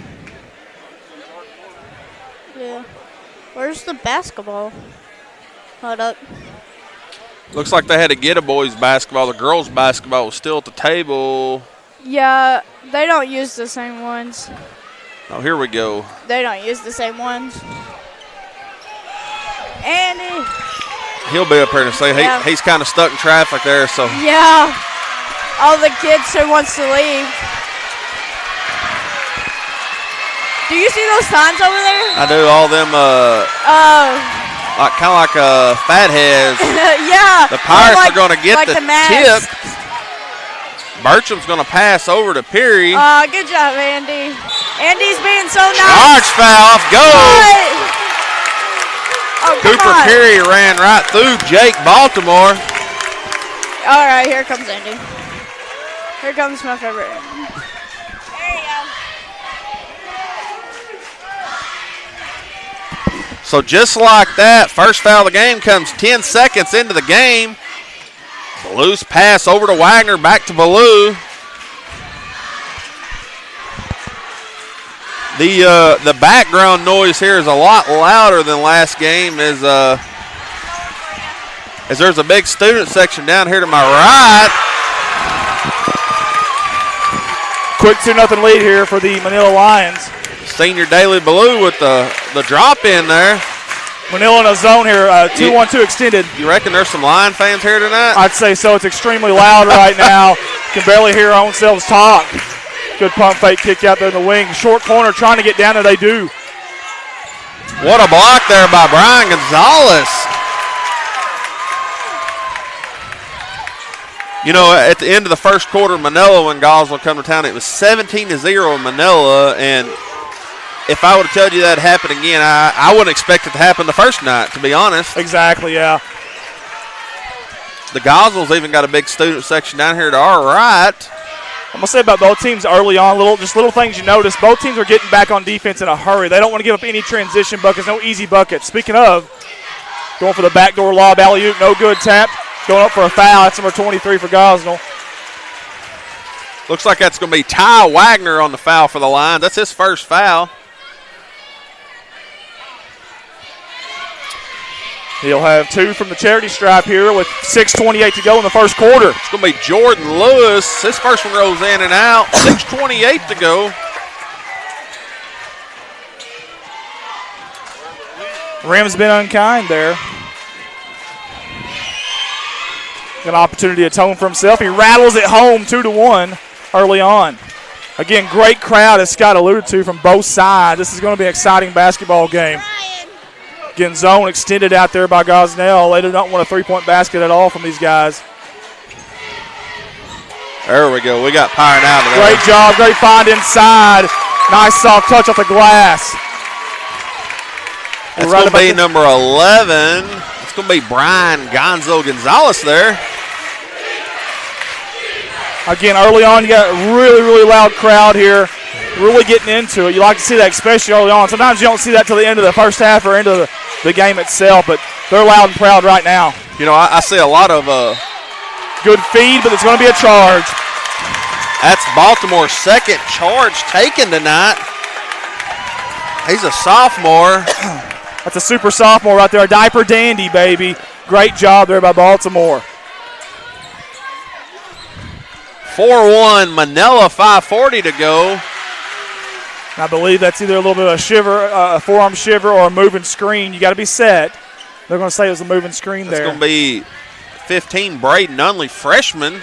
Yeah. Where's the basketball? Hold up. Looks like they had to get a boys' basketball. The girls' basketball was still at the table. Yeah, they don't use the same ones. Oh, here we go. They don't use the same ones. Andy. He'll be up here to say he's kind of stuck in traffic there. So Yeah. All the kids who wants to leave. Do you see those signs over there? I do all them kind of like fatheads. Yeah. The Pirates like, are going to get like the the masks. tip. Bertram's going to pass over to Peary. Good job, Andy. Andy's being so nice. Charge foul. Go. Oh, Cooper Peary ran right through Jake Baltimore. All right, here comes Andy. Here comes my favorite. There you go. So just like that, first foul of the game comes 10 seconds into the game. Ballew's pass over to Wagner, back to Ballew. The background noise here is a lot louder than last game as there's a big student section down here to my right. Quick 2-0 lead here for the Manila Lions. Senior Daly Ballew with the drop in there. Manila in a zone here, 2-1-2 extended. You reckon there's some Lion fans here tonight? I'd say so. It's extremely loud right now. Can barely hear our own selves talk. Good pump fake kick out there in the wing. Short corner trying to get down there. They do. What a block there by Brian Gonzalez. You know, at the end of the first quarter, Manila, when Goswell come to town, it was 17-0 in Manila, and if I would have told you that happened again, I wouldn't expect it to happen the first night, to be honest. Exactly, yeah. The Goswells even got a big student section down here to our right. I'm going to say about both teams early on, little things you notice. Both teams are getting back on defense in a hurry. They don't want to give up any transition buckets, no easy buckets. Speaking of, going for the backdoor lob, alley-oop, no good, tap. Going up for a foul. That's number 23 for Gosnell. Looks like that's going to be Ty Wagner on the foul for the Lions. That's his first foul. He'll have 2 from the charity stripe here with 6:28 to go in the first quarter. It's going to be Jordan Lewis. His first one rolls in and out. 6:28 to go. Rim's been unkind there. Got an opportunity to atone for himself. He rattles it home 2-1 early on. Again, great crowd, as Scott alluded to, from both sides. This is going to be an exciting basketball game. Again, zone extended out there by Gosnell. They do not want a three-point basket at all from these guys. There we go. We got Pyron out of there. Great job. Great find inside. Nice soft touch off the glass. That's going to be number 11. It's going to be Brian Gonzo Gonzalez there. Again, early on, you got a really, really loud crowd here. Really getting into it. You like to see that, especially early on. Sometimes you don't see that till the end of the first half or into the game itself, but they're loud and proud right now. You know, I see a lot of good feed, but it's going to be a charge. That's Baltimore's second charge taken tonight. He's a sophomore. That's a super sophomore right there, a diaper dandy, baby. Great job there by Baltimore. 4-1, Manila, 5:40 to go. I believe that's either a little bit of a shiver, a forearm shiver, or a moving screen. You got to be set. They're going to say it was a moving screen there. It's going to be 15, Braden Nunley, freshman.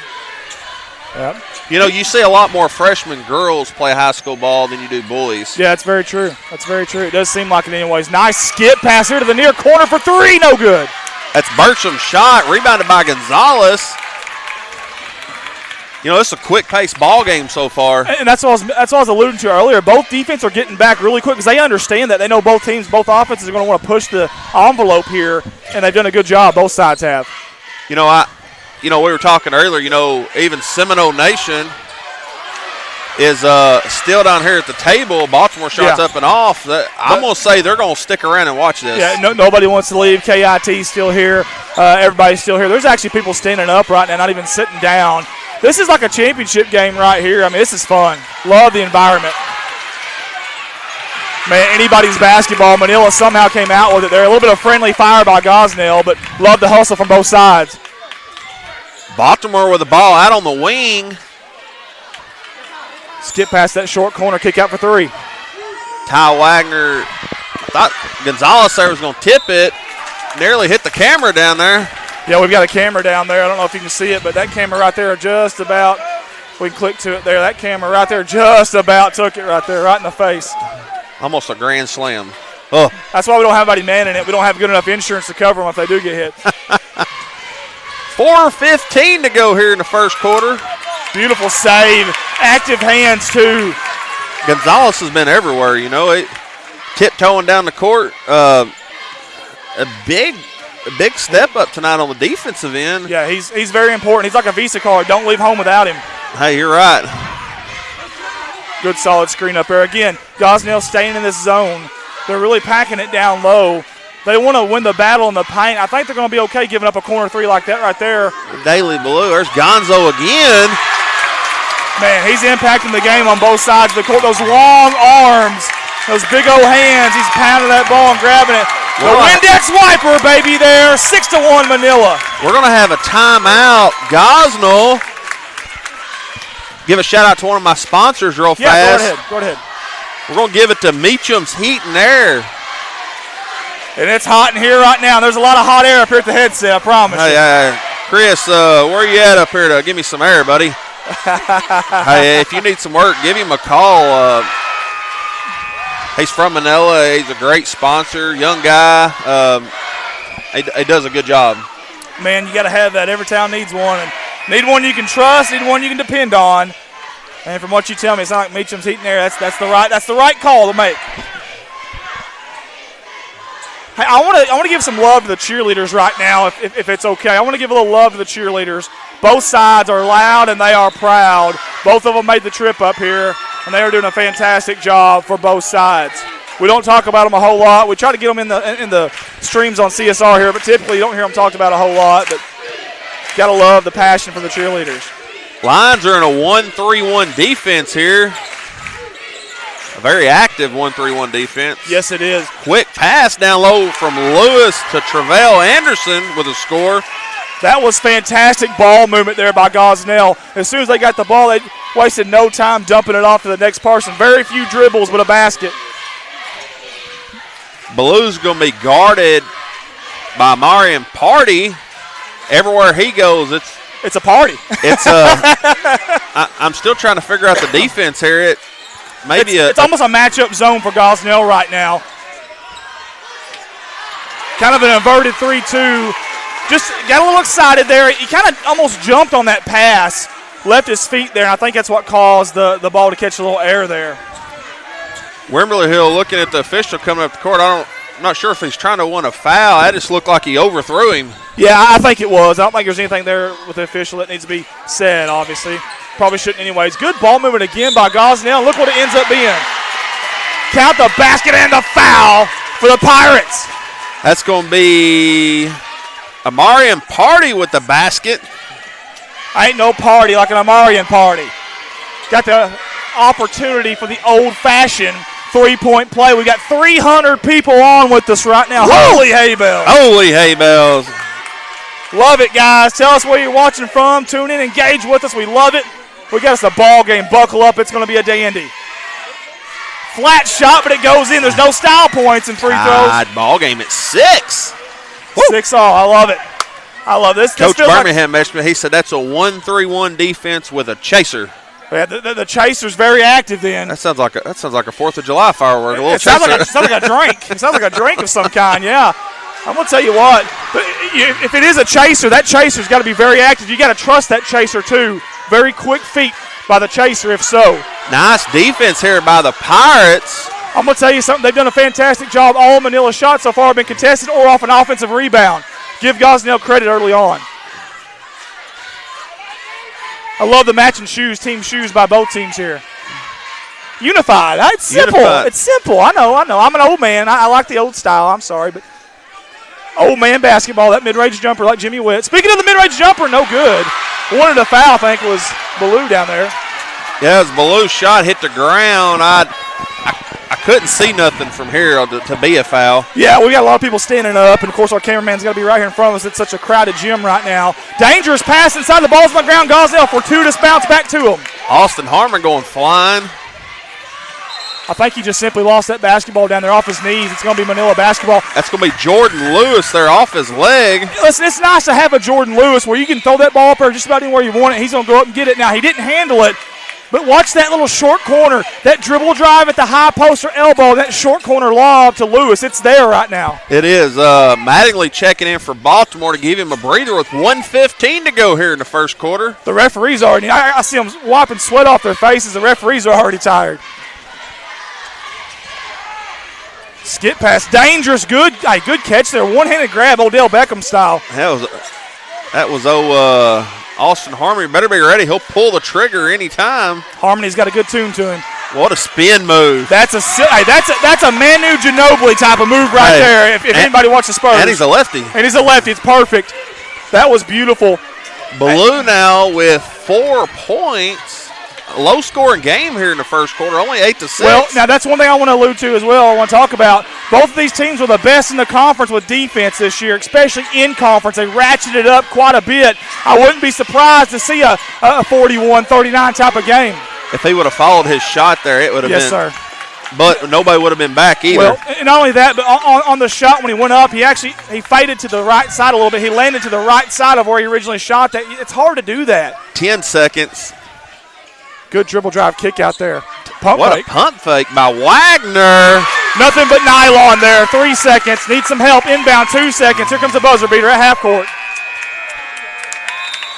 Yep. You know, you see a lot more freshman girls play high school ball than you do boys. Yeah, that's very true. That's very true. It does seem like it anyways. Nice skip pass here to the near corner for 3. No good. That's Bertram's shot, rebounded by Gonzalez. You know, it's a quick-paced ball game so far. And that's what I was alluding to earlier. Both defense are getting back really quick because they understand that. They know both teams, both offenses are going to want to push the envelope here, and they've done a good job. Both sides have. You know, we were talking earlier, you know, even Seminole Nation is still down here at the table. Baltimore shots up and off. I'm going to say they're going to stick around and watch this. Yeah, nobody wants to leave. KIT's still here. Everybody's still here. There's actually people standing up right now, not even sitting down. This is like a championship game right here. I mean, this is fun. Love the environment. Man, anybody's basketball. Manila somehow came out with it there. A little bit of friendly fire by Gosnell, but love the hustle from both sides. Baltimore with the ball out on the wing. Skip past that short corner, kick out for three. Ty Wagner thought Gonzalez there was going to tip it. Nearly hit the camera down there. Yeah, we've got a camera down there. I don't know if you can see it, but that camera right there just about, we can click to it there. That camera right there just about took it right there, right in the face. Almost a grand slam. Oh. That's why we don't have anybody manning it. We don't have good enough insurance to cover them if they do get hit. 4:15 to go here in the first quarter. Beautiful save. Active hands, too. Gonzalez has been everywhere, you know. Tiptoeing down the court. A big step up tonight on the defensive end. Yeah, he's very important. He's like a Visa card. Don't leave home without him. Hey, you're right. Good solid screen up there. Again, Gosnell staying in this zone. They're really packing it down low. They want to win the battle in the paint. I think they're going to be okay giving up a corner three like that right there. Daily Blue. There's Gonzo again. Man, he's impacting the game on both sides of the court. Those long arms, those big old hands. He's pounding that ball and grabbing it. The Windex wiper, baby, there. 6-1 Manila. We're going to have a timeout. Gosnell. Give a shout out to one of my sponsors real fast. Yeah, go ahead. We're going to give it to Meacham's Heat and Air. And it's hot in here right now. There's a lot of hot air up here at the headset, I promise you. Chris, where you at up here to give me some air, buddy? Hey, if you need some work, give him a call. He's from Manila. He's a great sponsor, young guy. He does a good job. Man, you got to have that. Every town needs one. And need one you can trust, need one you can depend on. And from what you tell me, it's not like Meacham's Heat and Air. That's the right call to make. Hey, I want to give some love to the cheerleaders right now, if it's okay. I want to give a little love to the cheerleaders. Both sides are loud and they are proud. Both of them made the trip up here, and they are doing a fantastic job for both sides. We don't talk about them a whole lot. We try to get them in the streams on CSR here, but typically you don't hear them talked about a whole lot. But got to love the passion for the cheerleaders. Lions are in a 1-3-1 defense here. A very active 1-3-1 defense. Yes, it is. Quick pass down low from Lewis to Travell Anderson with a score. That was fantastic ball movement there by Gosnell. As soon as they got the ball, they wasted no time dumping it off to the next person. Very few dribbles with a basket. Blue's going to be guarded by Marion Party. Everywhere he goes, it's a party. I'm still trying to figure out the defense here. It's almost a matchup zone for Gosnell right now. Kind of an inverted 3-2. Just got a little excited there. He kind of almost jumped on that pass, left his feet there, and I think that's what caused the ball to catch a little air there. Wimberley Hill looking at the official coming up the court. I'm not sure if he's trying to win a foul. That just looked like he overthrew him. Yeah, I think it was. I don't think there's anything there with the official that needs to be said, obviously. Probably shouldn't anyways. Good ball movement again by Gosnell. Look what it ends up being. Count the basket and the foul for the Pirates. That's going to be Amarian Party with the basket. Ain't no party like an Amarian party. Got the opportunity for the old-fashioned three-point play. We got 300 people on with us right now. Whoa. Holy hay bells. Holy hay bells. Love it, guys. Tell us where you're watching from. Tune in, engage with us. We love it. We got us a ball game. Buckle up. It's going to be a dandy. Flat shot, but it goes in. There's no style points in free throws. Ball game at 6. 6-all. I love it. I love this. Coach Birmingham mentioned, he said that's a 1-3-1 defense with a chaser. Yeah, the chaser's very active then. That sounds like a 4th of July firework. It sounds like a drink. It sounds like a drink of some kind, yeah. I'm going to tell you what, if it is a chaser, that chaser's got to be very active. You got to trust that chaser too. Very quick feet by the chaser if so. Nice defense here by the Pirates. I'm going to tell you something. They've done a fantastic job. All Manila shots so far have been contested or off an offensive rebound. Give Gosnell credit early on. I love the matching shoes, team shoes by both teams here. Unified. It's simple. Unified. It's simple. I know. I'm an old man. I like the old style. I'm sorry, but old man basketball, that mid-range jumper like Jimmy Witt. Speaking of the mid-range jumper, no good. Wanted a foul, I think, was Ballou down there. Yeah, as Ballou's shot hit the ground, I couldn't see nothing from here to be a foul. Yeah, we got a lot of people standing up, and, of course, our cameraman's got to be right here in front of us. It's such a crowded gym right now. Dangerous pass inside. The ball's on the ground. Gosnell, fortuitous bounce back to him. Austin Harmon going flying. I think he just simply lost that basketball down there off his knees. It's going to be Manila basketball. That's going to be Jordan Lewis there off his leg. Listen, it's nice to have a Jordan Lewis where you can throw that ball up there just about anywhere you want it. He's going to go up and get it. Now, he didn't handle it, but watch that little short corner, that dribble drive at the high post or elbow, that short corner lob to Lewis. It's there right now. It is. Mattingly checking in for Baltimore to give him a breather with 1:15 to go here in the first quarter. The referees already, I see them wiping sweat off their faces. The referees are already tired. Skip pass, dangerous, good catch there. One-handed grab, Odell Beckham style. That was Austin Harmon. Better be ready. He'll pull the trigger anytime. Harmony's got a good tune to him. What a spin move. That's a Manu Ginobili type of move right there. If anybody watches Spurs. And he's a lefty. It's perfect. That was beautiful. Ballou now with 4 points. Low-scoring game here in the first quarter, only 8-6. Well, now that's one thing I want to allude to as well. I want to talk about both of these teams were the best in the conference with defense this year, especially in conference. They ratcheted it up quite a bit. I wouldn't be surprised to see a 41-39 type of game. If he would have followed his shot there, it would have been. Yes, sir. But nobody would have been back either. Well, and not only that, but on the shot when he went up, he faded to the right side a little bit. He landed to the right side of where he originally shot that. It's hard to do that. 10 seconds. Good dribble drive kick out there. What a pump fake by Wagner. Nothing but nylon there. 3 seconds. Need some help. Inbound 2 seconds. Here comes the buzzer beater at half court.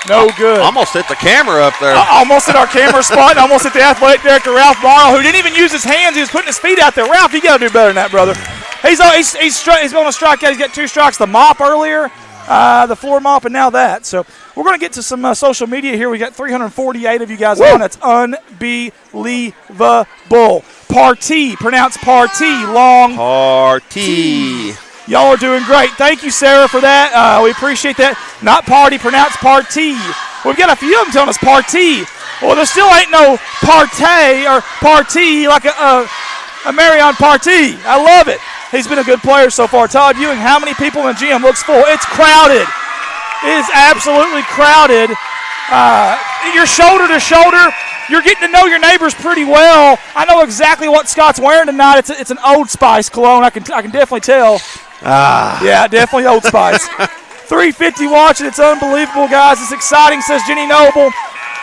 No good. Almost hit the camera up there. Almost hit our camera spot. Almost hit the athletic director, Ralph Morrow, who didn't even use his hands. He was putting his feet out there. Ralph, you got to do better than that, brother. He's on a strikeout. He's got 2 strikes. The mop earlier. The floor mop, and now that. So we're going to get to some social media here. We got 348 of you guys on. That's unbelievable. Party, pronounced party, long Party. Y'all are doing great. Thank you, Sarah, for that. We appreciate that. Not party, pronounced party. We've got a few of them telling us party. Well, there still ain't no partay or party like a Marion Party. I love it. He's been a good player so far. Todd Ewing, how many people in the gym? Looks full. It's crowded. It is absolutely crowded. You're shoulder to shoulder. You're getting to know your neighbors pretty well. I know exactly what Scott's wearing tonight. It's an Old Spice cologne. I can definitely tell. Yeah, definitely Old Spice. 350 watching. It's unbelievable, guys. It's exciting, says Jenny Noble.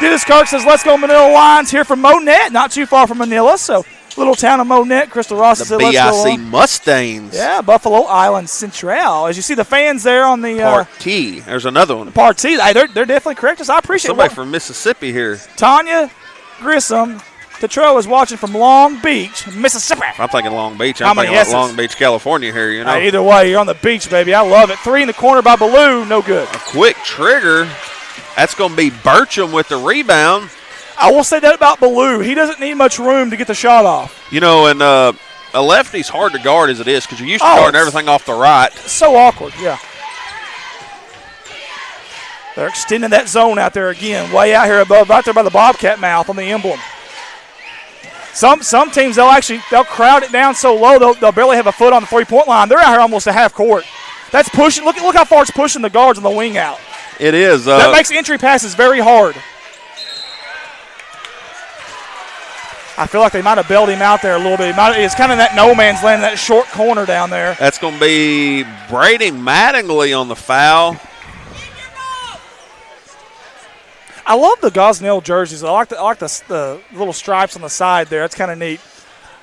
Dennis Kirk says, let's go Manila Lions here from Monette. Not too far from Manila, so little town of Monette. Crystal Ross said, let's go. The BIC Mustangs. Yeah, Buffalo Island Central. As you see the fans there on the Party. There's another one. Party. They're definitely correct. I appreciate somebody from Mississippi here. Tanya Grissom Tetro is watching from Long Beach, Mississippi. I'm thinking Long Beach. I'm thinking like Long Beach, California here, you know. Either way, you're on the beach, baby. I love it. 3 in the corner by Ballou. No good. A quick trigger. That's going to be Burcham with the rebound. I will say that about Ballou. He doesn't need much room to get the shot off. You know, and a lefty's hard to guard as it is because you're used to guarding everything off the right. So awkward, yeah. They're extending that zone out there again, way out here above, right there by the Bobcat mouth on the emblem. Some teams, they'll crowd it down so low they'll barely have a foot on the three-point line. They're out here almost a half court. That's pushing. Look how far it's pushing the guards on the wing out. It is. That makes entry passes very hard. I feel like they might have bailed him out there a little bit. It's kind of that no man's land, that short corner down there. That's going to be Brady Mattingly on the foul. I love the Gosnell jerseys. I like the little stripes on the side there. It's kind of neat.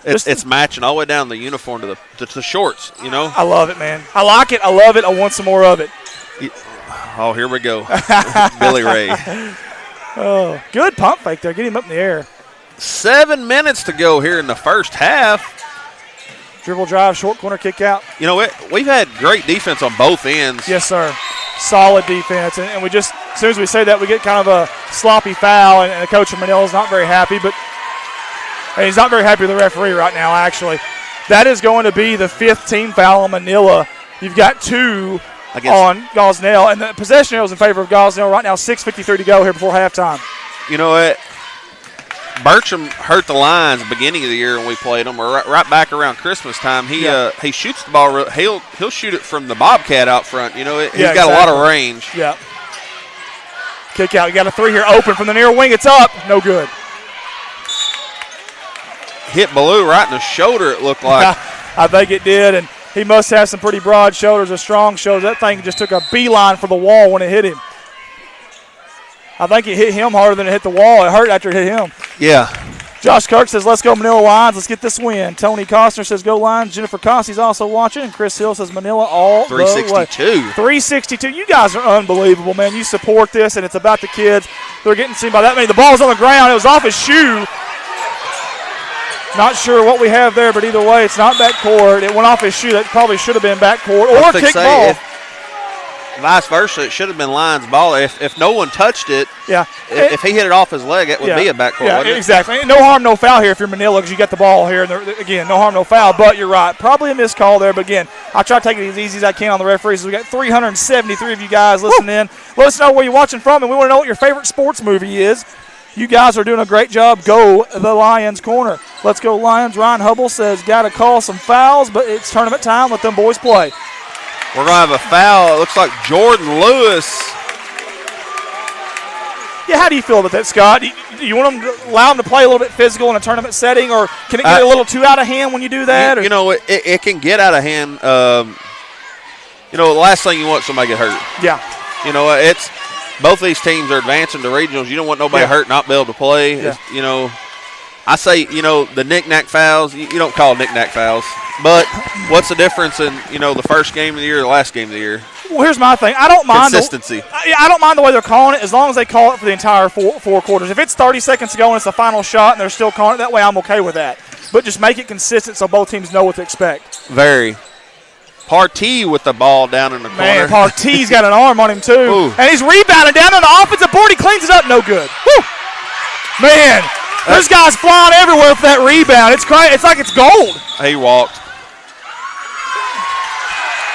It's matching all the way down the uniform to the shorts, you know? I love it, man. I like it. I love it. I want some more of it. Oh, here we go. Billy Ray. Oh, good pump fake there. Get him up in the air. 7 minutes to go here in the first half. Dribble drive, short corner kick out. You know, we've had great defense on both ends. Yes, sir. Solid defense. And we just, as soon as we say that, we get kind of a sloppy foul, and the coach from Manila's not very happy. But And he's not very happy with the referee right now, actually. That is going to be the 5th team foul on Manila. You've got 2 on Gosnell, and the possession arrow is in favor of Gosnell right now. 6:53 to go here before halftime. You know what? Bertram hurt the Lions beginning of the year when we played them, or right back around Christmas time. He shoots the ball. He'll shoot it from the Bobcat out front. You know, he's got a lot of range. Yeah. Kick out. You got a 3 here open from the near wing. It's up. No good. Hit Ballou right in the shoulder, it looked like. I think it did, and he must have some pretty broad shoulders, a strong shoulder. That thing just took a beeline for the wall when it hit him. I think it hit him harder than it hit the wall. It hurt after it hit him. Yeah. Josh Kirk says, let's go Manila Lions. Let's get this win. Tony Costner says, go Lions. Jennifer Cossey's also watching. And Chris Hill says, Manila all 362. the way. 362. You guys are unbelievable, man. You support this, and it's about the kids. They're getting seen by that many. The ball's on the ground. It was off his shoe. Not sure what we have there, but either way, it's not backcourt. It went off his shoe. That probably should have been backcourt or kick ball. Vice versa, it should have been Lions' ball. If no one touched it, if he hit it off his leg, it would be a backcourt, wouldn't it? Exactly. No harm, no foul here if you're Manila because you got the ball here. And again, no harm, no foul, but you're right. Probably a missed call there, but again, I'll try to take it as easy as I can on the referees. We got 373 of you guys listening in. Let us know where you're watching from, and we want to know what your favorite sports movie is. You guys are doing a great job. Go the Lions corner. Let's go Lions. Ryan Hubble says, got to call some fouls, but it's tournament time. Let them boys play. We're going to have a foul. It looks like Jordan Lewis. Yeah, how do you feel about that, Scott? Do you want them to allow them to play a little bit physical in a tournament setting, or can it get a little too out of hand when you do that? You know, it can get out of hand. You know, the last thing you want is somebody get hurt. Yeah. You know, it's both these teams are advancing to regionals. You don't want nobody hurt, not be able to play. Yeah. You know, I say, you know, the knick-knack fouls, you don't call knick-knack fouls. But what's the difference in, you know, the first game of the year or the last game of the year? Well, here's my thing. I don't mind consistency. I don't mind the way they're calling it as long as they call it for the entire four quarters. If it's 30 seconds to go and it's the final shot and they're still calling it that way, I'm okay with that. But just make it consistent so both teams know what to expect. Very. Partee with the ball down in the corner. Man, Partee's got an arm on him too. Ooh. And he's rebounding down on the offensive board. He cleans it up. No good. Woo. Man, there's guys flying everywhere for that rebound. It's crazy. It's like it's gold. He walked.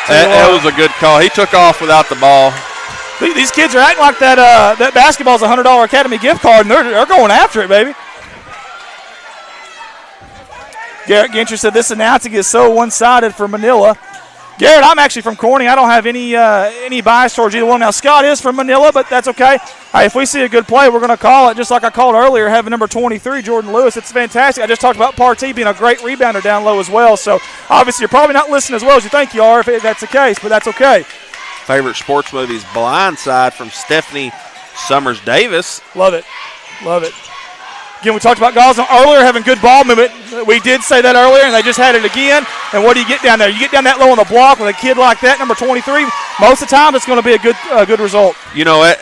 That was a good call. He took off without the ball. These kids are acting like that basketball's a $100 Academy gift card, and they're going after it, baby. Garrett Gincher said this announcing is so one-sided for Manila. Garrett, I'm actually from Corning. I don't have any bias towards either one. Now, Scott is from Manila, but that's okay. Hey, if we see a good play, we're going to call it, just like I called earlier, having number 23, Jordan Lewis. It's fantastic. I just talked about Partee being a great rebounder down low as well. So, obviously, you're probably not listening as well as you think you are if that's the case, but that's okay. Favorite sports movie is Blindside from Stephanie Summers Davis. Love it. Love it. Again, we talked about Gosnell earlier having good ball movement. We did say that earlier, and they just had it again. And what do you get down there? You get down that low on the block with a kid like that, number 23. Most of the time, it's going to be a good result. You know,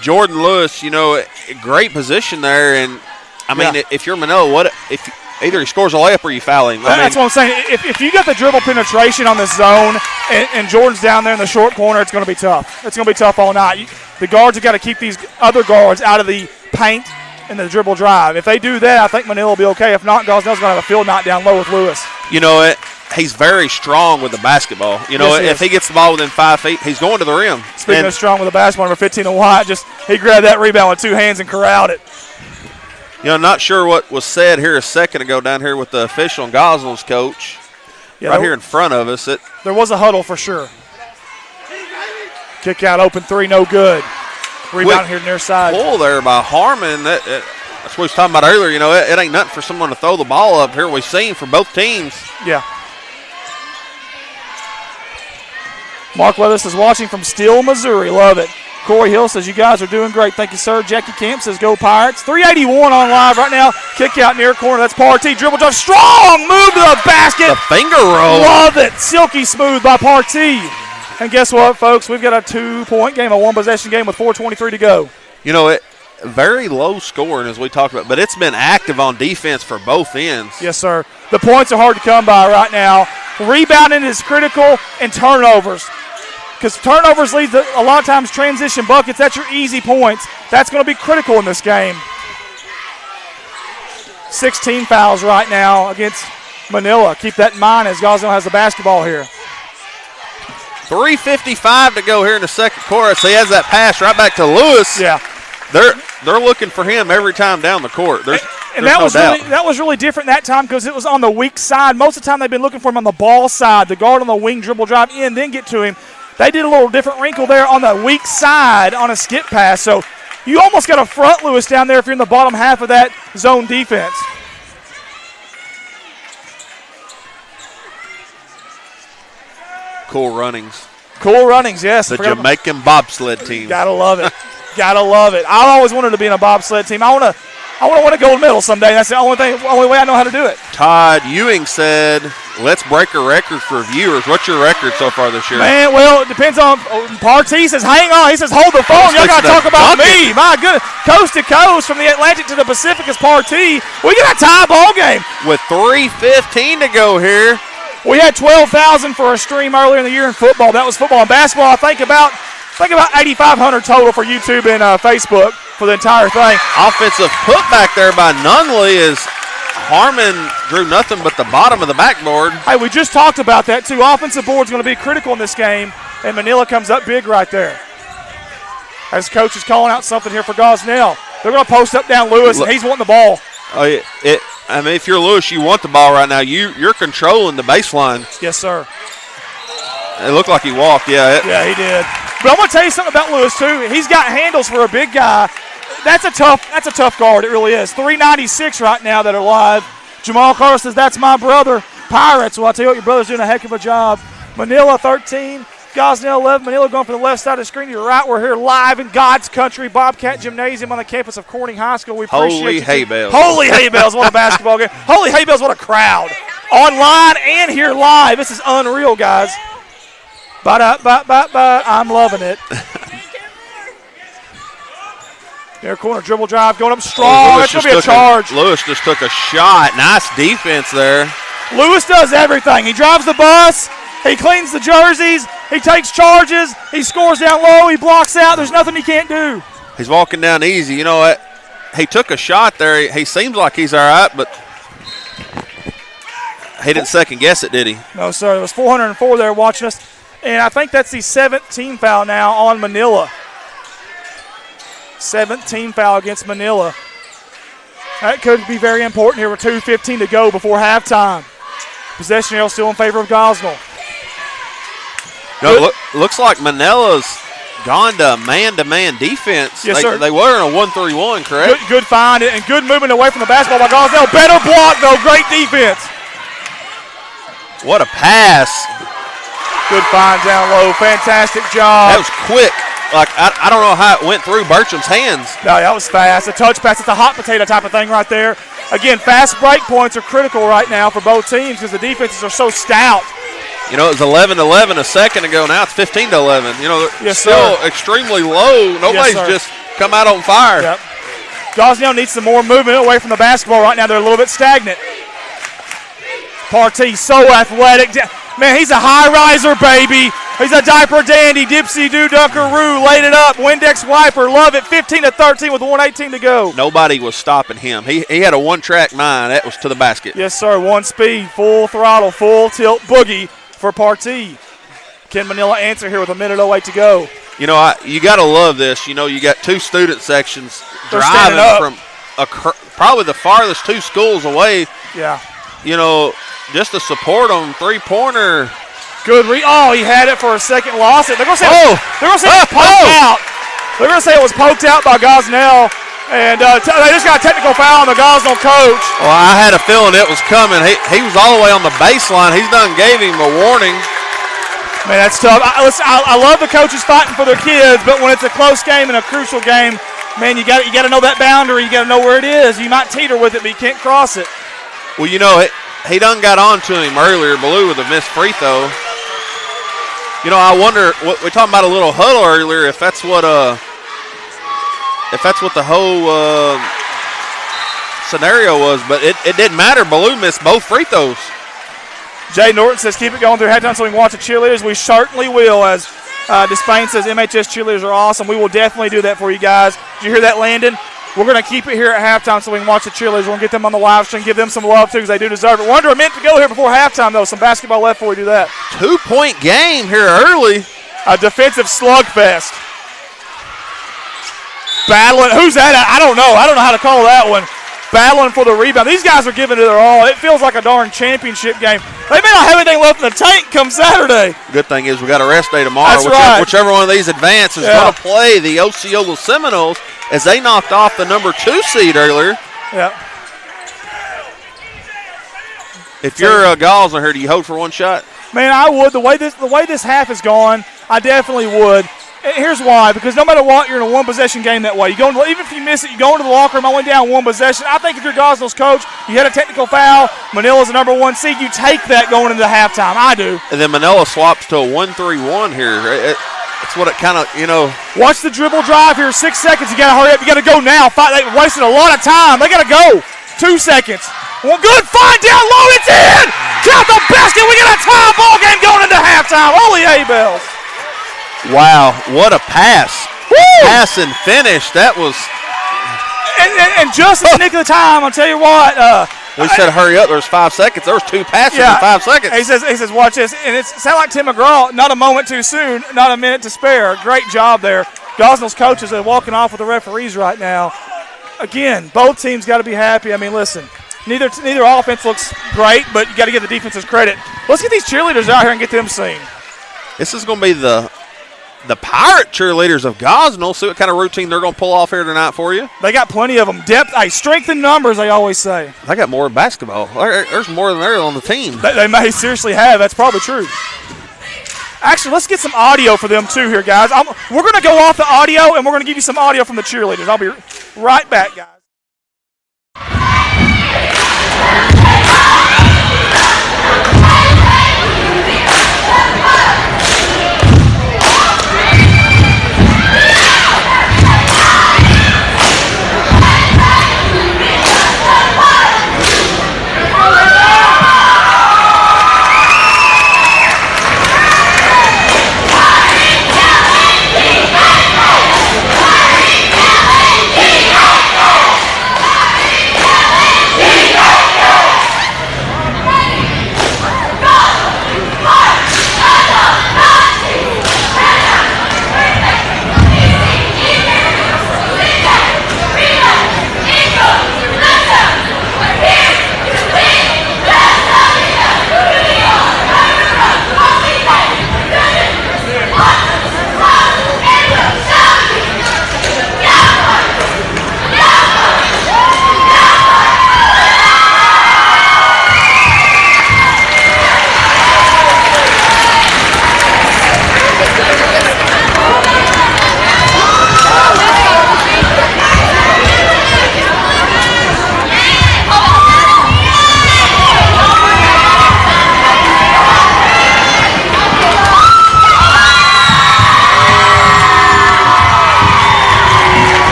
Jordan Lewis, you know, great position there. And, I mean, if you're Manila, if either he scores a layup or you foul him. That's what I'm saying. If you got the dribble penetration on this zone and Jordan's down there in the short corner, it's going to be tough. It's going to be tough all night. The guards have got to keep these other guards out of the paint and the dribble drive. If they do that, I think Manila will be okay. If not, Gosnell's going to have a field night down low with Lewis. You know, he's very strong with the basketball. You know, if he gets the ball within 5 feet, he's going to the rim. Speaking of strong with the basketball, number 15 and White, he grabbed that rebound with two hands and corralled it. You know, not sure what was said here a second ago down here with the official and Gosnell's coach. Right here in front of us. There was a huddle for sure. Kick out, open three, no good. Rebound here near side. Pull there by Harmon. That's what we was talking about earlier. You know, it ain't nothing for someone to throw the ball up here. We've seen for both teams. Yeah. Mark Weathers is watching from Steele, Missouri. Love it. Corey Hill says, you guys are doing great. Thank you, sir. Jackie Camp says, go Pirates. 381 on live right now. Kick out near corner. That's Partee. Dribble drive. Strong move to the basket. The finger roll. Love it. Silky smooth by Partee. And guess what, folks? We've got a 2-point game, a one-possession game with 4:23 to go. You know, very low scoring as we talked about, but it's been active on defense for both ends. Yes, sir. The points are hard to come by right now. Rebounding is critical, and turnovers. Because turnovers leads to a lot of times transition buckets. That's your easy points. That's going to be critical in this game. 16 fouls right now against Manila. Keep that in mind as Gosnell has the basketball here. 3:55 to go here in the second quarter. So he has that pass right back to Lewis. Yeah. They're looking for him every time down the court. There's that no was really different that time because it was on the weak side. Most of the time they've been looking for him on the ball side. The guard on the wing dribble drive in, then get to him. They did a little different wrinkle there on the weak side on a skip pass. So you almost got to front Lewis down there if you're in the bottom half of that zone defense. Cool runnings. Cool runnings, yes. The Jamaican bobsled team. Gotta love it. Gotta love it. I always wanted to be in a bobsled team. I want to win a gold medal someday. That's the only way I know how to do it. Todd Ewing said, let's break a record for viewers. What's your record so far this year? Man, well, it depends on Partee says, hang on. He says, hold the phone. Y'all got to talk about me. My goodness. Coast to coast from the Atlantic to the Pacific is Partee. We got a tie ball game. With 3:15 to go here. We had 12,000 for a stream earlier in the year in football. That was football and basketball. I think about 8,500 total for YouTube and Facebook for the entire thing. Offensive putback there by Nunley as Harmon drew nothing but the bottom of the backboard. Hey, we just talked about that too. Offensive board's going to be critical in this game, and Manila comes up big right there. As coach is calling out something here for Gosnell. They're going to post up down Lewis, and he's wanting the ball. Oh, yeah. I mean, if you're Lewis, you want the ball right now. You're controlling the baseline. Yes, sir. It looked like he walked, yeah. Yeah, he did. But I'm going to tell you something about Lewis, too. He's got handles for a big guy. That's a tough guard. It really is. 396 right now that are live. Jamal Carter says, that's my brother. Pirates. Well, I'll tell you what, your brother's doing a heck of a job. Manila 13. Gosnell 11. Manila going for the left side of the screen. You're right. We're here live in God's country. Bobcat Gymnasium on the campus of Corning High School. We appreciate Holy you. hay bales. Holy hay bales. What a basketball game. Holy hay bales. What a crowd. Online and here live. This is unreal, guys. I'm loving it. Near corner dribble drive going up strong. That's going to be a charge. Lewis just took a shot. Nice defense there. Lewis does everything. He drives the bus. He cleans the jerseys. He takes charges. He scores down low. He blocks out. There's nothing he can't do. He's walking down easy. You know what? He took a shot there. He seems like he's all right, but he didn't second guess it, did he? No, sir. There was 404 there watching us. And I think that's the 7th team foul now on Manila. 7th team foul against Manila. That could be very important here with 2:15 to go before halftime. Possession arrow still in favor of Gosnell. No, looks like Manila's gone to man-to-man defense. Yes, sir. They were in a 1-3-1, correct? Good find and good movement away from the basketball by Gosnell. Better block, though. Great defense. What a pass. Good find down low. Fantastic job. That was quick. Like, I don't know how it went through Bertram's hands. No, that was fast. A touch pass. It's a hot potato type of thing right there. Again, fast break points are critical right now for both teams because the defenses are so stout. You know, it was 11-11 a second ago. Now it's 15-11. You know, yes, still sir. Extremely low. Nobody's just come out on fire. Yep. Gosnell needs some more movement away from the basketball right now. They're a little bit stagnant. Partee, so athletic. Man, he's a high riser, baby. He's a diaper dandy. Dipsy do dunkaroo. Laid it up. Windex wiper. Love it. 15-13 with 1:18 to go. Nobody was stopping him. He had a one-track mind. That was to the basket. Yes, sir. One speed, full throttle, full tilt boogie for Partee. Can Manila answer here with 1:08 to go? You know, you got to love this. You know, you got two student sections They're driving from probably the farthest two schools away. Yeah. You know, just to support them, three-pointer. Good he had it for a second, lost it. They're going to say it was poked out. They're going to say it was poked out by Gosnell, and they just got a technical foul on the Gosnell coach. Well, I had a feeling it was coming. He was all the way on the baseline. He's done gave him a warning. Man, that's tough. I love the coaches fighting for their kids, but when it's a close game and a crucial game, man, you got to know that boundary. You got to know where it is. You might teeter with it, but you can't cross it. Well, you know, he done got on to him earlier. Blue with a missed free throw. You know, I wonder. We talking about a little huddle earlier. If that's what the whole scenario was, but it didn't matter. Blue missed both free throws. Jay Norton says keep it going through halftime so we can watch the cheerleaders. We certainly will. As Despain says, MHS cheerleaders are awesome. We will definitely do that for you guys. Did you hear that, Landon? We're going to keep it here at halftime so we can watch the cheerleaders. We're going to get them on the live stream, give them some love, too, because they do deserve it. We're under a minute to go here before halftime, though. Some basketball left before we do that. 2-point game here early. A defensive slugfest. Battling. Who's that? I don't know. I don't know how to call that one. Battling for the rebound. These guys are giving it their all. It feels like a darn championship game. They may not have anything left in the tank come Saturday. Good thing is we got a rest day tomorrow. That's right. Whichever one of these advances is going to play the Osceola Seminoles as they knocked off the number 2 seed earlier. Yeah. If you're Gosler here, do you hold for one shot? Man, I would. The way this half has gone, I definitely would. And here's why, because no matter what, you're in a one-possession game that way. Even if you miss it, you go into the locker room only down one possession. I think if you're Gosnell's coach, you had a technical foul, Manila's the number 1 seed, you take that going into halftime. I do. And then Manila swaps to a 1-3-1 here. It's what it kind of, Watch the dribble drive here. 6 seconds. You got to hurry up. You got to go now. They've wasted a lot of time. They got to go. 2 seconds. Well, good find down low. It's in. Count the basket. We got a tie ball game going into halftime. Holy A-bells. Wow, what a pass. Woo! Pass and finish. That was. And just in the nick of the time, I'll tell you what. We said hurry up. There's 5 seconds. There was 2 passes in 5 seconds. He says, watch this. And it sounds like Tim McGraw, not a moment too soon, not a minute to spare. Great job there. Gosnell's coaches are walking off with the referees right now. Again, both teams got to be happy. I mean, listen, neither offense looks great, but you got to give the defenses credit. Let's get these cheerleaders out here and get them seen. This is going to be the Pirate cheerleaders of Gosnell. See what kind of routine they're going to pull off here tonight for you. They got plenty of them. Depth, strength in numbers, they always say. They got more basketball. There's more than there on the team. They may seriously have. That's probably true. Actually, let's get some audio for them too here, guys. We're going to go off the audio, and we're going to give you some audio from the cheerleaders. I'll be right back, guys.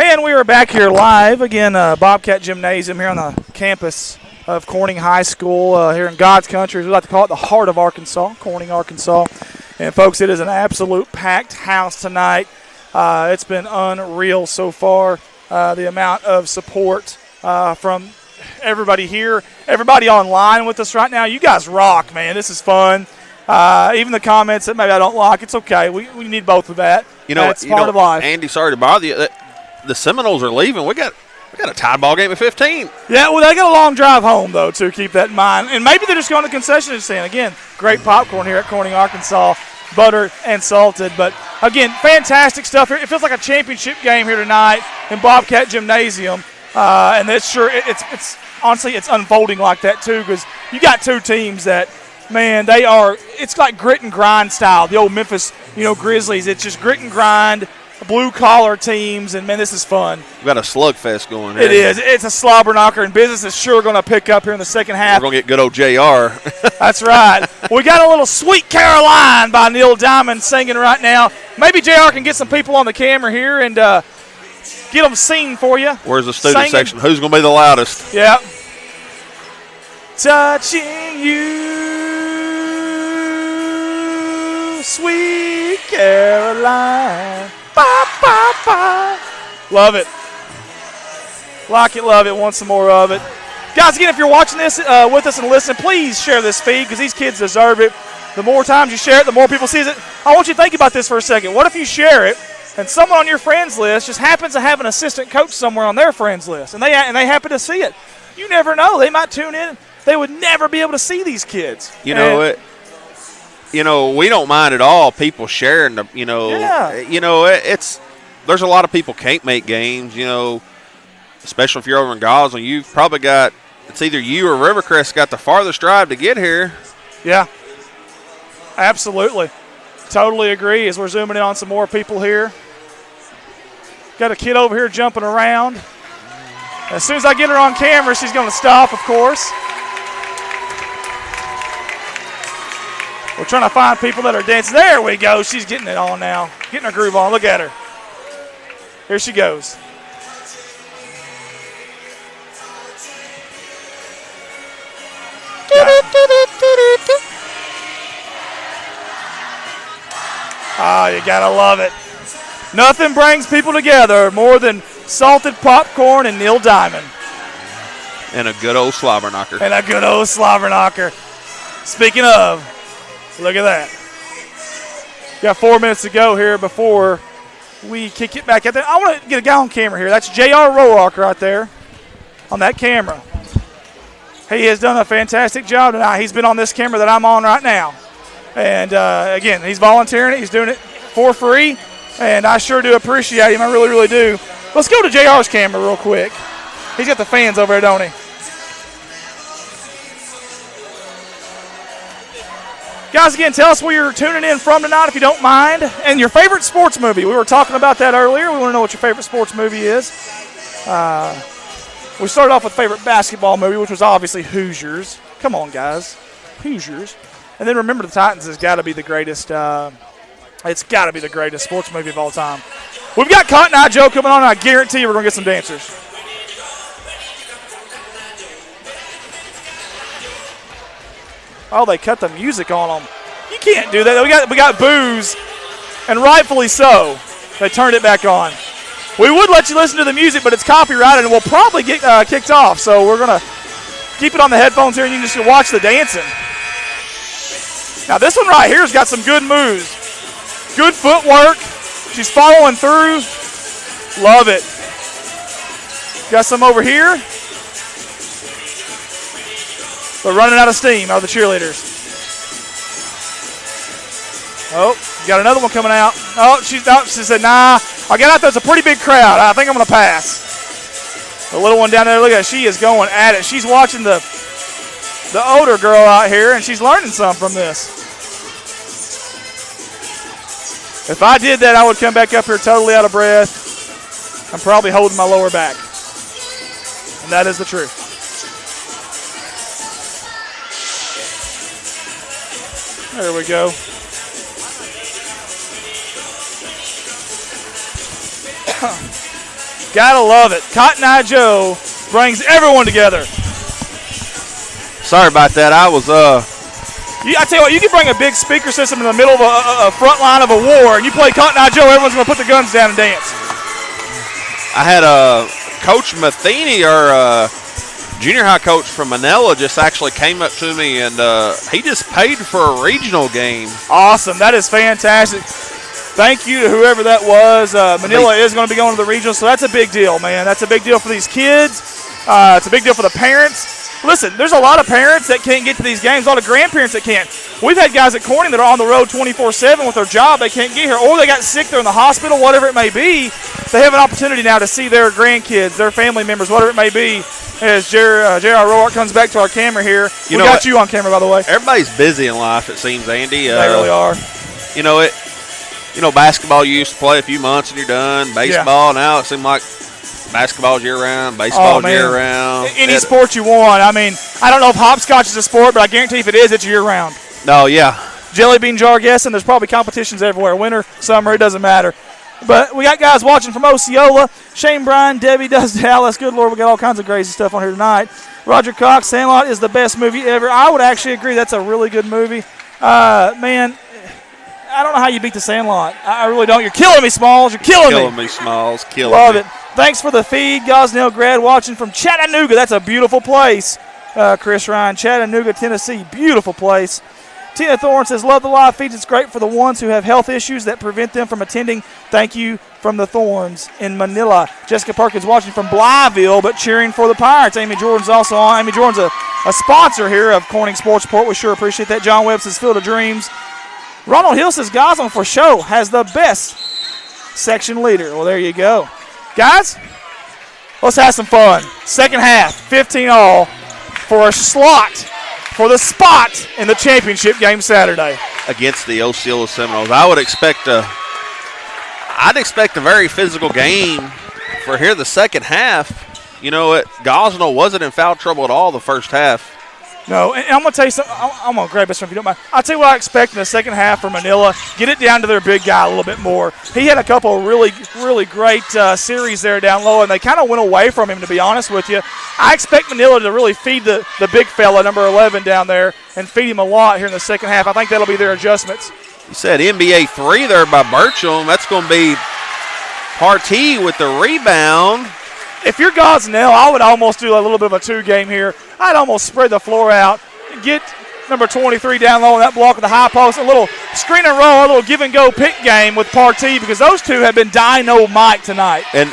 And we are back here live again, Bobcat Gymnasium here on the campus of Corning High School here in God's country, as we like to call it, the heart of Arkansas, Corning, Arkansas. And folks, it is an absolute packed house tonight. It's been unreal so far, the amount of support from everybody here, everybody online with us right now. You guys rock, man. This is fun. Even the comments that maybe I don't like, it's okay. We need both of that. That's part of life. Andy, sorry to bother you. The Seminoles are leaving. We got We got a tied ball game at 15. Yeah, well, they got a long drive home, though, too. Keep that in mind. And maybe they're just going to concession stand. Again, great popcorn here at Corning, Arkansas, buttered and salted. But, again, fantastic stuff here. It feels like a championship game here tonight in Bobcat Gymnasium. And it's honestly, it's unfolding like that, too, because you got two teams that, man, it's like grit and grind style. The old Memphis, Grizzlies. It's just grit and grind. Blue-collar teams, and, man, this is fun. We've got a slugfest going here. It is. It's a slobber knocker, and business is sure going to pick up here in the second half. We're going to get good old JR. That's right. We got a little Sweet Caroline by Neil Diamond singing right now. Maybe JR can get some people on the camera here and get them seen for you. Where's the student section? Who's going to be the loudest? Yep. Touching you, Sweet Caroline. Ba, ba, ba. Love it. Like it, love it. Want some more of it. Guys, again, if you're watching this with us and listening, please share this feed because these kids deserve it. The more times you share it, the more people see it. I want you to think about this for a second. What if you share it and someone on your friends list just happens to have an assistant coach somewhere on their friends list and they happen to see it? You never know. They might tune in. They would never be able to see these kids. We don't mind at all people sharing the, there's a lot of people can't make games, especially if you're over in Gosling. You've probably got, it's either you or Rivercrest got the farthest drive to get here. Yeah, absolutely. Totally agree as we're zooming in on some more people here. Got a kid over here jumping around. As soon as I get her on camera, she's going to stop, of course. We're trying to find people that are dancing. There we go. She's getting it on now. Getting her groove on. Look at her. Here she goes. Oh, you got to love it. Nothing brings people together more than salted popcorn and Neil Diamond. And a good old slobber knocker. Speaking of, look at that. Got 4 minutes to go here before we kick it back out there. I want to get a guy on camera here. That's J.R. Roark right there on that camera. He has done a fantastic job tonight. He's been on this camera that I'm on right now. And, again, he's volunteering it. He's doing it for free. And I sure do appreciate him. I really, really do. Let's go to JR's camera real quick. He's got the fans over there, don't he? Guys, again, tell us where you're tuning in from tonight if you don't mind. And your favorite sports movie. We were talking about that earlier. We want to know what your favorite sports movie is. We started off with favorite basketball movie, which was obviously Hoosiers. Come on, guys. Hoosiers. And then Remember the Titans has got to be the greatest. It's got to be the greatest sports movie of all time. We've got Cotton Eye Joe coming on, and I guarantee you we're going to get some dancers. Oh, they cut the music on them. You can't do that. We got boos, and rightfully so. They turned it back on. We would let you listen to the music, but it's copyrighted, and we'll probably get kicked off. So we're going to keep it on the headphones here, and you can just watch the dancing. Now, this one right here has got some good moves. Good footwork. She's following through. Love it. Got some over here. They're running out of steam out of the cheerleaders. Oh, got another one coming out. Oh, she said, nah. I got out there. It's a pretty big crowd. I think I'm going to pass. The little one down there, look at her. She is going at it. She's watching the older girl out here, and she's learning something from this. If I did that, I would come back up here totally out of breath. I'm probably holding my lower back. And that is the truth. There we go. Gotta love it. Cotton Eye Joe brings everyone together. Sorry about that. I was I tell you what, you can bring a big speaker system in the middle of a front line of a war, and you play Cotton Eye Joe, everyone's going to put the guns down and dance. I had Coach Matheny, our junior high coach from Manila, just actually came up to me, and he just paid for a regional game. Awesome. That is fantastic. Thank you to whoever that was. Manila is going to be going to the regional, so that's a big deal, man. That's a big deal for these kids. It's a big deal for the parents. Listen, there's a lot of parents that can't get to these games, a lot of grandparents that can't. We've had guys at Corning that are on the road 24/7 with their job. They can't get here, or they got sick, they're in the hospital, whatever it may be. They have an opportunity now to see their grandkids, their family members, whatever it may be. As J.R. Roark comes back to our camera here. We got you on camera, by the way. Everybody's busy in life, it seems, Andy. They really are. Basketball you used to play a few months and you're done. Baseball, now it seems like basketball's year-round, baseball's year-round. Any sport you want. I mean, I don't know if hopscotch is a sport, but I guarantee if it is, it's year-round. Oh, yeah. Jelly bean jar guessing, there's probably competitions everywhere. Winter, summer, it doesn't matter. But we got guys watching from Osceola. Shane Bryan, Debbie does Dallas. Good Lord, we got all kinds of crazy stuff on here tonight. Roger Cox, Sandlot is the best movie ever. I would actually agree that's a really good movie. Man, I don't know how you beat the Sandlot. I really don't. You're killing me, Smalls. You're killing me. Killing me, Smalls. Killing Love me. it. Thanks for the feed. Gosnell grad watching from Chattanooga. That's a beautiful place. Chris Ryan, Chattanooga, Tennessee. Beautiful place. Tina Thorne says, love the live feeds. It's great for the ones who have health issues that prevent them from attending. Thank you from the Thorns in Manila. Jessica Perkins watching from Blyville, but cheering for the Pirates. Amy Jordan's also on. Amy Jordan's a sponsor here of Corning Sports Report. We sure appreciate that. John Webb says, Field of Dreams. Ronald Hill says, Goslin for show has the best section leader. Well, there you go. Guys, let's have some fun. Second half, 15-all for a slot for the spot in the championship game Saturday. Against the Osceola Seminoles. I'd expect a very physical game for here the second half. You know, Gosnell wasn't in foul trouble at all the first half. No, and I'm going to tell you something. I'm going to grab this one if you don't mind. I'll tell you what I expect in the second half for Manila. Get it down to their big guy a little bit more. He had a couple of really, really great series there down low, and they kind of went away from him, to be honest with you. I expect Manila to really feed the big fella, number 11, down there, and feed him a lot here in the second half. I think that'll be their adjustments. You said NBA 3 there by Burcham. That's going to be Partee with the rebound. If you're Gosnell, I would almost do a little bit of a two-game here. I'd almost spread the floor out, get number 23 down low on that block of the high post, a little screen and roll, a little give-and-go pick game with Partee, because those two have been dynamite tonight. And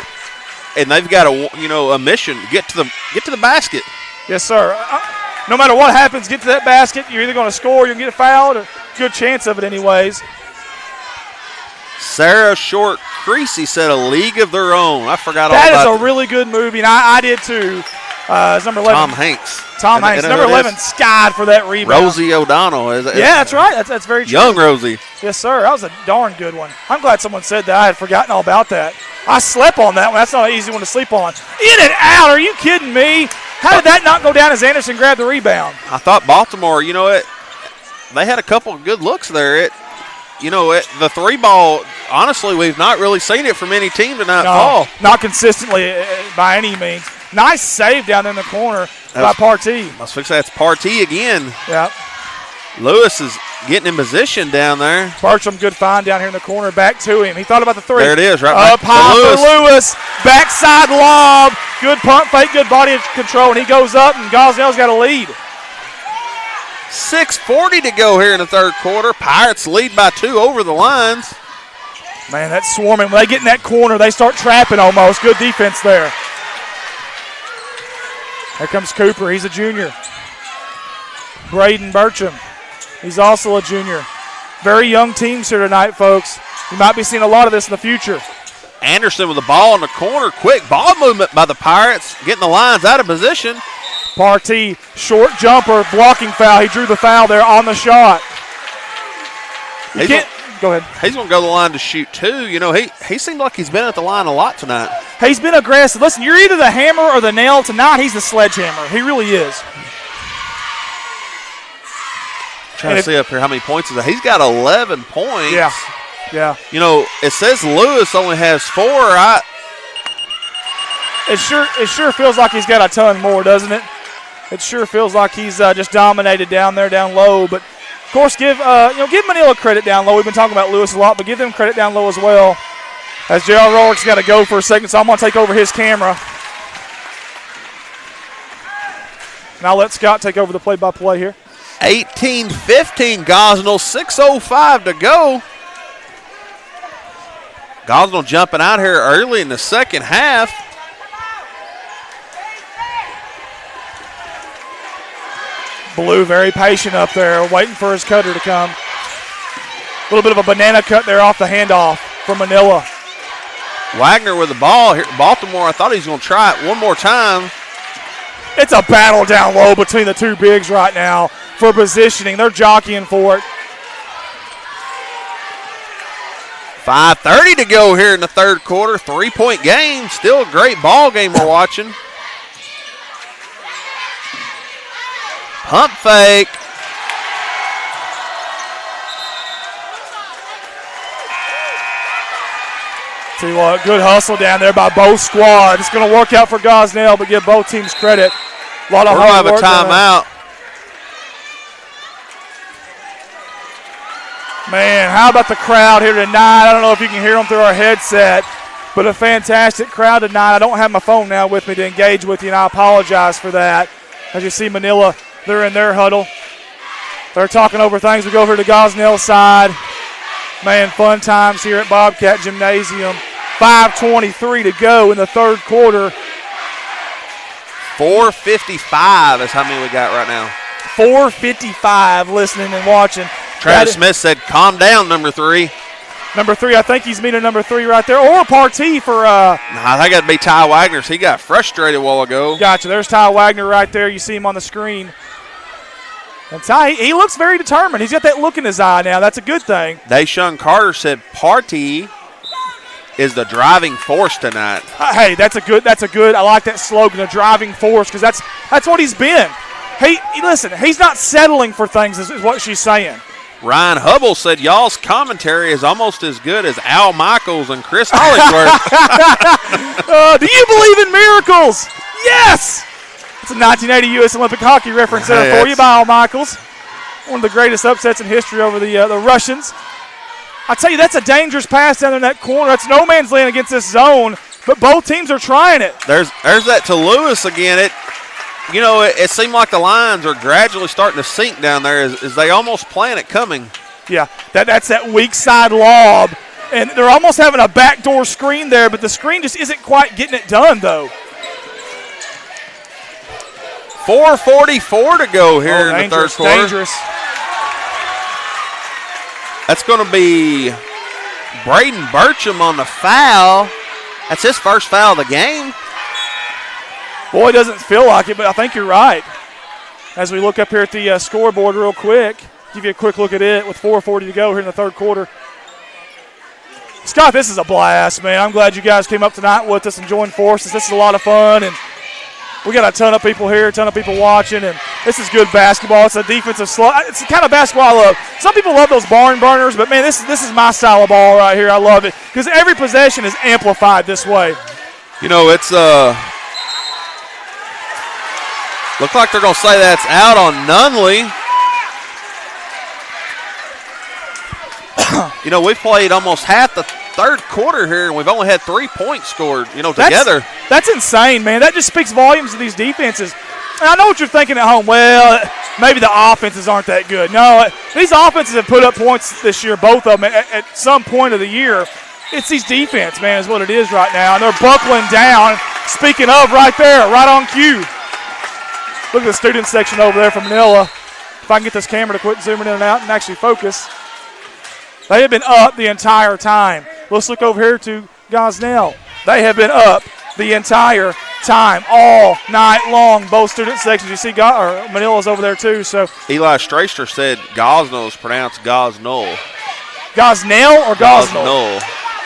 they've got a mission, get to the basket. Yes, sir. No matter what happens, get to that basket. You're either going to score or you're going to get fouled. A good chance of it anyways. Sarah Short Creasy said A League of Their Own. I forgot all about that. That is a really good movie, and I did too. It's number 11. Tom Hanks. Tom Hanks. Number 11 skied for that rebound. Rosie O'Donnell. Yeah, that's right. That's very true. Young Rosie. Yes, sir. That was a darn good one. I'm glad someone said that. I had forgotten all about that. I slept on that one. That's not an easy one to sleep on. In and out. Are you kidding me? How did that not go down as Anderson grabbed the rebound? I thought Baltimore, they had a couple of good looks there. The three ball, honestly, we've not really seen it from any team tonight. No, not consistently by any means. Nice save down there in the corner by Partee. I was fixing that's Partee again. Yeah. Lewis is getting in position down there. Bartram, good find down here in the corner. Back to him. He thought about the three. There it is, right up high for Lewis. Backside lob. Good pump fake, good body control, and he goes up, and Gosnell's got a lead. 6:40 to go here in the third quarter. Pirates lead by 2 over the lines. Man, that's swarming. When they get in that corner, they start trapping almost. Good defense there. Here comes Cooper. He's a junior. Braden Bertram. He's also a junior. Very young teams here tonight, folks. You might be seeing a lot of this in the future. Anderson with the ball in the corner. Quick ball movement by the Pirates. Getting the lines out of position. Partee, short jumper, blocking foul. He drew the foul there on the shot. Go ahead. He's going to go to the line to shoot too. He seemed like he's been at the line a lot tonight. He's been aggressive. Listen, you're either the hammer or the nail. Tonight, he's the sledgehammer. He really is. Trying to see up here how many points is that. He's got 11 points. Yeah. It says Lewis only has 4. It sure feels like he's got a ton more, doesn't it? It sure feels like he's just dominated down there, down low. But of course, give Manila credit down low. We've been talking about Lewis a lot, but give them credit down low as well. As J.R. Roark's got to go for a second, so I'm going to take over his camera. And I'll let Scott take over the play-by-play here. 18-15, Gosnell, 6:05 to go. Gosnell jumping out here early in the second half. Blue very patient up there, waiting for his cutter to come. A little bit of a banana cut there off the handoff from Manila. Wagner with the ball here. Baltimore, I thought he was going to try it one more time. It's a battle down low between the two bigs right now for positioning. They're jockeying for it. 5:30 to go here in the third quarter. 3-point game. Still a great ball game we're watching. Pump fake. Tell you what, good hustle down there by both squads. It's going to work out for Gosnell, but give both teams credit. A lot of We're going to hard have a work down there. timeout. Man, how about the crowd here tonight? I don't know if you can hear them through our headset, but a fantastic crowd tonight. I don't have my phone now with me to engage with you, and I apologize for that. As you see Manila, they're in their huddle. They're talking over things. We go over to Gosnell's side. Man, fun times here at Bobcat Gymnasium. 5:23 to go in the third quarter. 4:55 is how many we got right now. 4:55 listening and watching. Travis Smith said, calm down, number 3. Number 3, I think he's meaning number 3 right there. Or a partee for I think that'd be Ty Wagner. He got frustrated a while ago. Gotcha. There's Ty Wagner right there. You see him on the screen. And Ty, he looks very determined. He's got that look in his eye now. That's a good thing. Dayshun Carter said partee is the driving force tonight. Hey, that's a good. I like that slogan, the driving force, because that's what he's been. Hey, listen, he's not settling for things, is what she's saying. Ryan Hubble said y'all's commentary is almost as good as Al Michaels and Chris Hollingsworth. Do you believe in miracles? Yes! It's a 1980 U.S. Olympic hockey reference there for you by Al Michaels. One of the greatest upsets in history over the Russians. I tell you, that's a dangerous pass down in that corner. That's no man's land against this zone, but both teams are trying it. There's that to Lewis again. It seemed like the lines are gradually starting to sink down there as they almost plan it coming. Yeah, that's that weak side lob, and they're almost having a backdoor screen there, but the screen just isn't quite getting it done, though. 4:44 to go here in the third quarter. Dangerous. That's going to be Braden Burcham on the foul. That's his first foul of the game. Boy, it doesn't feel like it, but I think you're right. As we look up here at the scoreboard real quick, give you a quick look at it with 4:40 to go here in the third quarter. Scott, this is a blast, man. I'm glad you guys came up tonight with us and joined forces. This is a lot of fun, and we got a ton of people here, a ton of people watching, and this is good basketball. It's a defensive it's the kind of basketball I love. Some people love those barn burners, but, man, this is my style of ball right here. I love it because every possession is amplified this way. It's look like they're going to say that's out on Nunley. We've played almost half the third quarter here, and we've only had 3 points scored, together. That's insane, man. That just speaks volumes to these defenses. And I know what you're thinking at home. Well, maybe the offenses aren't that good. No, these offenses have put up points this year, both of them, at some point of the year. It's these defense, man, is what it is right now. And they're buckling down. Speaking of, right there, right on cue. Look at the student section over there from Manila. If I can get this camera to quit zooming in and out and actually focus. They have been up the entire time. Let's look over here to Gosnell. They have been up the entire time, all night long. Both student sections. You see Manila's over there too. So Eli Straster said Gosnell is pronounced Gosnell. Gosnell or Gosnell?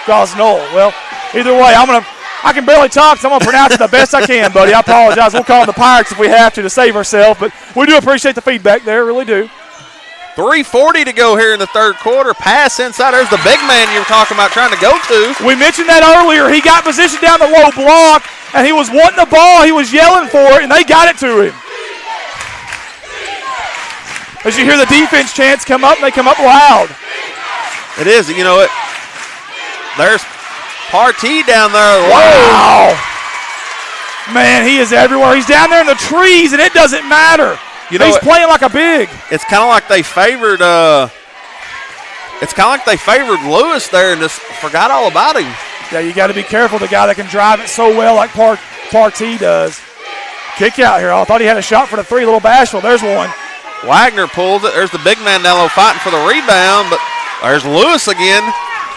Gosnell. Well, either way, I can barely talk, so I'm going to pronounce it the best I can, buddy. I apologize. We'll call them the Pirates if we have to save ourselves, but we do appreciate the feedback there, really do. 3:40 to go here in the third quarter. Pass inside. There's the big man you were talking about trying to go to. We mentioned that earlier. He got positioned down the low block, and he was wanting the ball. He was yelling for it, and they got it to him. As you hear the defense chants come up, they come up loud. It is. There's Partee down there. Wow. Man, he is everywhere. He's down there in the trees, and it doesn't matter. He's playing like a big. It's kind of like they favored it's kind of like they favored Lewis there and just forgot all about him. Yeah, you got to be careful. The guy that can drive it so well like Partee does. Kick out here. I thought he had a shot for the three. A little bashful. There's one. Wagner pulls it. There's the big man down low fighting for the rebound, but there's Lewis again.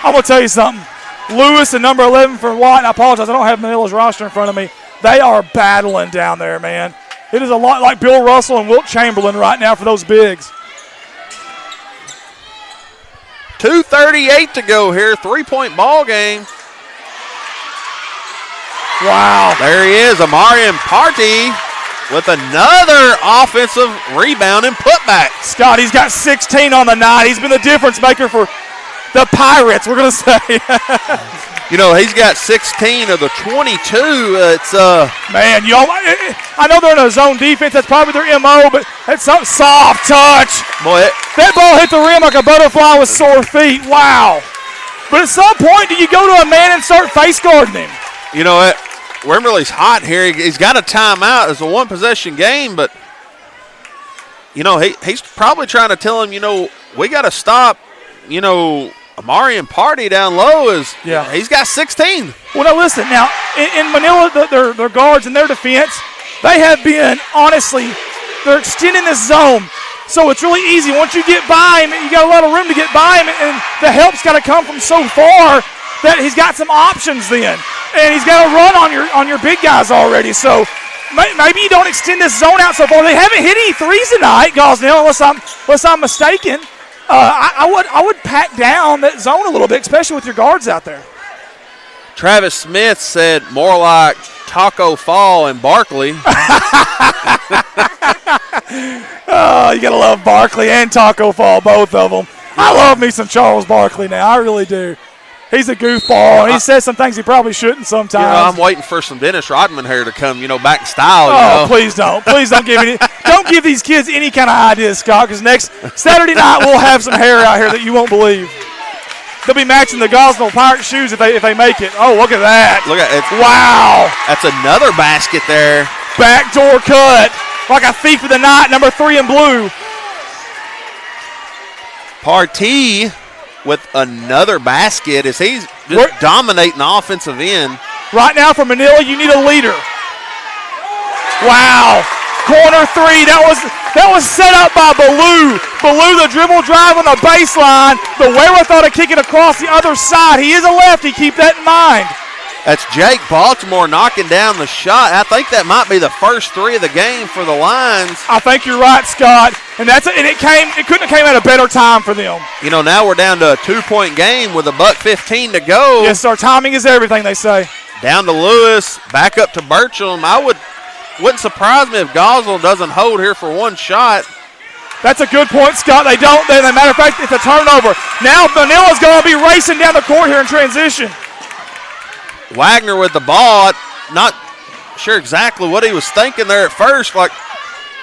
I'm going to tell you something. Lewis and number 11 for Watt, and I apologize, I don't have Manila's roster in front of me. They are battling down there, man. It is a lot like Bill Russell and Wilt Chamberlain right now for those bigs. 2:38 to go here. 3-point ball game. Wow. There he is, Amarian Partee with another offensive rebound and putback. Scott, he's got 16 on the night. He's been the difference maker for the Pirates, we're going to say. You know, he's got 16 of the 22. It's Man, I know they're in a zone defense. That's probably their MO, but that's some soft touch. Boy, that ball hit the rim like a butterfly with sore feet. Wow. But at some point, do you go to a man and start face guarding him? You know what? Wimberley's hot here. He's got a timeout. It's a one-possession game, but, you know, he's probably trying to tell him, you know, we got to stop, you know, Amarian Partee down low he's got 16. Well, now listen. Now, in Manila, their guards and their defense, they have been, honestly, they're extending this zone. So it's really easy. Once you get by him, you got a lot of room to get by him, and the help's got to come from so far that he's got some options then. And he's got to run on your big guys already. So maybe you don't extend this zone out so far. They haven't hit any threes tonight, Gosnell, unless I'm mistaken. I would pack down that zone a little bit, especially with your guards out there. Travis Smith said more like Taco Fall and Barkley. Oh, you got to love Barkley and Taco Fall, both of them. I love me some Charles Barkley now. I really do. He's a goofball, and he says some things he probably shouldn't sometimes. You know, I'm waiting for some Dennis Rodman hair to come, you know, back in style. Oh, please don't. Please don't give these kids any kind of ideas, Scott, because next Saturday night we'll have some hair out here that you won't believe. They'll be matching the Gosnell Pirate shoes if they make it. Oh, look at that. Look at it. Wow. That's another basket there. Backdoor cut. Like a thief of the night, number 3 in blue. Partee with another basket as he's just dominating the offensive end. Right now for Manila, you need a leader. Wow. Corner 3. That was set up by Ballou. Ballou, the dribble drive on the baseline. The wherewithal to kick it across the other side. He is a lefty. Keep that in mind. That's Jake Baltimore knocking down the shot. I think that might be the first 3 of the game for the Lions. I think you're right, Scott. And it couldn't have came at a better time for them. You know, now we're down to a 2-point game with $1:15 to go. Yes, sir. Timing is everything, they say. Down to Lewis, back up to Burcham. Wouldn't surprise me if Gosnell doesn't hold here for one shot. That's a good point, Scott. They don't. As a matter of fact, it's a turnover. Now Manila's going to be racing down the court here in transition. Wagner with the ball. Not sure exactly what he was thinking there at first. Like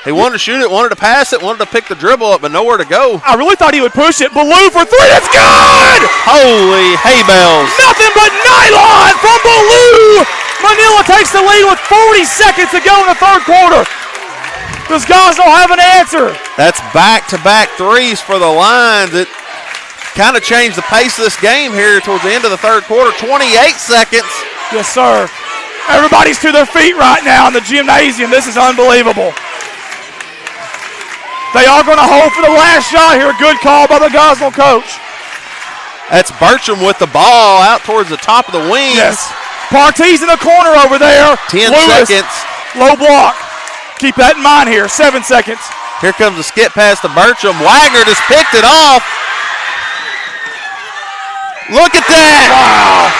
he wanted to shoot it, wanted to pass it, wanted to pick the dribble up, but nowhere to go. I really thought he would push it. Ballou for 3. It's good! Holy hay bells. Nothing but nylon from Ballou. Manila takes the lead with 40 seconds to go in the third quarter. Does Gosnell have an answer? That's back-to-back threes for the Lions. It kind of changed the pace of this game here towards the end of the third quarter. 28 seconds. Yes, sir. Everybody's to their feet right now in the gymnasium. This is unbelievable. They are going to hold for the last shot here. Good call by the Gosnell coach. That's Burcham with the ball out towards the top of the wing. Yes. Partee's in the corner over there. 10 Lewis, seconds. Low block. Keep that in mind here. 7 seconds. Here comes the skip pass to Burcham. Wagner just picked it off. Look at that. Wow.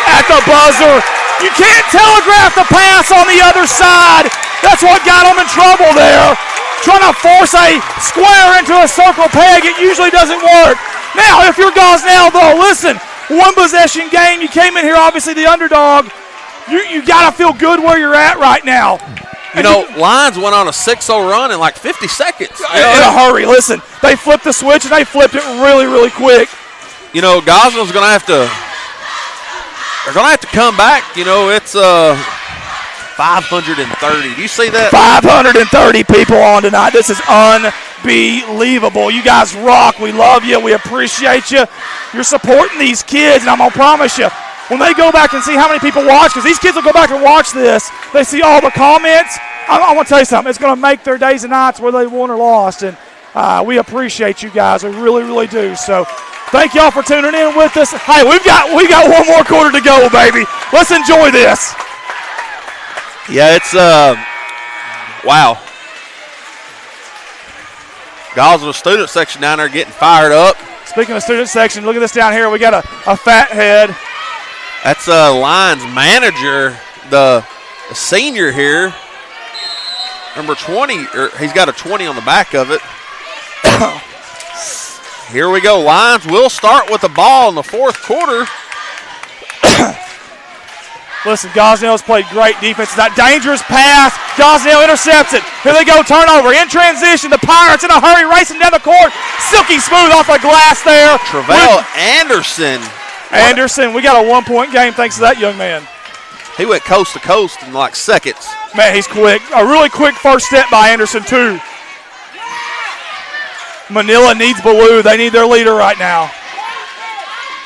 At the buzzer. You can't telegraph the pass on the other side. That's what got him in trouble there. Trying to force a square into a circle peg, it usually doesn't work. Now, if you're Gosnell, though, listen, one possession game. You came in here, obviously the underdog. You got to feel good where you're at right now. You know, Lions went on a 6-0 run in like 50 seconds. In a hurry. Listen, they flipped the switch, and they flipped it really, really quick. You know, Gosnell's going to have to – they're going to have to come back. You know, it's 530. Do you see that? 530 people on tonight. This is unbelievable. unbelievable. You guys rock. We love you. We appreciate you. You're supporting these kids, and I'm going to promise you, when they go back and see how many people watch, because these kids will go back and watch this, they see all the comments. I want to tell you something. It's going to make their days and nights whether they won or lost, and we appreciate you guys. We really, really do. So thank y'all for tuning in with us. Hey, we got one more quarter to go, baby. Let's enjoy this. Yeah, it's wow. Guys in the student section down there getting fired up. Speaking of student section, look at this down here. We got a fat head. That's Lions manager, the senior here. Number 20, or he's got a 20 on the back of it. Here we go. Lions will start with the ball in the fourth quarter. Listen, Gosnell's played great defense. That dangerous pass. Gosnell intercepts it. Here they go, turnover. In transition, the Pirates in a hurry, racing down the court. Silky smooth off the glass there. Travell Anderson. We got a 1-point game thanks to that young man. He went coast to coast in like seconds. Man, he's quick. A really quick first step by Anderson, too. Manila needs Ballou. They need their leader right now.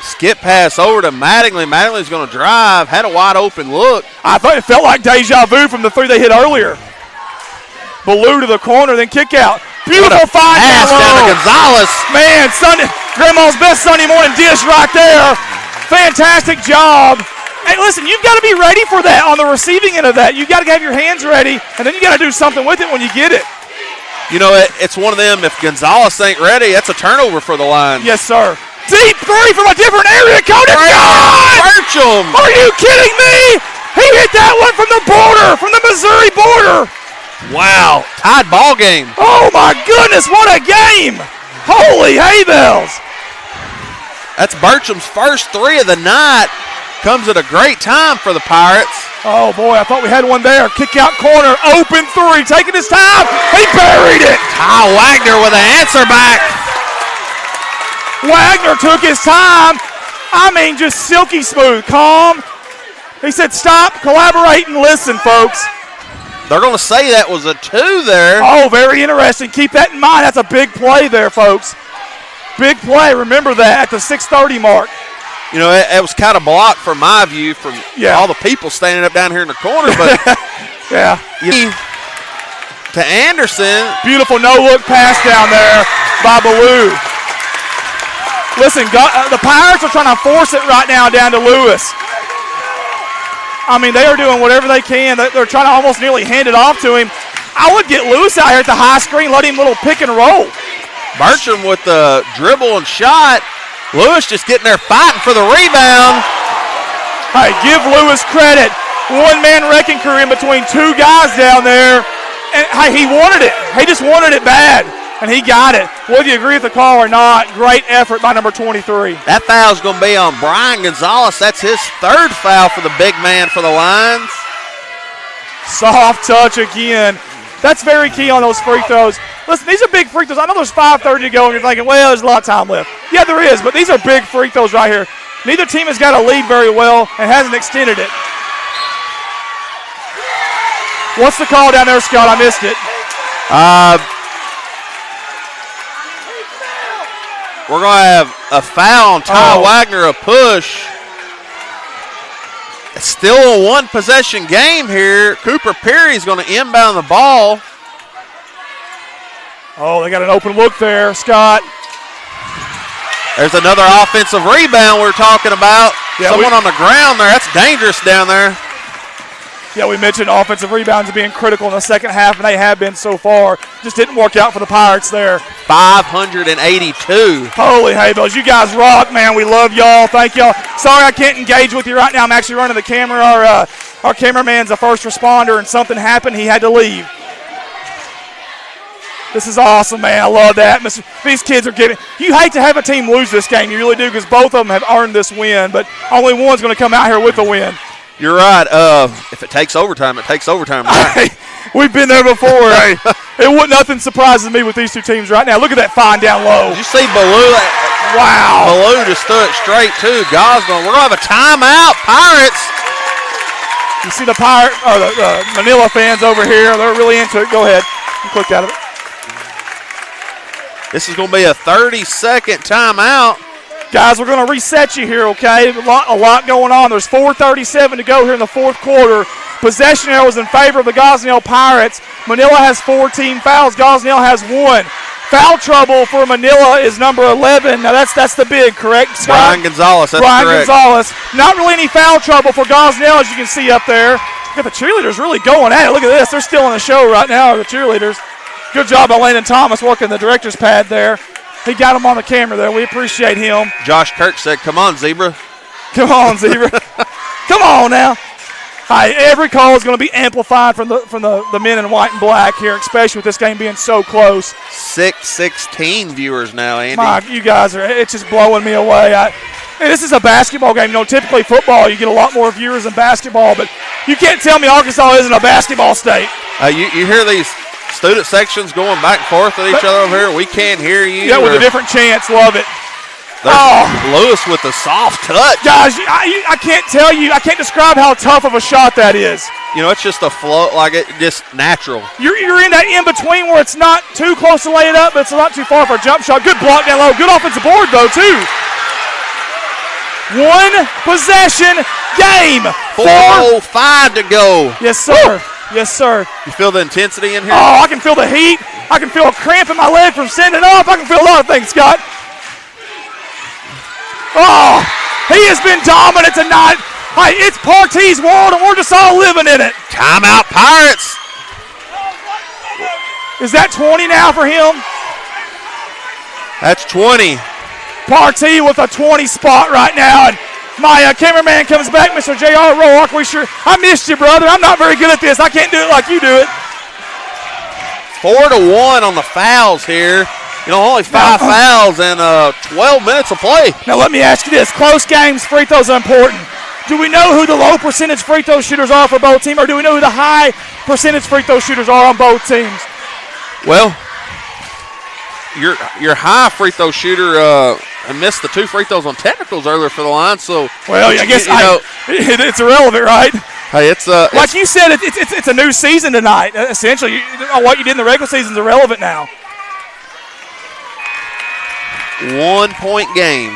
Skip pass over to Mattingly. Mattingly's going to drive. Had a wide open look. I thought it felt like deja vu from the three they hit earlier. Ballou to the corner, then kick out. Beautiful find pass down to Gonzalez. Man, Grandma's best Sunday morning dish right there. Fantastic job. Hey, listen, you've got to be ready for that on the receiving end of that. You've got to have your hands ready, and then you got to do something with it when you get it. You know, it's one of them, if Gonzalez ain't ready, that's a turnover for the Lions. Yes, sir. Deep three from a different area. Cody Bircham. Are you kidding me? He hit that one from the border, from the Missouri border. Wow. Tied ball game. Oh, my goodness. What a game. Holy hay bells. That's Bircham's first three of the night. Comes at a great time for the Pirates. Oh, boy, I thought we had one there. Kick out corner, open three, taking his time. He buried it. Kyle Wagner with an answer back. Wagner took his time. I mean, just silky smooth, calm. He said, stop, collaborate, and listen, folks. They're going to say that was a 2 there. Oh, very interesting. Keep that in mind. That's a big play there, folks. Big play. Remember that at the 6:30 mark. You know, it was kind of blocked from my view from all the people standing up down here in the corner. But yeah. To Anderson. Beautiful no-look pass down there by Ballou. Listen, the Pirates are trying to force it right now down to Lewis. I mean, they are doing whatever they can. They're trying to almost nearly hand it off to him. I would get Lewis out here at the high screen, let him little pick and roll. Bertram with the dribble and shot. Lewis just getting there fighting for the rebound. Hey, give Lewis credit. One-man wrecking crew in between two guys down there. And hey, he wanted it. He just wanted it bad, and he got it. Whether you agree with the call or not, great effort by number 23. That foul's going to be on Brian Gonzalez. That's his third foul for the big man for the Lions. Soft touch again. That's very key on those free throws. Listen, these are big free throws. I know there's 5:30 to go, and you're thinking, well, there's a lot of time left. Yeah, there is, but these are big free throws right here. Neither team has got a lead very well and hasn't extended it. What's the call down there, Scott? I missed it. We're going to have a foul on Ty Wagner, a push. It's still a one-possession game here. Cooper Perry's going to inbound the ball. Oh, they got an open look there, Scott. There's another offensive rebound we're talking about. Yeah, someone on the ground there. That's dangerous down there. Yeah, we mentioned offensive rebounds being critical in the second half, and they have been so far. Just didn't work out for the Pirates there. 582. Holy hay bells. You guys rock, man. We love y'all. Thank y'all. Sorry I can't engage with you right now. I'm actually running the camera. Our cameraman's a first responder, and something happened. He had to leave. This is awesome, man. I love that. These kids are giving. You hate to have a team lose this game. You really do, because both of them have earned this win, but only one's going to come out here with a win. You're right. If it takes overtime, it takes overtime. Right? We've been there before. Nothing surprises me with these two teams right now. Look at that find down low. Did you see Ballou? Wow. Ballou just threw it straight to Gosnell. We're going to have a timeout, Pirates. You see the Manila fans over here. They're really into it. Go ahead. You clicked out of it. This is going to be a 30-second timeout. Guys, we're going to reset you here, okay? A lot going on. There's 4:37 to go here in the fourth quarter. Possession arrows in favor of the Gosnell Pirates. Manila has 14 fouls. Gosnell has 1. Foul trouble for Manila is number 11. Now, that's the big, correct, Scott? Brian Gonzalez, that's Brian correct. Gonzalez. Not really any foul trouble for Gosnell, as you can see up there. Look at the cheerleaders really going at it. Look at this. They're still on the show right now, the cheerleaders. Good job by Landon Thomas working the director's pad there. He got him on the camera there. We appreciate him. Josh Kirk said, come on, Zebra. Come on, Zebra. Come on now. All right, every call is going to be amplified from the men in white and black here, especially with this game being so close. 616 viewers now, Andy. Mike, you guys it's just blowing me away. Hey, this is a basketball game. You know, typically football, you get a lot more viewers than basketball, but you can't tell me Arkansas isn't a basketball state. You hear these student sections going back and forth with each other over here. We can't hear you. Yeah, with a different chance. Love it. Lewis with the soft touch. Guys, I can't tell you, I can't describe how tough of a shot that is. You know, it's just a flow, like it just natural. You're in that in-between where it's not too close to lay it up, but it's not too far for a jump shot. Good block down low. Good offensive board, though, too. 1 possession game. 4:05 to go. Yes, sir. Yes, sir. You feel the intensity in here? Oh, I can feel the heat. I can feel a cramp in my leg from sending off. I can feel a lot of things, Scott. Oh, he has been dominant tonight. Hey, it's Partey's world, and we're just all living in it. Timeout, Pirates. Is that 20 now for him? That's 20. Partey with a 20 spot right now, and my cameraman comes back, Mr. J.R. Roark. I missed you, brother. I'm not very good at this. I can't do it like you do it. 4-1 on the fouls here. You know, only 5 fouls and 12 minutes of play. Now, let me ask you this. Close games, free throws are important. Do we know who the low percentage free throw shooters are for both teams, or do we know who the high percentage free throw shooters are on both teams? Well, your high free throw shooter missed the 2 free throws on technicals earlier for the line. So, well, I guess it's irrelevant, right? Hey, it's like you said, it's a new season tonight. Essentially, what you did in the regular season is irrelevant now. 1-point game.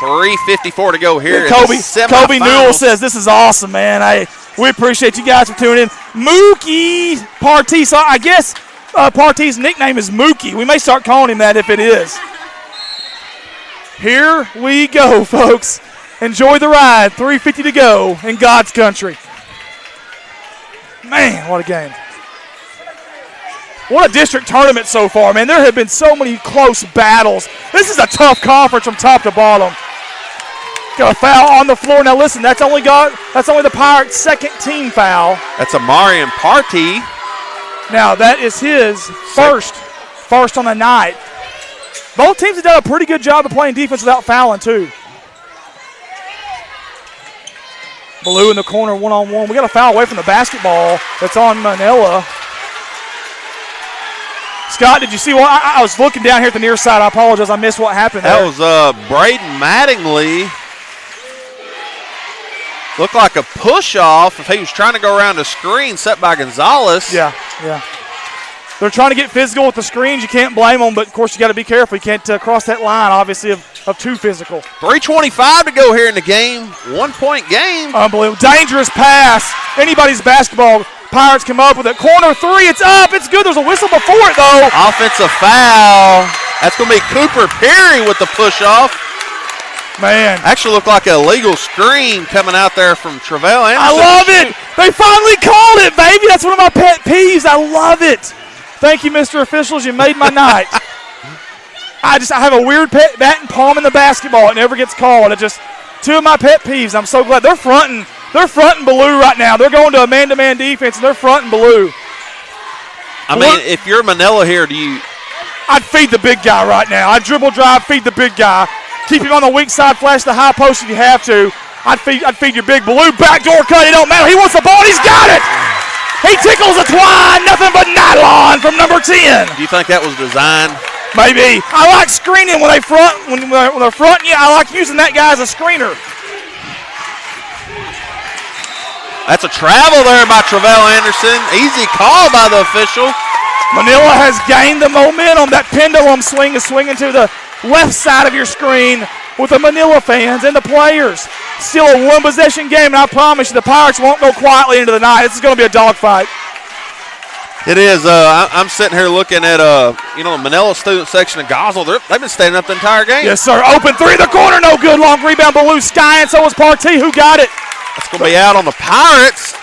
3:54 to go here. Kobe Newell says this is awesome, man. We appreciate you guys for tuning in. Mookie Partey. So I guess Partey's nickname is Mookie. We may start calling him that if it is. Here we go, folks. Enjoy the ride. 3:50 to go in God's country. Man, what a game. What a district tournament so far, man. There have been so many close battles. This is a tough conference from top to bottom. Got a foul on the floor. Now listen, that's only the Pirates' second team foul. That's a Marion Partey. Now that is his first on the night. Both teams have done a pretty good job of playing defense without fouling too. Blue in the corner, one-on-one. We got a foul away from the basketball that's on Manila. Scott, did you see what? I was looking down here at the near side. I apologize. I missed what happened there. That was Braden Mattingly. Looked like a push-off if he was trying to go around a screen set by Gonzalez. Yeah. They're trying to get physical with the screens. You can't blame them, but, of course, you got to be careful. You can't cross that line, obviously, of too physical. 3:25 to go here in the game. 1-point game. Unbelievable. Dangerous pass. Anybody's basketball. Pirates come up with it. Corner 3. It's up. It's good. There's a whistle before it, though. Offensive foul. That's going to be Cooper Perry with the push-off. Man. Actually looked like an illegal screen coming out there from Travell Anderson. I love it. They finally called it, baby. That's one of my pet peeves. I love it. Thank you, Mr. Officials. You made my night. I have a weird bat and palm in the basketball. It never gets called. It just two of my pet peeves. I'm so glad. They're fronting Blue right now. They're going to a man-to-man defense, and they're fronting Blue. I mean, if you're Manila here, I'd feed the big guy right now. I'd dribble drive, feed the big guy. Keep him on the weak side, flash the high post if you have to. I'd feed your big Blue. Backdoor cut, it don't matter. He wants the ball, and he's got it. He tickles a twine, nothing but nylon from number 10. Do you think that was designed? Maybe. I like screening when they're fronting you. I like using that guy as a screener. That's a travel there by Travell Anderson. Easy call by the official. Manila has gained the momentum. That pendulum swing is swinging to the left side of your screen with the Manila fans and the players. Still a one-possession game, and I promise you the Pirates won't go quietly into the night. This is going to be a dogfight. It is. I'm sitting here looking at the Manila student section of Gosnell. They've been standing up the entire game. Yes, sir. Open three in the corner, no good. Long rebound, Baloo Sky, and so was Partee. Who got it? It's going to be out on the Pirates.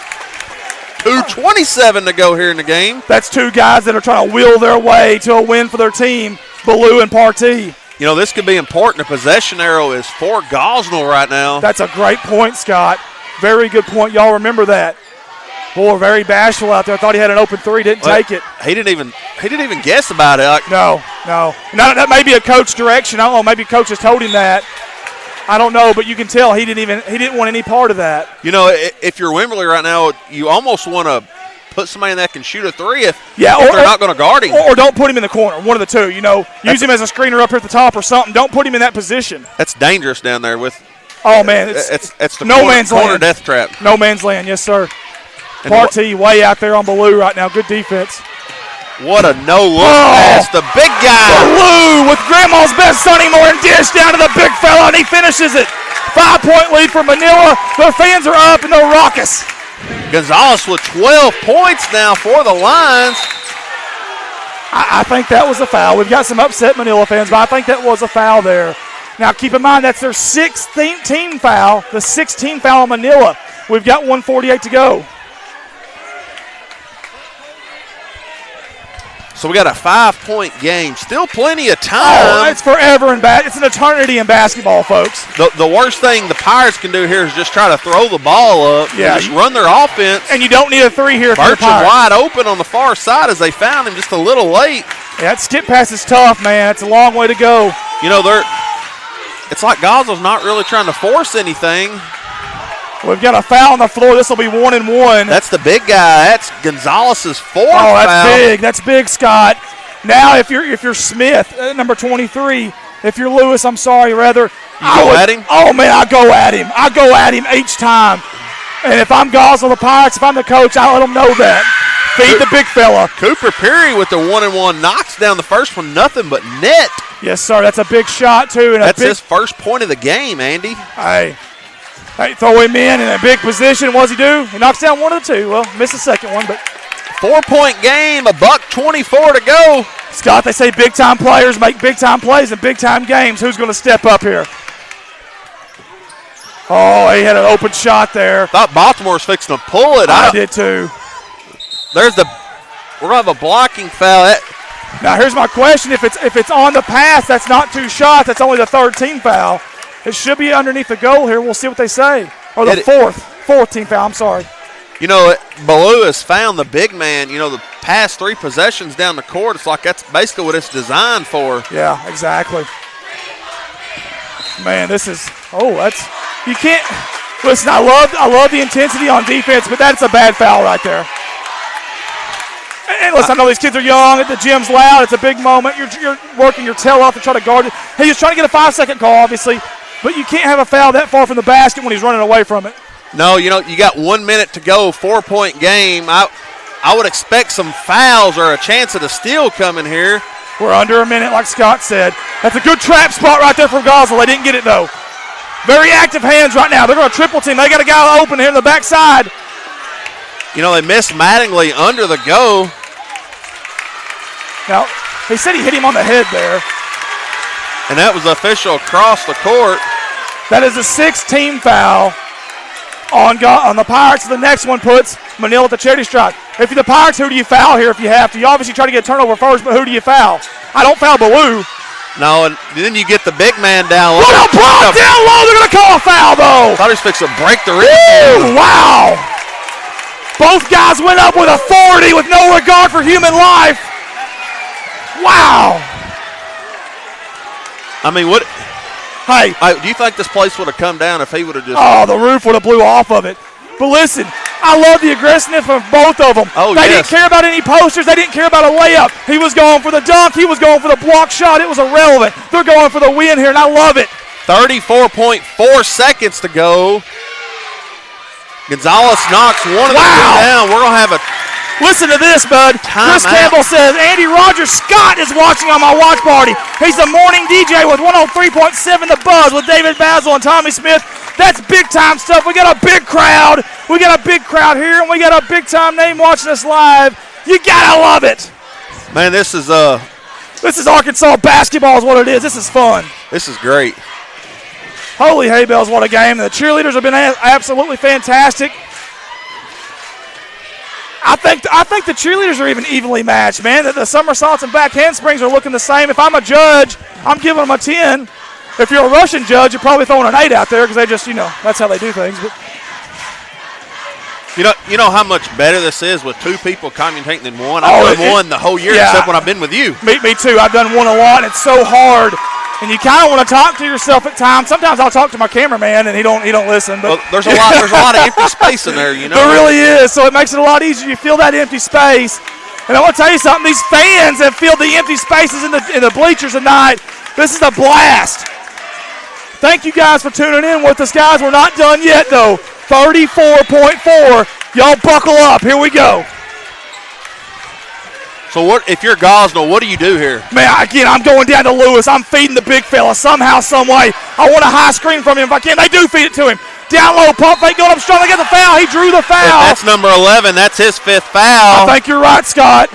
2:27 to go here in the game. That's two guys that are trying to wheel their way to a win for their team, Baloo and Partee. You know, this could be important. The possession arrow is for Gosnell right now. That's a great point, Scott. Very good point. Y'all remember that. Boy, very bashful out there. I thought he had an open three, didn't take it. He didn't even guess about it. No. That may be a coach direction. I don't know. Maybe coach has told him that. I don't know, but you can tell he didn't want any part of that. You know, if you're Wimberley right now, you almost want to put somebody that can shoot a three if they're not going to guard him. Or don't put him in the corner, one of the two. You know, use him as a screener up here at the top or something. Don't put him in that position. That's dangerous down there with. Oh, man. It's the no man's corner land. Death trap. No man's land, yes, sir. Partee way out there on Baloo right now. Good defense. What a no-look pass. The big guy. Baloo with Grandma's best Sonny Moore and dish down to the big fella, and he finishes it. 5-point lead for Manila. Their fans are up, and they're raucous. Gonzalez with 12 points now for the Lions. I think that was a foul. We've got some upset Manila fans, but I think that was a foul there. Now, keep in mind, that's their 16th team foul, the 16th foul on Manila. We've got 1:48 to go. So we got a 5-point game. Still plenty of time. Oh, it's forever in it's an eternity in basketball, folks. The worst thing the Pirates can do here is just try to throw the ball up. Yeah, just run their offense. And you don't need a three here. Birch is wide open on the far side as they found him just a little late. Yeah, that skip pass is tough, man. It's a long way to go. You know, it's like Gosnell's not really trying to force anything. We've got a foul on the floor. This will be 1-1. That's the big guy. That's Gonzalez's fourth foul. Oh, that's big. That's big, Scott. Now, if you're Smith, number 23, if you're Lewis, I'm sorry, rather. You go at him? Oh, man, I go at him. I go at him each time. And if I'm Gosnell, the Pirates, if I'm the coach, I let them know that. Feed the big fella. Cooper Perry with the 1-1 knocks down the first one, nothing but net. Yes, sir. That's a big shot, too. And that's his first point of the game, Andy. Hey, throw him in a big position. What does he do? He knocks down one of the two. Well, missed the second one, but 4-point game, $1:24 to go. Scott, they say big-time players make big-time plays in big-time games. Who's going to step up here? Oh, he had an open shot there. Thought Baltimore was fixing to pull it. I did too. We're going to have a blocking foul. Now, here's my question. If it's on the pass, that's not two shots. That's only the third team foul. It should be underneath the goal here. We'll see what they say. Or the fourth team foul. I'm sorry. You know, Baloo has found the big man. You know, the past three possessions down the court, it's like that's basically what it's designed for. Yeah, exactly. Man, you can't. Listen, I love the intensity on defense, but that's a bad foul right there. And listen, I know these kids are young. The gym's loud. It's a big moment. You're working your tail off to try to guard it. Hey, he's trying to get a 5-second call, obviously. But you can't have a foul that far from the basket when he's running away from it. No, you know, you got 1 minute to go, 4-point game. I would expect some fouls or a chance at a steal coming here. We're under a minute, like Scott said. That's a good trap spot right there for Gosnell. They didn't get it, though. Very active hands right now. They're going to triple team. They got a guy open here in the backside. You know, they missed Mattingly under the go. Now, he said he hit him on the head there. And that was official across the court. That is a 6-team foul on the Pirates. The next one puts Manila at the charity stripe. If you're the Pirates, who do you foul here if you have to? You obviously try to get a turnover first, but who do you foul? I don't foul Baloo. No, and then you get the big man down low. What a block down low. They're going to call a foul, though. Thought he was fixing to break the rim. Wow. Both guys went up with authority with no regard for human life. Wow. I mean, what? Hey. Do you think this place would have come down if he would have just? Oh, the roof would have blew off of it. But listen, I love the aggressiveness of both of them. Oh, they didn't care about any posters. They didn't care about a layup. He was going for the dunk. He was going for the block shot. It was irrelevant. They're going for the win here, and I love it. 34.4 seconds to go. Gonzalez knocks one of the two down. We're going to have a Listen to this, bud. Chris Campbell says, Andy Rogers Scott is watching on my watch party. He's the morning DJ with 103.7 The Buzz with David Basil and Tommy Smith. That's big-time stuff. We got a big crowd. We got a big crowd here, and we got a big-time name watching us live. You got to love it. Man, this is Arkansas basketball is what it is. This is fun. This is great. Holy hay bells, what a game. The cheerleaders have been absolutely fantastic. I think the cheerleaders are even evenly matched, man. The somersaults and back handsprings are looking the same. If I'm a judge, I'm giving them a 10. If you're a Russian judge, you're probably throwing an 8 out there because they just, that's how they do things. But You know how much better this is with two people commentating than one? I've done one the whole year except when I've been with you. Me too. I've done one a lot, and it's so hard. And you kind of want to talk to yourself at times. Sometimes I'll talk to my cameraman, and he don't listen. But there's a lot of empty space in there, There really is. So it makes it a lot easier. You feel that empty space. And I want to tell you something. These fans have filled the empty spaces in the bleachers tonight. This is a blast. Thank you guys for tuning in with us, guys. We're not done yet, though. 34.4. Y'all buckle up. Here we go. So if you're Gosnell, what do you do here? Man, again, I'm going down to Lewis. I'm feeding the big fella somehow, some way. I want a high screen from him if I can. They do feed it to him. Down low, pump fake, going up strong. They get the foul. He drew the foul. That's number 11. That's his 5th foul. I think you're right, Scott.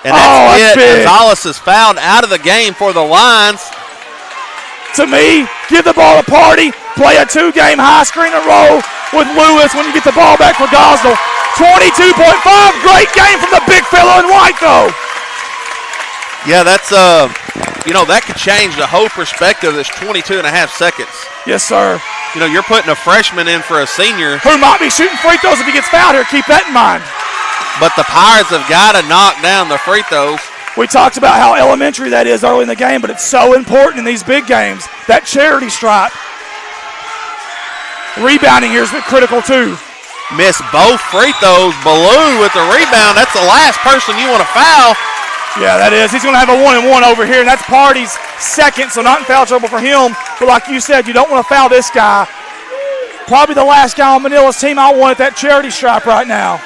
And that's it. Gonzalez is fouled out of the game for the Lions. To me, give the ball to Party. Play a 2-game high screen and roll with Lewis when you get the ball back for Gosnell. 22.5, great game from the big fella in white, though. Yeah, that's, that could change the whole perspective of this 22.5 seconds. Yes, sir. You're putting a freshman in for a senior. Who might be shooting free throws if he gets fouled here. Keep that in mind. But the Pirates have got to knock down the free throws. We talked about how elementary that is early in the game, but it's so important in these big games. That charity stripe. Rebounding here is critical, too. Missed both free throws. Baloo with the rebound. That's the last person you want to foul. Yeah, that is. He's going to have a 1-and-1 over here, and that's Party's second, so not in foul trouble for him. But like you said, you don't want to foul this guy. Probably the last guy on Manila's team I want at that charity stripe right now.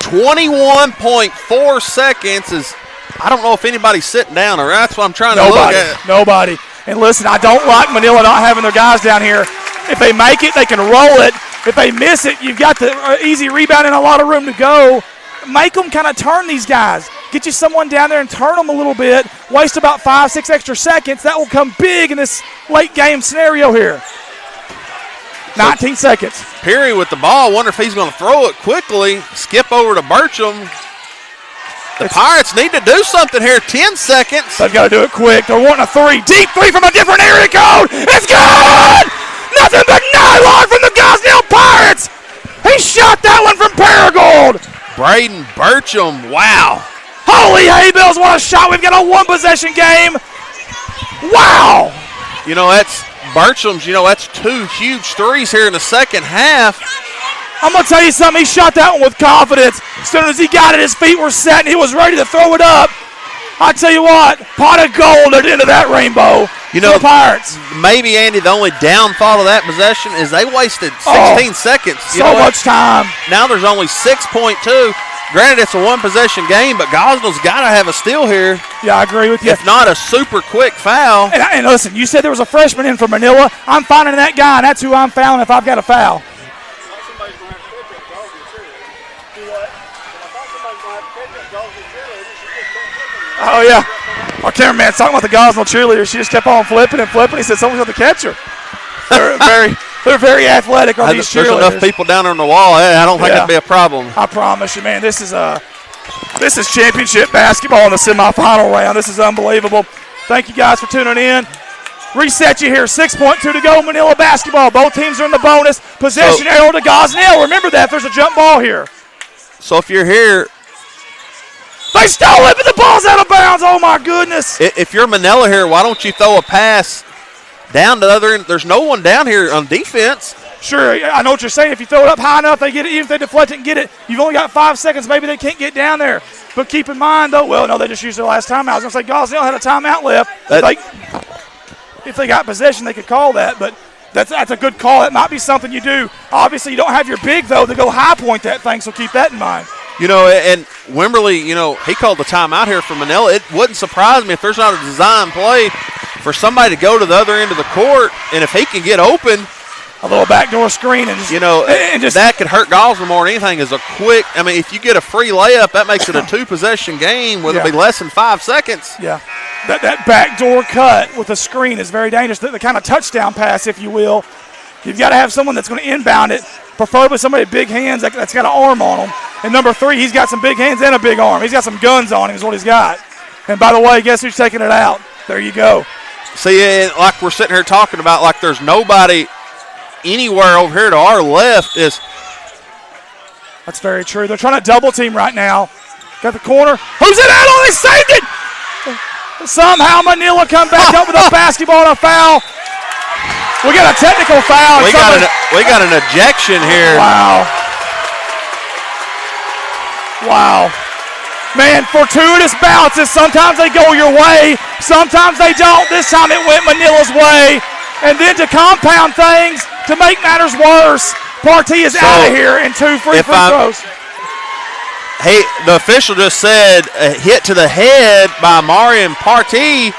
21.4 seconds is, I don't know if anybody's sitting down, or that's what I'm trying to look at. Nobody. And listen, I don't like Manila not having their guys down here. If they make it, they can roll it. If they miss it, you've got the easy rebound and a lot of room to go. Make them kind of turn these guys. Get you someone down there and turn them a little bit. Waste about 5-6 extra seconds. That will come big in this late game scenario here. 19 seconds. Perry with the ball. Wonder if he's going to throw it quickly. Skip over to Burcham. The Pirates need to do something here. 10 seconds. They've got to do it quick. They're wanting a 3. Deep 3 from a different area code. It's good! Nothing but nylon from the Gosnell Pirates. He shot that one from Paragould. Braden Burcham. Wow. Holy hay bells, what a shot. We've got a 1-possession game. Wow. That's Burcham's, that's 2 huge threes here in the second half. I'm going to tell you something. He shot that one with confidence. As soon as he got it, his feet were set, and he was ready to throw it up. I tell you what, pot of gold at the end of that rainbow. The Pirates. Maybe, Andy, the only downfall of that possession is they wasted 16 seconds. So much time. Now there's only 6.2. Granted, it's a 1-possession game, but Gosnell's got to have a steal here. Yeah, I agree with you. If not a super quick foul. And listen, you said there was a freshman in for Manila. I'm finding that guy, and that's who I'm fouling if I've got a foul. Oh, yeah. Our cameraman's talking about the Gosnell cheerleader. She just kept on flipping and flipping. He said someone's going to catch her. They're very athletic on these cheerleaders. There's enough people down on the wall. I don't think that'd be a problem. I promise you, man. This is championship basketball in the semifinal round. This is unbelievable. Thank you guys for tuning in. Reset you here. 6.2 to go. Manila basketball. Both teams are in the bonus. Possession arrow to Gosnell. Remember that. There's a jump ball here. So if you're here. They stole it, but the ball's out of bounds. Oh, my goodness. If you're Manila here, why don't you throw a pass down to the other end? There's no one down here on defense. Sure, I know what you're saying. If you throw it up high enough, they get it. Even if they deflect it and get it, you've only got 5 seconds. Maybe they can't get down there. But keep in mind, though, well, no, they just used their last timeout. I was going to say Gosnell had a timeout left. If they got possession, they could call that. But That's a good call. That might be something you do. Obviously, you don't have your big, though, to go high point that thing, so keep that in mind. You know, and Wimberly, you know, he called the timeout here for Manila. It wouldn't surprise me if there's not a design play for somebody to go to the other end of the court, and if he can get open, a little backdoor screen, and just, you know, that could hurt Gosler more than anything. Is a quick. I mean, if you get a free layup, that makes it a 2-possession game, where it'll be less than 5 seconds. Yeah, that backdoor cut with a screen is very dangerous. The kind of touchdown pass, if you will. You've got to have someone that's going to inbound it, preferably somebody with big hands that's got an arm on him. And number 3, he's got some big hands and a big arm. He's got some guns on him is what he's got. And by the way, guess who's taking it out? There you go. See, like we're sitting here talking about, like there's nobody anywhere over here to our left. That's very true. They're trying to double team right now. Got the corner. Who's it out on? They saved it! Somehow Manila come back up with a basketball and a foul. We got a technical foul. We got an ejection here. Wow. Man, fortuitous bounces. Sometimes they go your way. Sometimes they don't. This time it went Manila's way. And then to compound things, to make matters worse, Partee is out of here in 2 free throws. Hey, the official just said a hit to the head by Marion Partee.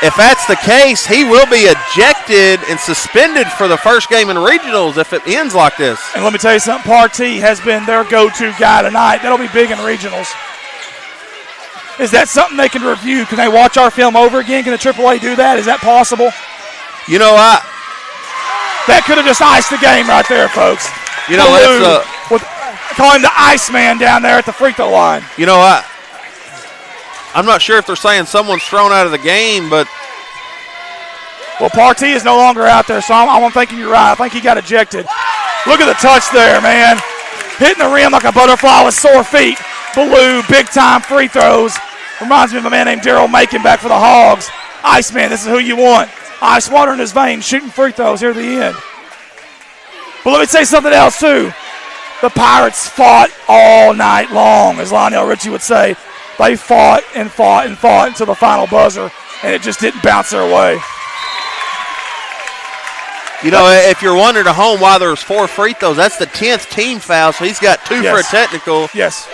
If that's the case, he will be ejected and suspended for the first game in regionals if it ends like this. And let me tell you something, Partee has been their go-to guy tonight. That'll be big in regionals. Is that something they can review? Can they watch our film over again? Can the AAA do that? Is that possible? You know, that could have just iced the game right there, folks. You know, call him the Iceman down there at the free throw line. You know, I'm not sure if they're saying someone's thrown out of the game, but. Well, Partee is no longer out there, so I'm thinking you're right. I think he got ejected. Look at the touch there, man. Hitting the rim like a butterfly with sore feet. Blue, big-time free throws. Reminds me of a man named Daryl Macon back for the Hogs. Iceman, this is who you want. Ice water in his veins, shooting free throws here at the end. But let me say something else, too. The Pirates fought all night long, as Lionel Richie would say. They fought and fought and fought until the final buzzer, and it just didn't bounce their way. You know, if you're wondering at home why there's 4 free throws, that's the 10th team foul, so he's got 2 for a technical. Yes.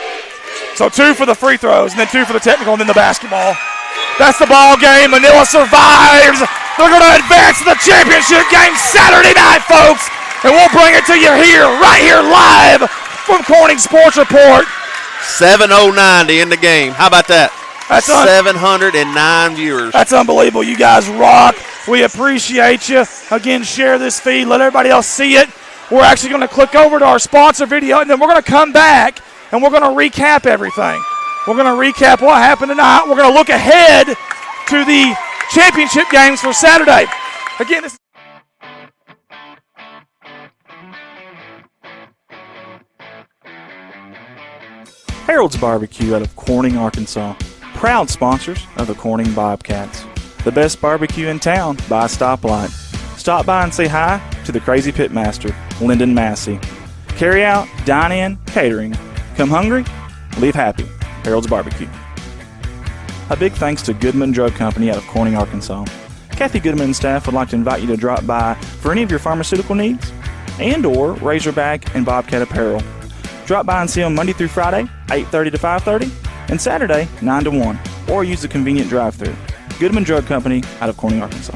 So 2 for the free throws, and then 2 for the technical, and then the basketball. That's the ball game. Manila survives. They're going to advance to the championship game Saturday night, folks. And we'll bring it to you right here live from Corning Sports Report. 7:09 to end the game. How about that? That's 709 viewers. That's unbelievable. You guys rock. We appreciate you. Again, share this feed. Let everybody else see it. We're actually going to click over to our sponsor video, and then we're going to come back, and we're going to recap everything. We're going to recap what happened tonight. We're going to look ahead to the championship games for Saturday. Again, this Harold's Barbecue out of Corning, Arkansas. Proud sponsors of the Corning Bobcats. The best barbecue in town by a stoplight. Stop by and say hi to the crazy pitmaster, Lyndon Massey. Carry out, dine in, catering. Come hungry, leave happy. Harold's Barbecue. A big thanks to Goodman Drug Company out of Corning, Arkansas. Kathy Goodman and staff would like to invite you to drop by for any of your pharmaceutical needs and or Razorback and Bobcat apparel. Drop by and see them Monday through Friday, 8:30 to 5:30, and Saturday, 9 to 1, or use the convenient drive-thru. Goodman Drug Company out of Corning, Arkansas.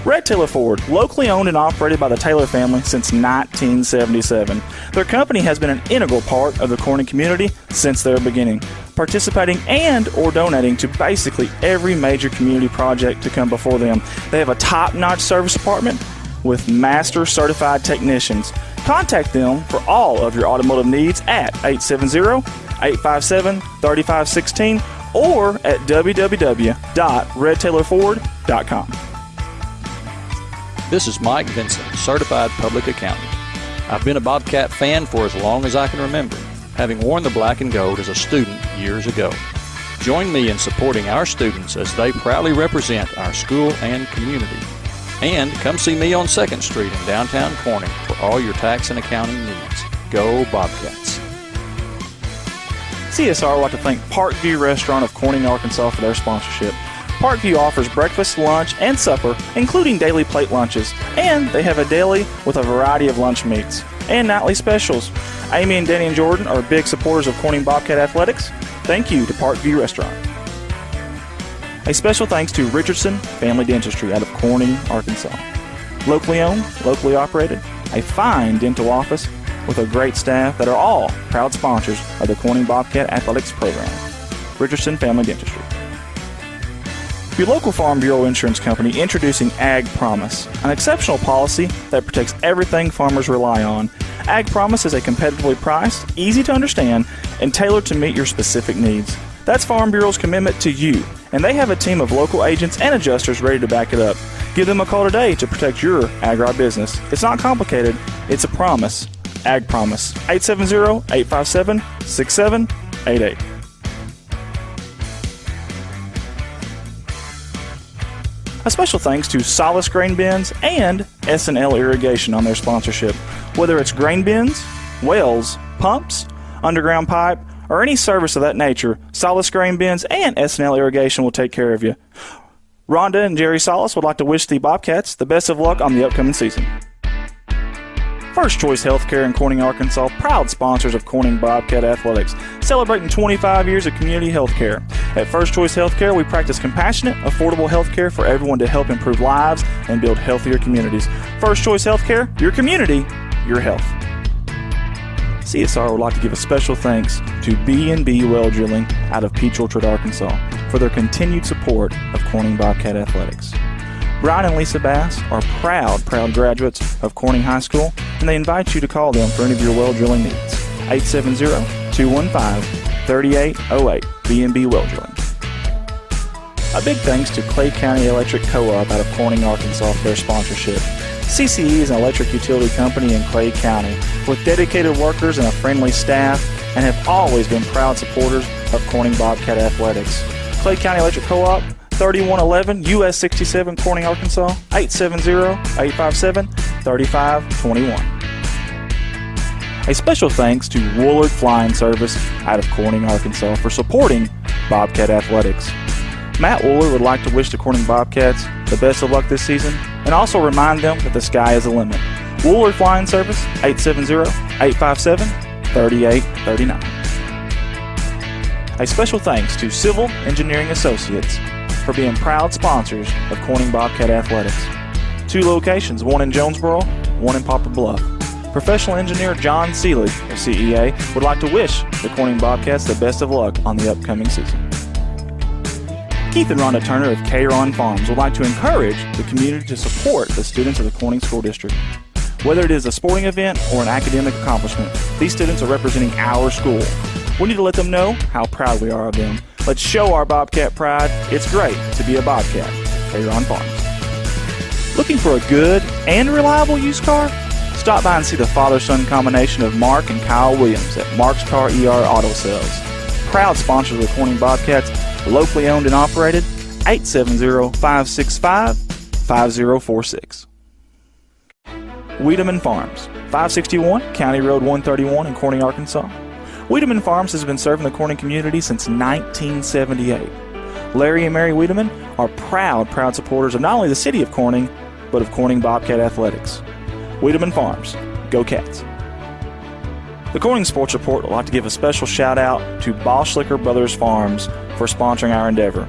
Red Taylor Ford, locally owned and operated by the Taylor family since 1977. Their company has been an integral part of the Corning community since their beginning, participating and or donating to basically every major community project to come before them. They have a top-notch service department with master certified technicians. Contact them for all of your automotive needs at 870-857-3516 or at www.redtaylorford.com. This is Mike Vincent, Certified Public Accountant. I've been a Bobcat fan for as long as I can remember, having worn the black and gold as a student years ago. Join me in supporting our students as they proudly represent our school and community. And come see me on 2nd Street in downtown Corning for all your tax and accounting needs. Go Bobcats. CSR would like to thank Parkview Restaurant of Corning, Arkansas for their sponsorship. Parkview offers breakfast, lunch, and supper, including daily plate lunches, and they have a deli with a variety of lunch meats and nightly specials. Amy and Danny and Jordan are big supporters of Corning Bobcat Athletics. Thank you to Parkview Restaurant. A special thanks to Richardson Family Dentistry out of Corning, Arkansas. Locally owned, locally operated, a fine dental office with a great staff that are all proud sponsors of the Corning Bobcat Athletics program. Richardson Family Dentistry. Your local Farm Bureau insurance company introducing Ag Promise, an exceptional policy that protects everything farmers rely on. Ag Promise is a competitively priced, easy to understand, and tailored to meet your specific needs. That's Farm Bureau's commitment to you, and they have a team of local agents and adjusters ready to back it up. Give them a call today to protect your agribusiness. It's not complicated, it's a promise. Ag Promise, 870-857-6788. A special thanks to Solace Grain Bins and S&L Irrigation on their sponsorship. Whether it's grain bins, wells, pumps, underground pipe, or any service of that nature, Solace Grain Bins and S&L Irrigation will take care of you. Rhonda and Jerry Solace would like to wish the Bobcats the best of luck on the upcoming season. First Choice Healthcare in Corning, Arkansas, proud sponsors of Corning Bobcat Athletics, celebrating 25 years of community healthcare. At First Choice Healthcare, we practice compassionate, affordable healthcare for everyone to help improve lives and build healthier communities. First Choice Healthcare, your community, your health. CSR would like to give a special thanks to B&B Well Drilling out of Peach Orchard, Arkansas, for their continued support of Corning Bobcat Athletics. Brian and Lisa Bass are proud graduates of Corning High School, and they invite you to call them for any of your well drilling needs. 870-215-3808, B&B Well Drilling. A big thanks to Clay County Electric Co-op out of Corning, Arkansas for their sponsorship. CCE is an electric utility company in Clay County with dedicated workers and a friendly staff, and have always been proud supporters of Corning Bobcat Athletics. Clay County Electric Co-op, 3111 US 67, Corning, Arkansas, 870-857-3521. A special thanks to Woolard Flying Service out of Corning, Arkansas for supporting Bobcat Athletics. Matt Woolard would like to wish the Corning Bobcats the best of luck this season and also remind them that the sky is the limit. Woolard Flying Service, 870-857-3839. A special thanks to Civil Engineering Associates for being proud sponsors of Corning Bobcat Athletics. 2 locations, one in Jonesboro, one in Poplar Bluff. Professional engineer John Seeley of CEA would like to wish the Corning Bobcats the best of luck on the upcoming season. Keith and Rhonda Turner of K-Ron Farms would like to encourage the community to support the students of the Corning School District. Whether it is a sporting event or an academic accomplishment, these students are representing our school. We need to let them know how proud we are of them. Let's show our Bobcat pride. It's great to be a Bobcat. K-Ron Farms. Looking for a good and reliable used car? Stop by and see the father-son combination of Mark and Kyle Williams at Mark's Car ER Auto Sales. Proud sponsors of the Corning Bobcats, locally owned and operated, 870-565-5046. Wiedemann Farms, 561 County Road 131 in Corning, Arkansas. Wiedemann Farms has been serving the Corning community since 1978. Larry and Mary Wiedemann are proud supporters of not only the city of Corning, but of Corning Bobcat Athletics. Wiedemann Farms, go Cats. The Corning Sports Report would like to give a special shout out to Boschlicker Brothers Farms for sponsoring our endeavor.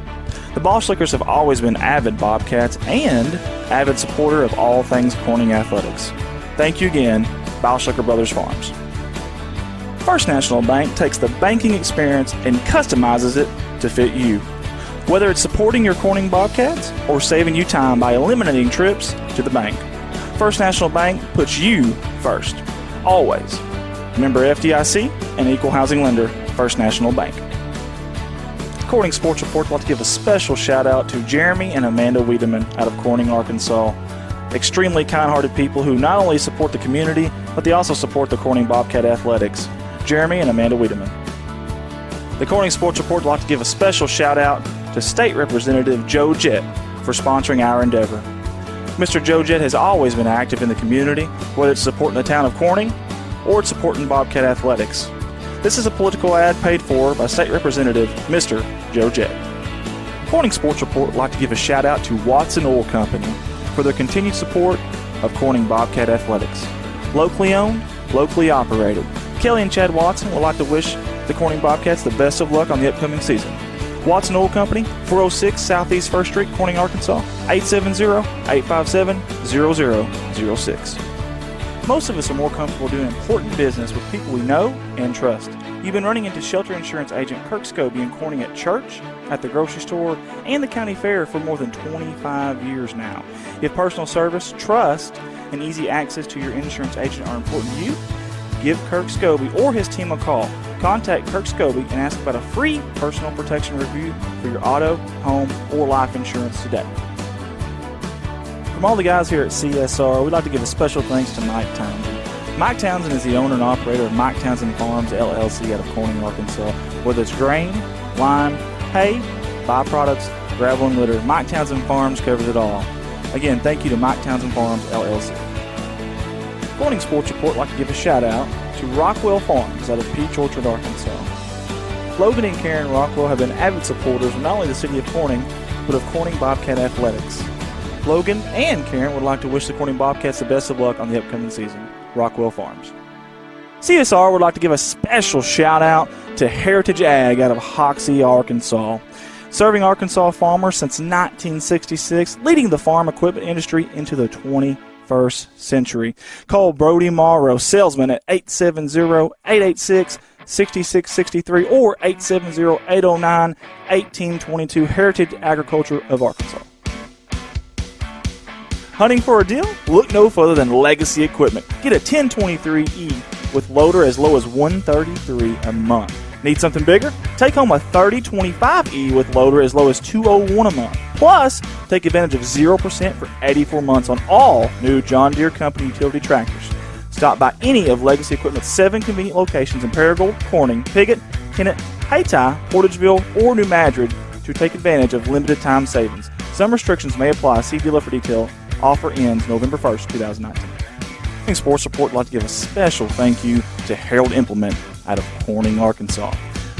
The Boschlickers have always been avid Bobcats and avid supporter of all things Corning Athletics. Thank you again, Boschlicker Brothers Farms. First National Bank takes the banking experience and customizes it to fit you. Whether it's supporting your Corning Bobcats or saving you time by eliminating trips to the bank, First National Bank puts you first, always. Member FDIC and equal housing lender, First National Bank. Corning Sports Report would like to give a special shout out to Jeremy and Amanda Wiedemann out of Corning, Arkansas. Extremely kind-hearted people who not only support the community, but they also support the Corning Bobcat Athletics. Jeremy and Amanda Wiedemann. The Corning Sports Report would like to give a special shout out to State Representative Joe Jett for sponsoring our endeavor. Mr. Joe Jett has always been active in the community, whether it's supporting the town of Corning or it's supporting Bobcat Athletics. This is a political ad paid for by State Representative Mr. Joe Jett. Corning Sports Report would like to give a shout out to Watson Oil Company for their continued support of Corning Bobcat Athletics. Locally owned, locally operated. Kelly and Chad Watson would like to wish the Corning Bobcats the best of luck on the upcoming season. Watson Oil Company, 406 Southeast 1st Street, Corning, Arkansas, 870-857-0006. Most of us are more comfortable doing important business with people we know and trust. You've been running into shelter insurance agent Kirk Scobie and Corning at church, at the grocery store, and the county fair for more than 25 years now. If personal service, trust, and easy access to your insurance agent are important to you, give Kirk Scobie or his team a call. Contact Kirk Scobie and ask about a free personal protection review for your auto, home, or life insurance today. From all the guys here at CSR, we'd like to give a special thanks to Mike Townsend. Mike Townsend is the owner and operator of Mike Townsend Farms, LLC out of Corning, Arkansas. Whether it's grain, lime, hay, byproducts, gravel, and litter, Mike Townsend Farms covers it all. Again, thank you to Mike Townsend Farms, LLC. Corning Sports Report would like to give a shout out to Rockwell Farms out of Peach Orchard, Arkansas. Logan and Karen Rockwell have been avid supporters of not only the city of Corning, but of Corning Bobcat Athletics. Logan and Karen would like to wish the Corning Bobcats the best of luck on the upcoming season. Rockwell Farms. CSR would like to give a special shout out to Heritage Ag out of Hoxie, Arkansas. Serving Arkansas farmers since 1966, leading the farm equipment industry into the 21st century. Call Brody Morrow, salesman, at 870-886-6663 or 870-809-1822, Heritage Agriculture of Arkansas. Hunting for a deal? Look no further than Legacy Equipment. Get a 1023E with loader as low as $133 a month. Need something bigger? Take home a 3025E with loader as low as $201 a month. Plus, take advantage of 0% for 84 months on all new John Deere Company utility tractors. Stop by any of Legacy Equipment's 7 convenient locations in Paragould, Corning, Piggott, Kennett, Hayti, Portageville, or New Madrid to take advantage of limited time savings. Some restrictions may apply. See dealer for detail. Offer ends November 1st, 2019. Corning Sports Report would like to give a special thank you to Harold Implement out of Corning, Arkansas.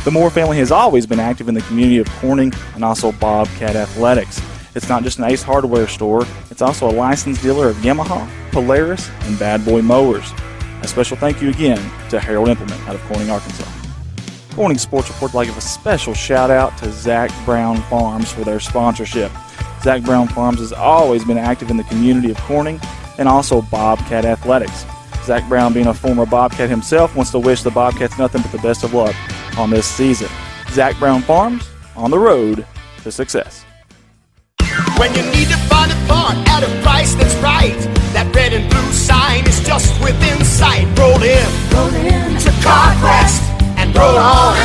The Moore family has always been active in the community of Corning and also Bobcat Athletics. It's not just an Ace Hardware store, it's also a licensed dealer of Yamaha, Polaris, and Bad Boy mowers. A special thank you again to Harold Implement out of Corning, Arkansas. Corning Sports Report would like to give a special shout out to Zach Brown Farms for their sponsorship. Zach Brown Farms has always been active in the community of Corning and also Bobcat Athletics. Zach Brown, being a former Bobcat himself, wants to wish the Bobcats nothing but the best of luck on this season. Zach Brown Farms, on the road to success. When you need to find a part at a price that's right, that red and blue sign is just within sight. Roll in to Crest and roll on.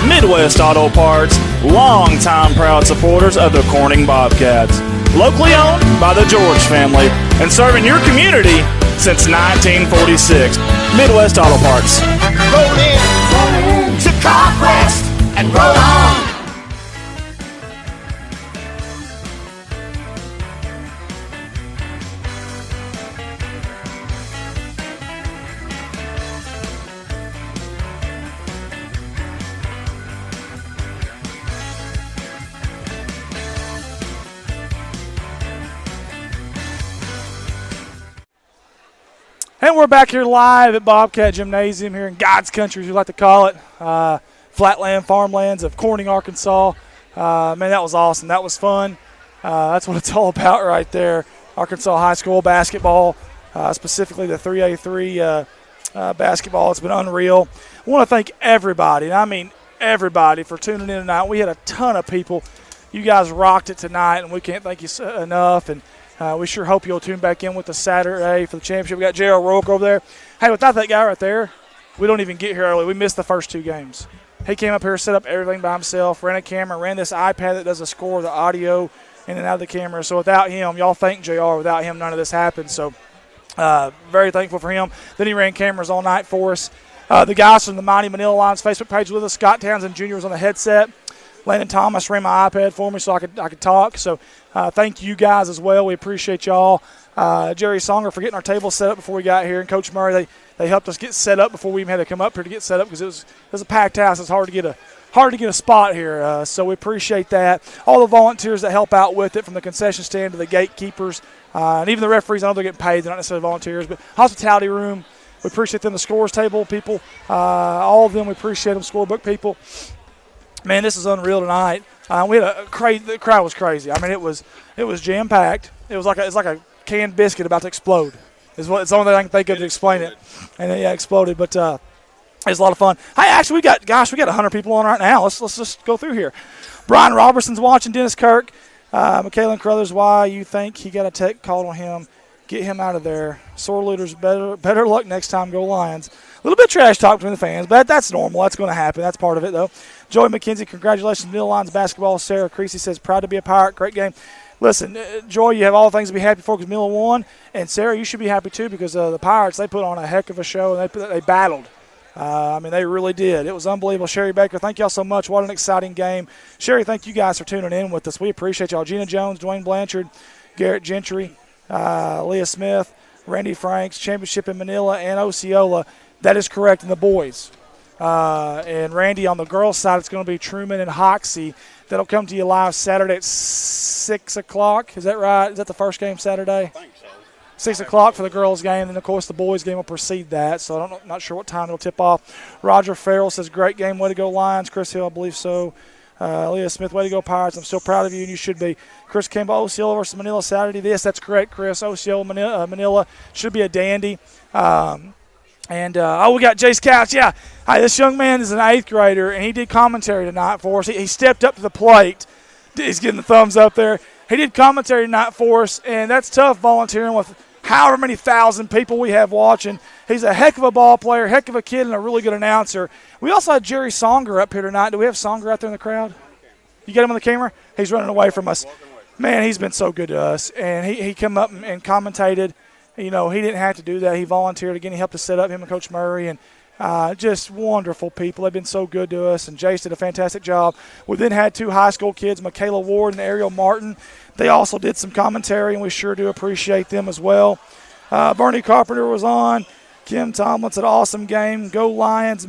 Midwest Auto Parts, longtime proud supporters of the Corning Bobcats. Locally owned by the George family and serving your community since 1946. Midwest Auto Parts. Roll in to Crest and roll on. And we're back here live at Bobcat Gymnasium here in God's Country, as we like to call it. Flatland farmlands of Corning, Arkansas. Man, that was awesome. That was fun. That's what it's all about right there. Arkansas High School basketball, specifically the 3A-3 basketball. It's been unreal. I want to thank everybody, and I mean everybody, for tuning in tonight. We had a ton of people. You guys rocked it tonight, and we can't thank you enough. And we sure hope you'll tune back in with us Saturday for the championship. We got J.R. Rourke over there. Hey, without that guy right there, we don't even get here early. We missed the first 2 games. He came up here, set up everything by himself, ran a camera, ran this iPad that does the score, the audio, in and out of the camera. So without him, y'all thank JR. Without him, none of this happens. So very thankful for him. Then he ran cameras all night for us. The guys from the Mighty Manila Lions Facebook page with us, Scott Townsend Jr. was on the headset. Landon Thomas ran my iPad for me so I could talk. So thank you guys as well. We appreciate y'all. Jerry Songer for getting our table set up before we got here, and Coach Murray, they helped us get set up before we even had to come up here to get set up because it was a packed house. It's hard to get hard to get a spot here, so we appreciate that. All the volunteers that help out with it, from the concession stand to the gatekeepers, and even the referees. I know they're getting paid; they're not necessarily volunteers, but hospitality room. We appreciate them. The scores table people, all of them. We appreciate them. Scorebook people. Man, this is unreal tonight. We had the crowd was crazy. I mean, it was jam packed. It's like a canned biscuit about to explode. It's the only thing I can think of to explain it. And it exploded. But it was a lot of fun. Hey, actually, we got 100 people on right now. Let's just go through here. Brian Robertson's watching. Dennis Kirk, Michaela Carruthers. Why you think he got a tech called on him? Get him out of there. Sore looters, better luck next time. Go Lions. A little bit of trash talk between the fans, but that's normal. That's going to happen. That's part of it, though. Joey McKenzie, congratulations, Middle Lions basketball. Sarah Creasy says, proud to be a Pirate. Great game. Listen, Joy, you have all the things to be happy for because Miller won. And, Sarah, you should be happy, too, because the Pirates, they put on a heck of a show, and they battled. I mean, they really did. It was unbelievable. Sherry Baker, thank y'all so much. What an exciting game. Sherry, thank you guys for tuning in with us. We appreciate y'all. Gina Jones, Dwayne Blanchard, Garrett Gentry, Leah Smith, Randy Franks, championship in Manila, and Osceola. That is correct in the boys. And Randy, on the girls' side, it's going to be Truman and Hoxie. That'll come to you live Saturday at 6 o'clock. Is that right? Is that the first game Saturday? I think so. 6 o'clock for the girls' game, and, of course, the boys' game will precede that. So I'm not sure what time it'll tip off. Roger Farrell says, great game. Way to go, Lions. Chris Hill, I believe so. Leah Smith, way to go, Pirates. I'm still proud of you, and you should be. Chris Campbell, Osceola versus Manila Saturday. Yes, that's correct, Chris. Osceola, Manila should be a dandy. We got Jace Couch. Yeah, hey, this young man is an 8th grader, and he did commentary tonight for us. He stepped up to the plate. He's getting the thumbs up there. He did commentary tonight for us, and that's tough volunteering with however many thousand people we have watching. He's a heck of a ball player, heck of a kid, and a really good announcer. We also had Jerry Songer up here tonight. Do we have Songer out there in the crowd? You got him on the camera? He's running away from us. Man, he's been so good to us. And he come up and commentated. You know, he didn't have to do that. He volunteered again. He helped us set up, him and Coach Murray. And just wonderful people. They've been so good to us. And Jace did a fantastic job. We then had 2 high school kids, Michaela Ward and Ariel Martin. They also did some commentary, and we sure do appreciate them as well. Bernie Carpenter was on. Kim Tomlin said, awesome game. Go Lions.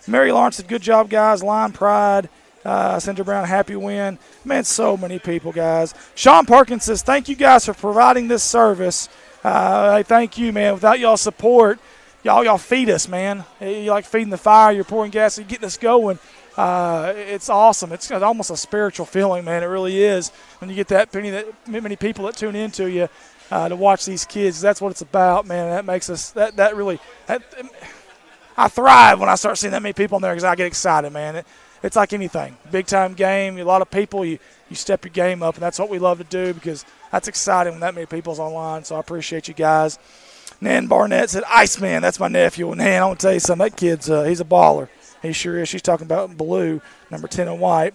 Mary Lawrence said, good job, guys. Lion pride. Sandra Brown, happy win. Man, so many people, guys. Sean Perkins says, thank you guys for providing this service. Hey, thank you, man. Without y'all support, y'all feed us, man. You like feeding the fire. You're pouring gas. You're getting us going. It's awesome. It's almost a spiritual feeling, man. It really is when you get that many people that tune into you to watch these kids. That's what it's about, man. That makes us that really. I thrive when I start seeing that many people in there because I get excited, man. It's like anything. Big time game. A lot of people. You step your game up, and that's what we love to do because that's exciting when that many people's online. So I appreciate you guys. Nan Barnett said, Iceman, that's my nephew. And Nan, I want to tell you something. That kid's he's a baller. He sure is. She's talking about blue, number 10 in white.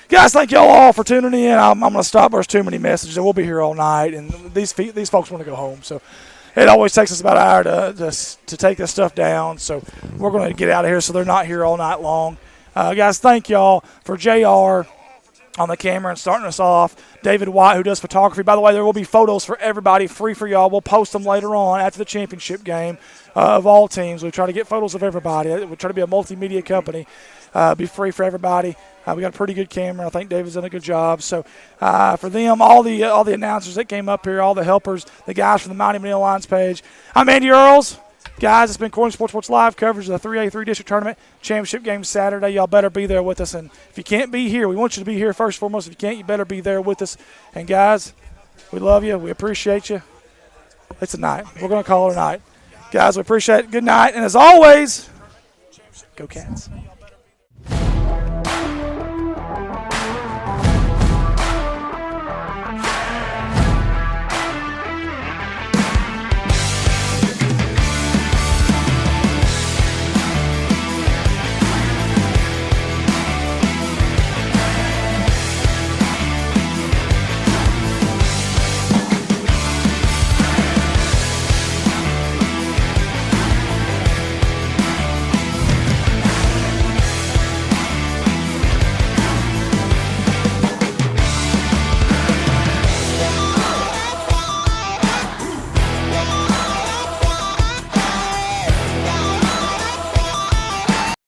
Guys, thank y'all all for tuning in. I'm going to stop. There's too many messages. We'll be here all night, and these folks want to go home. So it always takes us about an hour to take this stuff down. So we're going to get out of here so they're not here all night long. Guys, thank y'all for JR on the camera and starting us off. David White, who does photography. By the way, there will be photos for everybody, free for y'all. We'll post them later on after the championship game of all teams. We try to get photos of everybody. We try to be a multimedia company, be free for everybody. We got a pretty good camera. I think David's done a good job. So for them, all the announcers that came up here, all the helpers, the guys from the Mighty Manila Lions page. I'm Andy Earls. Guys, it's been Corning Sports Live coverage of the 3A-3 District Tournament Championship game Saturday. Y'all better be there with us. And if you can't be here, we want you to be here first and foremost. If you can't, you better be there with us. And, guys, we love you. We appreciate you. It's a night. We're going to call it a night. Guys, we appreciate it. Good night. And, as always, go Cats.